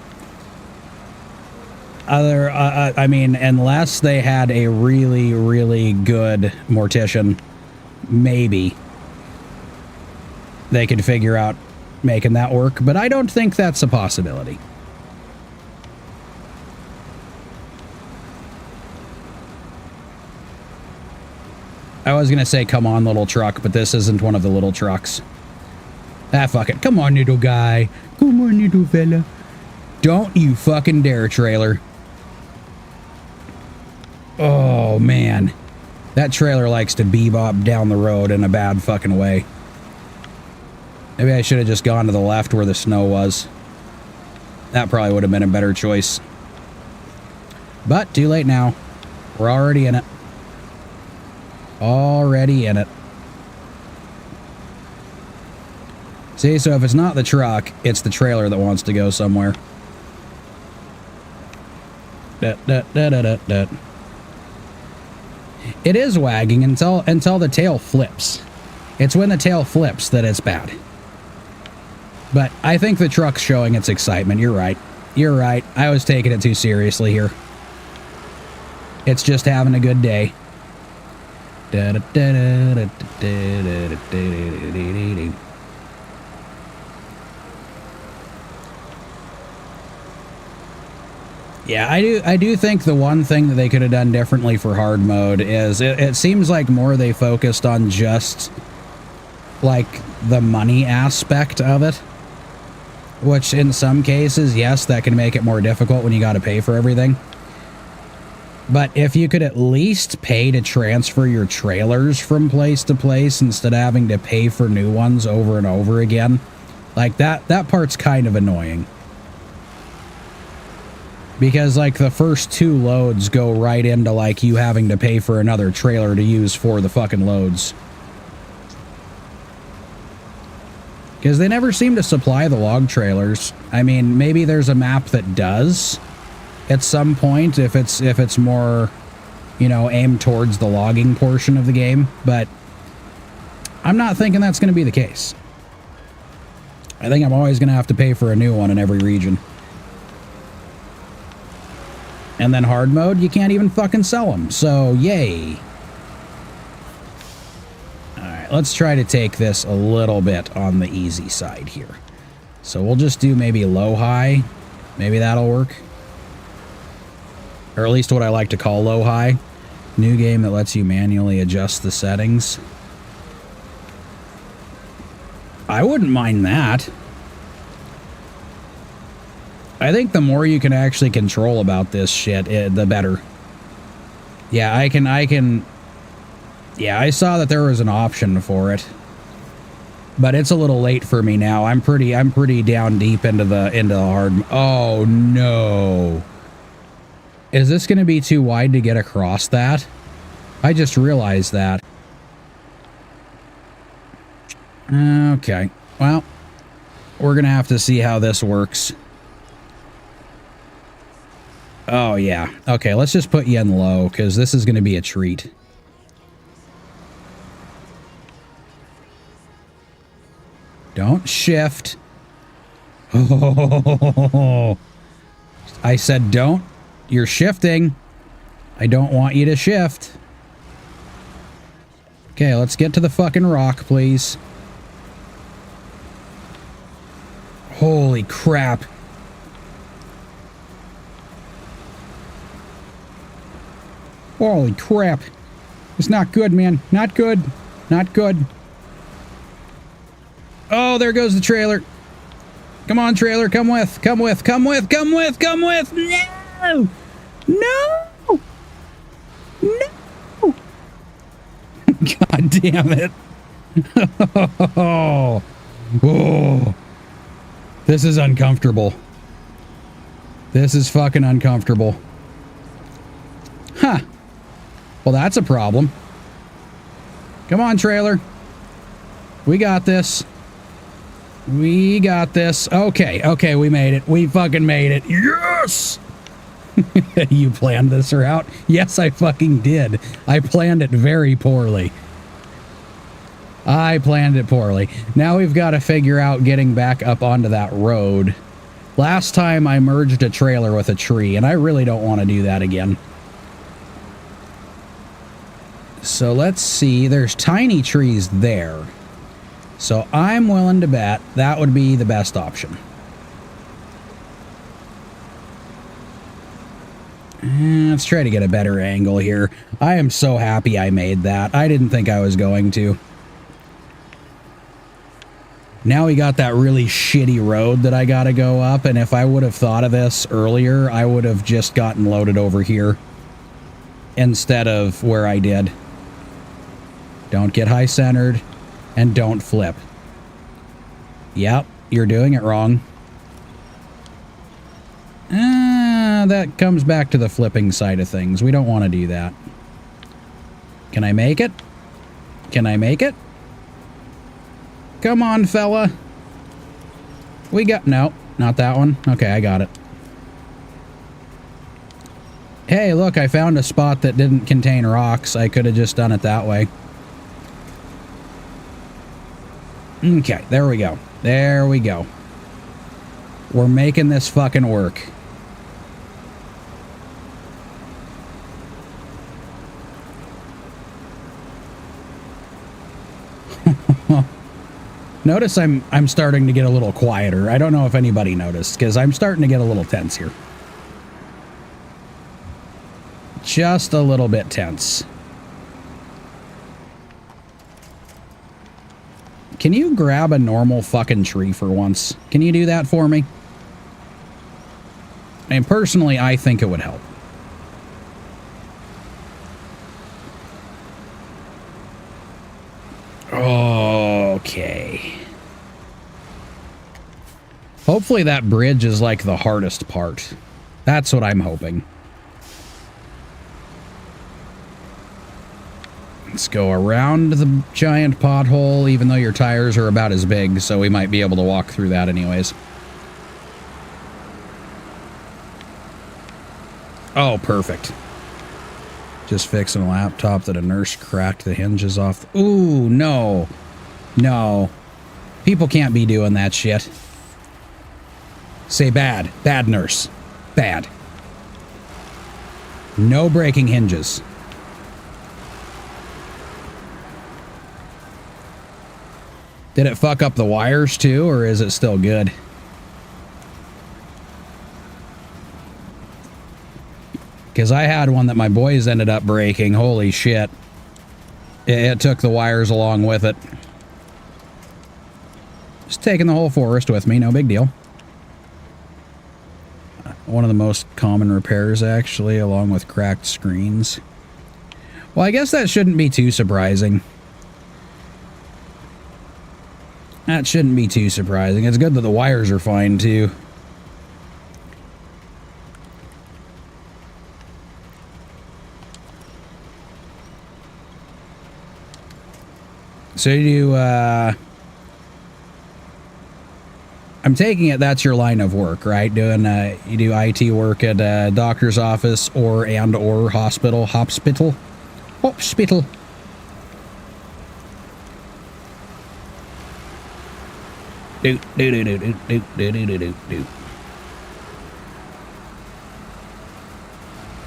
I mean, unless they had a really, really good mortician, maybe they could figure out making that work, but I don't think that's a possibility. I was gonna say, come on, little truck, but this isn't one of the little trucks. Ah, fuck it. Come on, little guy. Come on, little fella. Don't you fucking dare, trailer. Oh, man. That trailer likes to bebop down the road in a bad fucking way. Maybe I should have just gone to the left where the snow was. That probably would have been a better choice. But too late now. We're already in it. Already in it. See, so if it's not the truck, it's the trailer that wants to go somewhere. It is wagging until the tail flips. It's when the tail flips that it's bad. But I think the truck's showing its excitement. You're right. You're right. I was taking it too seriously here. It's just having a good day. Yeah, I do think the one thing that they could have done differently for hard mode is it seems like more they focused on just like the money aspect of it, which in some cases, yes, that can make it more difficult when you got to pay for everything. But if you could at least pay to transfer your trailers from place to place instead of having to pay for new ones over and over again, like that part's kind of annoying. Because like the first 2 loads go right into like you having to pay for another trailer to use for the fucking loads. Because they never seem to supply the log trailers. I mean, maybe there's a map that does at some point if it's more, you know, aimed towards the logging portion of the game, but I'm not thinking that's going to be the case. I think I'm always going to have to pay for a new one in every region. And then hard mode, you can't even fucking sell them, so yay. Alright, let's try to take this a little bit on the easy side here. So we'll just do maybe low-high. Maybe that'll work. Or at least what I like to call low-high. New game that lets you manually adjust the settings. I wouldn't mind that. I think the more you can actually control about this shit, the better. Yeah, I can... Yeah, I saw that there was an option for it. But it's a little late for me now. I'm pretty down deep into the hard... Oh, no. Is this going to be too wide to get across that? I just realized that. Okay. Well, we're going to have to see how this works. Oh, yeah. Okay, let's just put you in low, because this is going to be a treat. Don't shift. Oh, I said don't. You're shifting. I don't want you to shift. Okay, let's get to the fucking rock, please. Holy crap. Holy crap. It's not good, man. Not good. Not good. Oh, there goes the trailer. Come on, trailer. Come with. Come with. Come with. Come with. Come with. No. No. No. God damn it. Oh. Oh. This is uncomfortable. This is fucking uncomfortable. Huh. Well, that's a problem. Come on, trailer. We got this. We got this. Okay, okay, we made it. We fucking made it. Yes! You planned this route? Yes, I fucking did. I planned it very poorly. I planned it poorly. Now we've got to figure out getting back up onto that road. Last time I merged a trailer with a tree, and I really don't want to do that again. So let's see. There's tiny trees there. So I'm willing to bet that would be the best option. Let's try to get a better angle here. I am so happy I made that. I didn't think I was going to. Now we got that really shitty road that I gotta go up, and if I would have thought of this earlier, I would have just gotten loaded over here instead of where I did. Don't get high-centered, and don't flip. Yep, you're doing it wrong. That comes back to the flipping side of things. We don't want to do that. Can I make it? Can I make it? Come on, fella. We got... No, not that one. Okay, I got it. Hey, look, I found a spot that didn't contain rocks. I could have just done it that way. Okay, there we go. There we go. We're making this fucking work. Notice I'm starting to get a little quieter. I don't know if anybody noticed, because I'm starting to get a little tense here. Just a little bit tense. Can you grab a normal fucking tree for once? Can you do that for me? And personally, I think it would help. Hopefully that bridge is like the hardest part. That's what I'm hoping. Let's go around the giant pothole, even though your tires are about as big, so we might be able to walk through that anyways. Oh, perfect. Just fixing a laptop that a nurse cracked the hinges off. Ooh, no. No. People can't be doing that shit. Say bad. Bad nurse. Bad. No breaking hinges. Did it fuck up the wires too, or is it still good? Because I had one that my boys ended up breaking. Holy shit. It took the wires along with it. Just taking the whole forest with me, no big deal. One of the most common repairs, actually, along with cracked screens. Well, I guess that shouldn't be too surprising. That shouldn't be too surprising. It's good that the wires are fine, too. So you, I'm taking it that's your line of work, right? Doing, you do IT work at a doctor's office or hospital. Hospital.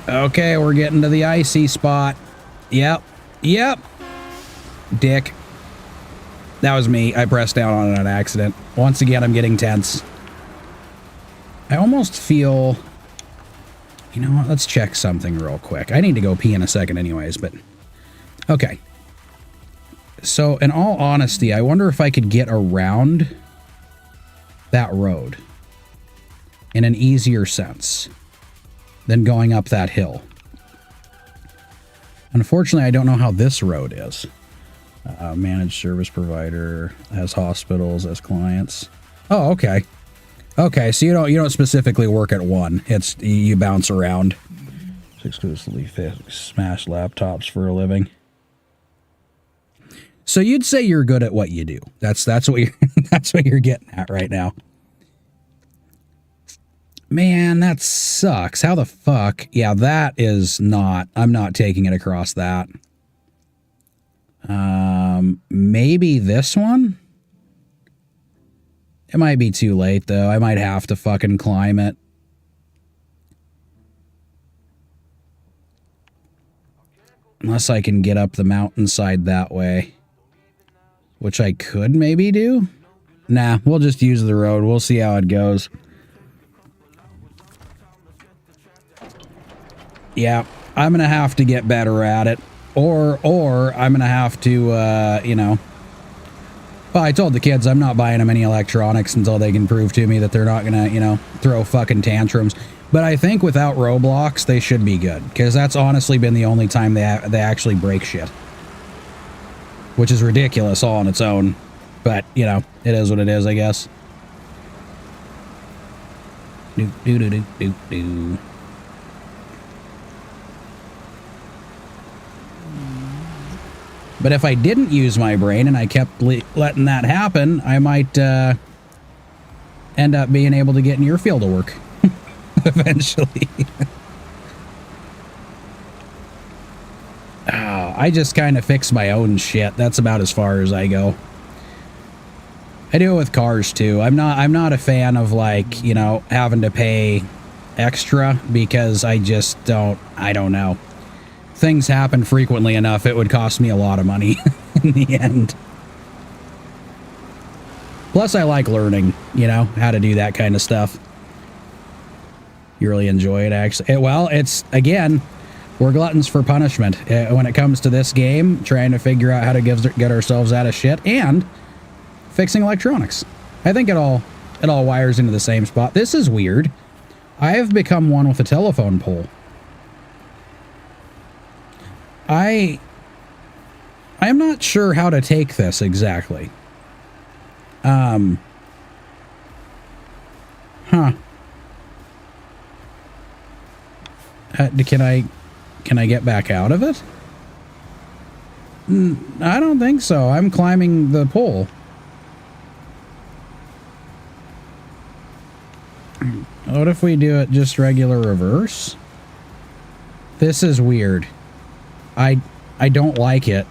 Okay, we're getting to the icy spot. Yep. Dick. That was me. I pressed down on it on accident. Once again, I'm getting tense. I almost feel... You know what? Let's check something real quick. I need to go pee in a second anyways, but... Okay. So, in all honesty, I wonder if I could get around that road in an easier sense than going up that hill. Unfortunately, I don't know how this road is. Managed service provider, has hospitals as clients. Oh, okay. Okay, so you don't specifically work at one. It's you bounce around. Exclusively smash laptops for a living. So you'd say you're good at what you do. That's what you're that's what you're getting at right now. Man, that sucks. How the fuck? Yeah, that is not. I'm not taking it across that. Maybe this one? It might be too late, though. I might have to fucking climb it. Unless I can get up the mountainside that way. Which I could maybe do? Nah, we'll just use the road. We'll see how it goes. Yeah, I'm gonna have to get better at it. Or I'm gonna have to, you know... Well, I told the kids I'm not buying them any electronics until they can prove to me that they're not gonna, you know, throw fucking tantrums. But I think without Roblox, they should be good. Because that's honestly been the only time they actually break shit. Which is ridiculous all on its own. But, you know, it is what it is, I guess. Do. But if I didn't use my brain and I kept letting that happen, I might end up being able to get in your field of work. Eventually. Oh, I just kind of fix my own shit. That's about as far as I go. I do it with cars too. I'm not a fan of, like, you know, having to pay extra because I just I don't know. Things happen frequently enough, it would cost me a lot of money in the end. Plus, I like learning, you know, how to do that kind of stuff. You really enjoy it, actually. Well, it's, again, we're gluttons for punishment. When it comes to this game, trying to figure out how to get ourselves out of shit and fixing electronics. I think it all wires into the same spot. This is weird. I have become one with a telephone pole. I am not sure how to take this exactly. Huh. Can I get back out of it? I don't think so. I'm climbing the pole. What if we do it just regular reverse? This is weird. I don't like it.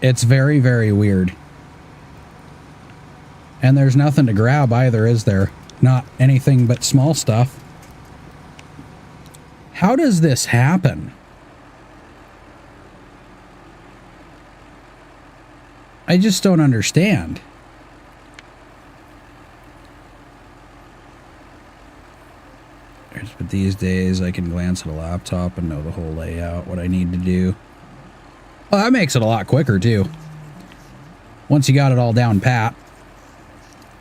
It's very, very weird. And there's nothing to grab either, is there? Not anything but small stuff. How does this happen? I just don't understand. But these days I can glance at a laptop and know the whole layout, what I need to do. Well, that makes it a lot quicker too. Once you got it all down pat.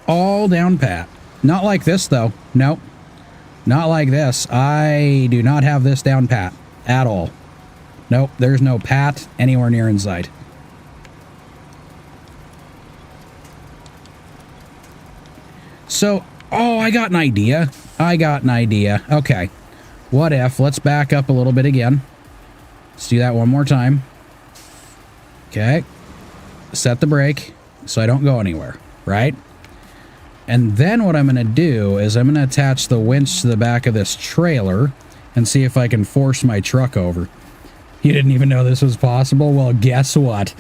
All down pat. Not like this though. Nope. Not like this. I do not have this down pat at all. Nope, there's no pat anywhere near inside. So, oh, I got an idea. Okay. What if, let's back up a little bit again. Let's do that one more time. Okay. Set the brake so I don't go anywhere, right? And then what I'm going to do is I'm going to attach the winch to the back of this trailer and see if I can force my truck over. You didn't even know this was possible? Well, guess what?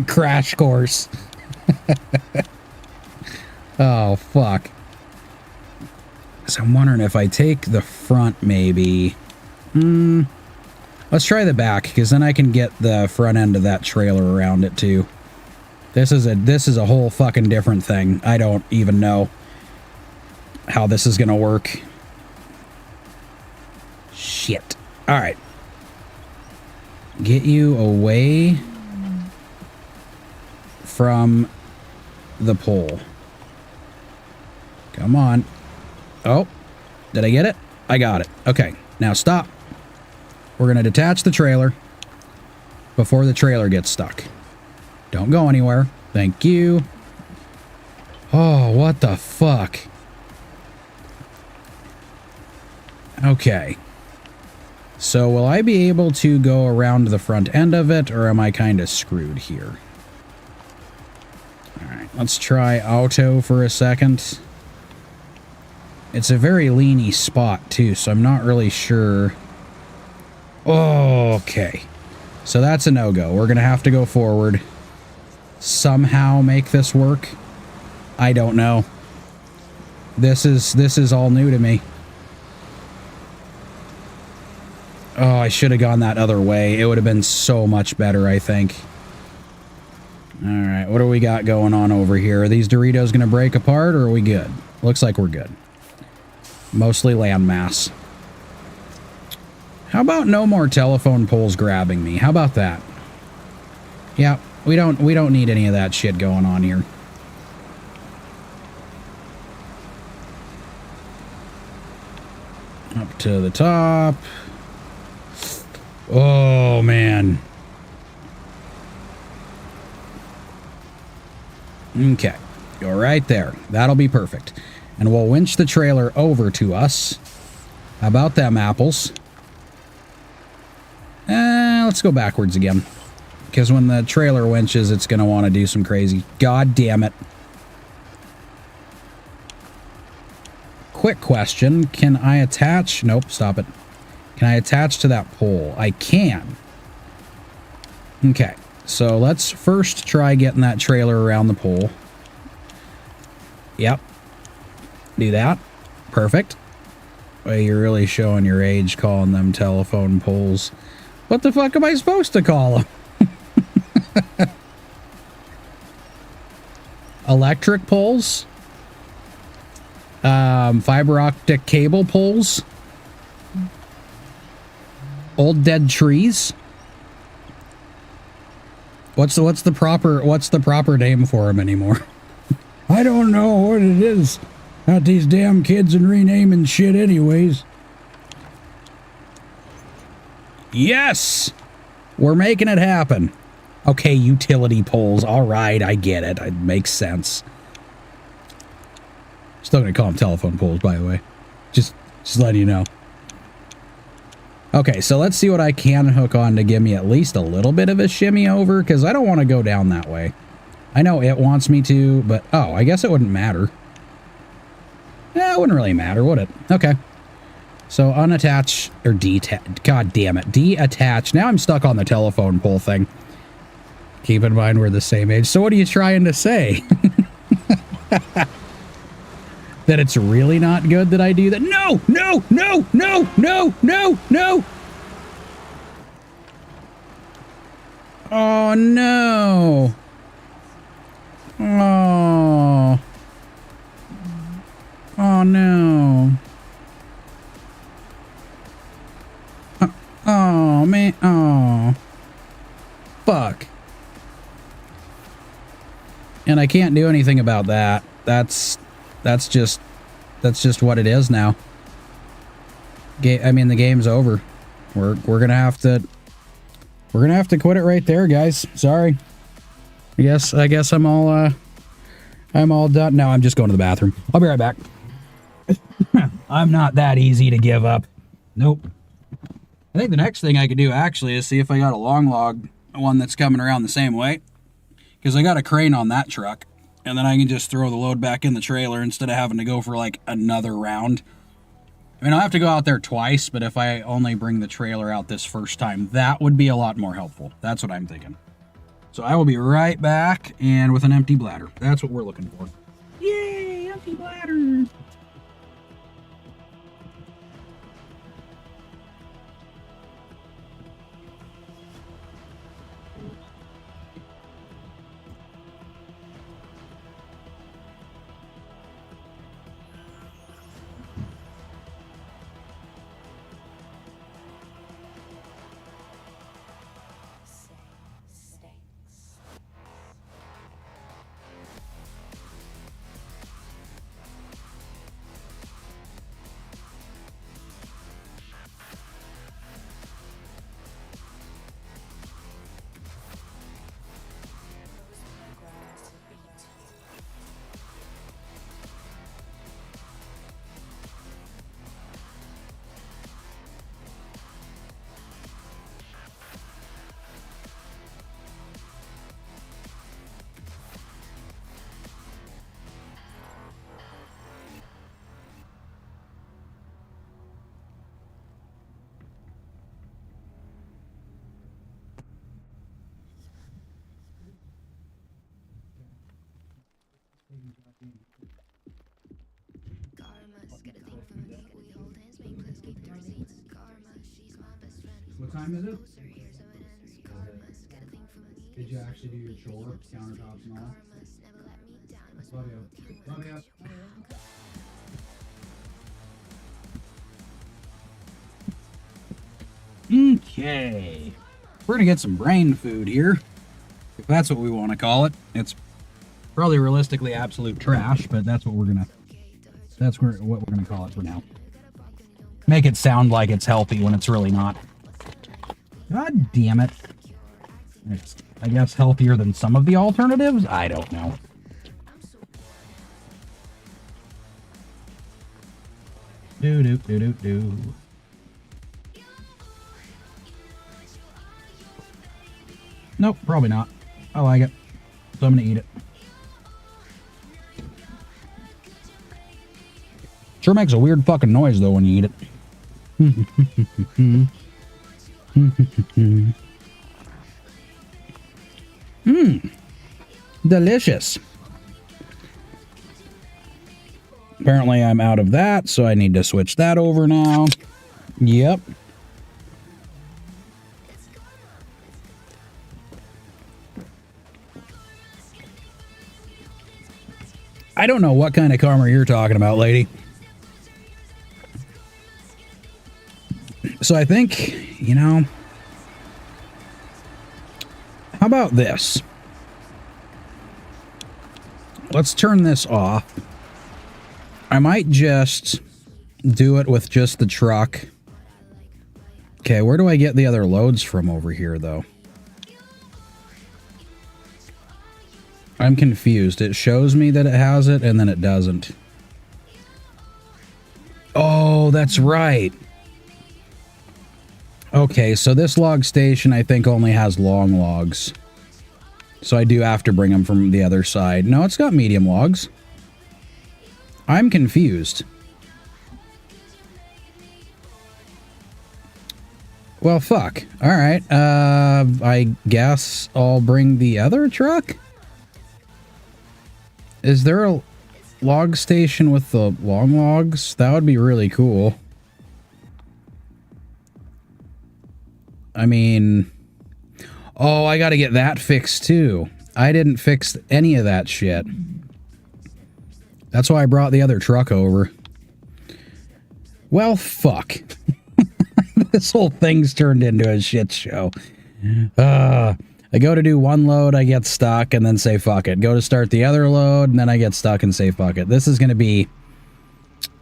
Crash course. Oh, fuck. So I'm wondering if I take the front, maybe. Let's try the back, because then I can get the front end of that trailer around it too. This is a whole fucking different thing. I don't even know how this is gonna work. Shit. All right. Get you away from the pole. Come on. Oh, did I get it? I got it. Okay, now stop. We're going to detach the trailer before the trailer gets stuck. Don't go anywhere. Thank you. Oh, what the fuck? Okay. So will I be able to go around the front end of it, or am I kind of screwed here? All right, let's try auto for a second. It's a very leany spot too, so I'm not really sure. Okay. So that's a no-go. We're going to have to go forward. Somehow make this work. I don't know. This is all new to me. Oh, I should have gone that other way. It would have been so much better, I think. All right, what do we got going on over here? Are these Doritos going to break apart, or are we good? Looks like we're good. Mostly landmass. How about no more telephone poles grabbing me? How about that? Yeah, we don't need any of that shit going on here. Up to the top. Oh, man. Okay. Go right there. That'll be perfect. And we'll winch the trailer over to us. How about them apples? Let's go backwards again. Because when the trailer winches, it's going to want to do some crazy. God damn it. Quick question. Can I attach? Nope, stop it. Can I attach to that pole? I can. Okay. So let's first try getting that trailer around the pole. Yep. Do that. Perfect. Well, you're really showing your age calling them telephone poles. What the fuck am I supposed to call them? Electric poles? Fiber optic cable poles? Old dead trees? What's the proper name for them anymore? I don't know what it is. Not these damn kids and renaming shit anyways. Yes! We're making it happen. Okay, utility poles. All right, I get it. It makes sense. Still gonna call them telephone poles, by the way. Just letting you know. Okay, so let's see what I can hook on to give me at least a little bit of a shimmy over, because I don't want to go down that way. I know it wants me to, but oh, I guess it wouldn't matter. Yeah, it wouldn't really matter, would it? Okay. So unattach, or detach, god damn it, deattach. Now I'm stuck on the telephone pole thing. Keep in mind we're the same age. So what are you trying to say? That it's really not good that I do that? No, no, no, no, no, no, no. Oh, no. Oh. Oh, no. Oh, man. Oh. Fuck. And I can't do anything about that. That's just what it is now. I mean, the game's over. We're gonna have to quit it right there, guys. Sorry. I guess I'm all done. No, I'm just going to the bathroom. I'll be right back. I'm not that easy to give up. Nope. I think the next thing I could do actually is see if I got a long log, one that's coming around the same way, because I got a crane on that truck. And then I can just throw the load back in the trailer instead of having to go for like another round. I mean, I'll have to go out there twice, but if I only bring the trailer out this first time, that would be a lot more helpful. That's what I'm thinking. So I will be right back, and with an empty bladder. That's what we're looking for. Yay, empty bladder! What time is it? Did you actually do your chore, countertops and all? Love you. Love you. Okay. We're gonna get some brain food here, if that's what we want to call it. It's probably realistically absolute trash, but that's what we're gonna call it for now. Make it sound like it's healthy when it's really not. God damn it. It's, I guess, healthier than some of the alternatives? I don't know. Do. Nope, probably not. I like it, so I'm gonna eat it. Sure makes a weird fucking noise though when you eat it. Delicious. Apparently I'm out of that, so I need to switch that over now. Yep. I don't know what kind of karma you're talking about, lady. So I think, you know, how about this? Let's turn this off. I might just do it with just the truck. Okay, where do I get the other loads from over here, though? I'm confused. It shows me that it has it, and then it doesn't. Oh, that's right. Okay, so this log station, I think, only has long logs. So I do have to bring them from the other side. No, it's got medium logs. I'm confused. Well, fuck. Alright, I guess I'll bring the other truck? Is there a log station with the long logs? That would be really cool. I mean... Oh, I gotta get that fixed too. I didn't fix any of that shit. That's why I brought the other truck over. Well, fuck. This whole thing's turned into a shit show. I go to do one load, I get stuck, and then say fuck it. Go to start the other load, and then I get stuck and say fuck it. This is gonna be...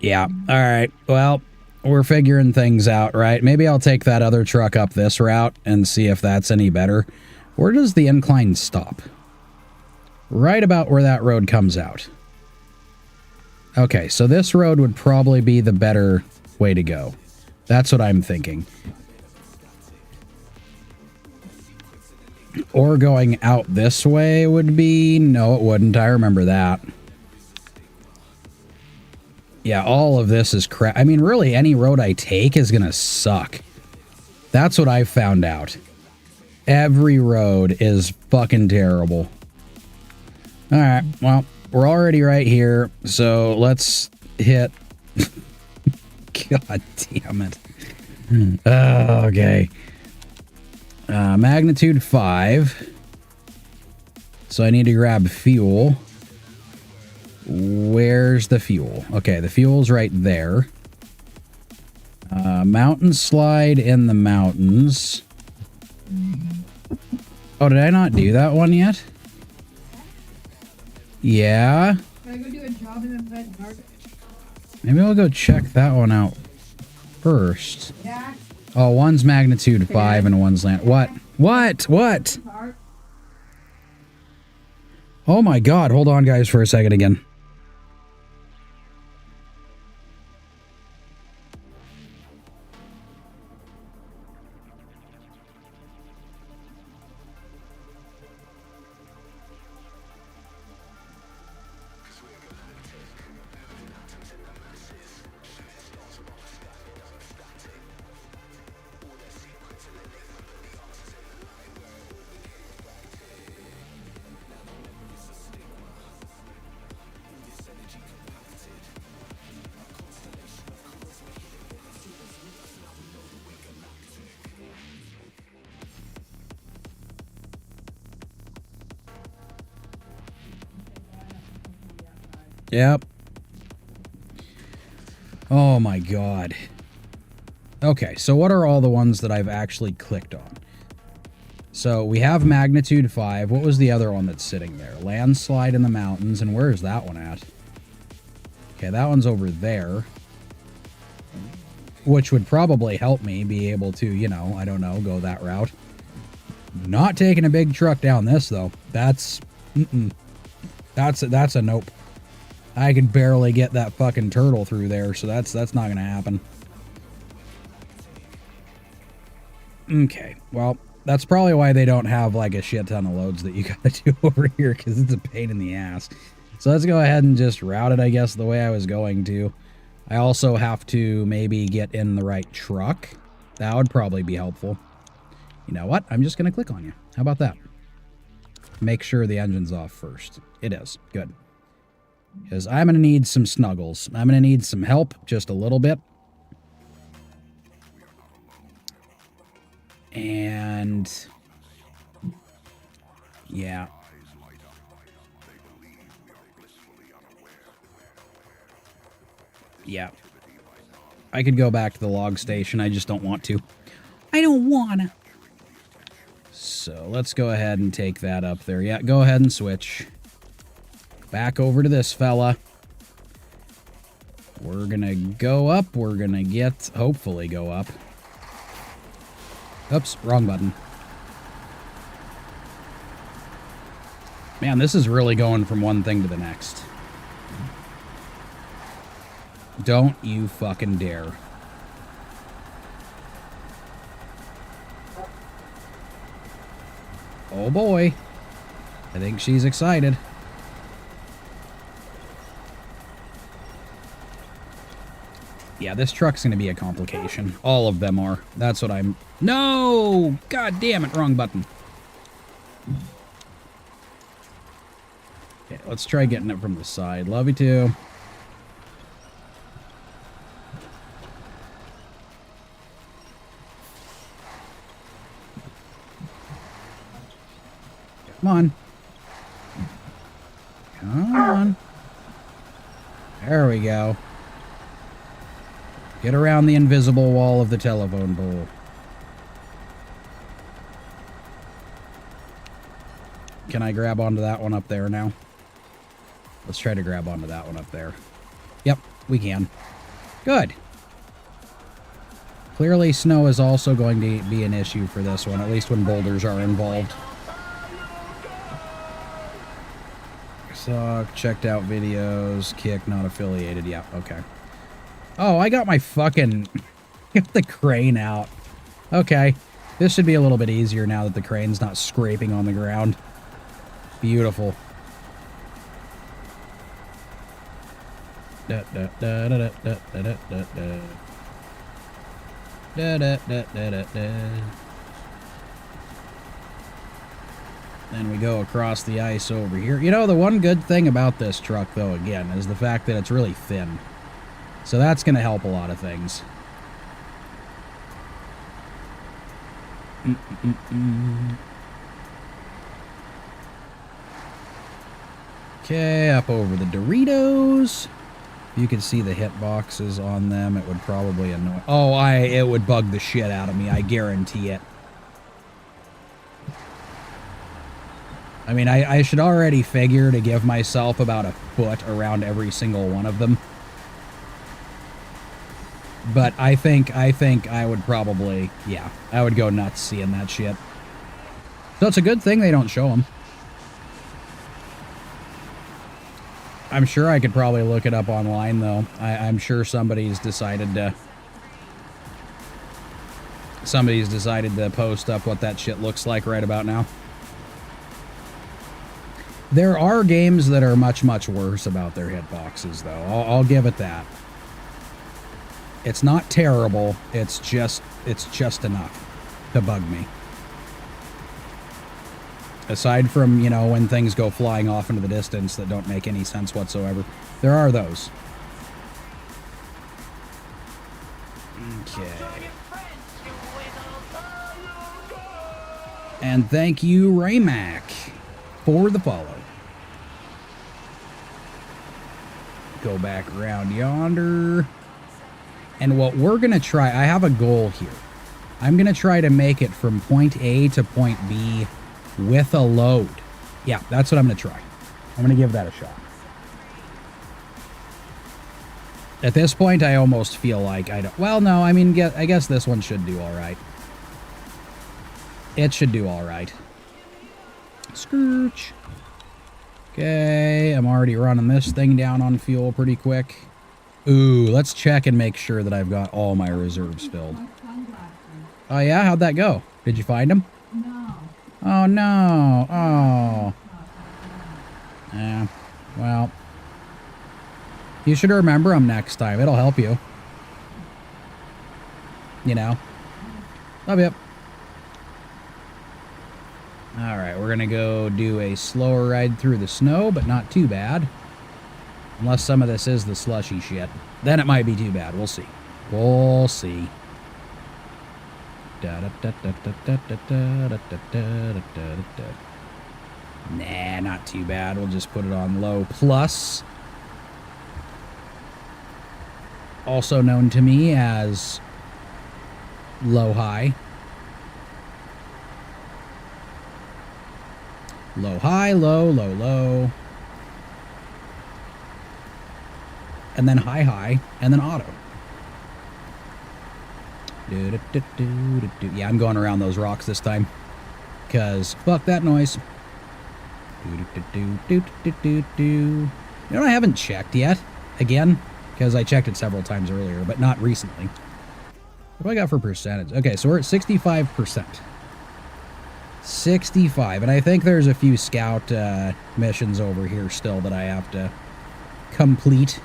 Yeah, alright. Well, we're figuring things out, right? Maybe I'll take that other truck up this route and see if that's any better. Where does the incline stop? Right about where that road comes out. Okay, so this road would probably be the better way to go. That's what I'm thinking. Or going out this way would be... No, it wouldn't. I remember that. Yeah, all of this is crap. I mean, really, any road I take is gonna suck. That's what I've found out. Every road is fucking terrible. Alright, well, we're already right here, so let's hit... God damn it. Okay. Magnitude 5. So I need to grab fuel. Where's the fuel? Okay, the fuel's right there. Mountain slide in the mountains. Oh, did I not do that one yet? Yeah. Can I go do a job in the garbage? Maybe I'll go check that one out first. Yeah. Oh, one's magnitude 5 and one's land. What? What? Oh my god, hold on guys for a second again. Yep. Oh my god. Okay, so what are all the ones that I've actually clicked on? So we have magnitude 5. What was the other one that's sitting there? Landslide in the mountains. And where is that one at? Okay, that one's over there. Which would probably help me be able to, you know, I don't know, go that route. Not taking a big truck down this, though. That's... That's a nope. I can barely get that fucking turtle through there, so that's not gonna happen. Okay, well, that's probably why they don't have like a shit ton of loads that you gotta do over here, because it's a pain in the ass. So let's go ahead and just route it, I guess, the way I was going to. I also have to maybe get in the right truck. That would probably be helpful. You know what? I'm just gonna click on you. How about that? Make sure the engine's off first. It is. Good. Because I'm going to need some snuggles. I'm going to need some help, just a little bit. And... yeah. Yeah. I could go back to the log station, I just don't want to. I don't wanna. So, let's go ahead and take that up there. Yeah, go ahead and switch. Back over to this fella. We're gonna go up. We're gonna get... hopefully go up. Oops, wrong button. Man, this is really going from one thing to the next. Don't you fucking dare. Oh boy. I think she's excited. Yeah, this truck's gonna be a complication. All of them are. That's what I'm... No! God damn it, wrong button. Okay, let's try getting it from the side. Love you too. Come on. Come on. There we go. Get around the invisible wall of the telephone pole. Can I grab onto that one up there now? Let's try to grab onto that one up there. Yep, we can. Good. Clearly, snow is also going to be an issue for this one, at least when boulders are involved. Zaug, checked out videos, kick, not affiliated. Yeah, okay. Oh, I got my fucking... Get the crane out. Okay. This should be a little bit easier now that the crane's not scraping on the ground. Beautiful. Da, da, da, da, da, da, da, da, da. Da, da, da, da, da, da. Then we go across the ice over here. You know, the one good thing about this truck, though, again, is the fact that it's really thin. So that's going to help a lot of things. Okay, up over the Doritos. If you could see the hitboxes on them, it would probably annoy... Oh, it would bug the shit out of me, I guarantee it. I mean, I should already figure to give myself about a foot around every single one of them. But I think I would probably, yeah, I would go nuts seeing that shit. So it's a good thing they don't show them. I'm sure I could probably look it up online, though. I'm sure somebody's decided to post up what that shit looks like right about now. There are games that are much, much worse about their hitboxes, though. I'll give it that. It's not terrible. It's just enough to bug me. Aside from, you know, when things go flying off into the distance that don't make any sense whatsoever. There are those. Okay. And thank you, Raymac, for the follow. Go back around yonder. And what we're going to try, I have a goal here. I'm going to try to make it from point A to point B with a load. Yeah, that's what I'm going to try. I'm going to give that a shot. At this point, I almost feel like I don't... Well, no, I mean, I guess this one should do all right. It should do all right. Scooch. Okay, I'm already running this thing down on fuel pretty quick. Ooh, let's check and make sure that I've got all my reserves filled. Oh, yeah? How'd that go? Did you find them? No. Oh, no. Oh. Yeah, well. You should remember them next time. It'll help you. You know. Love you. Alright, we're going to go do a slower ride through the snow, but not too bad. Unless some of this is the slushy shit. Then it might be too bad. We'll see. We'll see. Nah, not too bad. We'll just put it on low plus. Also known to me as low high. Low high, low, low, low. And then high, high, and then auto. Yeah, I'm going around those rocks this time. Because fuck that noise. You know what I haven't checked yet? Again, because I checked it several times earlier, but not recently. What do I got for percentage? Okay, so we're at 65%. 65, and I think there's a few scout missions over here still that I have to complete.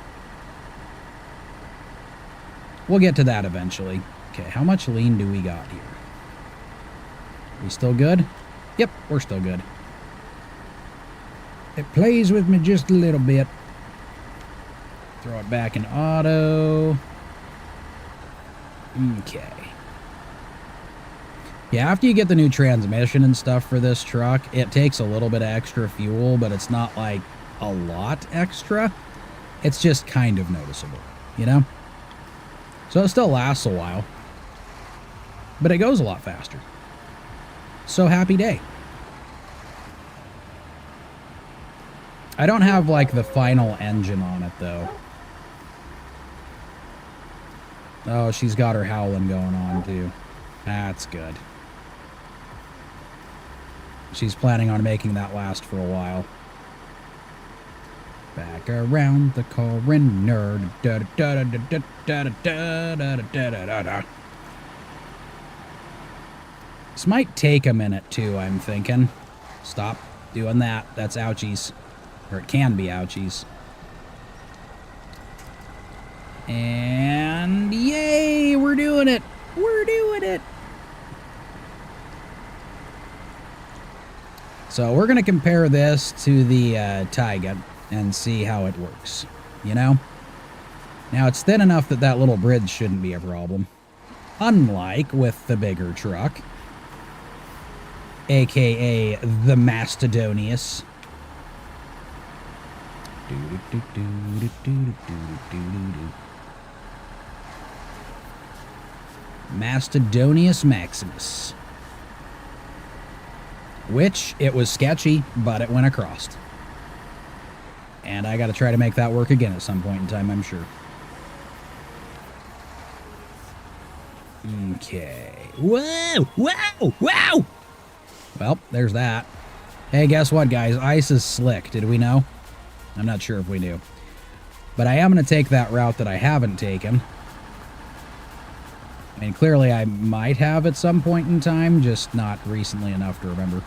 We'll get to that eventually. Okay, how much lean do we got here? We still good? Yep, we're still good. It plays with me just a little bit. Throw it back in auto. Okay. Yeah, after you get the new transmission and stuff for this truck, it takes a little bit of extra fuel, but it's not like a lot extra. It's just kind of noticeable, you know? So it still lasts a while, but it goes a lot faster. So happy day. I don't have like the final engine on it though. Oh, she's got her howling going on too. That's good. She's planning on making that last for a while. Back around the corner. This might take a minute too, I'm thinking. Stop doing that. That's ouchies. Or it can be ouchies. And yay, we're doing it. We're doing it. So we're going to compare this to the Taiga and see how it works, you know? Now it's thin enough that that little bridge shouldn't be a problem. Unlike with the bigger truck, aka the Mastodonius. Mastodonius Maximus. Which, it was sketchy, but it went across. And I gotta try to make that work again at some point in time, I'm sure. Okay. Whoa! Wow! Wow! Well, there's that. Hey, guess what, guys? Ice is slick. Did we know? I'm not sure if we knew. But I am going to take that route that I haven't taken. I mean, clearly I might have at some point in time, just not recently enough to remember.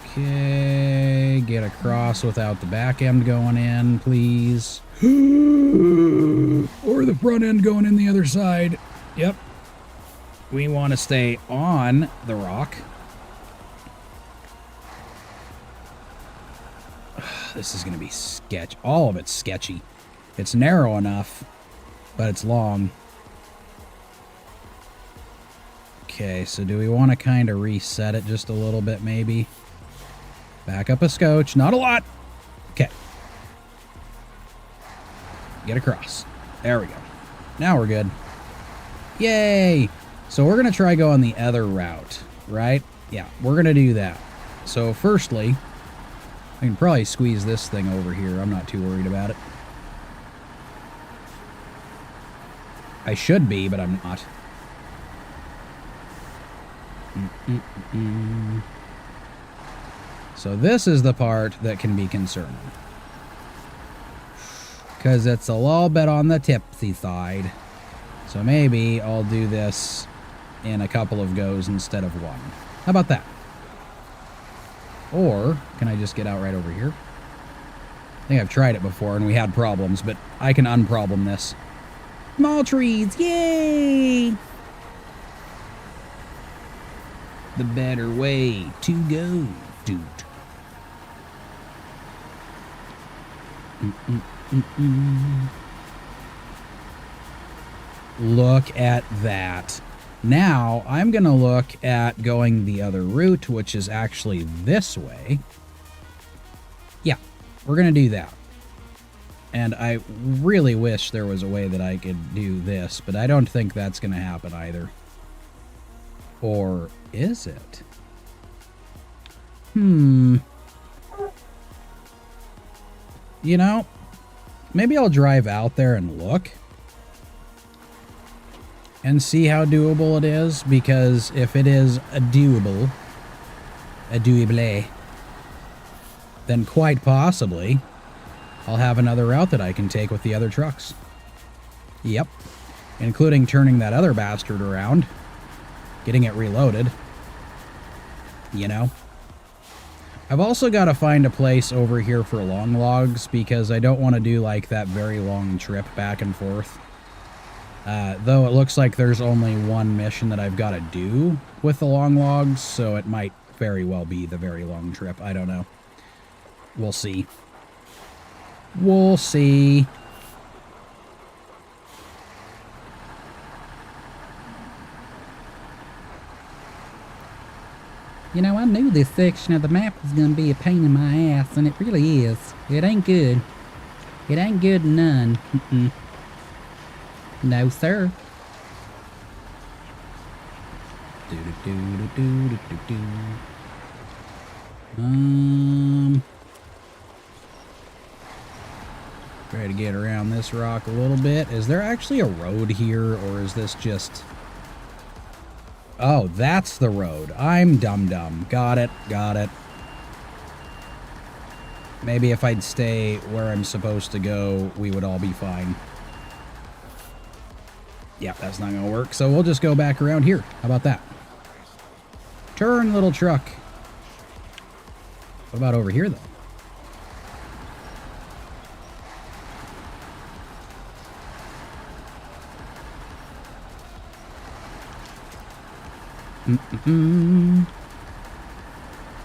Okay, get across without the back end going in, please. Or the front end going in the other side. Yep. We want to stay on the rock. This is going to be sketch. All of it's sketchy. It's narrow enough, but it's long. Okay, so do we want to kind of reset it just a little bit, maybe? Back up a scotch. Not a lot. Okay. Get across. There we go. Now we're good. Yay! So we're going to try going the other route, right? Yeah, we're going to do that. So firstly, I can probably squeeze this thing over here. I'm not too worried about it. I should be, but I'm not. So this is the part that can be concerning. Because it's a little bit on the tipsy side. So maybe I'll do this in a couple of goes instead of one. How about that? Or, can I just get out right over here? I think I've tried it before and we had problems, but I can unproblem this. Small trees, yay! The better way to go, dude. Look at that. Now, I'm going to look at going the other route, which is actually this way. Yeah, we're going to do that. And I really wish there was a way that I could do this, but I don't think that's going to happen either. Or is it? You know, maybe I'll drive out there and look. And see how doable it is, because if it is doable, then quite possibly I'll have another route that I can take with the other trucks. Yep. Including turning that other bastard around. Getting it reloaded. You know? I've also got to find a place over here for long logs because I don't want to do like that very long trip back and forth. Though it looks like there's only one mission that I've got to do with the long logs, so it might very well be the very long trip. I don't know. We'll see. We'll see. You know, I knew this section of the map was going to be a pain in my ass, and it really is. It ain't good. It ain't good none. No, sir. Try to get around this rock a little bit. Is there actually a road here, or is this just... Oh, that's the road. I'm dumb. Got it. Maybe if I'd stay where I'm supposed to go, we would all be fine. Yeah, that's not gonna work, so we'll just go back around here. How about that? Turn, little truck. What about over here, though?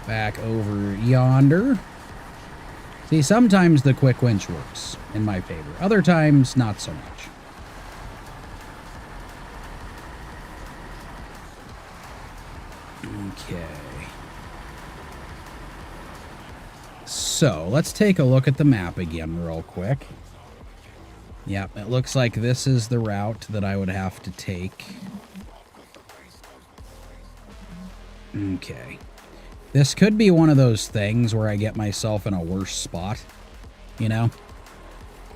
Back over yonder. See, sometimes the quick winch works in my favor. Other times, not so much. Okay. So, let's take a look at the map again real quick. Yep, it looks like this is the route that I would have to take. Okay. This could be one of those things where I get myself in a worse spot, you know?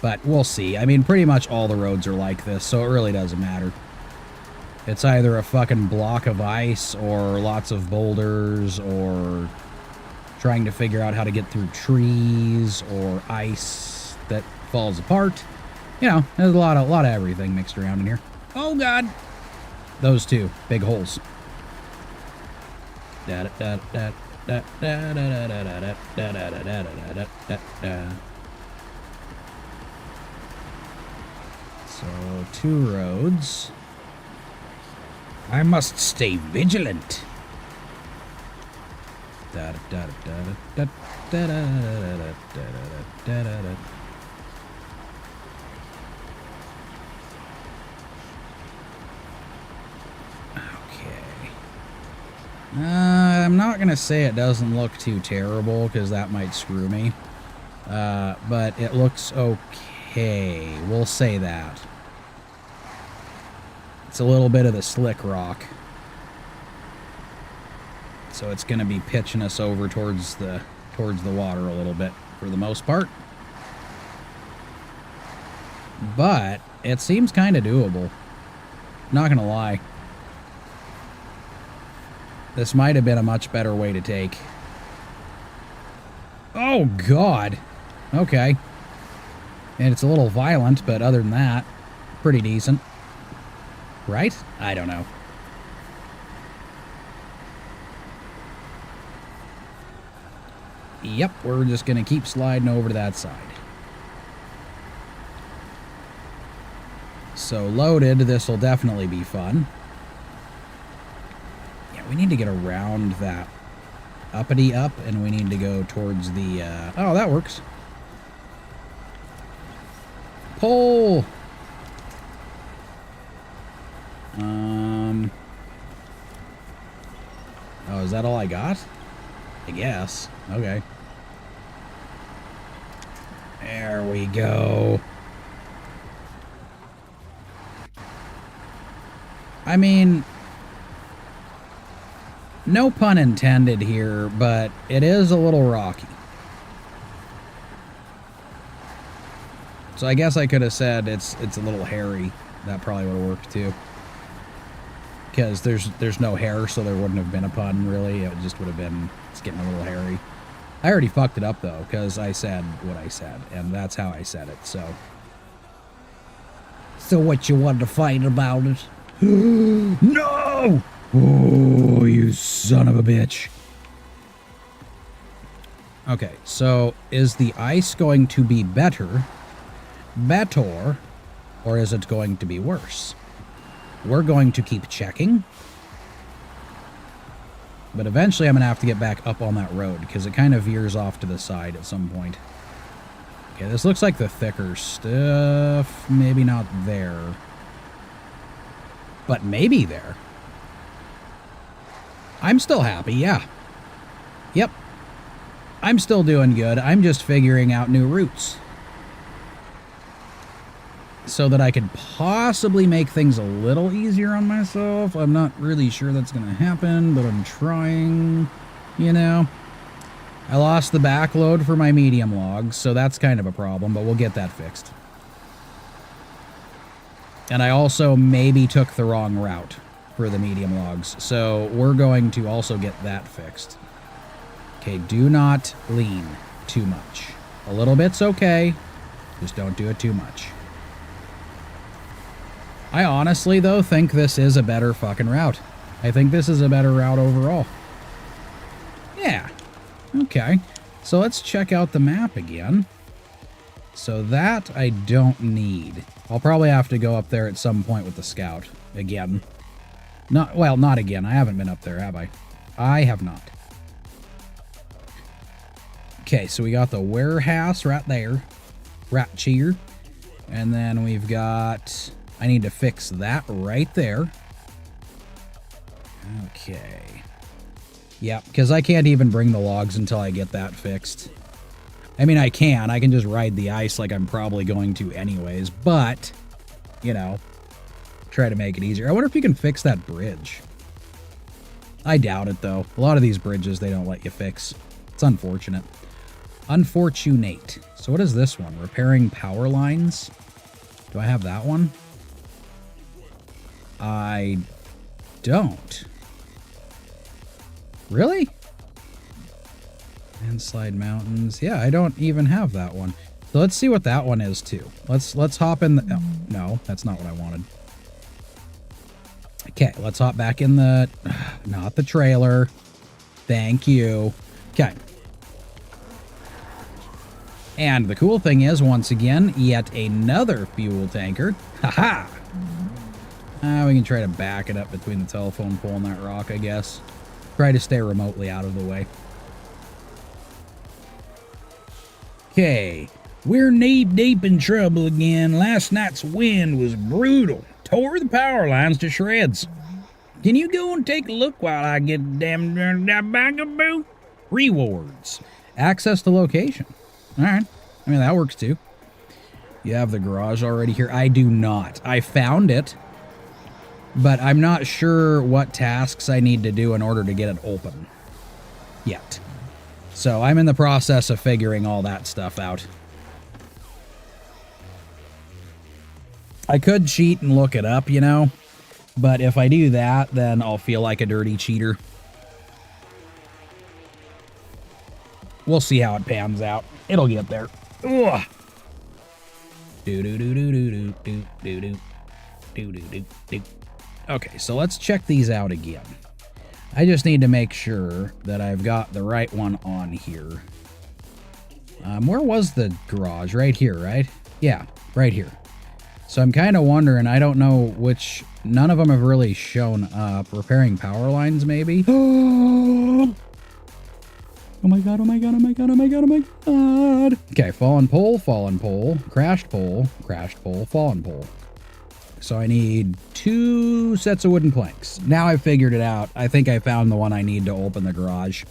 But we'll see. I mean, pretty much all the roads are like this, so it really doesn't matter. It's either a fucking block of ice or lots of boulders or trying to figure out how to get through trees or ice that falls apart. You know, there's a lot of everything mixed around in here. Oh, God. Those two big holes. So, 2 roads. I must stay vigilant. I'm not going to say it doesn't look too terrible, because that might screw me. But it looks okay. We'll say that. It's a little bit of the slick rock. So it's going to be pitching us over towards the water a little bit for the most part. But it seems kind of doable. Not going to lie. This might have been a much better way to take. Oh, God. Okay. And it's a little violent, but other than that, pretty decent. Right? I don't know. Yep, we're just going to keep sliding over to that side. So loaded, this will definitely be fun. We need to get around that uppity up, and we need to go towards the, oh, that works. Pull! Oh, is that all I got? I guess. Okay. There we go. I mean... No pun intended here, but it is a little rocky. So I guess I could have said it's a little hairy. That probably would have worked too. Because there's no hair, so there wouldn't have been a pun really. It just would have been, it's getting a little hairy. I already fucked it up, though, because I said what I said, and that's how I said it, so. So what you wanted to fight about it? No! Oh, you son of a bitch. Okay, so is the ice going to be better, or is it going to be worse? We're going to keep checking. But eventually I'm going to have to get back up on that road because it kind of veers off to the side at some point. Okay, this looks like the thicker stuff. Maybe not there. But maybe there. I'm still happy, yeah. Yep. I'm still doing good. I'm just figuring out new routes. So that I could possibly make things a little easier on myself. I'm not really sure that's going to happen, but I'm trying, you know. I lost the backload for my medium logs, so that's kind of a problem, but we'll get that fixed. And I also maybe took the wrong route for the medium logs, so we're going to also get that fixed. Okay, do not lean too much. A little bit's okay, just don't do it too much. I honestly, though, think this is a better fucking route. I think this is a better route overall. Yeah. Okay. So let's check out the map again. So that I don't need. I'll probably have to go up there at some point with the scout. Again. Not again. I haven't been up there, have I? I have not. Okay, so we got the warehouse right there. Right cheer. And then we've got... I need to fix that right there. Okay. Yeah, because I can't even bring the logs until I get that fixed. I mean, I can just ride the ice like I'm probably going to anyways, but, you know, try to make it easier. I wonder if you can fix that bridge. I doubt it, though. A lot of these bridges, they don't let you fix. It's unfortunate. Unfortunate. So what is this one? Repairing power lines? Do I have that one? I don't. Really? Landslide mountains. Yeah, I don't even have that one. So let's see what that one is too. Let's hop in the... Oh, no, that's not what I wanted. Okay, let's hop back in the... Not the trailer. Thank you. Okay. And the cool thing is, once again, yet another fuel tanker. Haha! We can try to back it up between the telephone pole and that rock, I guess. Try to stay remotely out of the way. Okay, we're knee-deep in trouble again. Last night's wind was brutal. Tore the power lines to shreds. Can you go and take a look while I get the damn bugaboo? Rewards. Access to location. All right. I mean, that works too. You have the garage already here? I do not. I found it, but I'm not sure what tasks I need to do in order to get it open yet. So I'm in the process of figuring all that stuff out. I could cheat and look it up, you know, but if I do that, then I'll feel like a dirty cheater. We'll see how it pans out. It'll get there. Ugh. Okay, so let's check these out again. I just need to make sure that I've got the right one on here. Where was the garage? Right here, right? Yeah, right here. So I'm kind of wondering, I don't know which, none of them have really shown up. Repairing power lines, maybe? Oh my god, oh my god, oh my god, oh my god, oh my god. Okay, fallen pole, crashed pole, fallen pole. So I need 2 sets of wooden planks. Now I've figured it out. I think I found the one I need to open the garage.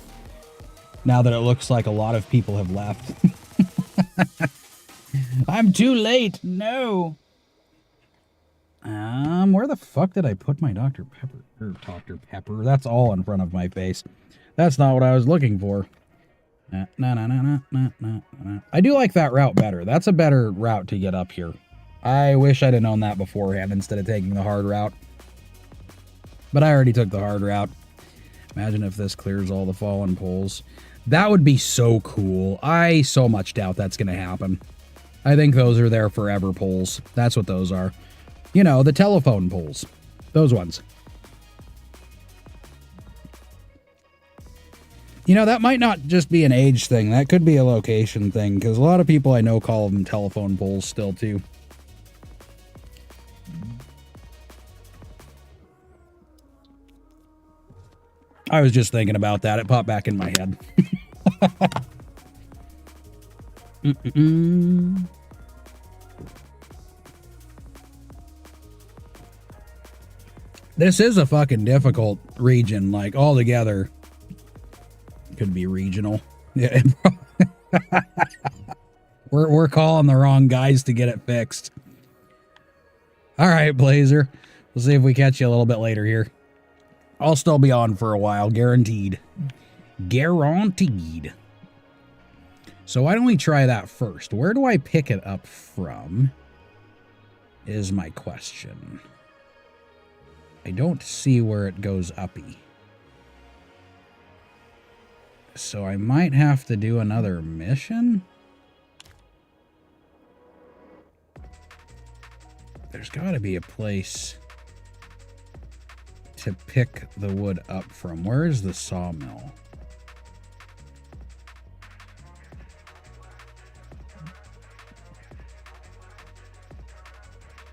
Now that it looks like a lot of people have left. I'm too late. No. Where the fuck did I put my Dr. Pepper? Or Dr. Pepper. That's all in front of my face. That's not what I was looking for. I do like that route better. That's a better route to get up here. I wish I'd have known that beforehand instead of taking the hard route. But I already took the hard route. Imagine if this clears all the fallen poles. That would be so cool. I so much doubt that's going to happen. I think those are there forever poles. That's what those are. You know, the telephone poles. Those ones. You know, that might not just be an age thing. That could be a location thing, because a lot of people I know call them telephone poles still, too. I was just thinking about that. It popped back in my head. This is a fucking difficult region, like, altogether. Could be regional. Yeah. We're calling the wrong guys to get it fixed. All right, Blazer. We'll see if we catch you a little bit later here. I'll still be on for a while, guaranteed. Guaranteed. So why don't we try that first? Where do I pick it up from? Is my question. I don't see where it goes uppy. So I might have to do another mission? There's got to be a place to pick the wood up from. Where is the sawmill?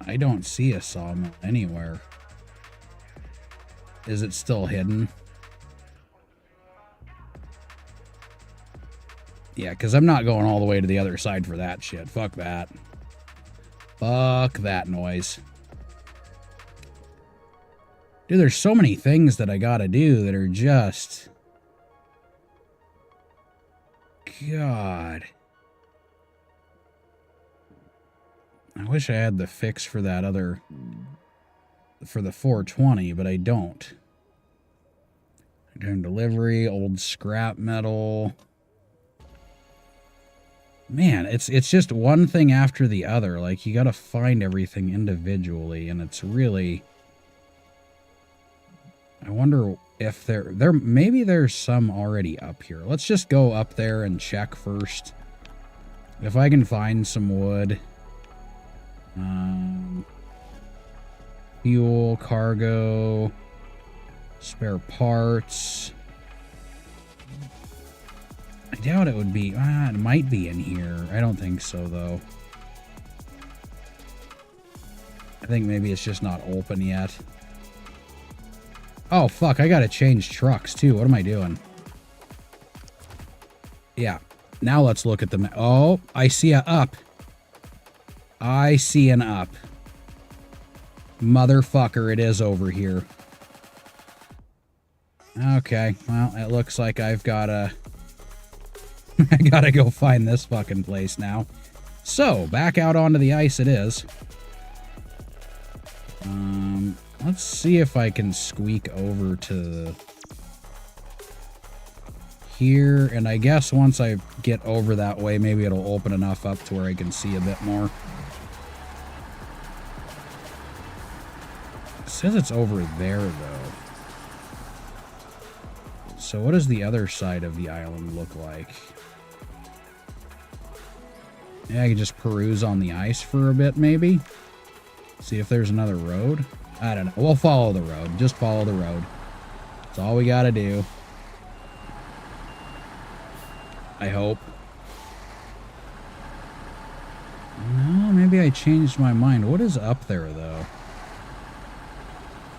I don't see a sawmill anywhere. Is it still hidden? Yeah, because I'm not going all the way to the other side for that shit. Fuck that. Fuck that noise. Dude, there's so many things that I gotta do that are just... God. I wish I had the fix for that other... for the 420, but I don't. Return delivery, old scrap metal... Man, it's just one thing after the other. Like, you gotta find everything individually, and it's really... I wonder if maybe there's some already up here. Let's just go up there and check first. If I can find some wood. Fuel, cargo, spare parts... I doubt it would be... it might be in here. I don't think so, though. I think maybe it's just not open yet. Oh, fuck. I gotta change trucks, too. What am I doing? Yeah. Now let's look at the... Oh, I see a up. I see an up. Motherfucker, it is over here. Okay. Well, it looks like I've got a... I gotta go find this fucking place now. So, back out onto the ice it is. Let's see if I can squeak over to here. And I guess once I get over that way, maybe it'll open enough up to where I can see a bit more. It says it's over there, though. So what does the other side of the island look like? Yeah, I can just peruse on the ice for a bit, maybe. See if there's another road. I don't know. We'll follow the road. Just follow the road. That's all we gotta do. I hope. No, maybe I changed my mind. What is up there, though?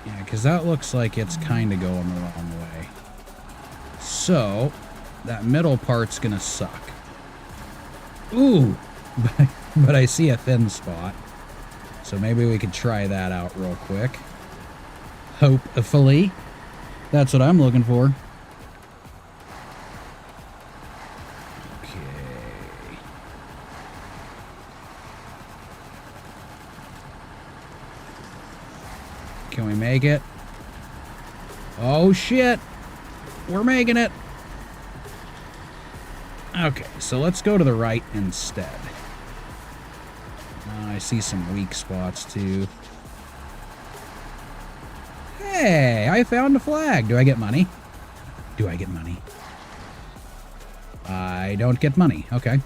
Yeah, because that looks like it's kind of going the wrong way. So, that middle part's gonna suck. Ooh! But I see a thin spot. So maybe we could try that out real quick. Hopefully. That's what I'm looking for. Okay. Can we make it? Oh shit! We're making it! Okay, so let's go to the right instead. I see some weak spots, too. Hey, I found a flag. Do I get money? Do I get money? I don't get money. Okay.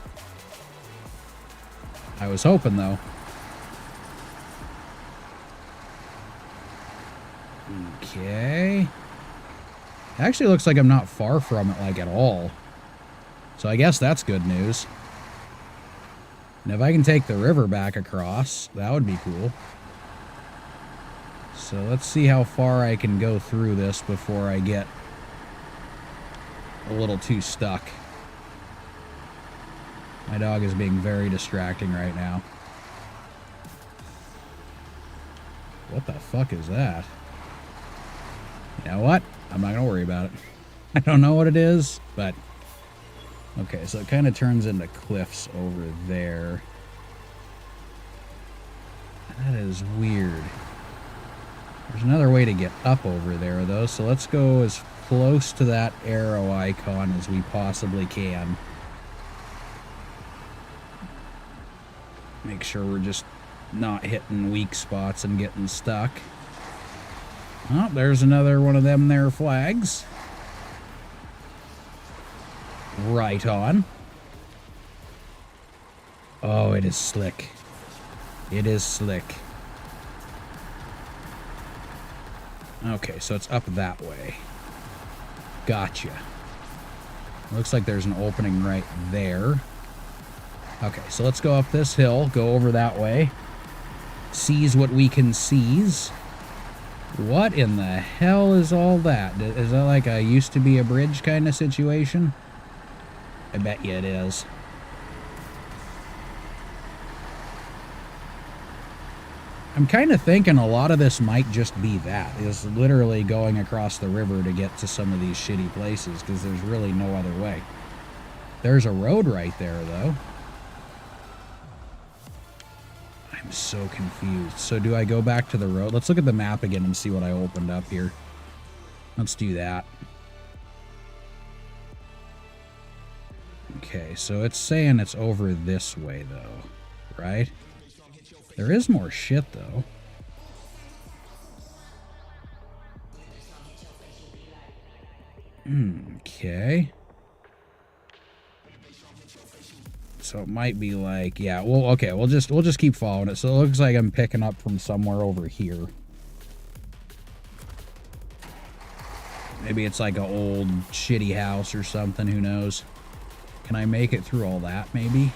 I was hoping, though. Okay. Actually looks like I'm not far from it, like, at all. So I guess that's good news. And if I can take the river back across, that would be cool. So let's see how far I can go through this before I get a little too stuck. My dog is being very distracting right now. What the fuck is that? You know what? I'm not going to worry about it. I don't know what it is, but... Okay, so it kind of turns into cliffs over there. That is weird. There's another way to get up over there, though, so let's go as close to that arrow icon as we possibly can. Make sure we're just not hitting weak spots and getting stuck. Oh, there's another one of them there flags. Right on. Oh, it is slick. It is slick. Okay, so it's up that way. Gotcha. Looks like there's an opening right there. Okay, so let's go up this hill, go over that way. Seize what we can seize. What in the hell is all that? Is that like a used to be a bridge kind of situation? I bet you it is. I'm kind of thinking a lot of this might just be that. It's literally going across the river to get to some of these shitty places because there's really no other way. There's a road right there, though. I'm so confused. So do I go back to the road? Let's look at the map again and see what I opened up here. Let's do that. Okay, so it's saying it's over this way, though, right? There is more shit, though. Okay. So it might be like, yeah, well, okay, we'll just keep following it. So it looks like I'm picking up from somewhere over here. Maybe it's like an old shitty house or something, who knows? Can I make it through all that, maybe?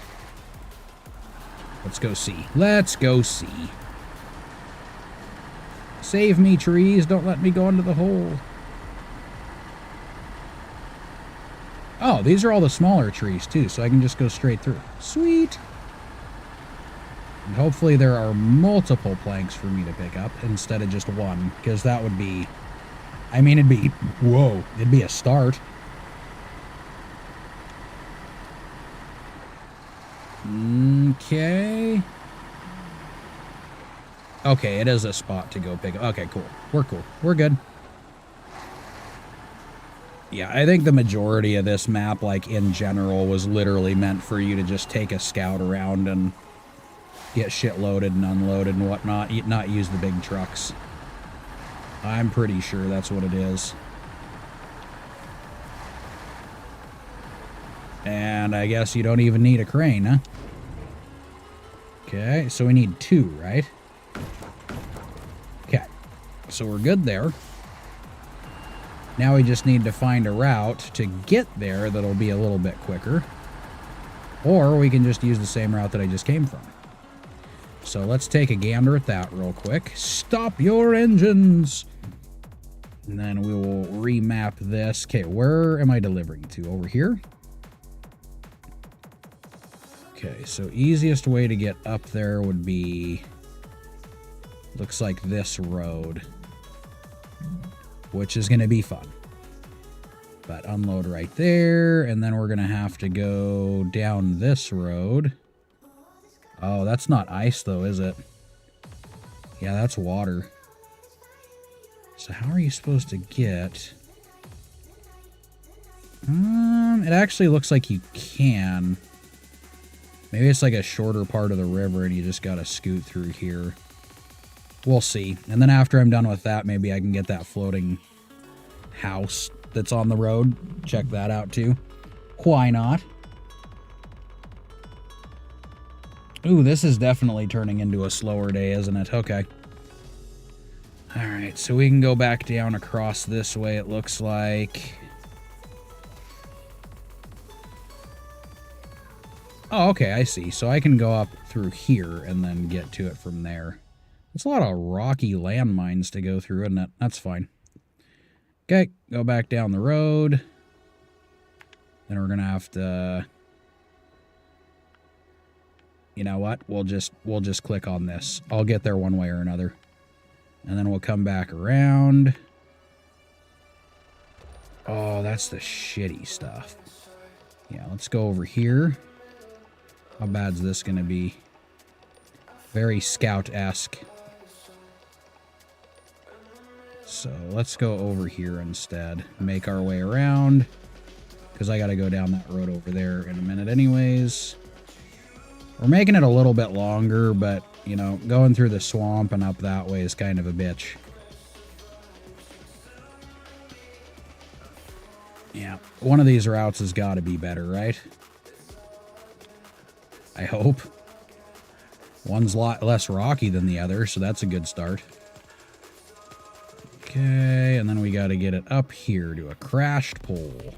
Let's go see. Let's go see. Save me, trees. Don't let me go into the hole. Oh, these are all the smaller trees, too, so I can just go straight through. Sweet. And hopefully there are multiple planks for me to pick up instead of just one, because that would be... I mean, it'd be... Whoa. It'd be a start. Okay. Okay, it is a spot to go pick up. Okay, cool. We're cool. We're good. Yeah, I think the majority of this map, like, in general, was literally meant for you to just take a scout around and get shit loaded and unloaded and whatnot, not use the big trucks. I'm pretty sure that's what it is. And I guess you don't even need a crane, huh? Okay, so we need 2, right? Okay, so we're good there. Now we just need to find a route to get there that'll be a little bit quicker. Or we can just use the same route that I just came from. So let's take a gander at that real quick. Stop your engines! And then we will remap this. Okay, where am I delivering to? Over here? Okay, so easiest way to get up there would be... Looks like this road. Which is going to be fun. But unload right there, and then we're going to have to go down this road. Oh, that's not ice though, is it? Yeah, that's water. So how are you supposed to get... it actually looks like you can. Maybe it's like a shorter part of the river and you just gotta scoot through here. We'll see. And then after I'm done with that, maybe I can get that floating house that's on the road. Check that out too. Why not? Ooh, this is definitely turning into a slower day, isn't it? Okay. Alright, so we can go back down across this way, it looks like. Oh, okay, I see. So I can go up through here and then get to it from there. It's a lot of rocky landmines to go through, isn't it? That's fine. Okay, go back down the road. Then we're gonna have to... You know what? We'll just click on this. I'll get there one way or another. And then we'll come back around. Oh, that's the shitty stuff. Yeah, let's go over here. How bad's this gonna be? Very scout-esque. So let's go over here instead. Make our way around. Because I gotta go down that road over there in a minute anyways. We're making it a little bit longer, but, you know, going through the swamp and up that way is kind of a bitch. Yeah, one of these routes has got to be better, right? I hope. One's a lot less rocky than the other, so that's a good start. Okay, and then we got to get it up here to a crashed pole.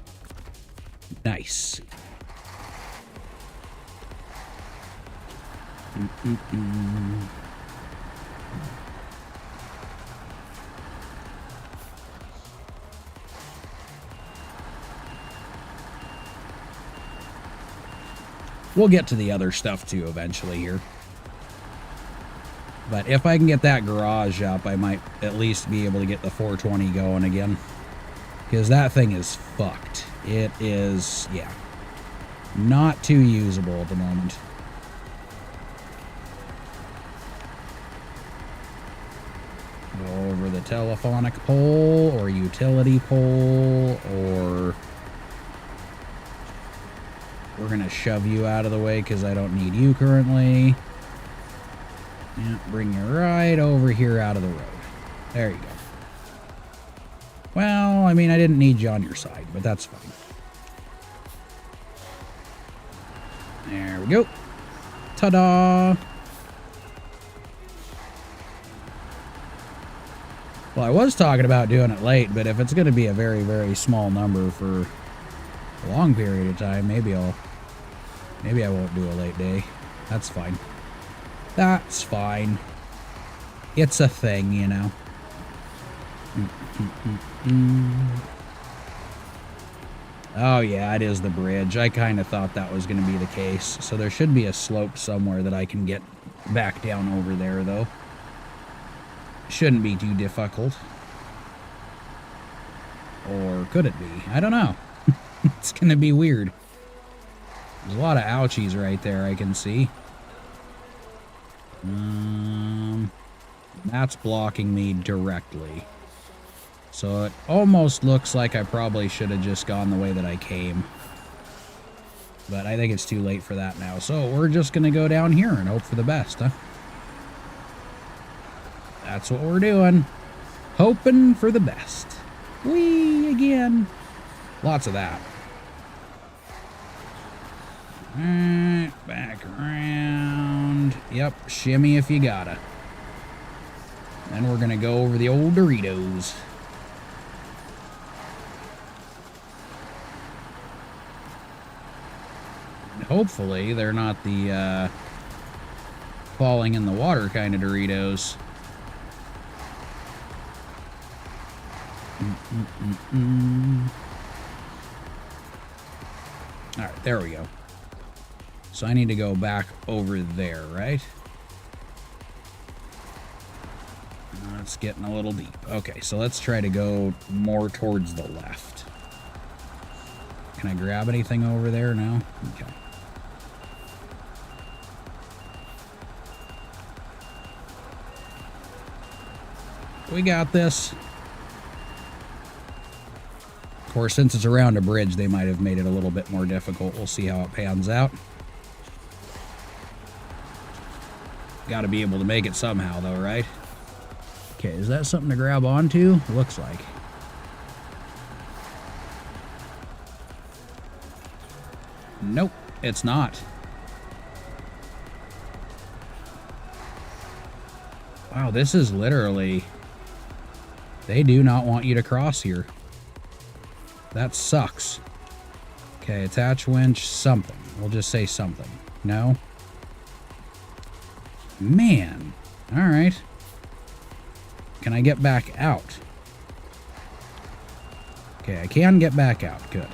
Nice. We'll get to the other stuff too eventually here. But if I can get that garage up, I might at least be able to get the 420 going again. Because that thing is fucked. It is, yeah, not too usable at the moment. Go over the telephonic pole or utility pole, or we're gonna shove you out of the way because I don't need you currently. Yeah, bring you right over here out of the road. There you go. Well, I mean, I didn't need you on your side, but that's fine. There we go. Ta-da! Well, I was talking about doing it late, but if it's going to be a very, very small number for a long period of time, maybe I won't do a late day. That's fine. That's fine. It's a thing, you know. Oh yeah, it is the bridge. I kind of thought that was going to be the case. So there should be a slope somewhere that I can get back down over there, though. Shouldn't be too difficult. Or could it be? I don't know. It's going to be weird. There's a lot of ouchies right there I can see. That's blocking me directly. So it almost looks like I probably should have just gone the way that I came. But I think it's too late for that now. So we're just going to go down here and hope for the best, huh? That's what we're doing. Hoping for the best. Whee! Again. Lots of that. Alright, back around. Yep, shimmy if you gotta. Then we're gonna go over the old Doritos. And hopefully they're not the falling in the water kind of Doritos. Alright, there we go. So I need to go back over there, right? It's getting a little deep. Okay, so let's try to go more towards the left. Can I grab anything over there? No? Okay. We got this. Of course, since it's around a bridge, they might have made it a little bit more difficult. We'll see how it pans out. Got to be able to make it somehow, though, right? Okay, is that something to grab onto? Looks like. Nope, it's not. Wow, this is literally... They do not want you to cross here. That sucks. Okay, attach winch, something. We'll just say something. No? Man. Alright. Can I get back out? Okay, I can get back out. Good.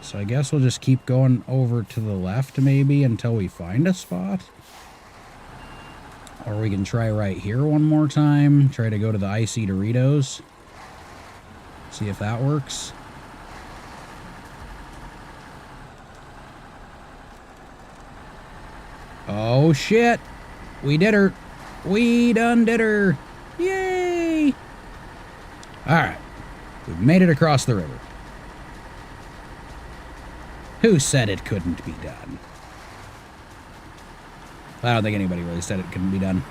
So I guess we'll just keep going over to the left maybe until we find a spot. Or we can try right here one more time. Try to go to the icy Doritos. See if that works. Oh shit! We did her! We done did her! Yay! Alright. We've made it across the river. Who said it couldn't be done? I don't think anybody really said it couldn't be done.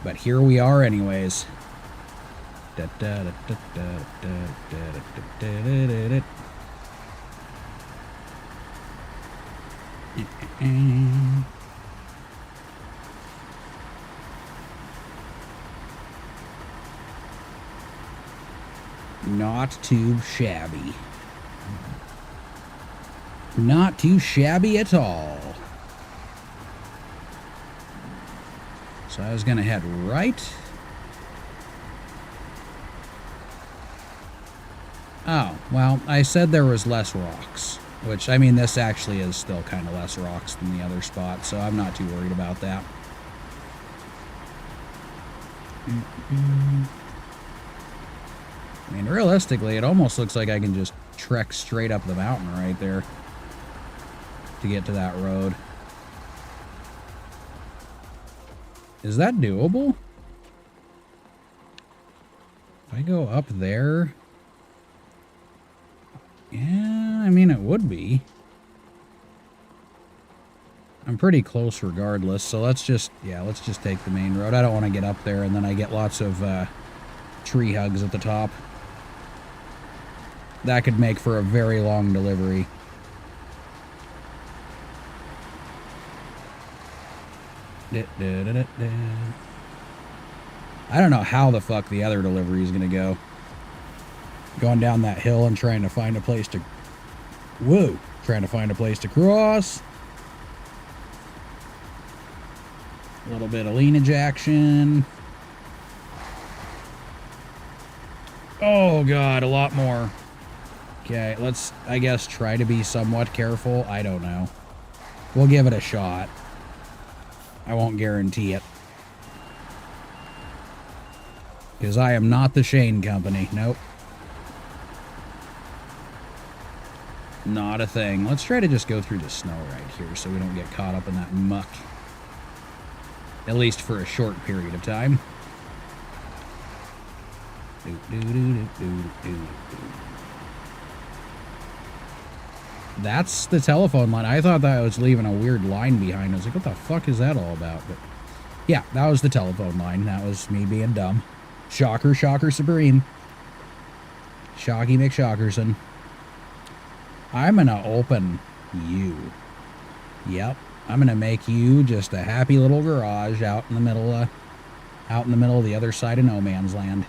But here we are anyways. Not too shabby. Not too shabby at all. So I was gonna head right. Oh, well, I said there was less rocks. Which, I mean, this actually is still kind of less rocks than the other spot, so I'm not too worried about that. I mean, realistically, it almost looks like I can just trek straight up the mountain right there to get to that road. Is that doable? If I go up there... Yeah, I mean, it would be. I'm pretty close regardless, so let's just take the main road. I don't want to get up there and then I get lots of tree hugs at the top. That could make for a very long delivery. I don't know how the fuck the other delivery is going to go. Going down that hill and trying to find a place to... Whoa! Trying to find a place to cross. A little bit of leanage action. Oh god, a lot more. Okay, let's, I guess, try to be somewhat careful. I don't know. We'll give it a shot. I won't guarantee it. Because I am not the Shane Company. Nope. Not a thing. Let's try to just go through the snow right here so we don't get caught up in that muck. At least for a short period of time. That's the telephone line. I thought that I was leaving a weird line behind. I was like, what the fuck is that all about? But yeah, that was the telephone line. That was me being dumb. Shocker, shocker, supreme. Shocky McShockerson. I'm gonna open you. Yep. I'm gonna make you just a happy little garage out in the middle of the other side of no man's land.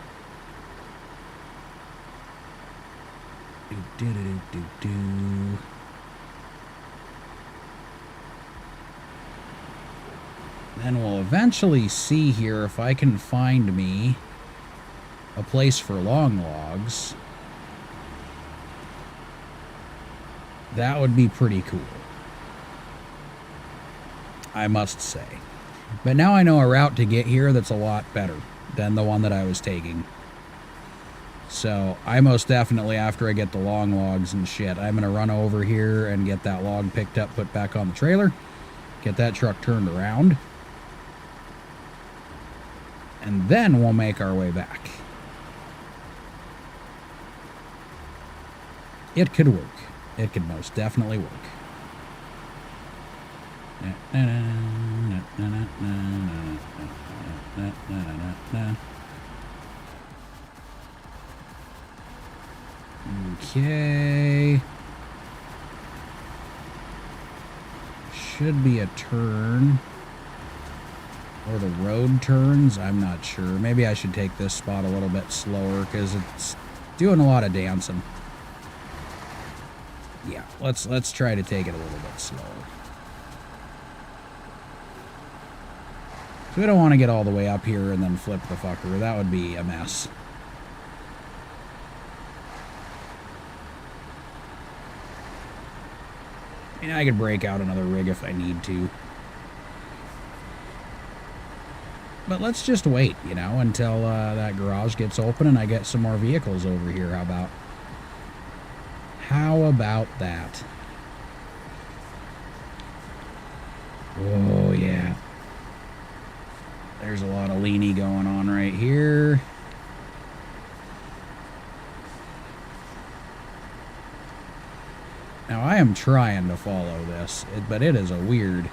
Then we'll eventually see here if I can find me a place for long logs. That would be pretty cool, I must say. But now I know a route to get here that's a lot better than the one that I was taking. So I most definitely, after I get the long logs and shit, I'm going to run over here and get that log picked up, put back on the trailer, get that truck turned around, and then we'll make our way back. It could work. It could most definitely work. Okay. Should be a turn. Or the road turns, I'm not sure. Maybe I should take this spot a little bit slower because it's doing a lot of dancing. Yeah, let's try to take it a little bit slower. So we don't want to get all the way up here and then flip the fucker. That would be a mess. I mean, I could break out another rig if I need to. But let's just wait, you know, until that garage gets open and I get some more vehicles over here. How about that? Oh, yeah. There's a lot of leany going on right here. Now, I am trying to follow this, but it is a weird...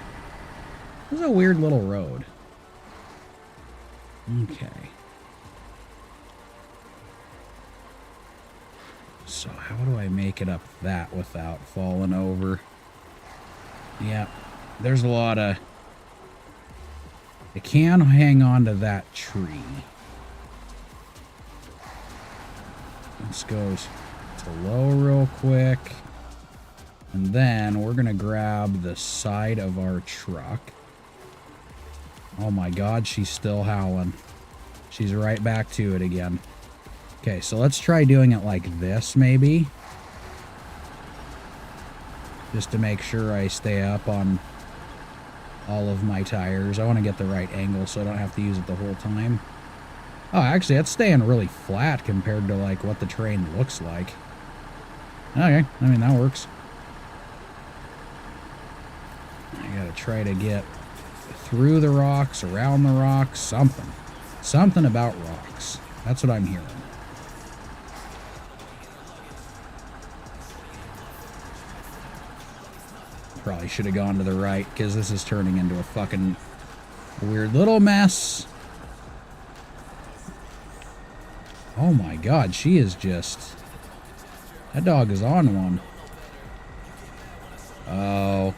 It's a weird little road. Okay. So how do I make it up that without falling over? Yeah, there's a lot of... I can hang on to that tree. Let's go to low real quick. And then we're going to grab the side of our truck. Oh my god, she's still howling. She's right back to it again. Okay, so let's try doing it like this, maybe. Just to make sure I stay up on all of my tires. I want to get the right angle so I don't have to use it the whole time. Oh, actually, that's staying really flat compared to, like, what the terrain looks like. Okay, I mean, that works. I gotta try to get through the rocks, around the rocks, something. Something about rocks. That's what I'm hearing. Probably should have gone to the right, because this is turning into a fucking weird little mess. Oh my god, she is just... That dog is on one. Oh...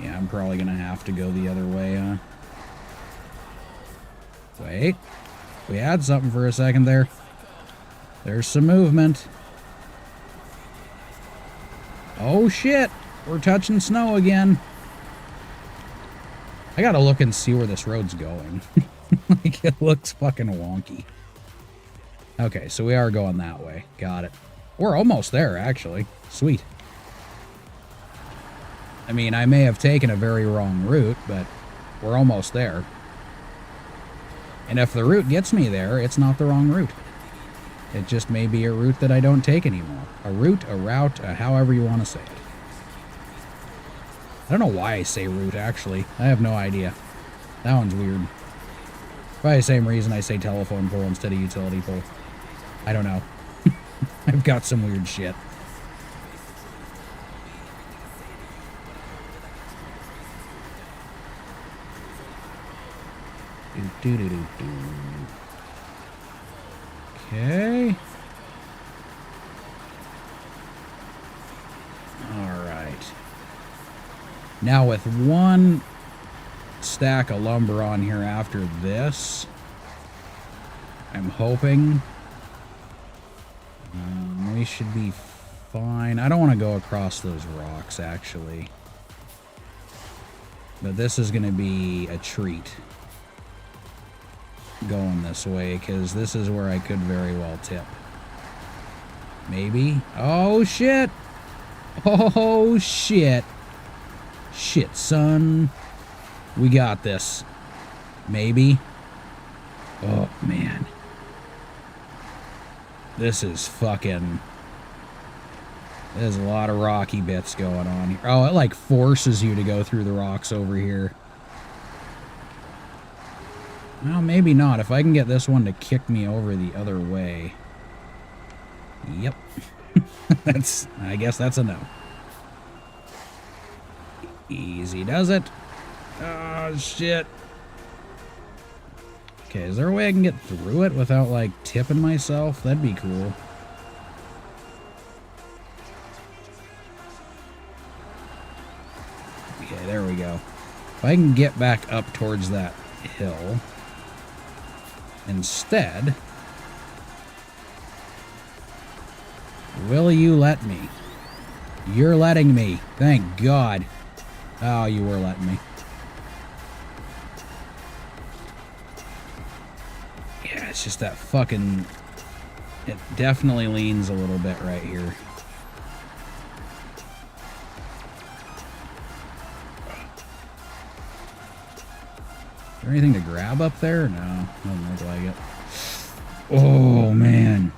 Yeah, I'm probably gonna have to go the other way, huh? Wait. We had something for a second there. There's some movement. Oh shit! We're touching snow again. I gotta look and see where this road's going. Like, it looks fucking wonky. Okay, so we are going that way. Got it. We're almost there, actually. Sweet. I mean, I may have taken a very wrong route, but we're almost there. And if the route gets me there, it's not the wrong route. It just may be a route that I don't take anymore. A route, however you want to say it. I don't know why I say route, actually. I have no idea. That one's weird. Probably the same reason I say telephone pole instead of utility pole. I don't know. I've got some weird shit. Okay. Alright. Now with one stack of lumber on here after this, I'm hoping we should be fine. I don't want to go across those rocks, actually. But this is going to be a treat. Going this way, because this is where I could very well tip. Maybe? Oh, shit! Oh, shit! Shit, son. We got this. Maybe? Oh, man. This is fucking... There's a lot of rocky bits going on here. Oh, it, like, forces you to go through the rocks over here. Well, maybe not. If I can get this one to kick me over the other way. Yep. I guess that's a no. Easy does it. Oh, shit. Okay, is there a way I can get through it without, like, tipping myself? That'd be cool. if I can get back up towards that hill instead, will you let me? You're letting me. Thank God. Oh, you were letting me. Yeah, it's just that fucking... It definitely leans a little bit right here. Is there anything to grab up there? No, doesn't look like it. Oh, man.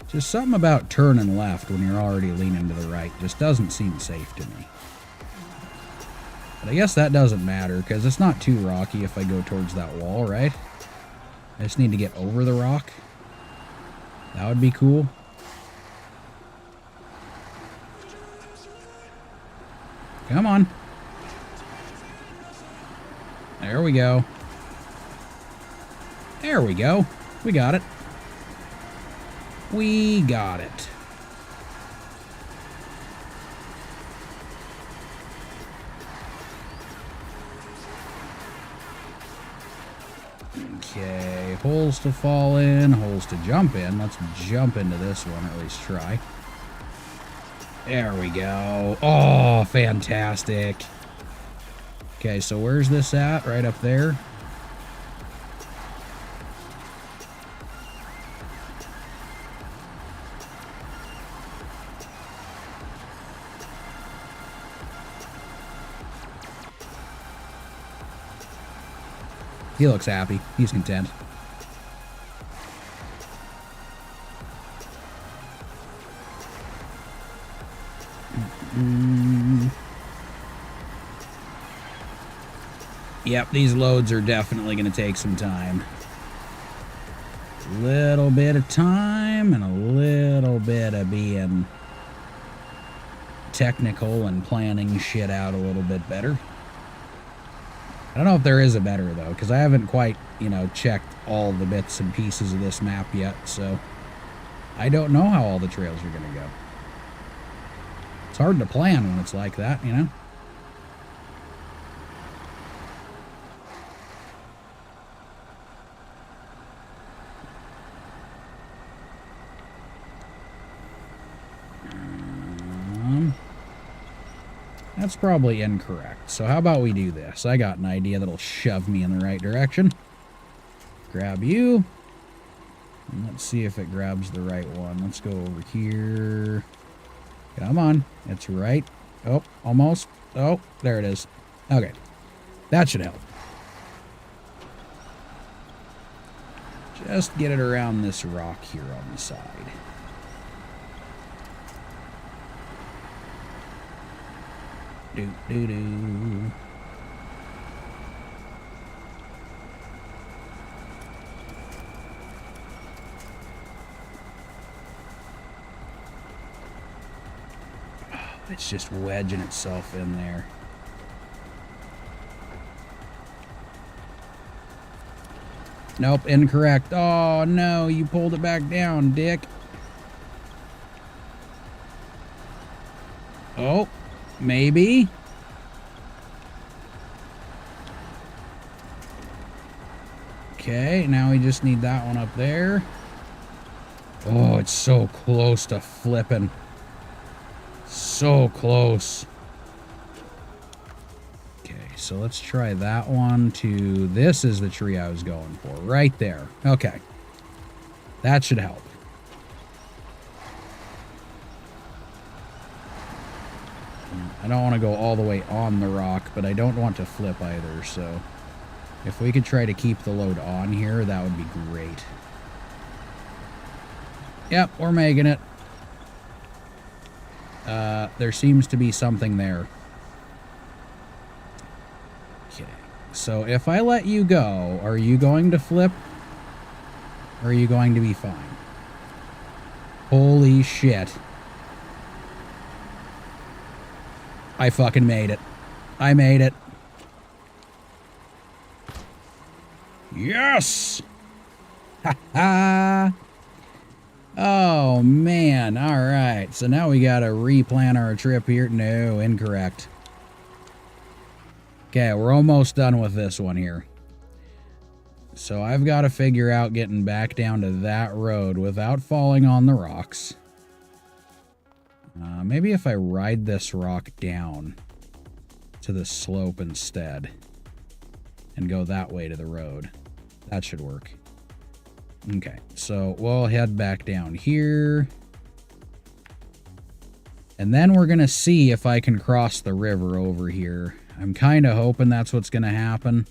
Just something about turning left when you're already leaning to the right just doesn't seem safe to me. But I guess that doesn't matter, because it's not too rocky if I go towards that wall, right? I just need to get over the rock. That would be cool. Come on. There we go. There we go. We got it. We got it. Okay, holes to fall in, holes to jump in. Let's jump into this one, or at least try. There we go. Oh, fantastic. Okay, so where's this at? Right up there. He looks happy. He's content. Yep, these loads are definitely going to take some time. A little bit of time and a little bit of being technical and planning shit out a little bit better. I don't know if there is a better, though, because I haven't quite, you know, checked all the bits and pieces of this map yet, so I don't know how all the trails are going to go. It's hard to plan when it's like that, you know? That's probably incorrect. So how about we do this? I got an idea that'll shove me in the right direction. Grab you. And let's see if it grabs the right one. Let's go over here. Come on. It's right. Oh, almost. Oh, there it is. Okay. That should help. Just get it around this rock here on the side. Do, do, do. Oh, it's just wedging itself in there. Nope, incorrect. Oh no, you pulled it back down, dick. Oh. Maybe. Okay, now we just need that one up there. Oh, it's so close to flipping. So close. Okay, so let's try that one to... This is the tree I was going for. Right there. Okay. That should help. I don't want to go all the way on the rock, but I don't want to flip either, so if we could try to keep the load on here, that would be great. Yep, we're making it. There seems to be something there. Okay, so if I let you go, are you going to flip? Or are you going to be fine? Holy shit. I fucking made it. I made it. Yes! Ha ha! Oh, man. All right. So now we got to replan our trip here. No, incorrect. Okay, we're almost done with this one here. So I've got to figure out getting back down to that road without falling on the rocks. Maybe if I ride this rock down to the slope instead and go that way to the road. That should work. Okay, so we'll head back down here. And then we're going to see if I can cross the river over here. I'm kind of hoping that's what's going to happen.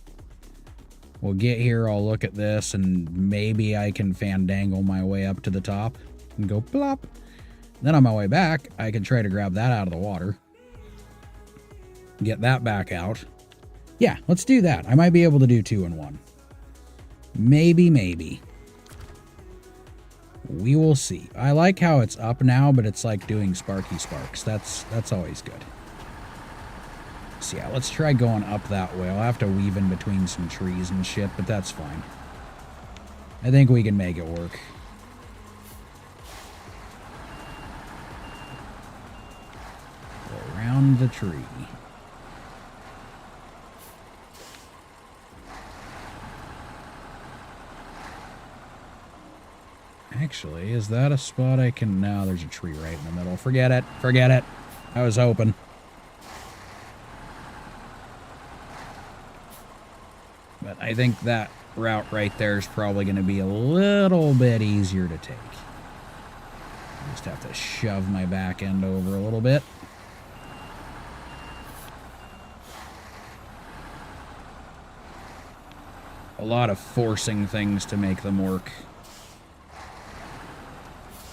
We'll get here, I'll look at this, and maybe I can fandangle my way up to the top and go plop. Then on my way back, I can try to grab that out of the water. Get that back out. Yeah, let's do that. I might be able to do 2 in 1. Maybe, maybe. We will see. I like how it's up now, but it's like doing sparky sparks. That's always good. So yeah, let's try going up that way. I'll have to weave in between some trees and shit, but that's fine. I think we can make it work. Go around the tree. Actually, is that a spot I can... No, there's a tree right in the middle. Forget it. Forget it. I was hoping. But I think that route right there is probably going to be a little bit easier to take. I just have to shove my back end over a little bit. A lot of forcing things to make them work.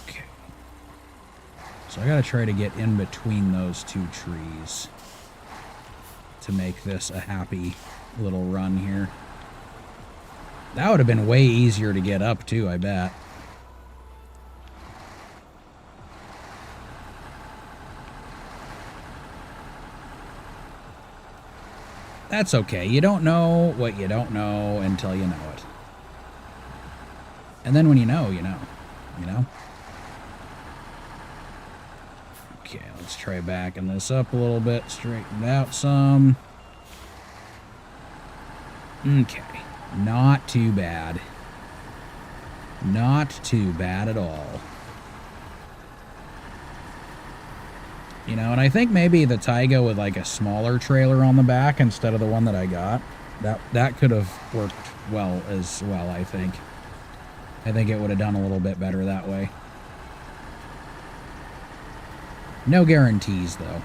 Okay. So I got to try to get in between those 2 trees to make this a happy little run here. That would have been way easier to get up too, I bet. That's okay. You don't know what you don't know until you know it. And then when you know, you know. You know? Okay, let's try backing this up a little bit. Straighten it out some. Okay. Not too bad. Not too bad at all. You know, and I think maybe the Taiga with like a smaller trailer on the back instead of the one that I got, that could have worked well as well, I think. I think it would have done a little bit better that way. No guarantees, though.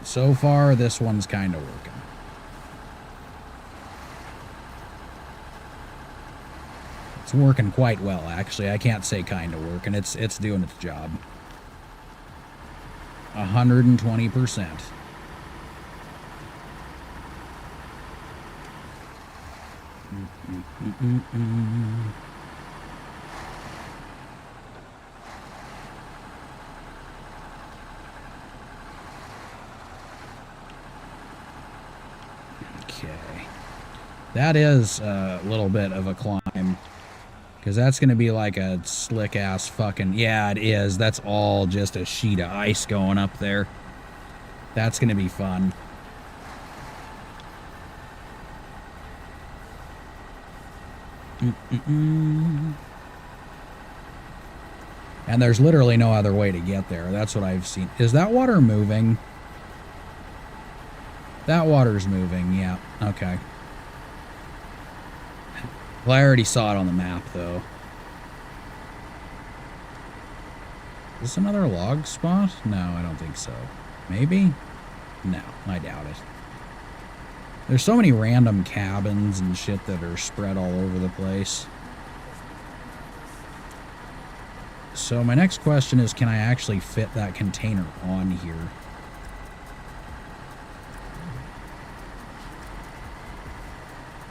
So far, this one's kind of working. It's working quite well, actually. I can't say kind of working. It's doing its job. 120%. Okay. That is a little bit of a climb. Because that's going to be like a slick-ass fucking... Yeah, it is. That's all just a sheet of ice going up there. That's going to be fun. And there's literally no other way to get there. That's what I've seen. Is that water moving? That water's moving, yeah. Okay. Well, I already saw it on the map, though. Is this another log spot? No, I don't think so. Maybe? No, I doubt it. There's so many random cabins and shit that are spread all over the place. So my next question is, can I actually fit that container on here?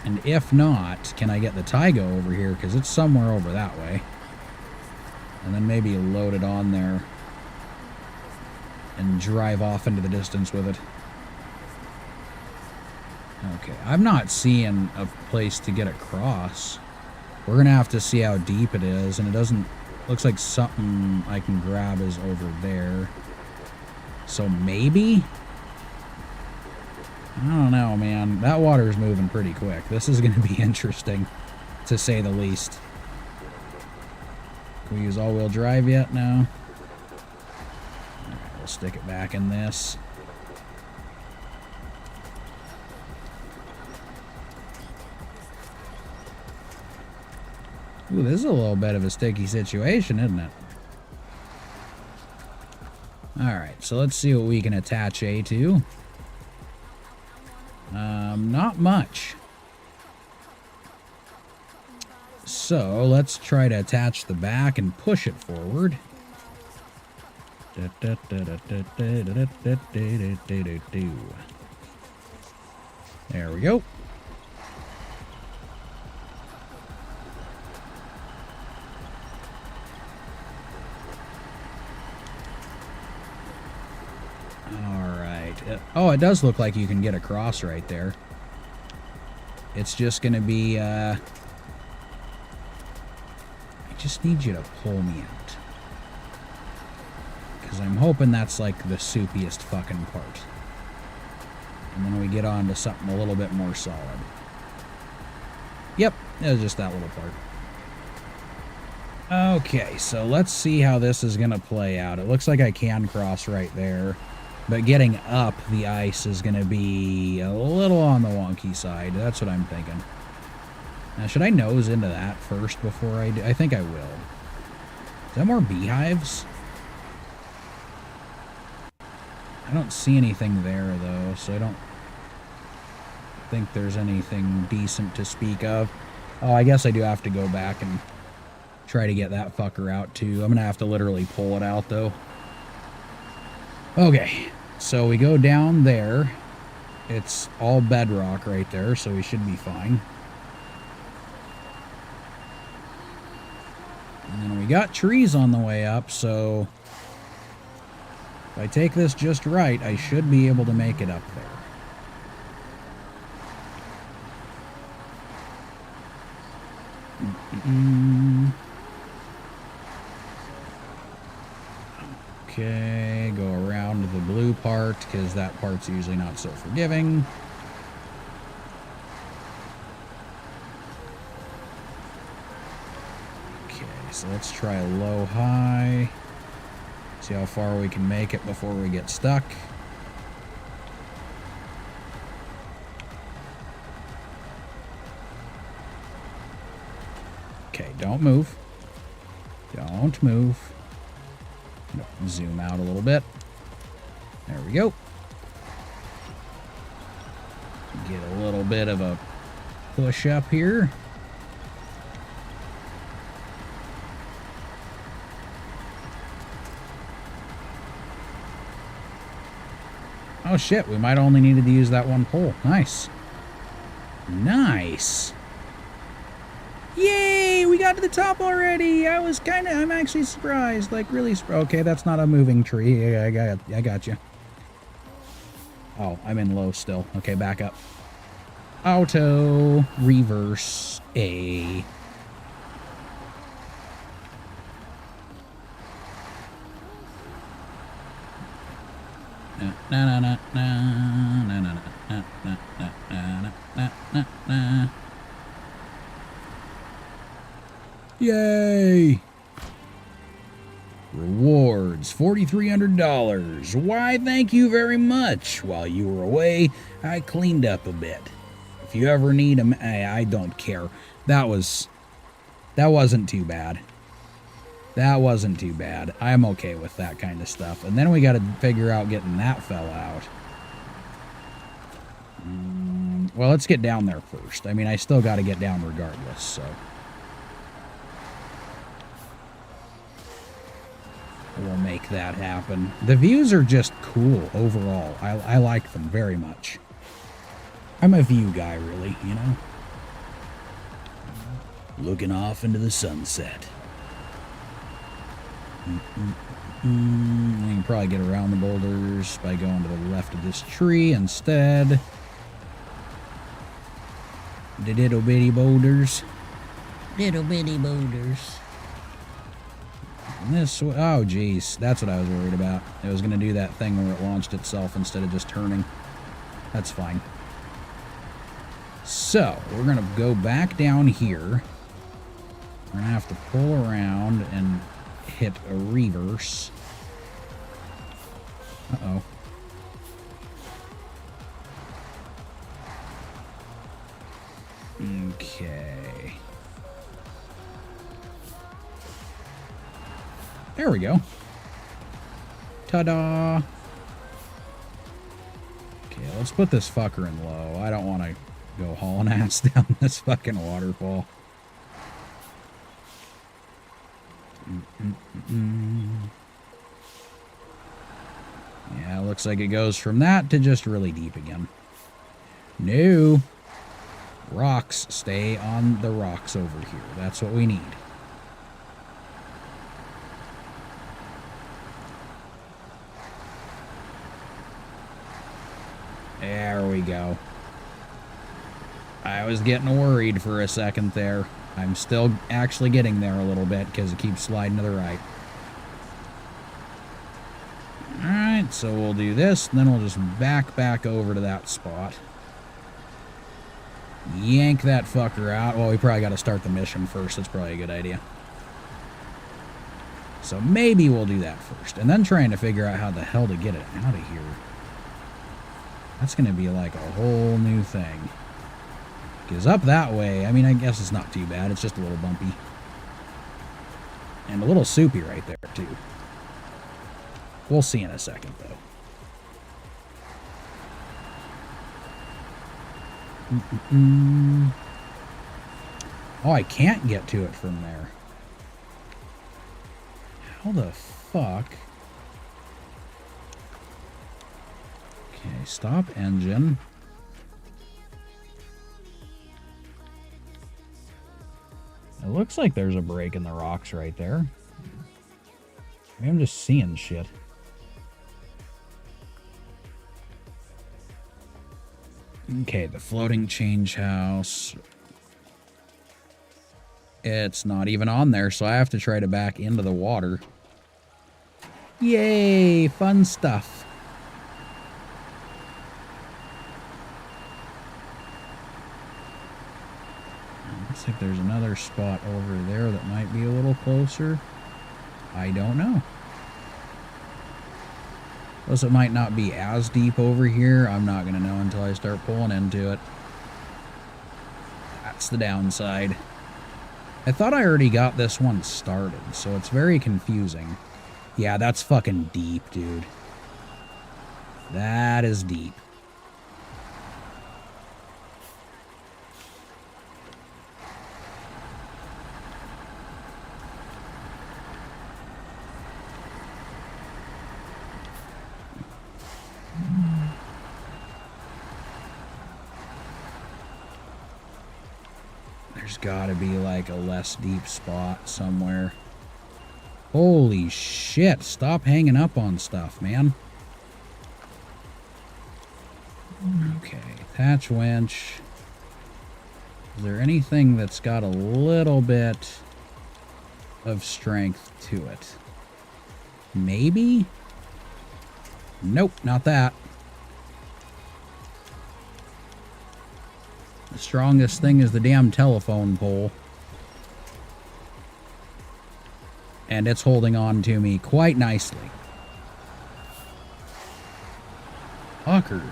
And if not, can I get the Taiga over here? Because it's somewhere over that way. And then maybe load it on there and drive off into the distance with it. Okay, I'm not seeing a place to get across. We're gonna have to see how deep it is, and it doesn't... Looks like something I can grab is over there. So maybe? I don't know, man. That water's moving pretty quick. This is gonna be interesting, to say the least. Can we use all-wheel drive yet? No. Alright, we'll stick it back in this. Ooh, this is a little bit of a sticky situation, isn't it? Alright, so let's see what we can attach A to. Not much. So, let's try to attach the back and push it forward. There we go. Oh, it does look like you can get across right there. It's just gonna be, I just need you to pull me out. Because I'm hoping that's like the soupiest fucking part. And then we get on to something a little bit more solid. Yep, it was just that little part. Okay, so let's see how this is gonna play out. It looks like I can cross right there. But getting up the ice is going to be a little on the wonky side. That's what I'm thinking. Now, should I nose into that first before I do? I think I will. Is that more beehives? I don't see anything there, though, so I don't think there's anything decent to speak of. Oh, I guess I do have to go back and try to get that fucker out, too. I'm going to have to literally pull it out, though. Okay, so we go down there. It's all bedrock right there, so we should be fine. And then we got trees on the way up, so if I take this just right, I should be able to make it up there. Okay, go around to the blue part, because that part's usually not so forgiving. Okay, so let's try a low-high. See how far we can make it before we get stuck. Okay, don't move. Don't move. Zoom out a little bit. There we go. Get a little bit of a push up here. Oh shit, we might only needed to use that one pole. Nice. Nice. Yay, we got to the top already. I'm actually surprised, like really okay, that's not a moving tree. I got you. Oh, I'm in low still. Okay, back up. Auto, reverse, A. Yay! Rewards, $4,300. Why, thank you very much. While you were away, I cleaned up a bit. If you ever need them, I don't care. That wasn't too bad. That wasn't too bad. I'm okay with that kind of stuff. And then we got to figure out getting that fella out. Well, let's get down there first. I mean, I still got to get down regardless, so. We'll make that happen. The views are just cool overall. I like them very much. I'm a view guy, really, you know? Looking off into the sunset. We can probably get around the boulders by going to the left of this tree instead. The little bitty boulders. Little bitty boulders. This, oh geez, that's what I was worried about. It was gonna do that thing where it launched itself instead of just turning. That's fine. So, we're gonna go back down here. We're gonna have to pull around and hit a reverse. Uh-oh. Okay. There we go. Ta-da! Okay, let's put this fucker in low. I don't want to go hauling ass down this fucking waterfall. Yeah, looks like it goes from that to just really deep again. No! Rocks. Stay on the rocks over here. That's what we need. There we go. I was getting worried for a second there. I'm still actually getting there a little bit because it keeps sliding to the right. Alright, so we'll do this, and then we'll just back over to that spot. Yank that fucker out. Well, we probably got to start the mission first. That's probably a good idea. So maybe we'll do that first. And then trying to figure out how the hell to get it out of here. That's going to be like a whole new thing. Because up that way, I mean, I guess it's not too bad. It's just a little bumpy. And a little soupy right there, too. We'll see in a second, though. Oh, I can't get to it from there. How the fuck? Okay, stop engine. It looks like there's a break in the rocks right there. Maybe I'm just seeing shit. Okay, the floating change house. It's not even on there, so I have to try to back into the water. Yay, fun stuff. Looks like there's another spot over there that might be a little closer. I don't know. Plus, it might not be as deep over here. I'm not going to know until I start pulling into it. That's the downside. I thought I already got this one started, so it's very confusing. Yeah, that's fucking deep, dude. That is deep. There's gotta be like a less deep spot somewhere. Holy shit, stop hanging up on stuff, man. Okay, hatch winch. Is there anything that's got a little bit of strength to it? Maybe? Nope, not that. The strongest thing is the damn telephone pole. And it's holding on to me quite nicely. Fucker.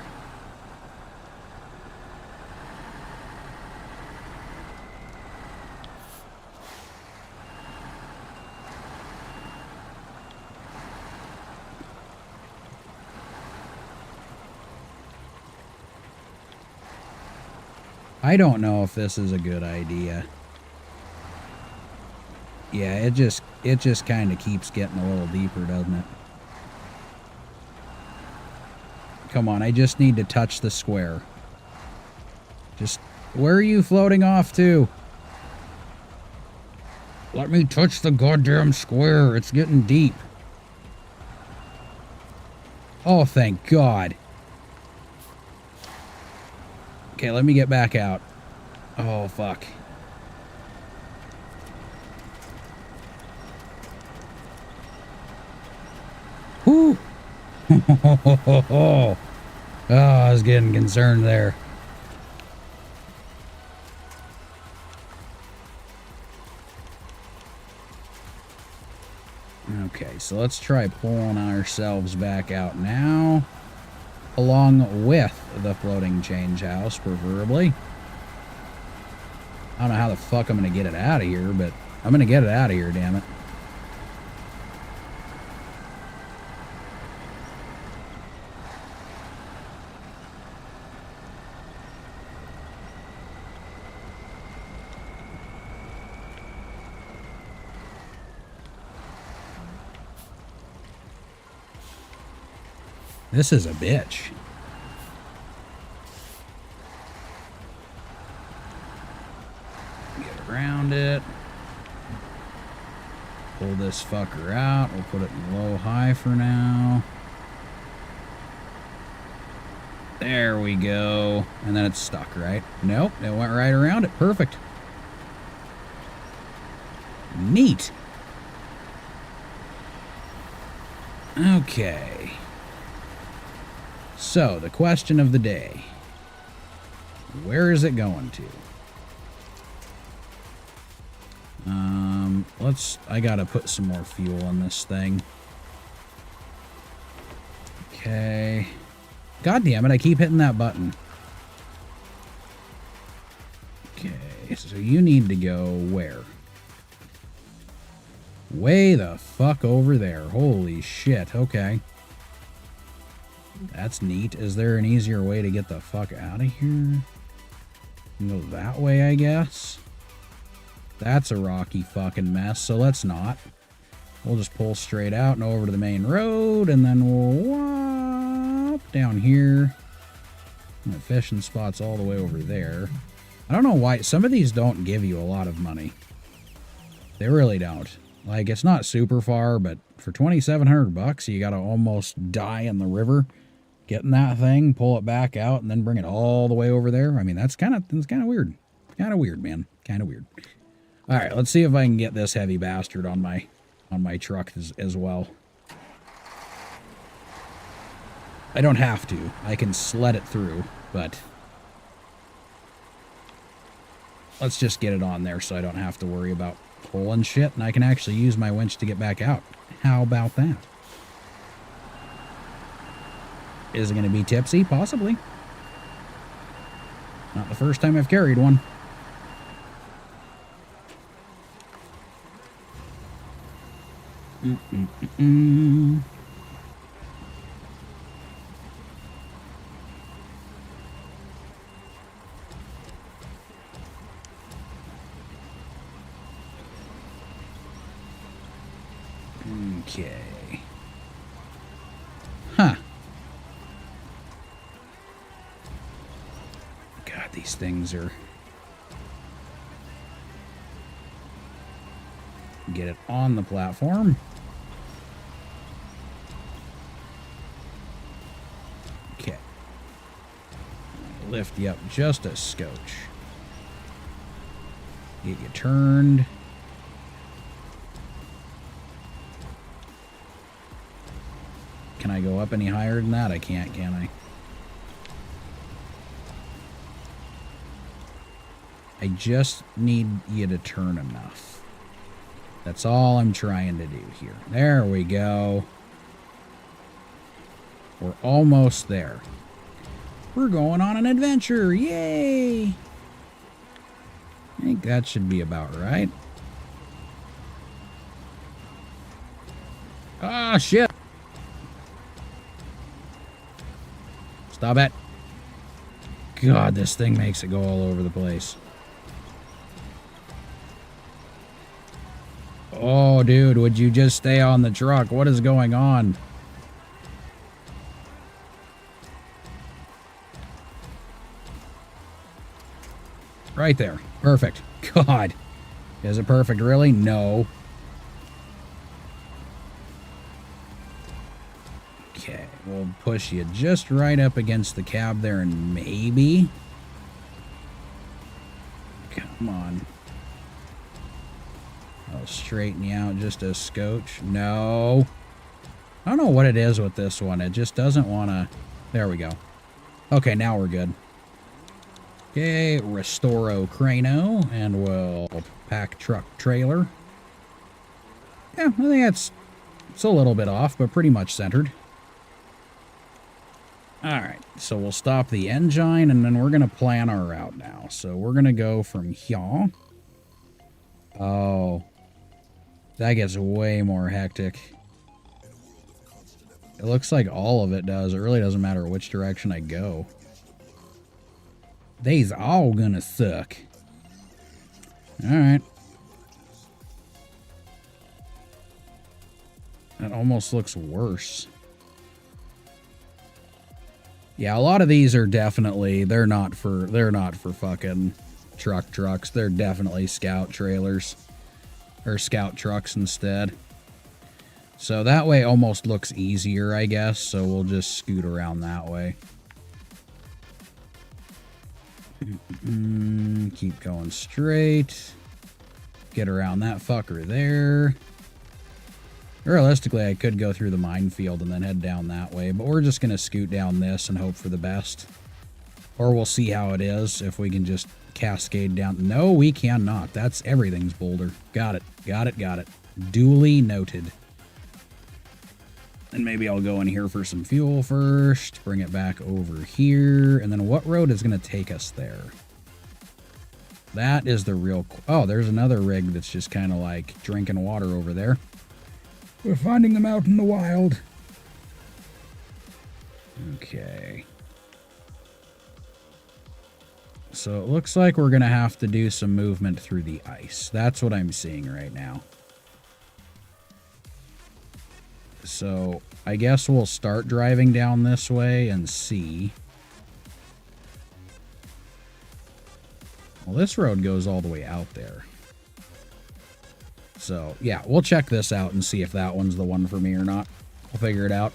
I don't know if this is a good idea. Yeah, it just kind of keeps getting a little deeper, doesn't it? Come on, I just need to touch the square. Just, where are you floating off to? Let me touch the goddamn square. It's getting deep. Oh, thank God. Okay, let me get back out. Oh, fuck. Whew. Oh, I was getting concerned there. Okay, so let's try pulling ourselves back out now, along with the floating change house, preferably. I don't know how the fuck I'm going to get it out of here, but I'm going to get it out of here, damn it. This is a bitch. Get around it. Pull this fucker out. We'll put it in low high for now. There we go. And then it's stuck, right? Nope, it went right around it. Perfect. Neat. Okay. So, the question of the day. Where is it going to? I gotta put some more fuel in this thing. Okay. God damn it, I keep hitting that button. Okay, so you need to go where? Way the fuck over there. Holy shit, okay. That's neat. Is there an easier way to get the fuck out of here? Go that way, I guess. That's a rocky fucking mess, so let's not. We'll just pull straight out and over to the main road, and then we'll whop down here. And the fishing spot's all the way over there. I don't know why. Some of these don't give you a lot of money. They really don't. Like, it's not super far, but for 2,700 bucks, you gotta almost die in the river getting that thing, pull it back out, and then bring it all the way over there. I mean, that's kind of weird. Kind of weird, man. Kind of weird. All right, let's see if I can get this heavy bastard on my truck as well. I don't have to. I can sled it through, but let's just get it on there so I don't have to worry about pulling shit, and I can actually use my winch to get back out. How about that? Is it going to be tipsy? Possibly. Not the first time I've carried one. Okay. Huh. God, these things are... Get it on the platform. Okay. Lift you up just a scotch. Get you turned. Can I go up any higher than that? I can't, can I? I just need you to turn enough. That's all I'm trying to do here. There we go. We're almost there. We're going on an adventure. Yay! I think that should be about right. Ah, shit. Stop it. God, this thing makes it go all over the place. Oh, dude, would you just stay on the truck? What is going on? Right there. Perfect. God. Is it perfect, really? No. Okay, we'll push you just right up against the cab there and maybe Come on. I'll straighten you out just a scotch. No. I don't know what it is with this one. It just doesn't want to... There we go. Okay, now we're good. Okay, Restoro Crano, and we'll pack truck trailer. Yeah, I think it's a little bit off, but pretty much centered. Alright, so we'll stop the engine, and then we're going to plan our route now. So we're going to go from here. Oh. That gets way more hectic. It looks like all of it does. It really doesn't matter which direction I go. They's all gonna suck. Alright. That almost looks worse. Yeah, a lot of these are definitely, they're not for fucking trucks. They're definitely scout trailers. Or scout trucks instead. So that way almost looks easier, I guess. So we'll just scoot around that way. Keep going straight. Get around that fucker there. Realistically, I could go through the minefield and then head down that way. But we're just going to scoot down this and hope for the best. Or we'll see how it is if we can just cascade down. No, we cannot. That's everything's boulder. Got it. Got it. Duly noted. And maybe I'll go in here for some fuel first. Bring it back over here. And then what road is going to take us there? That is the real... Oh, there's another rig that's just kind of like drinking water over there. We're finding them out in the wild. Okay. So it looks like we're going to have to do some movement through the ice. That's what I'm seeing right now. So I guess we'll start driving down this way and see. Well, this road goes all the way out there. So, yeah, we'll check this out and see if that one's the one for me or not. We'll figure it out.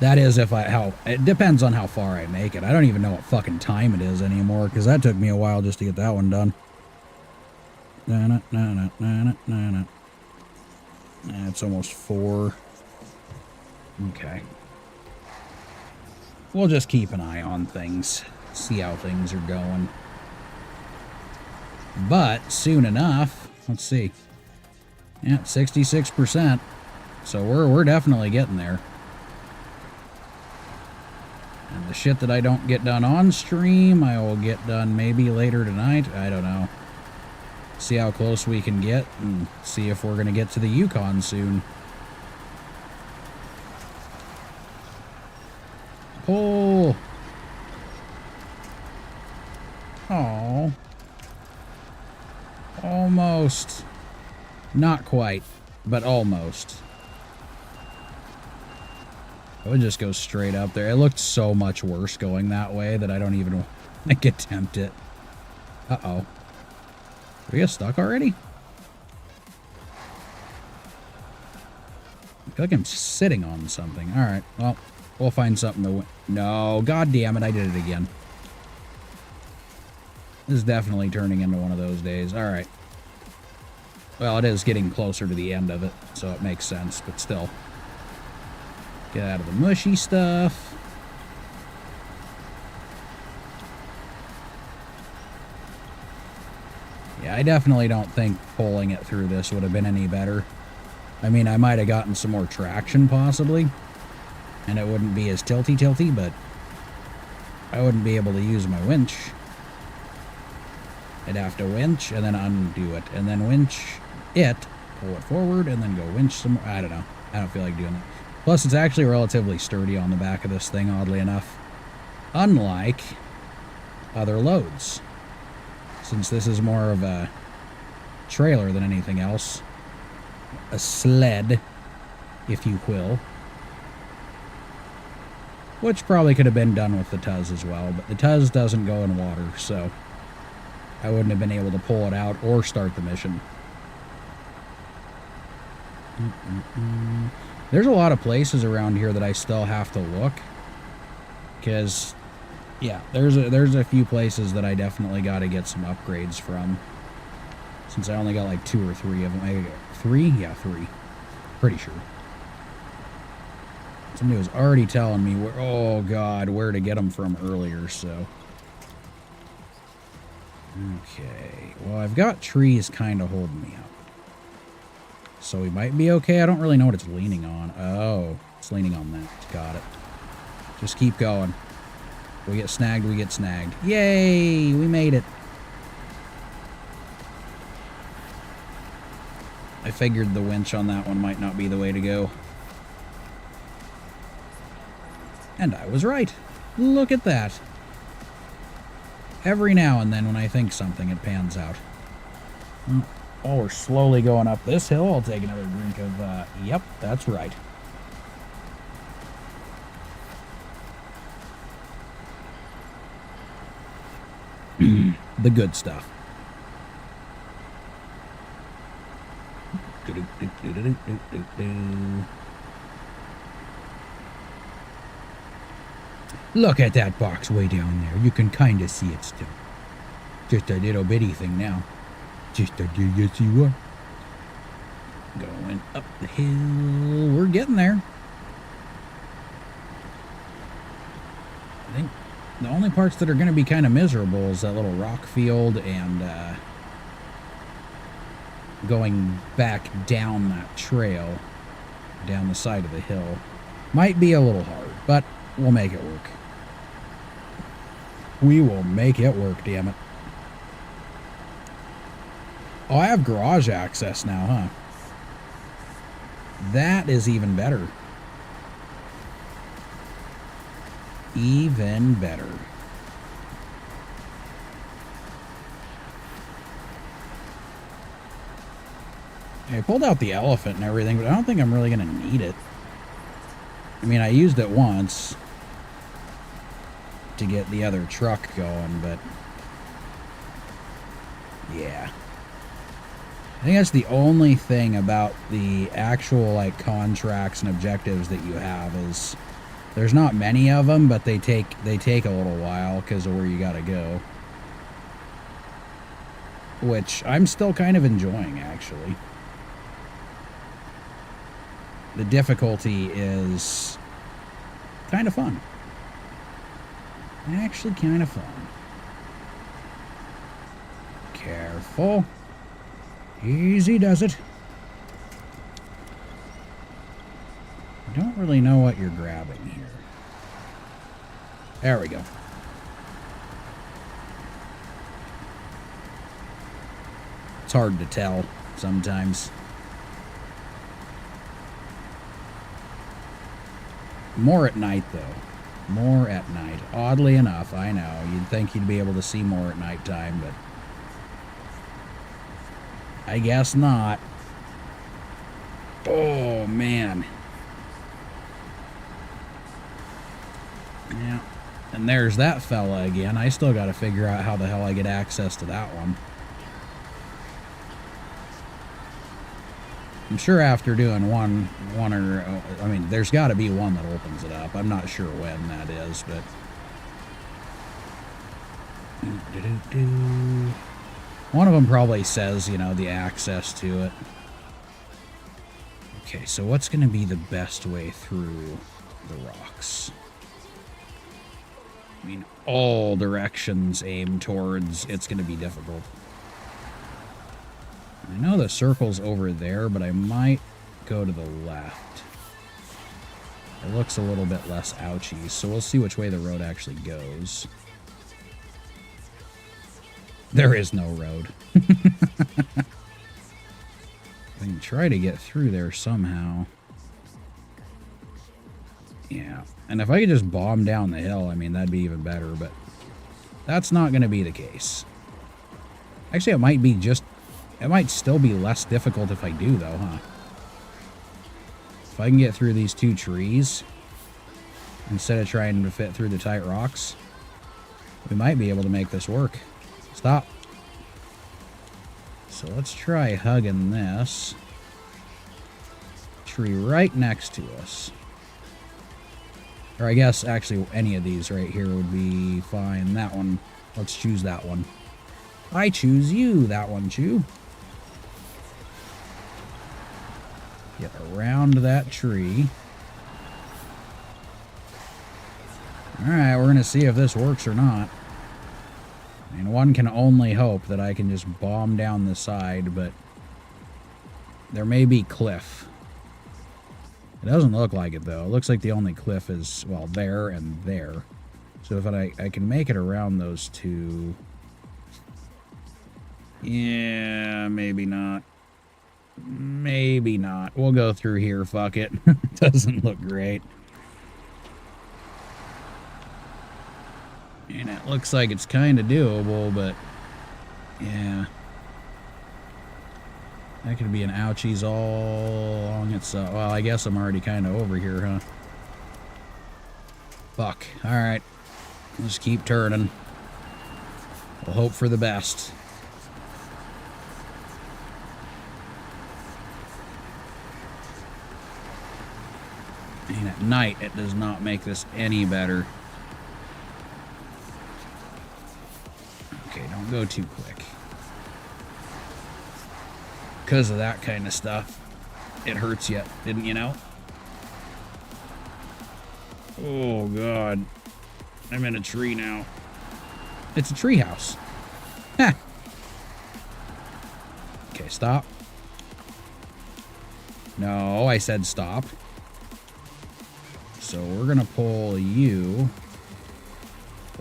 That is if it depends on how far I make it. I don't even know what fucking time it is anymore, because that took me a while just to get that one done. It's almost 4. Okay. We'll just keep an eye on things. See how things are going. But soon enough, let's see. Yeah, 66%. So we're definitely getting there. And the shit that I don't get done on stream, I will get done maybe later tonight. I don't know. See how close we can get and see if we're going to get to the Yukon soon. Pull. Oh. Almost. Not quite, but almost. I would just go straight up there. It looked so much worse going that way that I don't even want to attempt it. Uh-oh. Did we get stuck already? I feel like I'm sitting on something. Alright, well, we'll find something to... No, god damn it, I did it again. This is definitely turning into one of those days. Alright. Well, it is getting closer to the end of it, so it makes sense, but still. Get out of the mushy stuff. Yeah, I definitely don't think pulling it through this would have been any better. I mean, I might have gotten some more traction, possibly. And it wouldn't be as tilty, but I wouldn't be able to use my winch. I'd have to winch and then undo it. And then winch it, pull it forward, and then go winch some more. I don't know. I don't feel like doing that. Plus, it's actually relatively sturdy on the back of this thing, oddly enough. Unlike other loads. Since this is more of a trailer than anything else. A sled, if you will. Which probably could have been done with the Tuz as well, but the Tuz doesn't go in water, so I wouldn't have been able to pull it out or start the mission. There's a lot of places around here that I still have to look, because Yeah, there's a few places that I definitely got to get some upgrades from. Since I only got like 2 or 3 of them. I got 3? Yeah, 3. Pretty sure. Somebody was already telling me where, oh god, where to get them from earlier, so. Okay, well I've got trees kind of holding me up. So we might be okay. I don't really know what it's leaning on. Oh, it's leaning on that. Got it. Just keep going. We get snagged, we get snagged. Yay! We made it. I figured the winch on that one might not be the way to go. And I was right. Look at that. Every now and then when I think something, it pans out. Oh, we're slowly going up this hill. I'll take another drink of, yep, that's right. The good stuff. Look at that box way down there. You can kind of see it still. Just a little bitty thing now. Just a yes you are. Going up the hill. We're getting there. I think the only parts that are going to be kind of miserable is that little rock field and going back down that trail, down the side of the hill. Might be a little hard, but we'll make it work. We will make it work, damn it. Oh, I have garage access now, huh? That is even better. Even better. I pulled out the elephant and everything, but I don't think I'm really going to need it. I mean, I used it once to get the other truck going, but yeah. I think that's the only thing about the actual, like, contracts and objectives that you have is there's not many of them, but they take a little while because of where you got to go. Which I'm still kind of enjoying, actually. The difficulty is kind of fun. Actually kind of fun. Careful. Easy does it. I don't really know what you're grabbing here. There we go. It's hard to tell sometimes. More at night, though. More at night. Oddly enough, I know. You'd think you'd be able to see more at nighttime, but I guess not. Oh, man. Yeah. And there's that fella again. I still got to figure out how the hell I get access to that one. I'm sure after doing one or, I mean, there's got to be one that opens it up. I'm not sure when that is, but. One of them probably says, you know, the access to it. Okay, so what's going to be the best way through the rocks? I mean, all directions aim towards it's going to be difficult. I know the circle's over there, but I might go to the left. It looks a little bit less ouchy, so we'll see which way the road actually goes. There is no road. I can try to get through there somehow. Yeah, and if I could just bomb down the hill, I mean, that'd be even better, but that's not going to be the case. Actually, it might be just... It might still be less difficult if I do, though, huh? If I can get through these two trees, instead of trying to fit through the tight rocks, we might be able to make this work. Stop. So let's try hugging this tree right next to us. Or I guess actually any of these right here would be fine. That one, let's choose that one. I choose you, that one, Chew. Get around that tree. Alright, we're going to see if this works or not. I mean, one can only hope that I can just bomb down the side, but there may be cliff. It doesn't look like it, though. It looks like the only cliff is, well, there and there. So if I can make it around those two... Yeah, maybe not. Maybe not. We'll go through here, fuck it. Doesn't look great. And it looks like it's kind of doable, but... Yeah. That could be an ouchies all along its... well, I guess I'm already kind of over here, huh? Fuck. Alright. Let's keep turning. We'll hope for the best. And at night, it does not make this any better. Okay, don't go too quick. Because of that kind of stuff, it hurts you, didn't you know? Oh, God. I'm in a tree now. It's a tree house. Ha! Okay, stop. No, I said stop. So we're going to pull you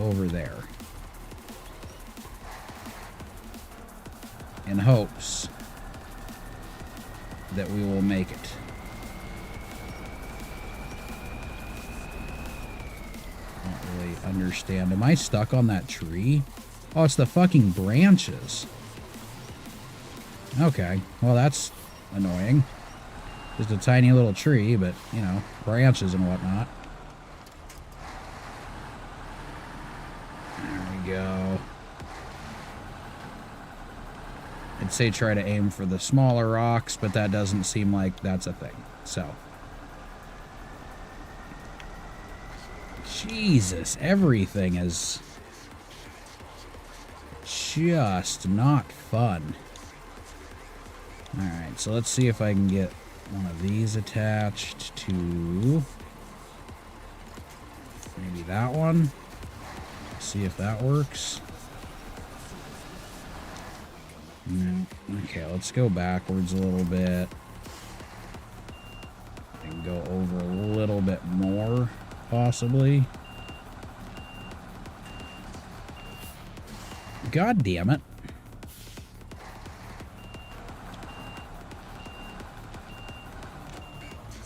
over there. In hopes that we will make it. I don't really understand. Am I stuck on that tree? Oh, it's the fucking branches. Okay. Well, that's annoying. Just a tiny little tree, but, you know, branches and whatnot. There we go. I'd say try to aim for the smaller rocks, but that doesn't seem like that's a thing. So. Jesus, everything is just not fun. Alright, so let's see if I can get one of these attached to maybe that one. See if that works. Okay, let's go backwards a little bit. And go over a little bit more, possibly. God damn it.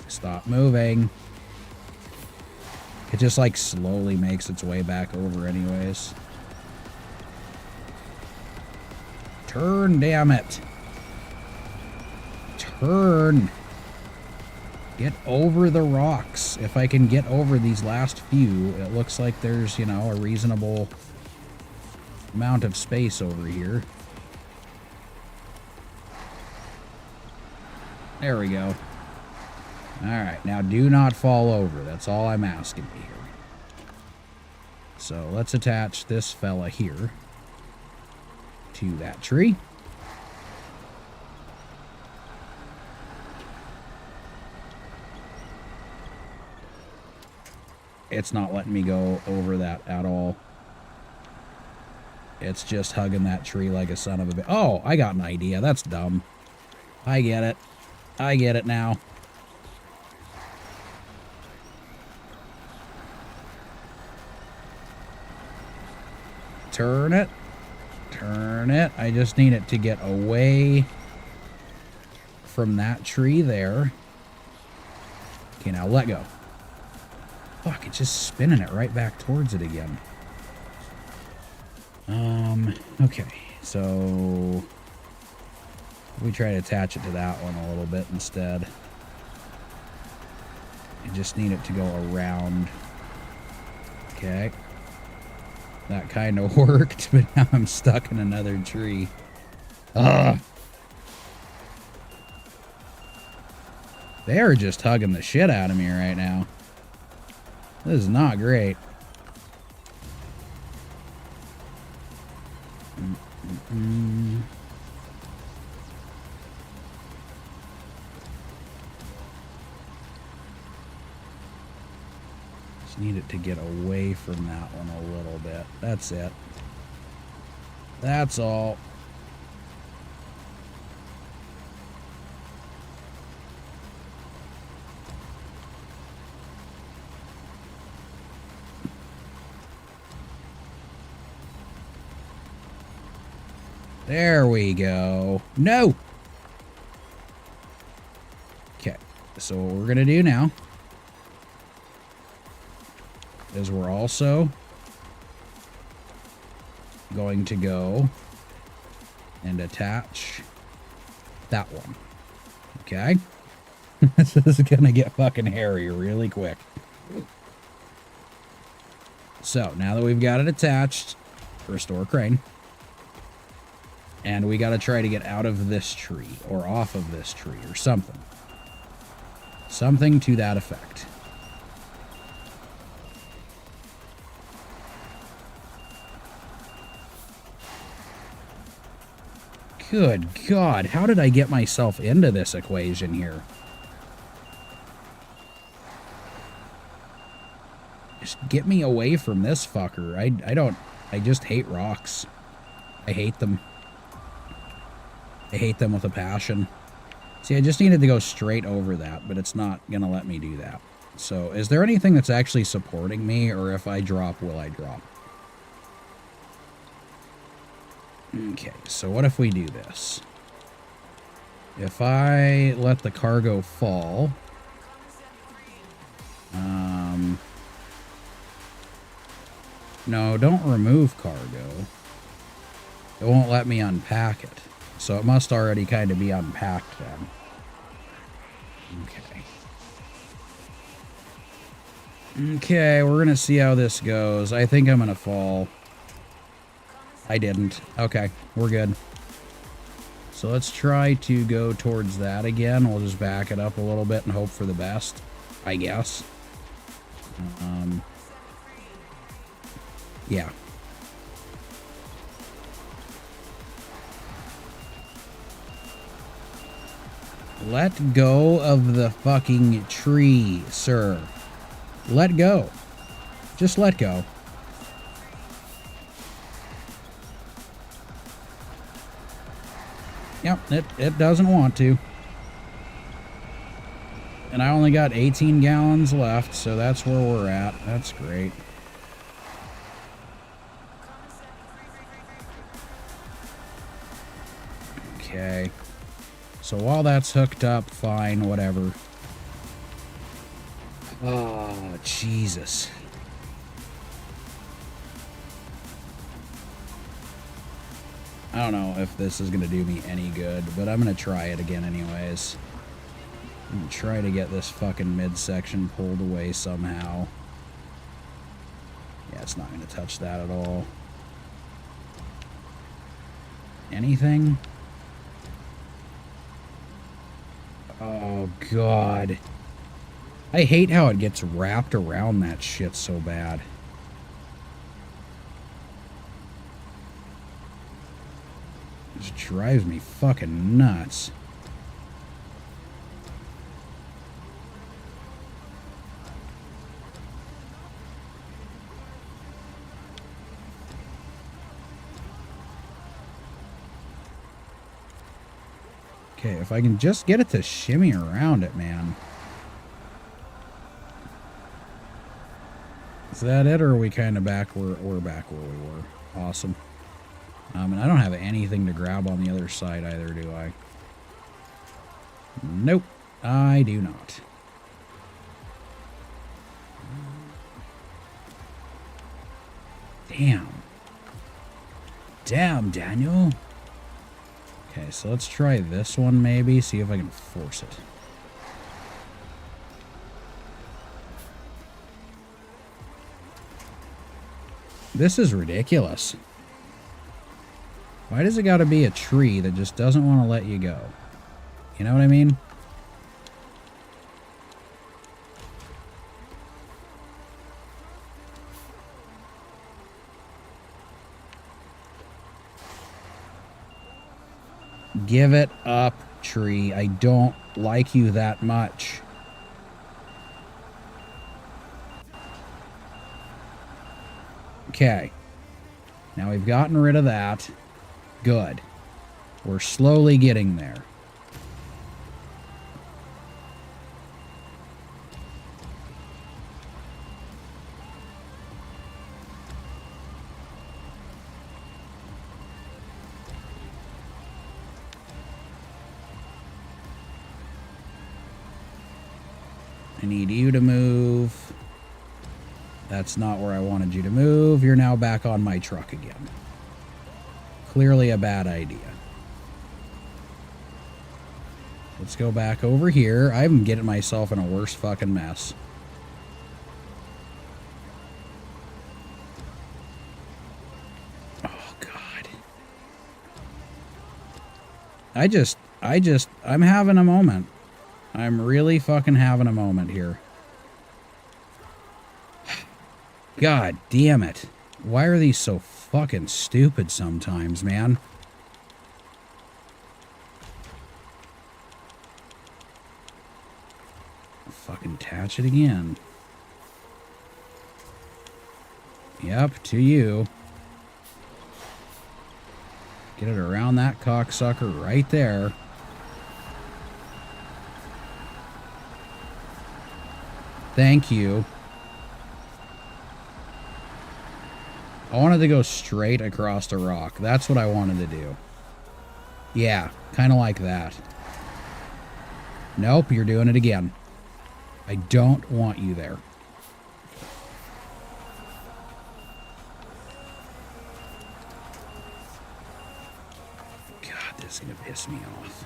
Stop moving. It just like slowly makes its way back over anyways. Turn, damn it. Turn. Get over the rocks. If I can get over these last few, it looks like there's, you know, a reasonable amount of space over here. There we go. Alright, now do not fall over. That's all I'm asking you here. So let's attach this fella here to that tree. It's not letting me go over that at all. It's just hugging that tree like a son of a bitch. Oh, I got an idea. That's dumb. I get it. I get it now. Turn it. Turn it. I just need it to get away from that tree there. Okay, now let go. Fuck, it's just spinning it right back towards it again. Okay, so we try to attach it to that one a little bit instead. I just need it to go around. Okay. That kind of worked, but now I'm stuck in another tree. Ugh. They are just hugging the shit out of me right now. This is not great. Just need it to get away from that one a little bit. That's it. That's all. There we go. No! Okay, so what we're gonna do now is we're also going to go and attach that one. Okay? This is gonna get fucking hairy really quick. So, now that we've got it attached, restore crane. And we gotta try to get out of this tree, or off of this tree, or something. Something to that effect. Good God, how did I get myself into this equation here? Just get me away from this fucker. I just hate rocks. I hate them. I hate them with a passion. See, I just needed to go straight over that, but it's not going to let me do that. So, is there anything that's actually supporting me, or if I drop, will I drop? Okay, so what if we do this? If I let the cargo fall... No, don't remove cargo. It won't let me unpack it. So it must already kind of be unpacked then. Okay. Okay, we're going to see how this goes. I think I'm going to fall. I didn't. Okay, we're good. So let's try to go towards that again. We'll just back it up a little bit and hope for the best, I guess. Yeah. Let go of the fucking tree, sir. Let go. Just let go. Yep, it doesn't want to. And I only got 18 gallons left, so that's where we're at. That's great. Okay. So while that's hooked up, fine, whatever. Oh, Jesus. I don't know if this is going to do me any good, but I'm going to try it again anyways. I'm going to try to get this fucking midsection pulled away somehow. Yeah, it's not going to touch that at all. Anything? Oh, God. I hate how it gets wrapped around that shit so bad. It just drives me fucking nuts. Okay, if I can just get it to shimmy around it, man. Is that it, or are we kind of back where we're back where we were? Awesome. And I don't have anything to grab on the other side either, do I? Nope, I do not. Damn. Damn, Daniel. Okay, so let's try this one maybe, see if I can force it. This is ridiculous. Why does it gotta be a tree that just doesn't want to let you go? You know what I mean? Give it up, tree. I don't like you that much. Okay. Now we've gotten rid of that. Good. We're slowly getting there. I need you to move. That's not where I wanted you to move. You're now back on my truck again. Clearly a bad idea. Let's go back over here. I'm getting myself in a worse fucking mess. Oh, God. I'm having a moment. I'm really fucking having a moment here. God damn it. Why are these so fucking stupid sometimes, man? Fucking attach it again. Yep, to you. Get it around that cocksucker right there. Thank you. I wanted to go straight across the rock. That's what I wanted to do. Yeah, kind of like that. Nope, you're doing it again. I don't want you there. God, this is going to piss me off.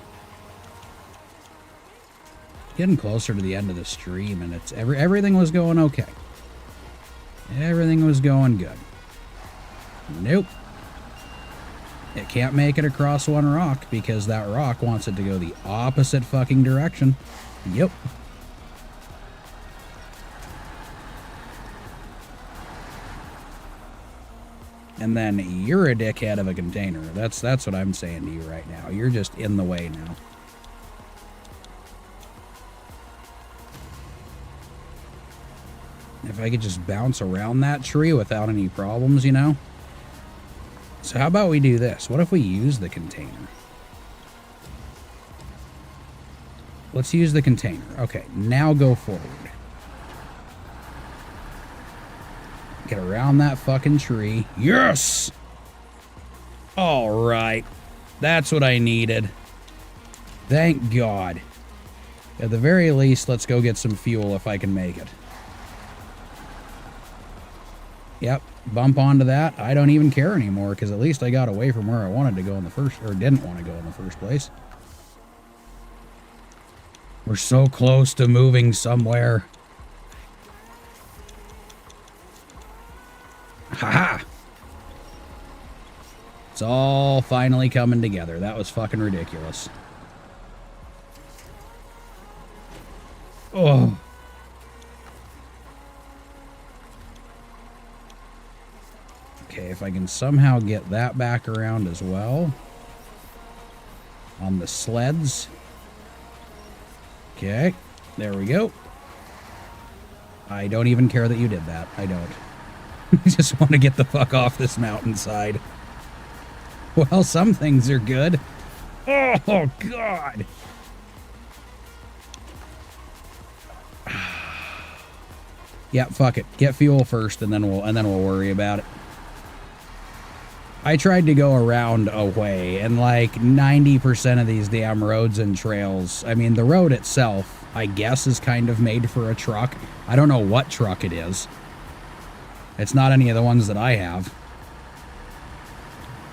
Getting closer to the end of the stream, and it's everything was going okay. Everything was going good. Nope. It can't make it across one rock because that rock wants it to go the opposite fucking direction. Yep. And then you're a dickhead of a container. That's what I'm saying to you right now. You're just in the way now. If I could just bounce around that tree without any problems, you know? So how about we do this? What if we use the container? Let's use the container. Okay, now go forward. Get around that fucking tree. Yes! All right. That's what I needed. Thank God. At the very least, let's go get some fuel if I can make it. Yep, bump onto that. I don't even care anymore because at least I got away from where I wanted to go in the first, or didn't want to go in the first place. We're so close to moving somewhere. Haha! It's all finally coming together. That was fucking ridiculous. Oh. Okay, if I can somehow get that back around as well. On the sleds. Okay, there we go. I don't even care that you did that. I don't. I just want to get the fuck off this mountainside. Well, some things are good. Oh, God. Yeah, fuck it. Get fuel first, and then we'll worry about it. I tried to go around a way, and like 90% of these damn roads and trails, I mean, the road itself, I guess, is kind of made for a truck. I don't know what truck it is. It's not any of the ones that I have.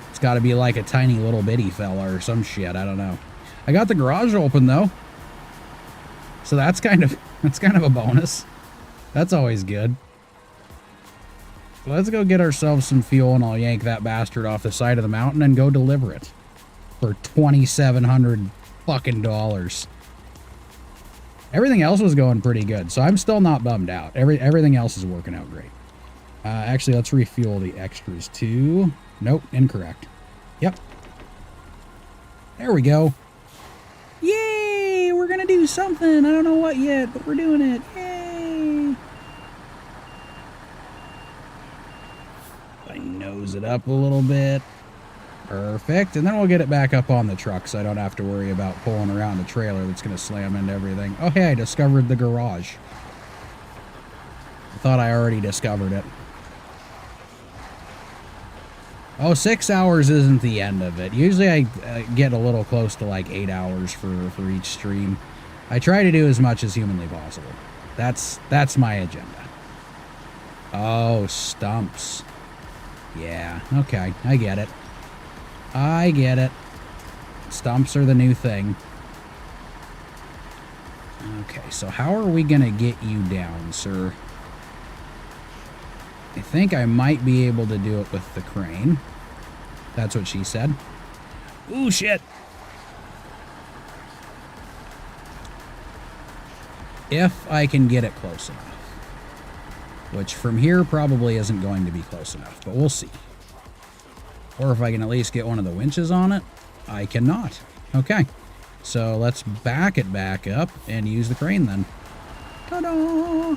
It's got to be like a tiny little bitty fella or some shit. I don't know. I got the garage open though, so that's kind of a bonus. That's always good. Let's go get ourselves some fuel, and I'll yank that bastard off the side of the mountain and go deliver it for $2,700 fucking dollars. Everything else was going pretty good, so I'm still not bummed out. Everything else is working out great. Actually, let's refuel the extras too. Nope, incorrect. Yep. There we go. Yay! We're gonna do something. I don't know what yet, but we're doing it. Yay! I nose it up a little bit. Perfect. And then we'll get it back up on the truck so I don't have to worry about pulling around a trailer that's going to slam into everything. Oh, hey, I discovered the garage. I thought I already discovered it. Oh, 6 hours isn't the end of it. Usually I get a little close to like 8 hours for each stream. I try to do as much as humanly possible. That's my agenda. Oh, stumps. Yeah, okay, I get it. I get it. Stumps are the new thing. Okay, so how are we gonna get you down, sir? I think I might be able to do it with the crane. That's what she said. Ooh, shit. If I can get it close enough. Which from here probably isn't going to be close enough, but we'll see. Or if I can at least get one of the winches on it. I cannot. Okay. So let's back it back up and use the crane then. Ta-da!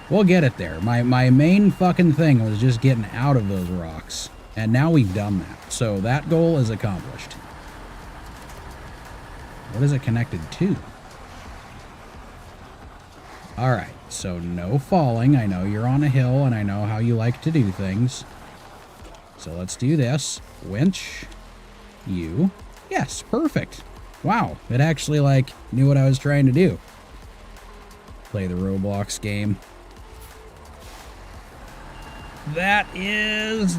We'll get it there. My main fucking thing was just getting out of those rocks. And now we've done that. So that goal is accomplished. What is it connected to? Alright, so no falling. I know you're on a hill, and I know how you like to do things. So let's do this. Winch. You. Yes, perfect. Wow, it actually, like, knew what I was trying to do. Play the Roblox game. That is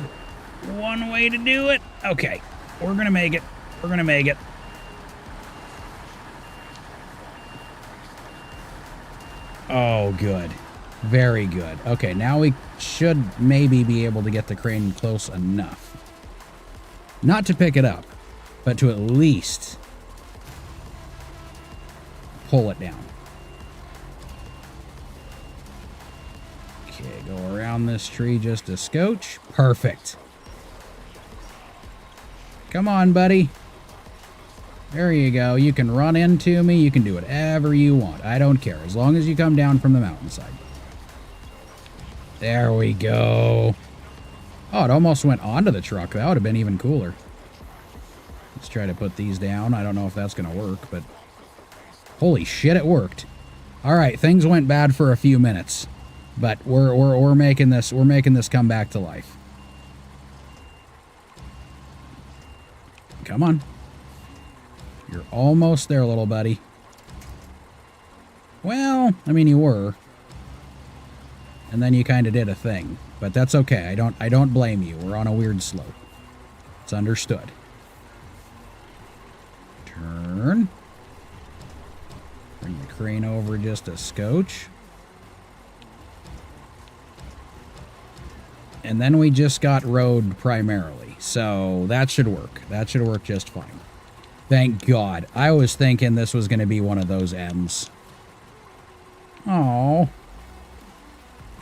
one way to do it. Okay, we're gonna make it. We're gonna make it. Oh, good. Very good. Okay, now we should maybe be able to get the crane close enough. Not to pick it up, but to at least pull it down. Okay, go around this tree just a scotch. Perfect. Come on, buddy. There you go. You can run into me. You can do whatever you want. I don't care, as long as you come down from the mountainside. There we go. Oh, it almost went onto the truck. That would have been even cooler. Let's try to put these down. I don't know if that's going to work, but holy shit, it worked. All right, things went bad for a few minutes, but we're making this come back to life. Come on. You're almost there, little buddy. Well, I mean, you were. And then you kind of did a thing. But that's okay. I don't blame you. We're on a weird slope. It's understood. Turn. Bring the crane over just a scotch. And then we just got road primarily. So that should work. That should work just fine. Thank God. I was thinking this was going to be one of those M's. Oh,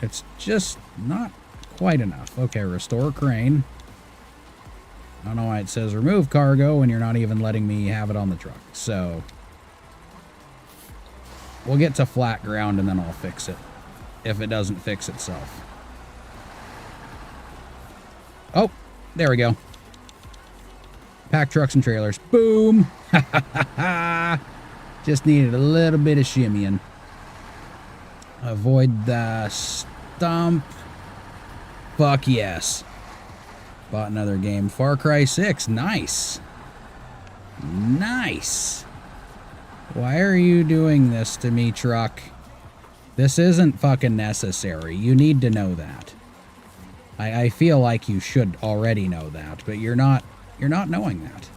it's just not quite enough. Okay, restore crane. I don't know why it says remove cargo when you're not even letting me have it on the truck. So we'll get to flat ground and then I'll fix it if it doesn't fix itself. Oh, there we go. Pack trucks and trailers. Boom! Ha ha ha ha! Just needed a little bit of shimmying. Avoid the stump. Fuck yes. Bought another game. Far Cry 6. Nice. Nice. Why are you doing this to me, truck? This isn't fucking necessary. You need to know that. I feel like you should already know that, but you're not knowing that.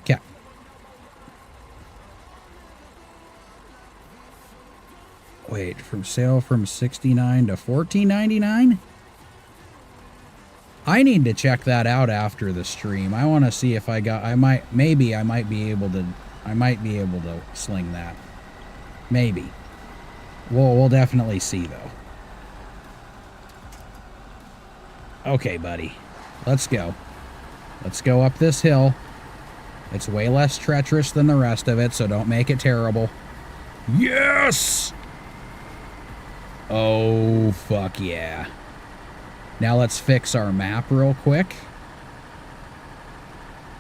Okay. Wait, from sale from $69 to $14.99? I need to check that out after the stream. I want to see if I might be able to sling that. Maybe. We'll definitely see though. Okay, buddy. Let's go. Let's go up this hill. It's way less treacherous than the rest of it, so don't make it terrible. Yes! Oh, fuck yeah. Now let's fix our map real quick.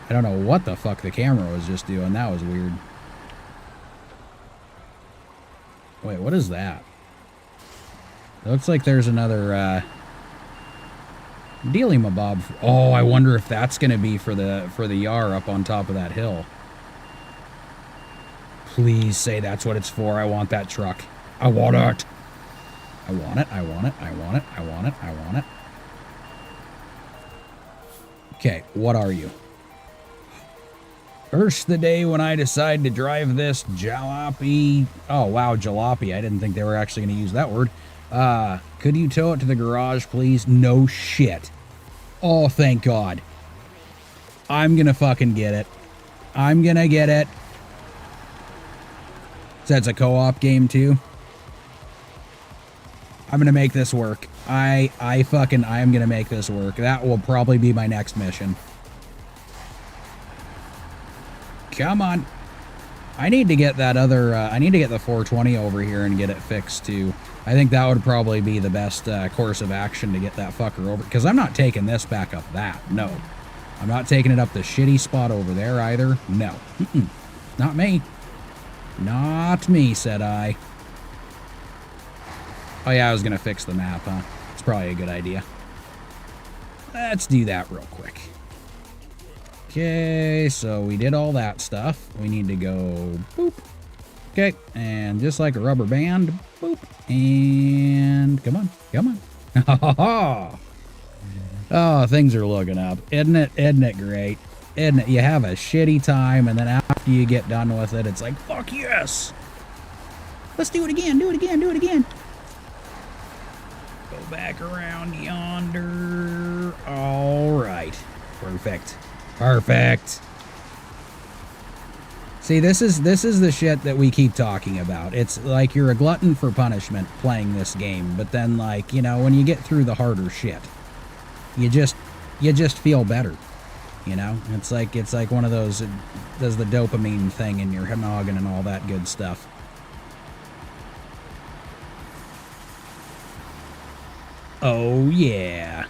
I don't know what the fuck the camera was just doing. That was weird. Wait, what is that? It looks like there's another, Dealy Mabob. Oh, I wonder if that's going to be for the Yar up on top of that hill. Please say that's what it's for. I want that truck. I want it. I want it. I want it. I want it. I want it. I want it. Okay, what are you? First the day when I decide to drive this jalopy. Oh, wow, jalopy. I didn't think they were actually going to use that word. Could you tow it to the garage, please? No shit. Oh, thank God. I'm gonna fucking get it. I'm gonna get it. So that's a co-op game, too? I'm gonna make this work. I am gonna make this work. That will probably be my next mission. Come on. I need to get that other, I need to get the 420 over here and get it fixed, too. I think that would probably be the best course of action to get that fucker over. Because I'm not taking this back up that. No. I'm not taking it up the shitty spot over there either. No. Not me. Not me, said I. Oh, yeah, I was going to fix the map, huh? It's probably a good idea. Let's do that real quick. Okay, so we did all that stuff. We need to go boop. Okay, and just like a rubber band, boop, and come on, come on. Oh, things are looking up. Isn't it great? Isn't it? You have a shitty time, and then after you get done with it, it's like, fuck yes. Let's do it again, do it again, do it again. Go back around yonder. All right. Perfect. Perfect. See, this is the shit that we keep talking about. It's like you're a glutton for punishment playing this game, but then, like, you know, when you get through the harder shit, you just feel better. You know, it's like one of those, it does the dopamine thing in your noggin and all that good stuff. Oh yeah.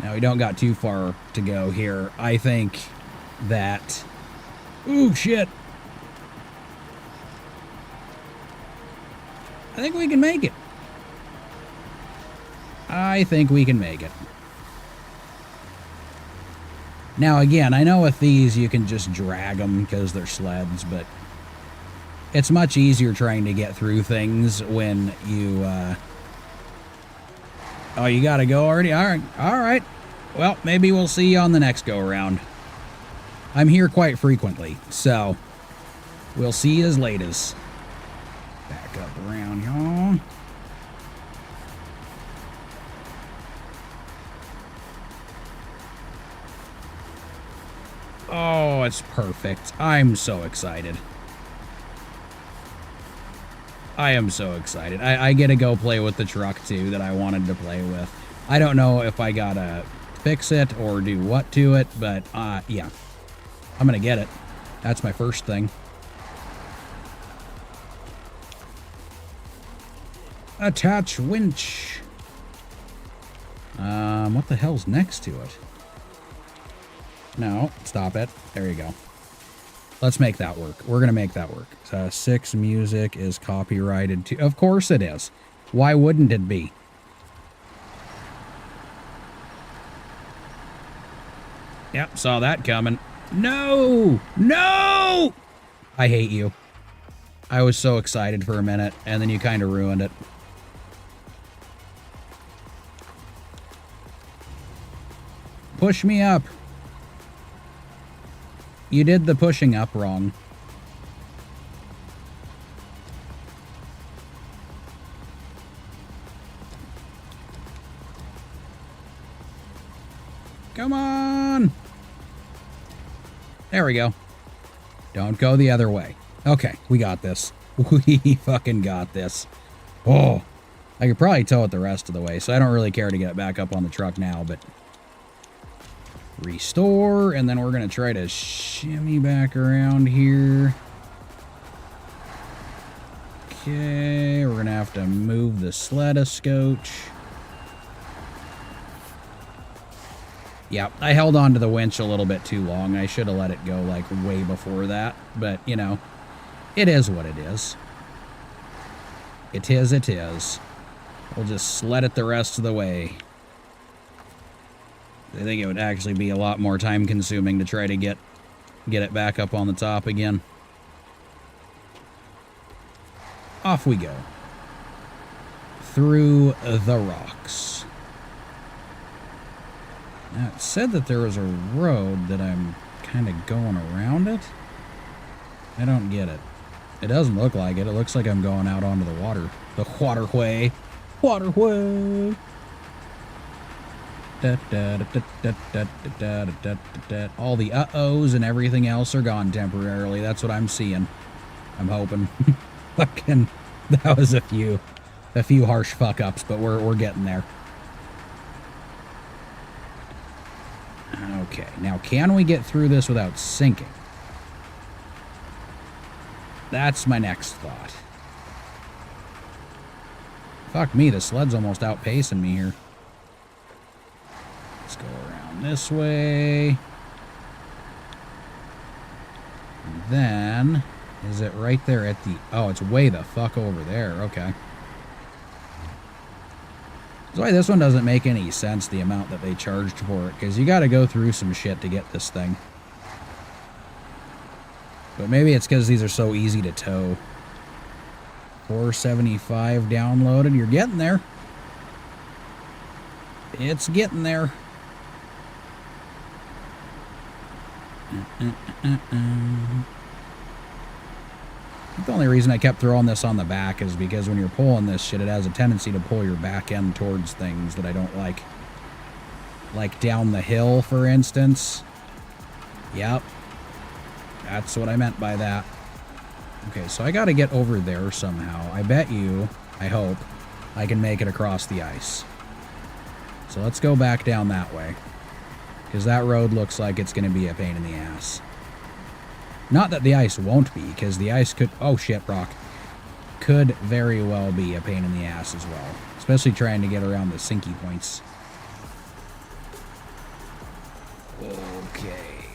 Now, we don't got too far to go here. I think that... Ooh, shit. I think we can make it. I think we can make it. Now, again, I know with these you can just drag them because they're sleds, but it's much easier trying to get through things when you... Oh, you gotta go already? Alright, alright. Well, maybe we'll see you on the next go-around. I'm here quite frequently, so we'll see you as late as. Back up around, y'all. Oh, it's perfect. I'm so excited. I am so excited. I get to go play with the truck, too, that I wanted to play with. I don't know if I gotta fix it or do what to it, but, yeah. I'm gonna get it. That's my first thing. Attach winch. What the hell's next to it? No, stop it. There you go. Let's make that work. We're going to make that work. 6 music is copyrighted too. Of course it is. Why wouldn't it be? Yep, saw that coming. No! No! I hate you. I was so excited for a minute, and then you kind of ruined it. Push me up. You did the pushing up wrong. Come on! There we go. Don't go the other way. Okay, we got this. We fucking got this. Oh, I could probably tow it the rest of the way, so I don't really care to get it back up on the truck now, but... Restore, and then we're going to try to shimmy back around here. Okay, we're going to have to move the sled a scotch. Yeah, I held on to the winch a little bit too long. I should have let it go, like, way before that. But, you know, it is what it is. It is, it is. We'll just sled it the rest of the way. I think it would actually be a lot more time-consuming to try to get it back up on the top again. Off we go. Through the rocks. Now, it said that there was a road that I'm kind of going around it. I don't get it. It doesn't look like it. It looks like I'm going out onto the water. The waterway. Waterway. All the uh-ohs and everything else are gone temporarily. That's what I'm seeing. I'm hoping. Fucking, that was a few harsh fuck-ups, but we're getting there. Okay, now can we get through this without sinking? That's my next thought. Fuck me, the sled's almost outpacing me here. Let's go around this way. And then, is it right there at the... Oh, it's way the fuck over there. Okay. That's why this one doesn't make any sense, the amount that they charged for it, because you got to go through some shit to get this thing. But maybe it's because these are so easy to tow. 475 downloaded. You're getting there. It's getting there. The only reason I kept throwing this on the back is because when you're pulling this shit, it has a tendency to pull your back end towards things that I don't like. Like down the hill, for instance. Yep. That's what I meant by that. Okay, so I gotta get over there somehow. I bet you, I hope, I can make it across the ice. So let's go back down that way. Because that road looks like it's gonna be a pain in the ass. Not that the ice won't be, because the ice could... Oh shit, rock. Could very well be a pain in the ass as well. Especially trying to get around the sinky points. Okay.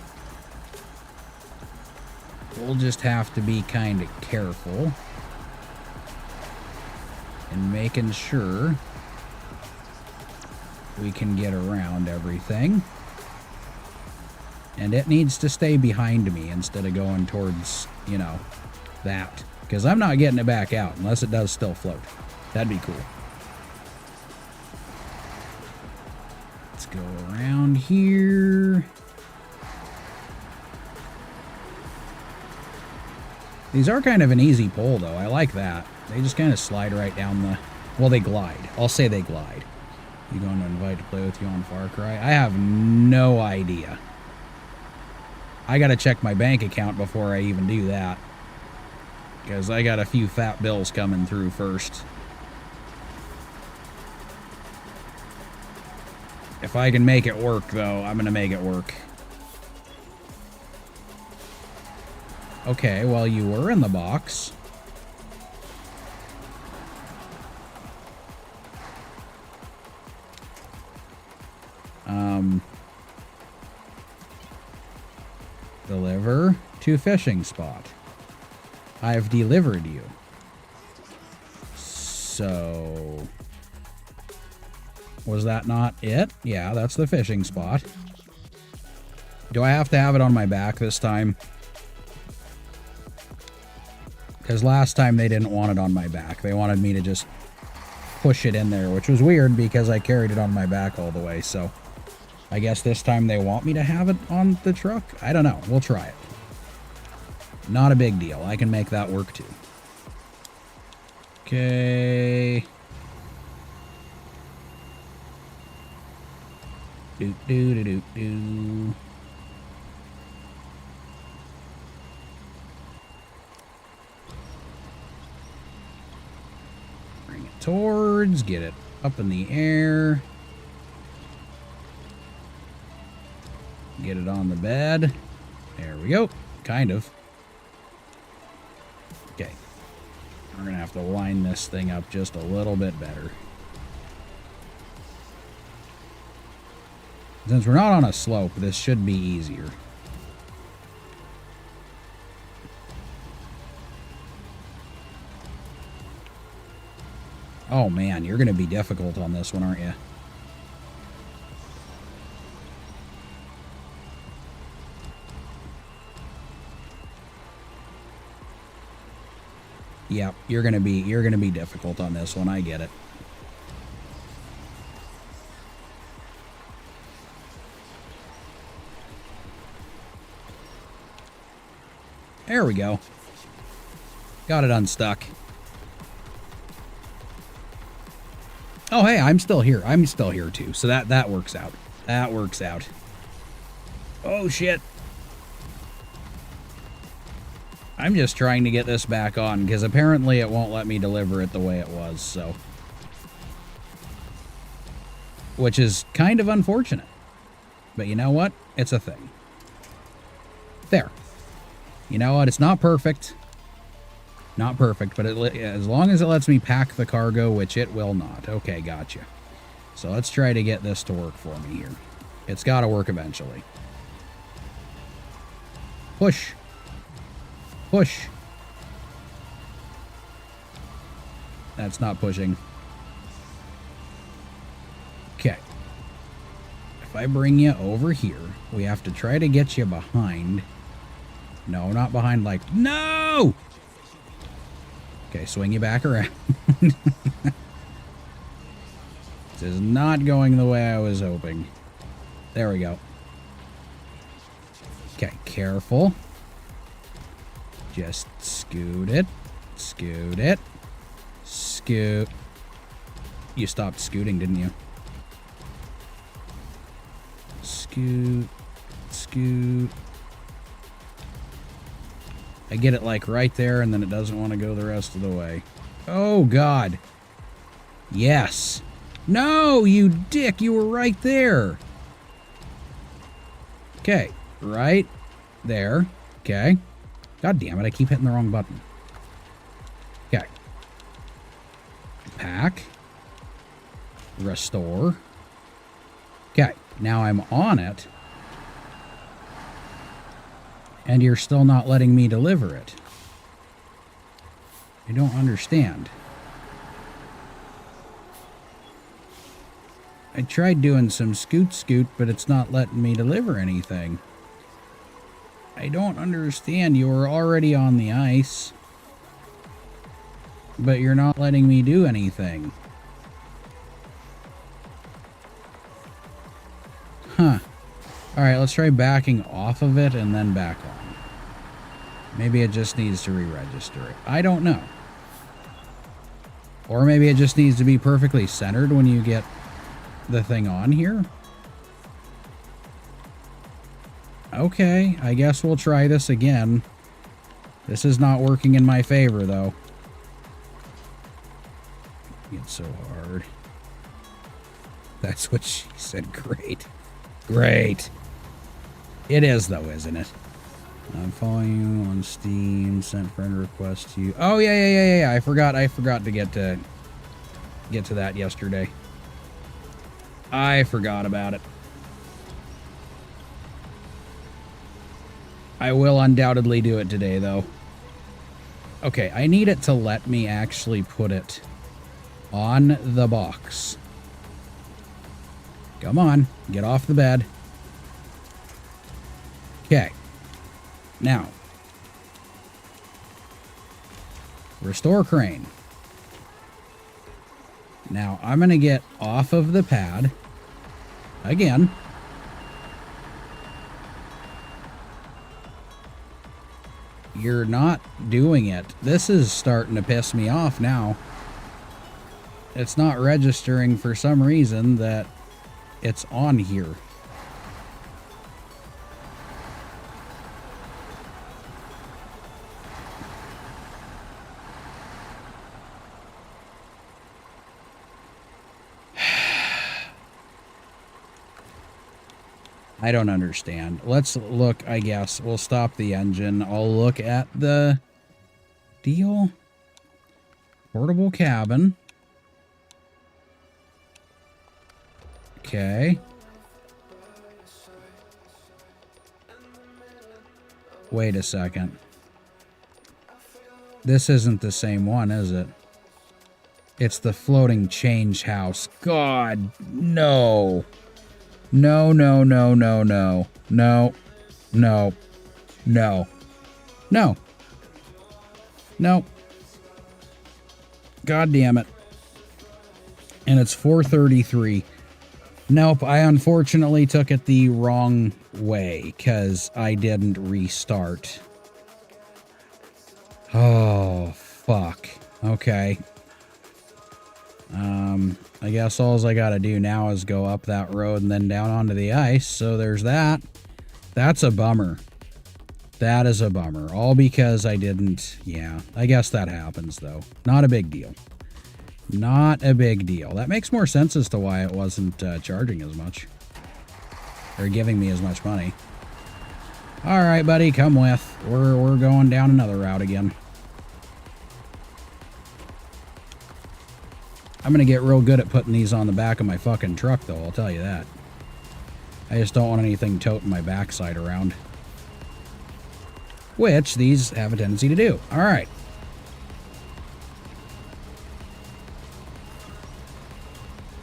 We'll just have to be kind of careful. And making sure we can get around everything. And it needs to stay behind me instead of going towards, you know, that. Because I'm not getting it back out unless it does still float. That'd be cool. Let's go around here. These are kind of an easy pull, though. I like that. They just kind of slide right down the... Well, they glide. I'll say they glide. You going to invite to play with you on Far Cry? I have no idea. I gotta check my bank account before I even do that. Because I got a few fat bills coming through first. If I can make it work, though, I'm gonna make it work. Okay, well, you were in the box. Deliver to fishing spot. I've delivered you. So... Was that not it? Yeah, that's the fishing spot. Do I have to have it on my back this time? Because last time they didn't want it on my back. They wanted me to just push it in there, which was weird because I carried it on my back all the way, so... I guess this time they want me to have it on the truck? I don't know. We'll try it. Not a big deal. I can make that work too. Okay. Do do do do do. Bring it towards, get it up in the air. Get it on the bed. There we go. Kind of. Okay. We're going to have to line this thing up just a little bit better. Since we're not on a slope, this should be easier. Oh man, you're going to be difficult on this one, aren't you? Yeah, you're gonna be difficult on this one. I get it. There we go. Got it unstuck. Oh hey, I'm still here. I'm still here too. So that works out. That works out. Oh shit. I'm just trying to get this back on, because apparently it won't let me deliver it the way it was, so. Which is kind of unfortunate. But you know what? It's a thing. There. You know what? It's not perfect. Not perfect, but as long as it lets me pack the cargo, which it will not. Okay, gotcha. So let's try to get this to work for me here. It's got to work eventually. Push. Push. That's not pushing. Okay. If I bring you over here, we have to try to get you behind. No, not behind, like, no! Okay, swing you back around. This is not going the way I was hoping. There we go. Okay, careful. Just scoot it. Scoot it. Scoot. You stopped scooting, didn't you? Scoot. Scoot. I get it like right there, and then it doesn't want to go the rest of the way. Oh, God. Yes. No, you dick. You were right there. Okay. Right there. Okay. God damn it, I keep hitting the wrong button. Okay. Pack. Restore. Okay, now I'm on it. And you're still not letting me deliver it. I don't understand. I tried doing some scoot, but it's not letting me deliver anything. I don't understand. You were already on the ice, but you're not letting me do anything. Huh. Alright, let's try backing off of it and then back on. Maybe it just needs to re-register it. I don't know. Or maybe it just needs to be perfectly centered when you get the thing on here. Okay, I guess we'll try this again. This is not working in my favor, though. It's so hard. That's what she said. Great. Great. It is, though, isn't it? I'm following you on Steam. Sent friend request to you. Oh, yeah. I forgot to get to that yesterday. I forgot about it. I will undoubtedly do it today, though. Okay, I need it to let me actually put it on the box. Come on, get off the bed. Okay. Now. Restore crane. Now, I'm going to get off of the pad. Again. You're not doing it. This is starting to piss me off now. It's not registering for some reason that it's on here. I don't understand. Let's look, I guess. We'll stop the engine. I'll look at the deal. Portable cabin. Okay. Wait a second. This isn't the same one, is it? It's the floating change house. God, no. No, no, no, no, no. No. No. No. No. No. God damn it. And it's 4:33. Nope, I unfortunately took it the wrong way because I didn't restart. Oh, fuck. Okay. I guess all I gotta do now is go up that road and then down onto the ice, so there's that. That's a bummer. That is a bummer. All because I didn't... Yeah, I guess that happens, though. Not a big deal. Not a big deal. That makes more sense as to why it wasn't charging as much. Or giving me as much money. Alright, buddy, come with. We're going down another route again. I'm gonna get real good at putting these on the back of my fucking truck, though, I'll tell you that. I just don't want anything toting my backside around. Which these have a tendency to do. Alright.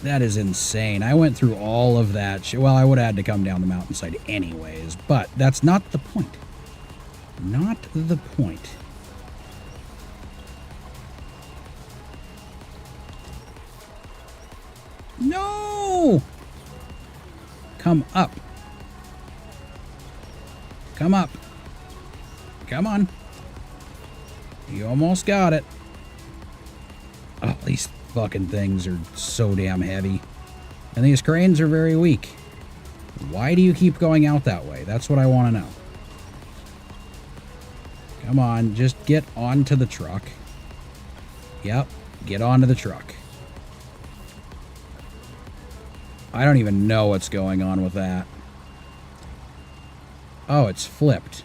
That is insane. I went through all of that shit. Well, I would have had to come down the mountainside anyways, but that's not the point. Not the point. No! Come up. Come up. Come on. You almost got it. Oh, these fucking things are so damn heavy. And these cranes are very weak. Why do you keep going out that way? That's what I want to know. Come on, just get onto the truck. Yep, get onto the truck. I don't even know what's going on with that. Oh, it's flipped.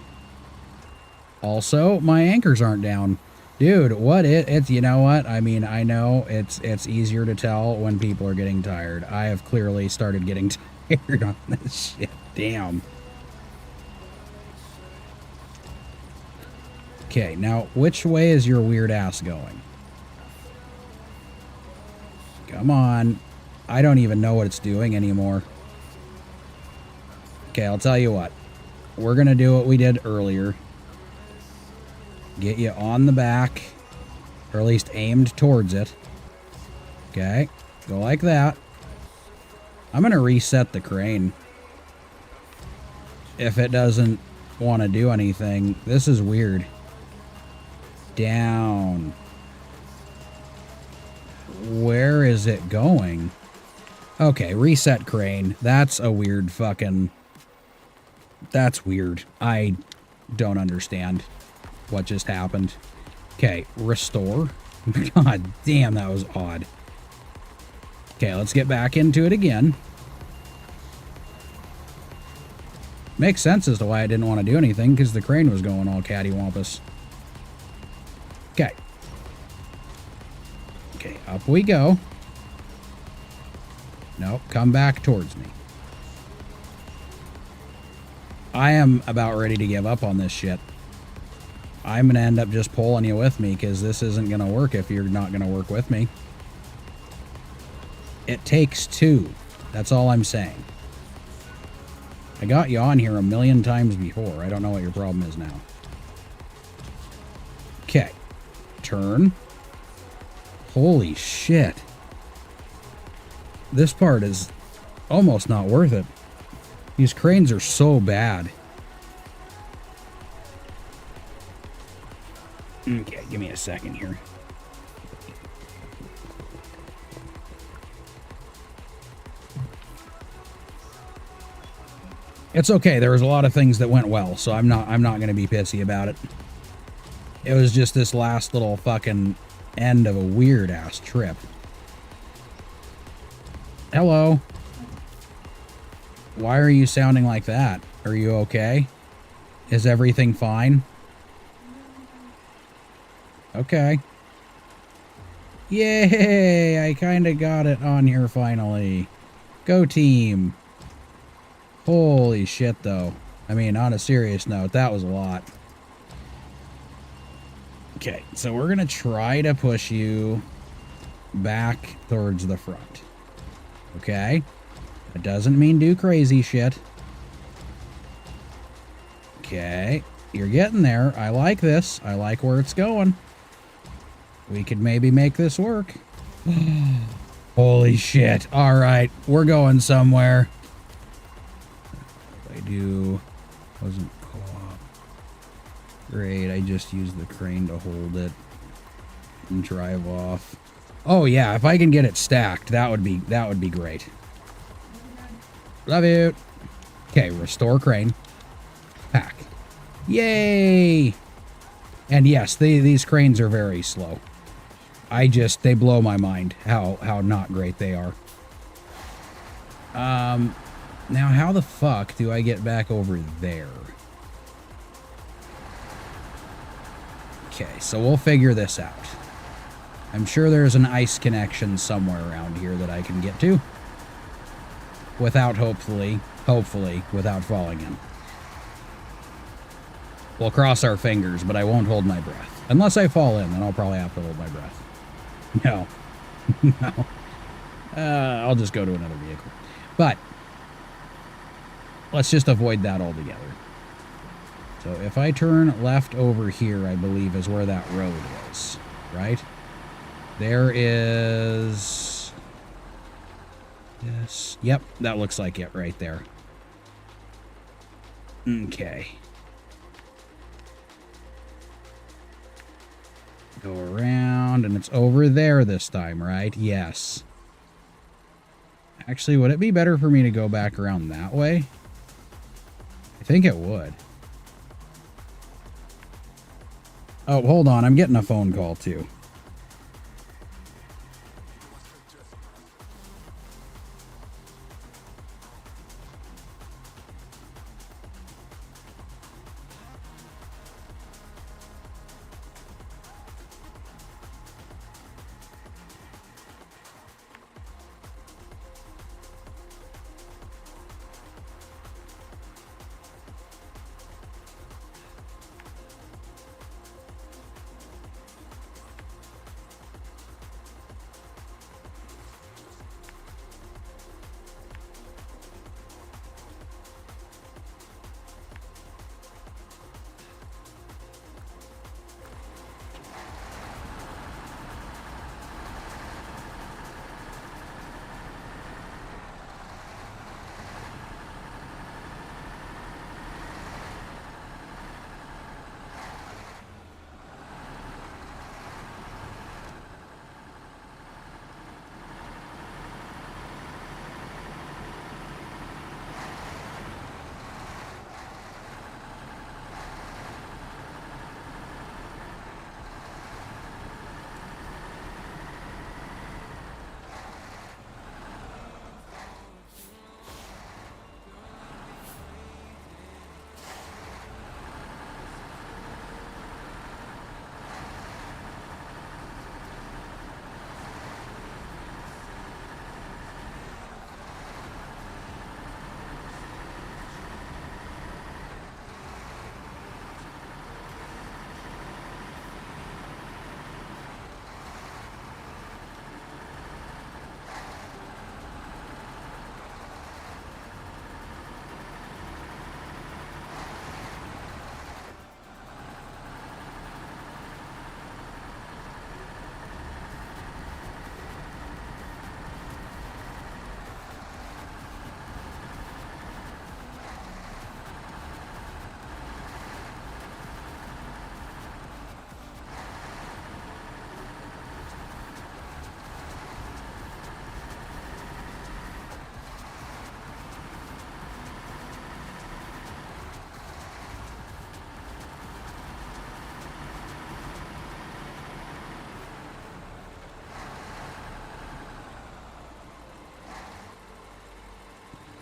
Also, my anchors aren't down. Dude, what it's you know what? I mean, I know it's easier to tell when people are getting tired. I have clearly started getting tired on this shit. Damn. Okay, now which way is your weird ass going? Come on. I don't even know what it's doing anymore. Okay, I'll tell you what. We're gonna do what we did earlier. Get you on the back, or at least aimed towards it. Okay, go like that. I'm gonna reset the crane. If it doesn't want to do anything, this is weird. Down. Where is it going? Okay, reset crane. That's a weird fucking... That's weird. I don't understand what just happened. Okay, restore. God damn, that was odd. Okay, let's get back into it again. Makes sense as to why I didn't want to do anything, because the crane was going all cattywampus. Okay. Okay, up we go. Nope, come back towards me. I am about ready to give up on this shit. I'm going to end up just pulling you with me because this isn't going to work if you're not going to work with me. It takes two. That's all I'm saying. I got you on here a million times before. I don't know what your problem is now. Okay. Turn. Holy shit. This part is almost not worth it. These cranes are so bad. Okay, give me a second here. It's okay. There was a lot of things that went well, so I'm not going to be pissy about it. It was just this last little fucking end of a weird ass trip. Hello. Why are you sounding like that? Are you okay? Is everything fine? Okay. Yay! I kind of got it on here finally. Go team. Holy shit, though. I mean, on a serious note, that was a lot. Okay, so we're going to try to push you back towards the front. Okay? That doesn't mean do crazy shit. Okay. You're getting there. I like this. I like where it's going. We could maybe make this work. Holy shit. All right. We're going somewhere. I do... Wasn't co-op. Great. I just used the crane to hold it and drive off. Oh yeah, if I can get it stacked, that would be great. Love you. Okay, restore crane. Pack. Yay! And yes, these cranes are very slow. They blow my mind how not great they are. Now how the fuck do I get back over there? Okay, so we'll figure this out. I'm sure there's an ice connection somewhere around here that I can get to. Without hopefully, without falling in. We'll cross our fingers, but I won't hold my breath. Unless I fall in, then I'll probably have to hold my breath. No. No. I'll just go to another vehicle. But, let's just avoid that altogether. So if I turn left over here, I believe is where that road is. Right? There is... Yes. Yep, that looks like it right there. Okay. Go around, and it's over there this time, right? Yes. Actually, would it be better for me to go back around that way? I think it would. Oh, hold on. I'm getting a phone call, too.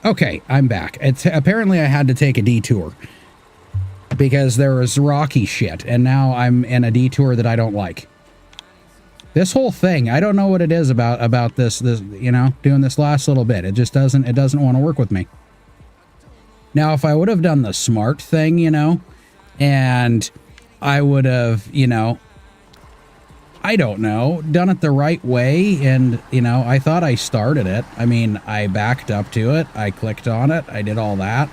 Okay, I'm back. It's apparently I had to take a detour because there was rocky shit, and now I'm in a detour that I don't like. This whole thing, I don't know what it is about this, you know, doing this last little bit. It just doesn't want to work with me. Now, if I would have done the smart thing, you know, and I would have, you know, I don't know, done it the right way, and, you know, I thought I started it. I mean, I backed up to it, I clicked on it, I did all that,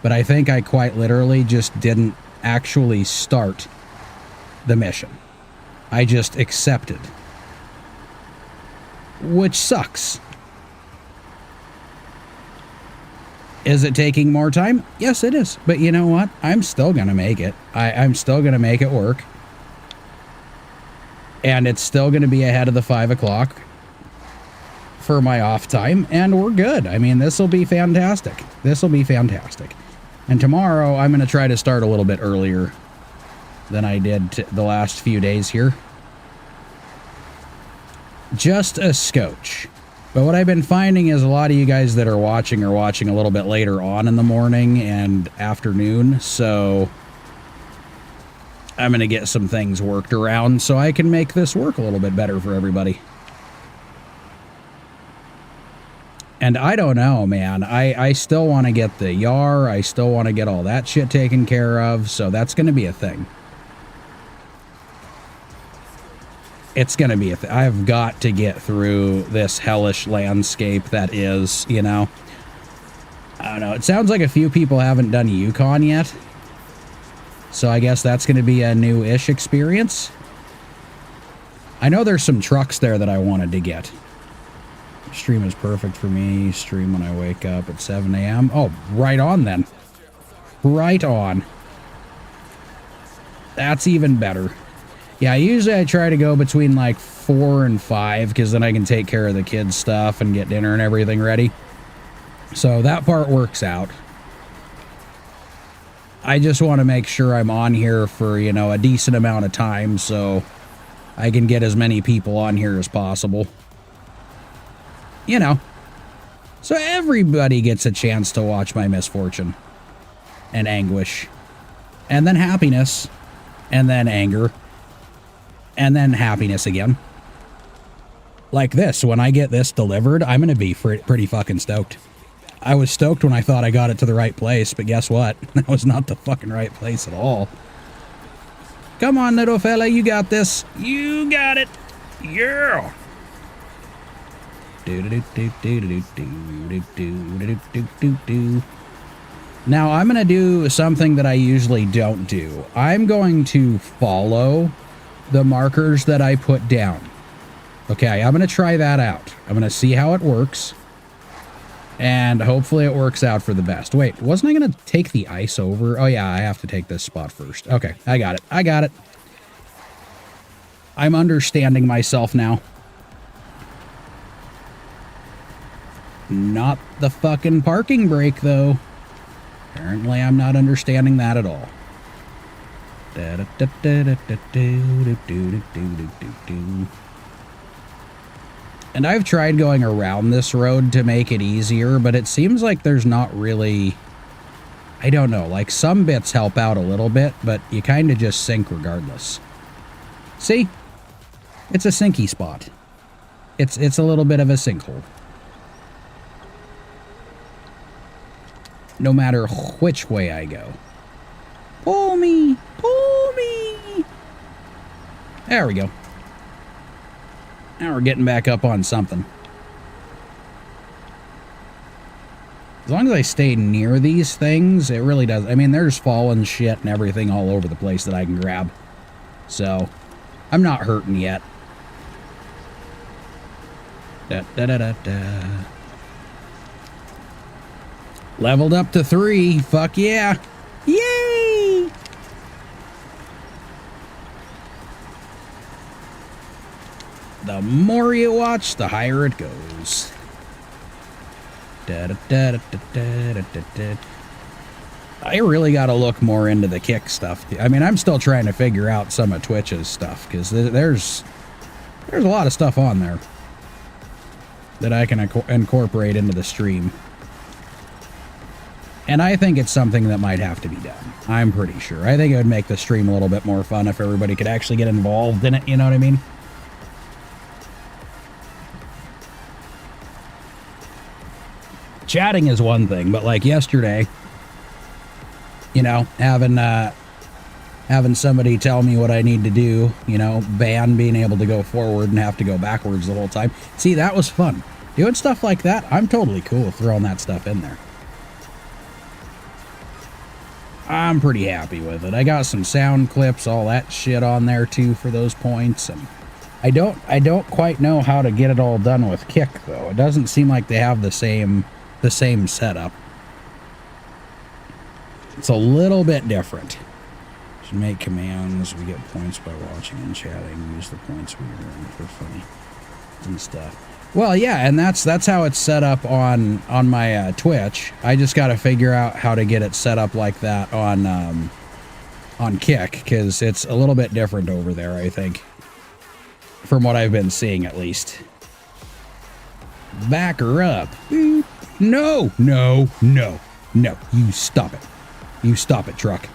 but I think I quite literally just didn't actually start the mission. I just accepted. Which sucks. Is it taking more time? Yes, it is. But you know what? I'm still going to make it. I'm still going to make it work. And it's still going to be ahead of the 5 o'clock for my off time. And we're good. I mean, this will be fantastic. This will be fantastic. And tomorrow, I'm going to try to start a little bit earlier than I did the last few days here. Just a scotch. But what I've been finding is a lot of you guys that are watching a little bit later on in the morning and afternoon. So I'm going to get some things worked around so I can make this work a little bit better for everybody. And I don't know, man. I still want to get the YAR. I still want to get all that shit taken care of. So that's going to be a thing. It's going to be a thing. I've got to get through this hellish landscape that is, you know. I don't know. It sounds like a few people haven't done Yukon yet. So I guess that's going to be a new-ish experience. I know there's some trucks there that I wanted to get. Stream is perfect for me. Stream when I wake up at 7 a.m. Oh, right on then. Right on. That's even better. Yeah, usually I try to go between like 4 and 5 because then I can take care of the kids' stuff and get dinner and everything ready. So that part works out. I just want to make sure I'm on here for, you know, a decent amount of time so I can get as many people on here as possible. You know, so everybody gets a chance to watch my misfortune and anguish and then happiness and then anger. And then happiness again. Like this, when I get this delivered, I'm going to be pretty fucking stoked. I was stoked when I thought I got it to the right place, but guess what? That was not the fucking right place at all. Come on, little fella, you got this. You got it. Yeah. Now, I'm going to do something that I usually don't do. I'm going to follow the markers that I put down. Okay, I'm going to try that out. I'm going to see how it works. And hopefully it works out for the best. Wait, wasn't I going to take the ice over? Oh yeah, I have to take this spot first. Okay, I got it. I got it. I'm understanding myself now. Not the fucking parking brake, though. Apparently I'm not understanding that at all. And I've tried going around this road to make it easier, but it seems like there's not really... I don't know, like some bits help out a little bit, but you kind of just sink regardless. See? It's a sinky spot. It's a little bit of a sinkhole. No matter which way I go. Pull me! Pull me! There we go. Now we're getting back up on something. As long as I stay near these things, it really does. I mean, there's fallen shit and everything all over the place that I can grab. So, I'm not hurting yet. Leveled up to 3. Fuck yeah. Yay! The more you watch, the higher it goes. I really got to look more into the kick stuff. I mean, I'm still trying to figure out some of Twitch's stuff because there's a lot of stuff on there that I can incorporate into the stream. And I think it's something that might have to be done. I'm pretty sure. I think it would make the stream a little bit more fun if everybody could actually get involved in it, you know what I mean? Chatting is one thing, but like yesterday, you know, having somebody tell me what I need to do, you know, ban being able to go forward and have to go backwards the whole time. See, that was fun. Doing stuff like that, I'm totally cool with throwing that stuff in there. I'm pretty happy with it. I got some sound clips, all that shit on there too for those points, and I don't quite know how to get it all done with Kick though. It doesn't seem like they have the same setup. It's a little bit different. Should make commands. We get points by watching and chatting. Use the points we earn for funny and stuff. Well, yeah, and that's how it's set up on my Twitch. I just got to figure out how to get it set up like that on Kick, because it's a little bit different over there, I think, from what I've been seeing at least. Back her up. No, no, no, no. You stop it. You stop it, truck.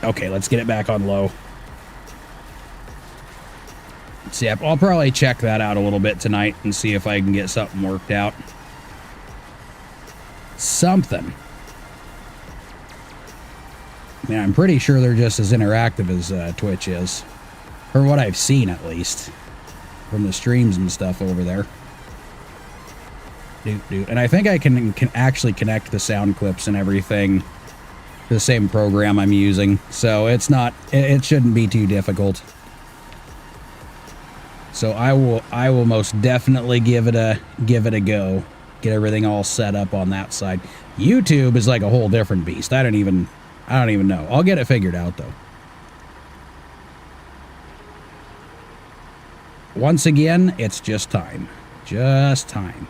Okay, let's get it back on low. So, yeah, I'll probably check that out a little bit tonight and see if I can get something worked out. Something. Man, I'm pretty sure they're just as interactive as Twitch is. From what I've seen, at least. From the streams and stuff over there. And I think I can actually connect the sound clips and everything to the same program I'm using. So it's not, it shouldn't be too difficult. So I will most definitely give it a go. Get everything all set up on that side. YouTube is like a whole different beast. I don't even know. I'll get it figured out though. Once again, it's just time. Just time.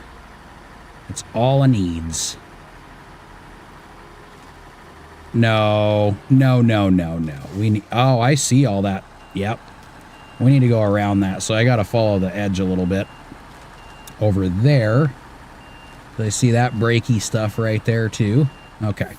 It's all it needs. No. No, no, no, no. We need, oh, I see all that. Yep. We need to go around that, so I got to follow the edge a little bit. Over there. I see that breaky stuff right there, too. Okay.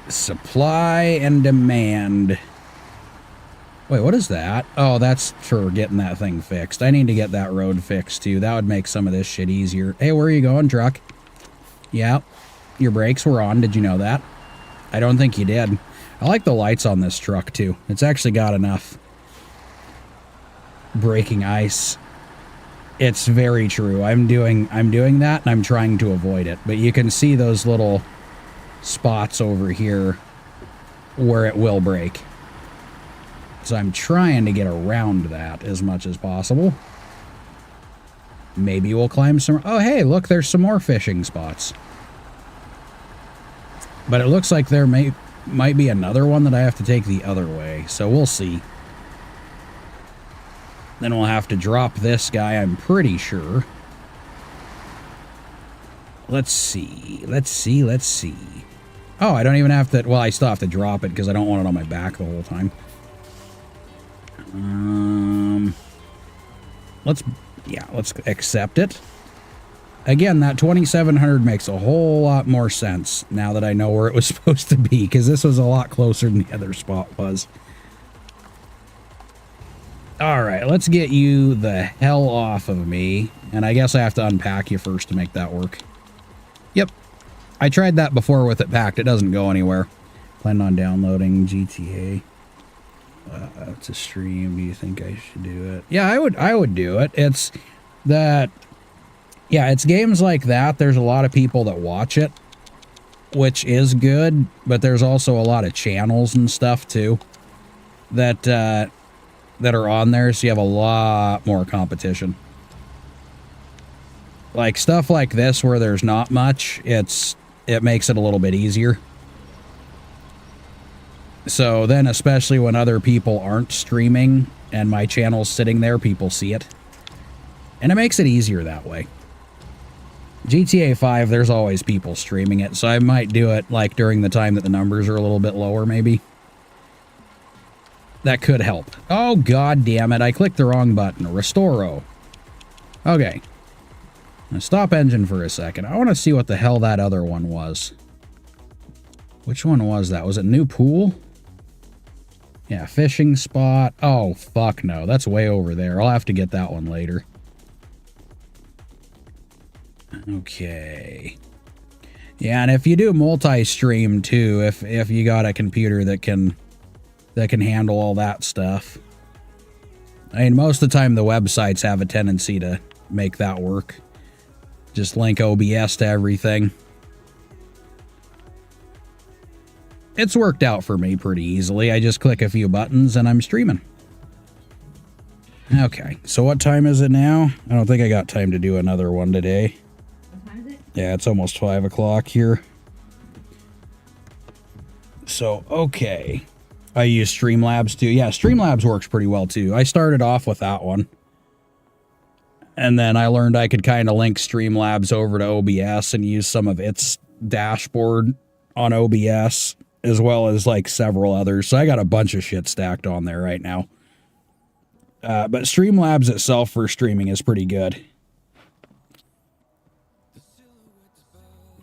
Supply and demand. Wait, what is that? Oh, that's for getting that thing fixed. I need to get that road fixed, too. That would make some of this shit easier. Hey, where are you going, truck? Yeah, your brakes were on. Did you know that? I don't think you did. I like the lights on this truck, too. It's actually got enough braking ice. It's very true. I'm doing that, and I'm trying to avoid it. But you can see those little spots over here where it will break. So I'm trying to get around that as much as possible. Maybe we'll climb some... Oh, hey, look, there's some more fishing spots. But it looks like there might be another one that I have to take the other way. So we'll see. Then we'll have to drop this guy, I'm pretty sure. Let's see. Let's see. Let's see. Oh, I don't even have to... Well, I still have to drop it because I don't want it on my back the whole time. Let's accept it. Again, that 2700 makes a whole lot more sense now that I know where it was supposed to be, because this was a lot closer than the other spot was. Alright, let's get you the hell off of me. And I guess I have to unpack you first to make that work. Yep. I tried that before with it packed. It doesn't go anywhere. Plan on downloading GTA. To stream. Do you think I should do it? Yeah, I would do it. It's that... Yeah, it's games like that. There's a lot of people that watch it, which is good, but there's also a lot of channels and stuff too that are on there, so you have a lot more competition. Like stuff like this where there's not much, it makes it a little bit easier. So then, especially when other people aren't streaming and my channel's sitting there, people see it. And it makes it easier that way. GTA 5, there's always people streaming it, so I might do it like during the time that the numbers are a little bit lower, maybe. that could help. Oh, god damn it. I clicked the wrong button. Restoro. Okay. Now stop engine for a second. I want to see what the hell that other one was. Which one was that? Was it new pool? Yeah, fishing spot. Oh, fuck no. That's way over there. I'll have to get that one later. Okay. Yeah, and if you do multi-stream too, if you got a computer that can handle all that stuff. I mean, most of the time the websites have a tendency to make that work. Just link OBS to everything. It's worked out for me pretty easily. I just click a few buttons and I'm streaming. Okay, so what time is it now? I don't think I got time to do another one today. What time is it? Yeah, it's almost 5 o'clock here. So, okay. I use Streamlabs too. Yeah, Streamlabs works pretty well too. I started off with that one. And then I learned I could kind of link Streamlabs over to OBS and use some of its dashboard on OBS, as well as like several others. So I got a bunch of shit stacked on there right now. But Streamlabs itself for streaming is pretty good.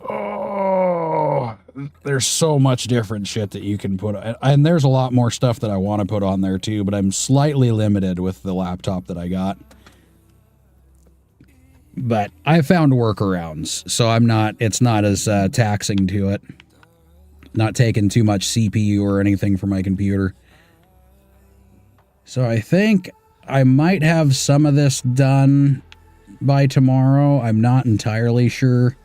Oh, there's so much different shit that you can put on. And there's a lot more stuff that I want to put on there too, but I'm slightly limited with the laptop that I got. But I found workarounds, so it's not as taxing to it. Not taking too much CPU or anything from my computer. So I think I might have some of this done by tomorrow. I'm not entirely sure.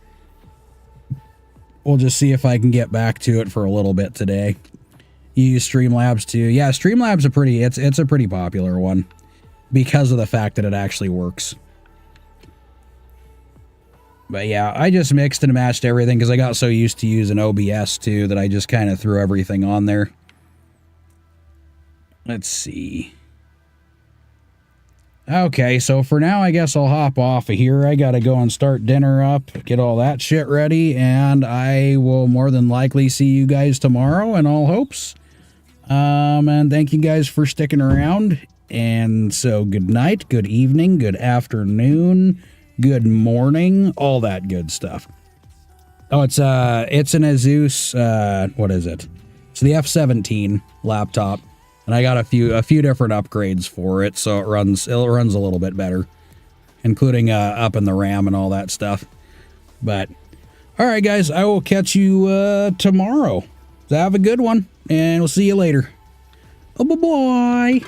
We'll just see if I can get back to it for a little bit today. You use Streamlabs too. Yeah, Streamlabs it's a pretty popular one because of the fact that it actually works. But yeah, I just mixed and matched everything because I got so used to using OBS too that I just kind of threw everything on there. Let's see. Okay, so for now, I guess I'll hop off of here. I gotta go and start dinner up, get all that shit ready, and I will more than likely see you guys tomorrow in all hopes. And thank you guys for sticking around. And so good night, good evening, good afternoon, good morning, all that good stuff. Oh, it's an Asus, what is it? It's the F17 laptop. And I got a few different upgrades for it, so it runs a little bit better, including up in the RAM and all that stuff. But all right, guys, I will catch you tomorrow. So have a good one, and we'll see you later. Oh, bye-bye.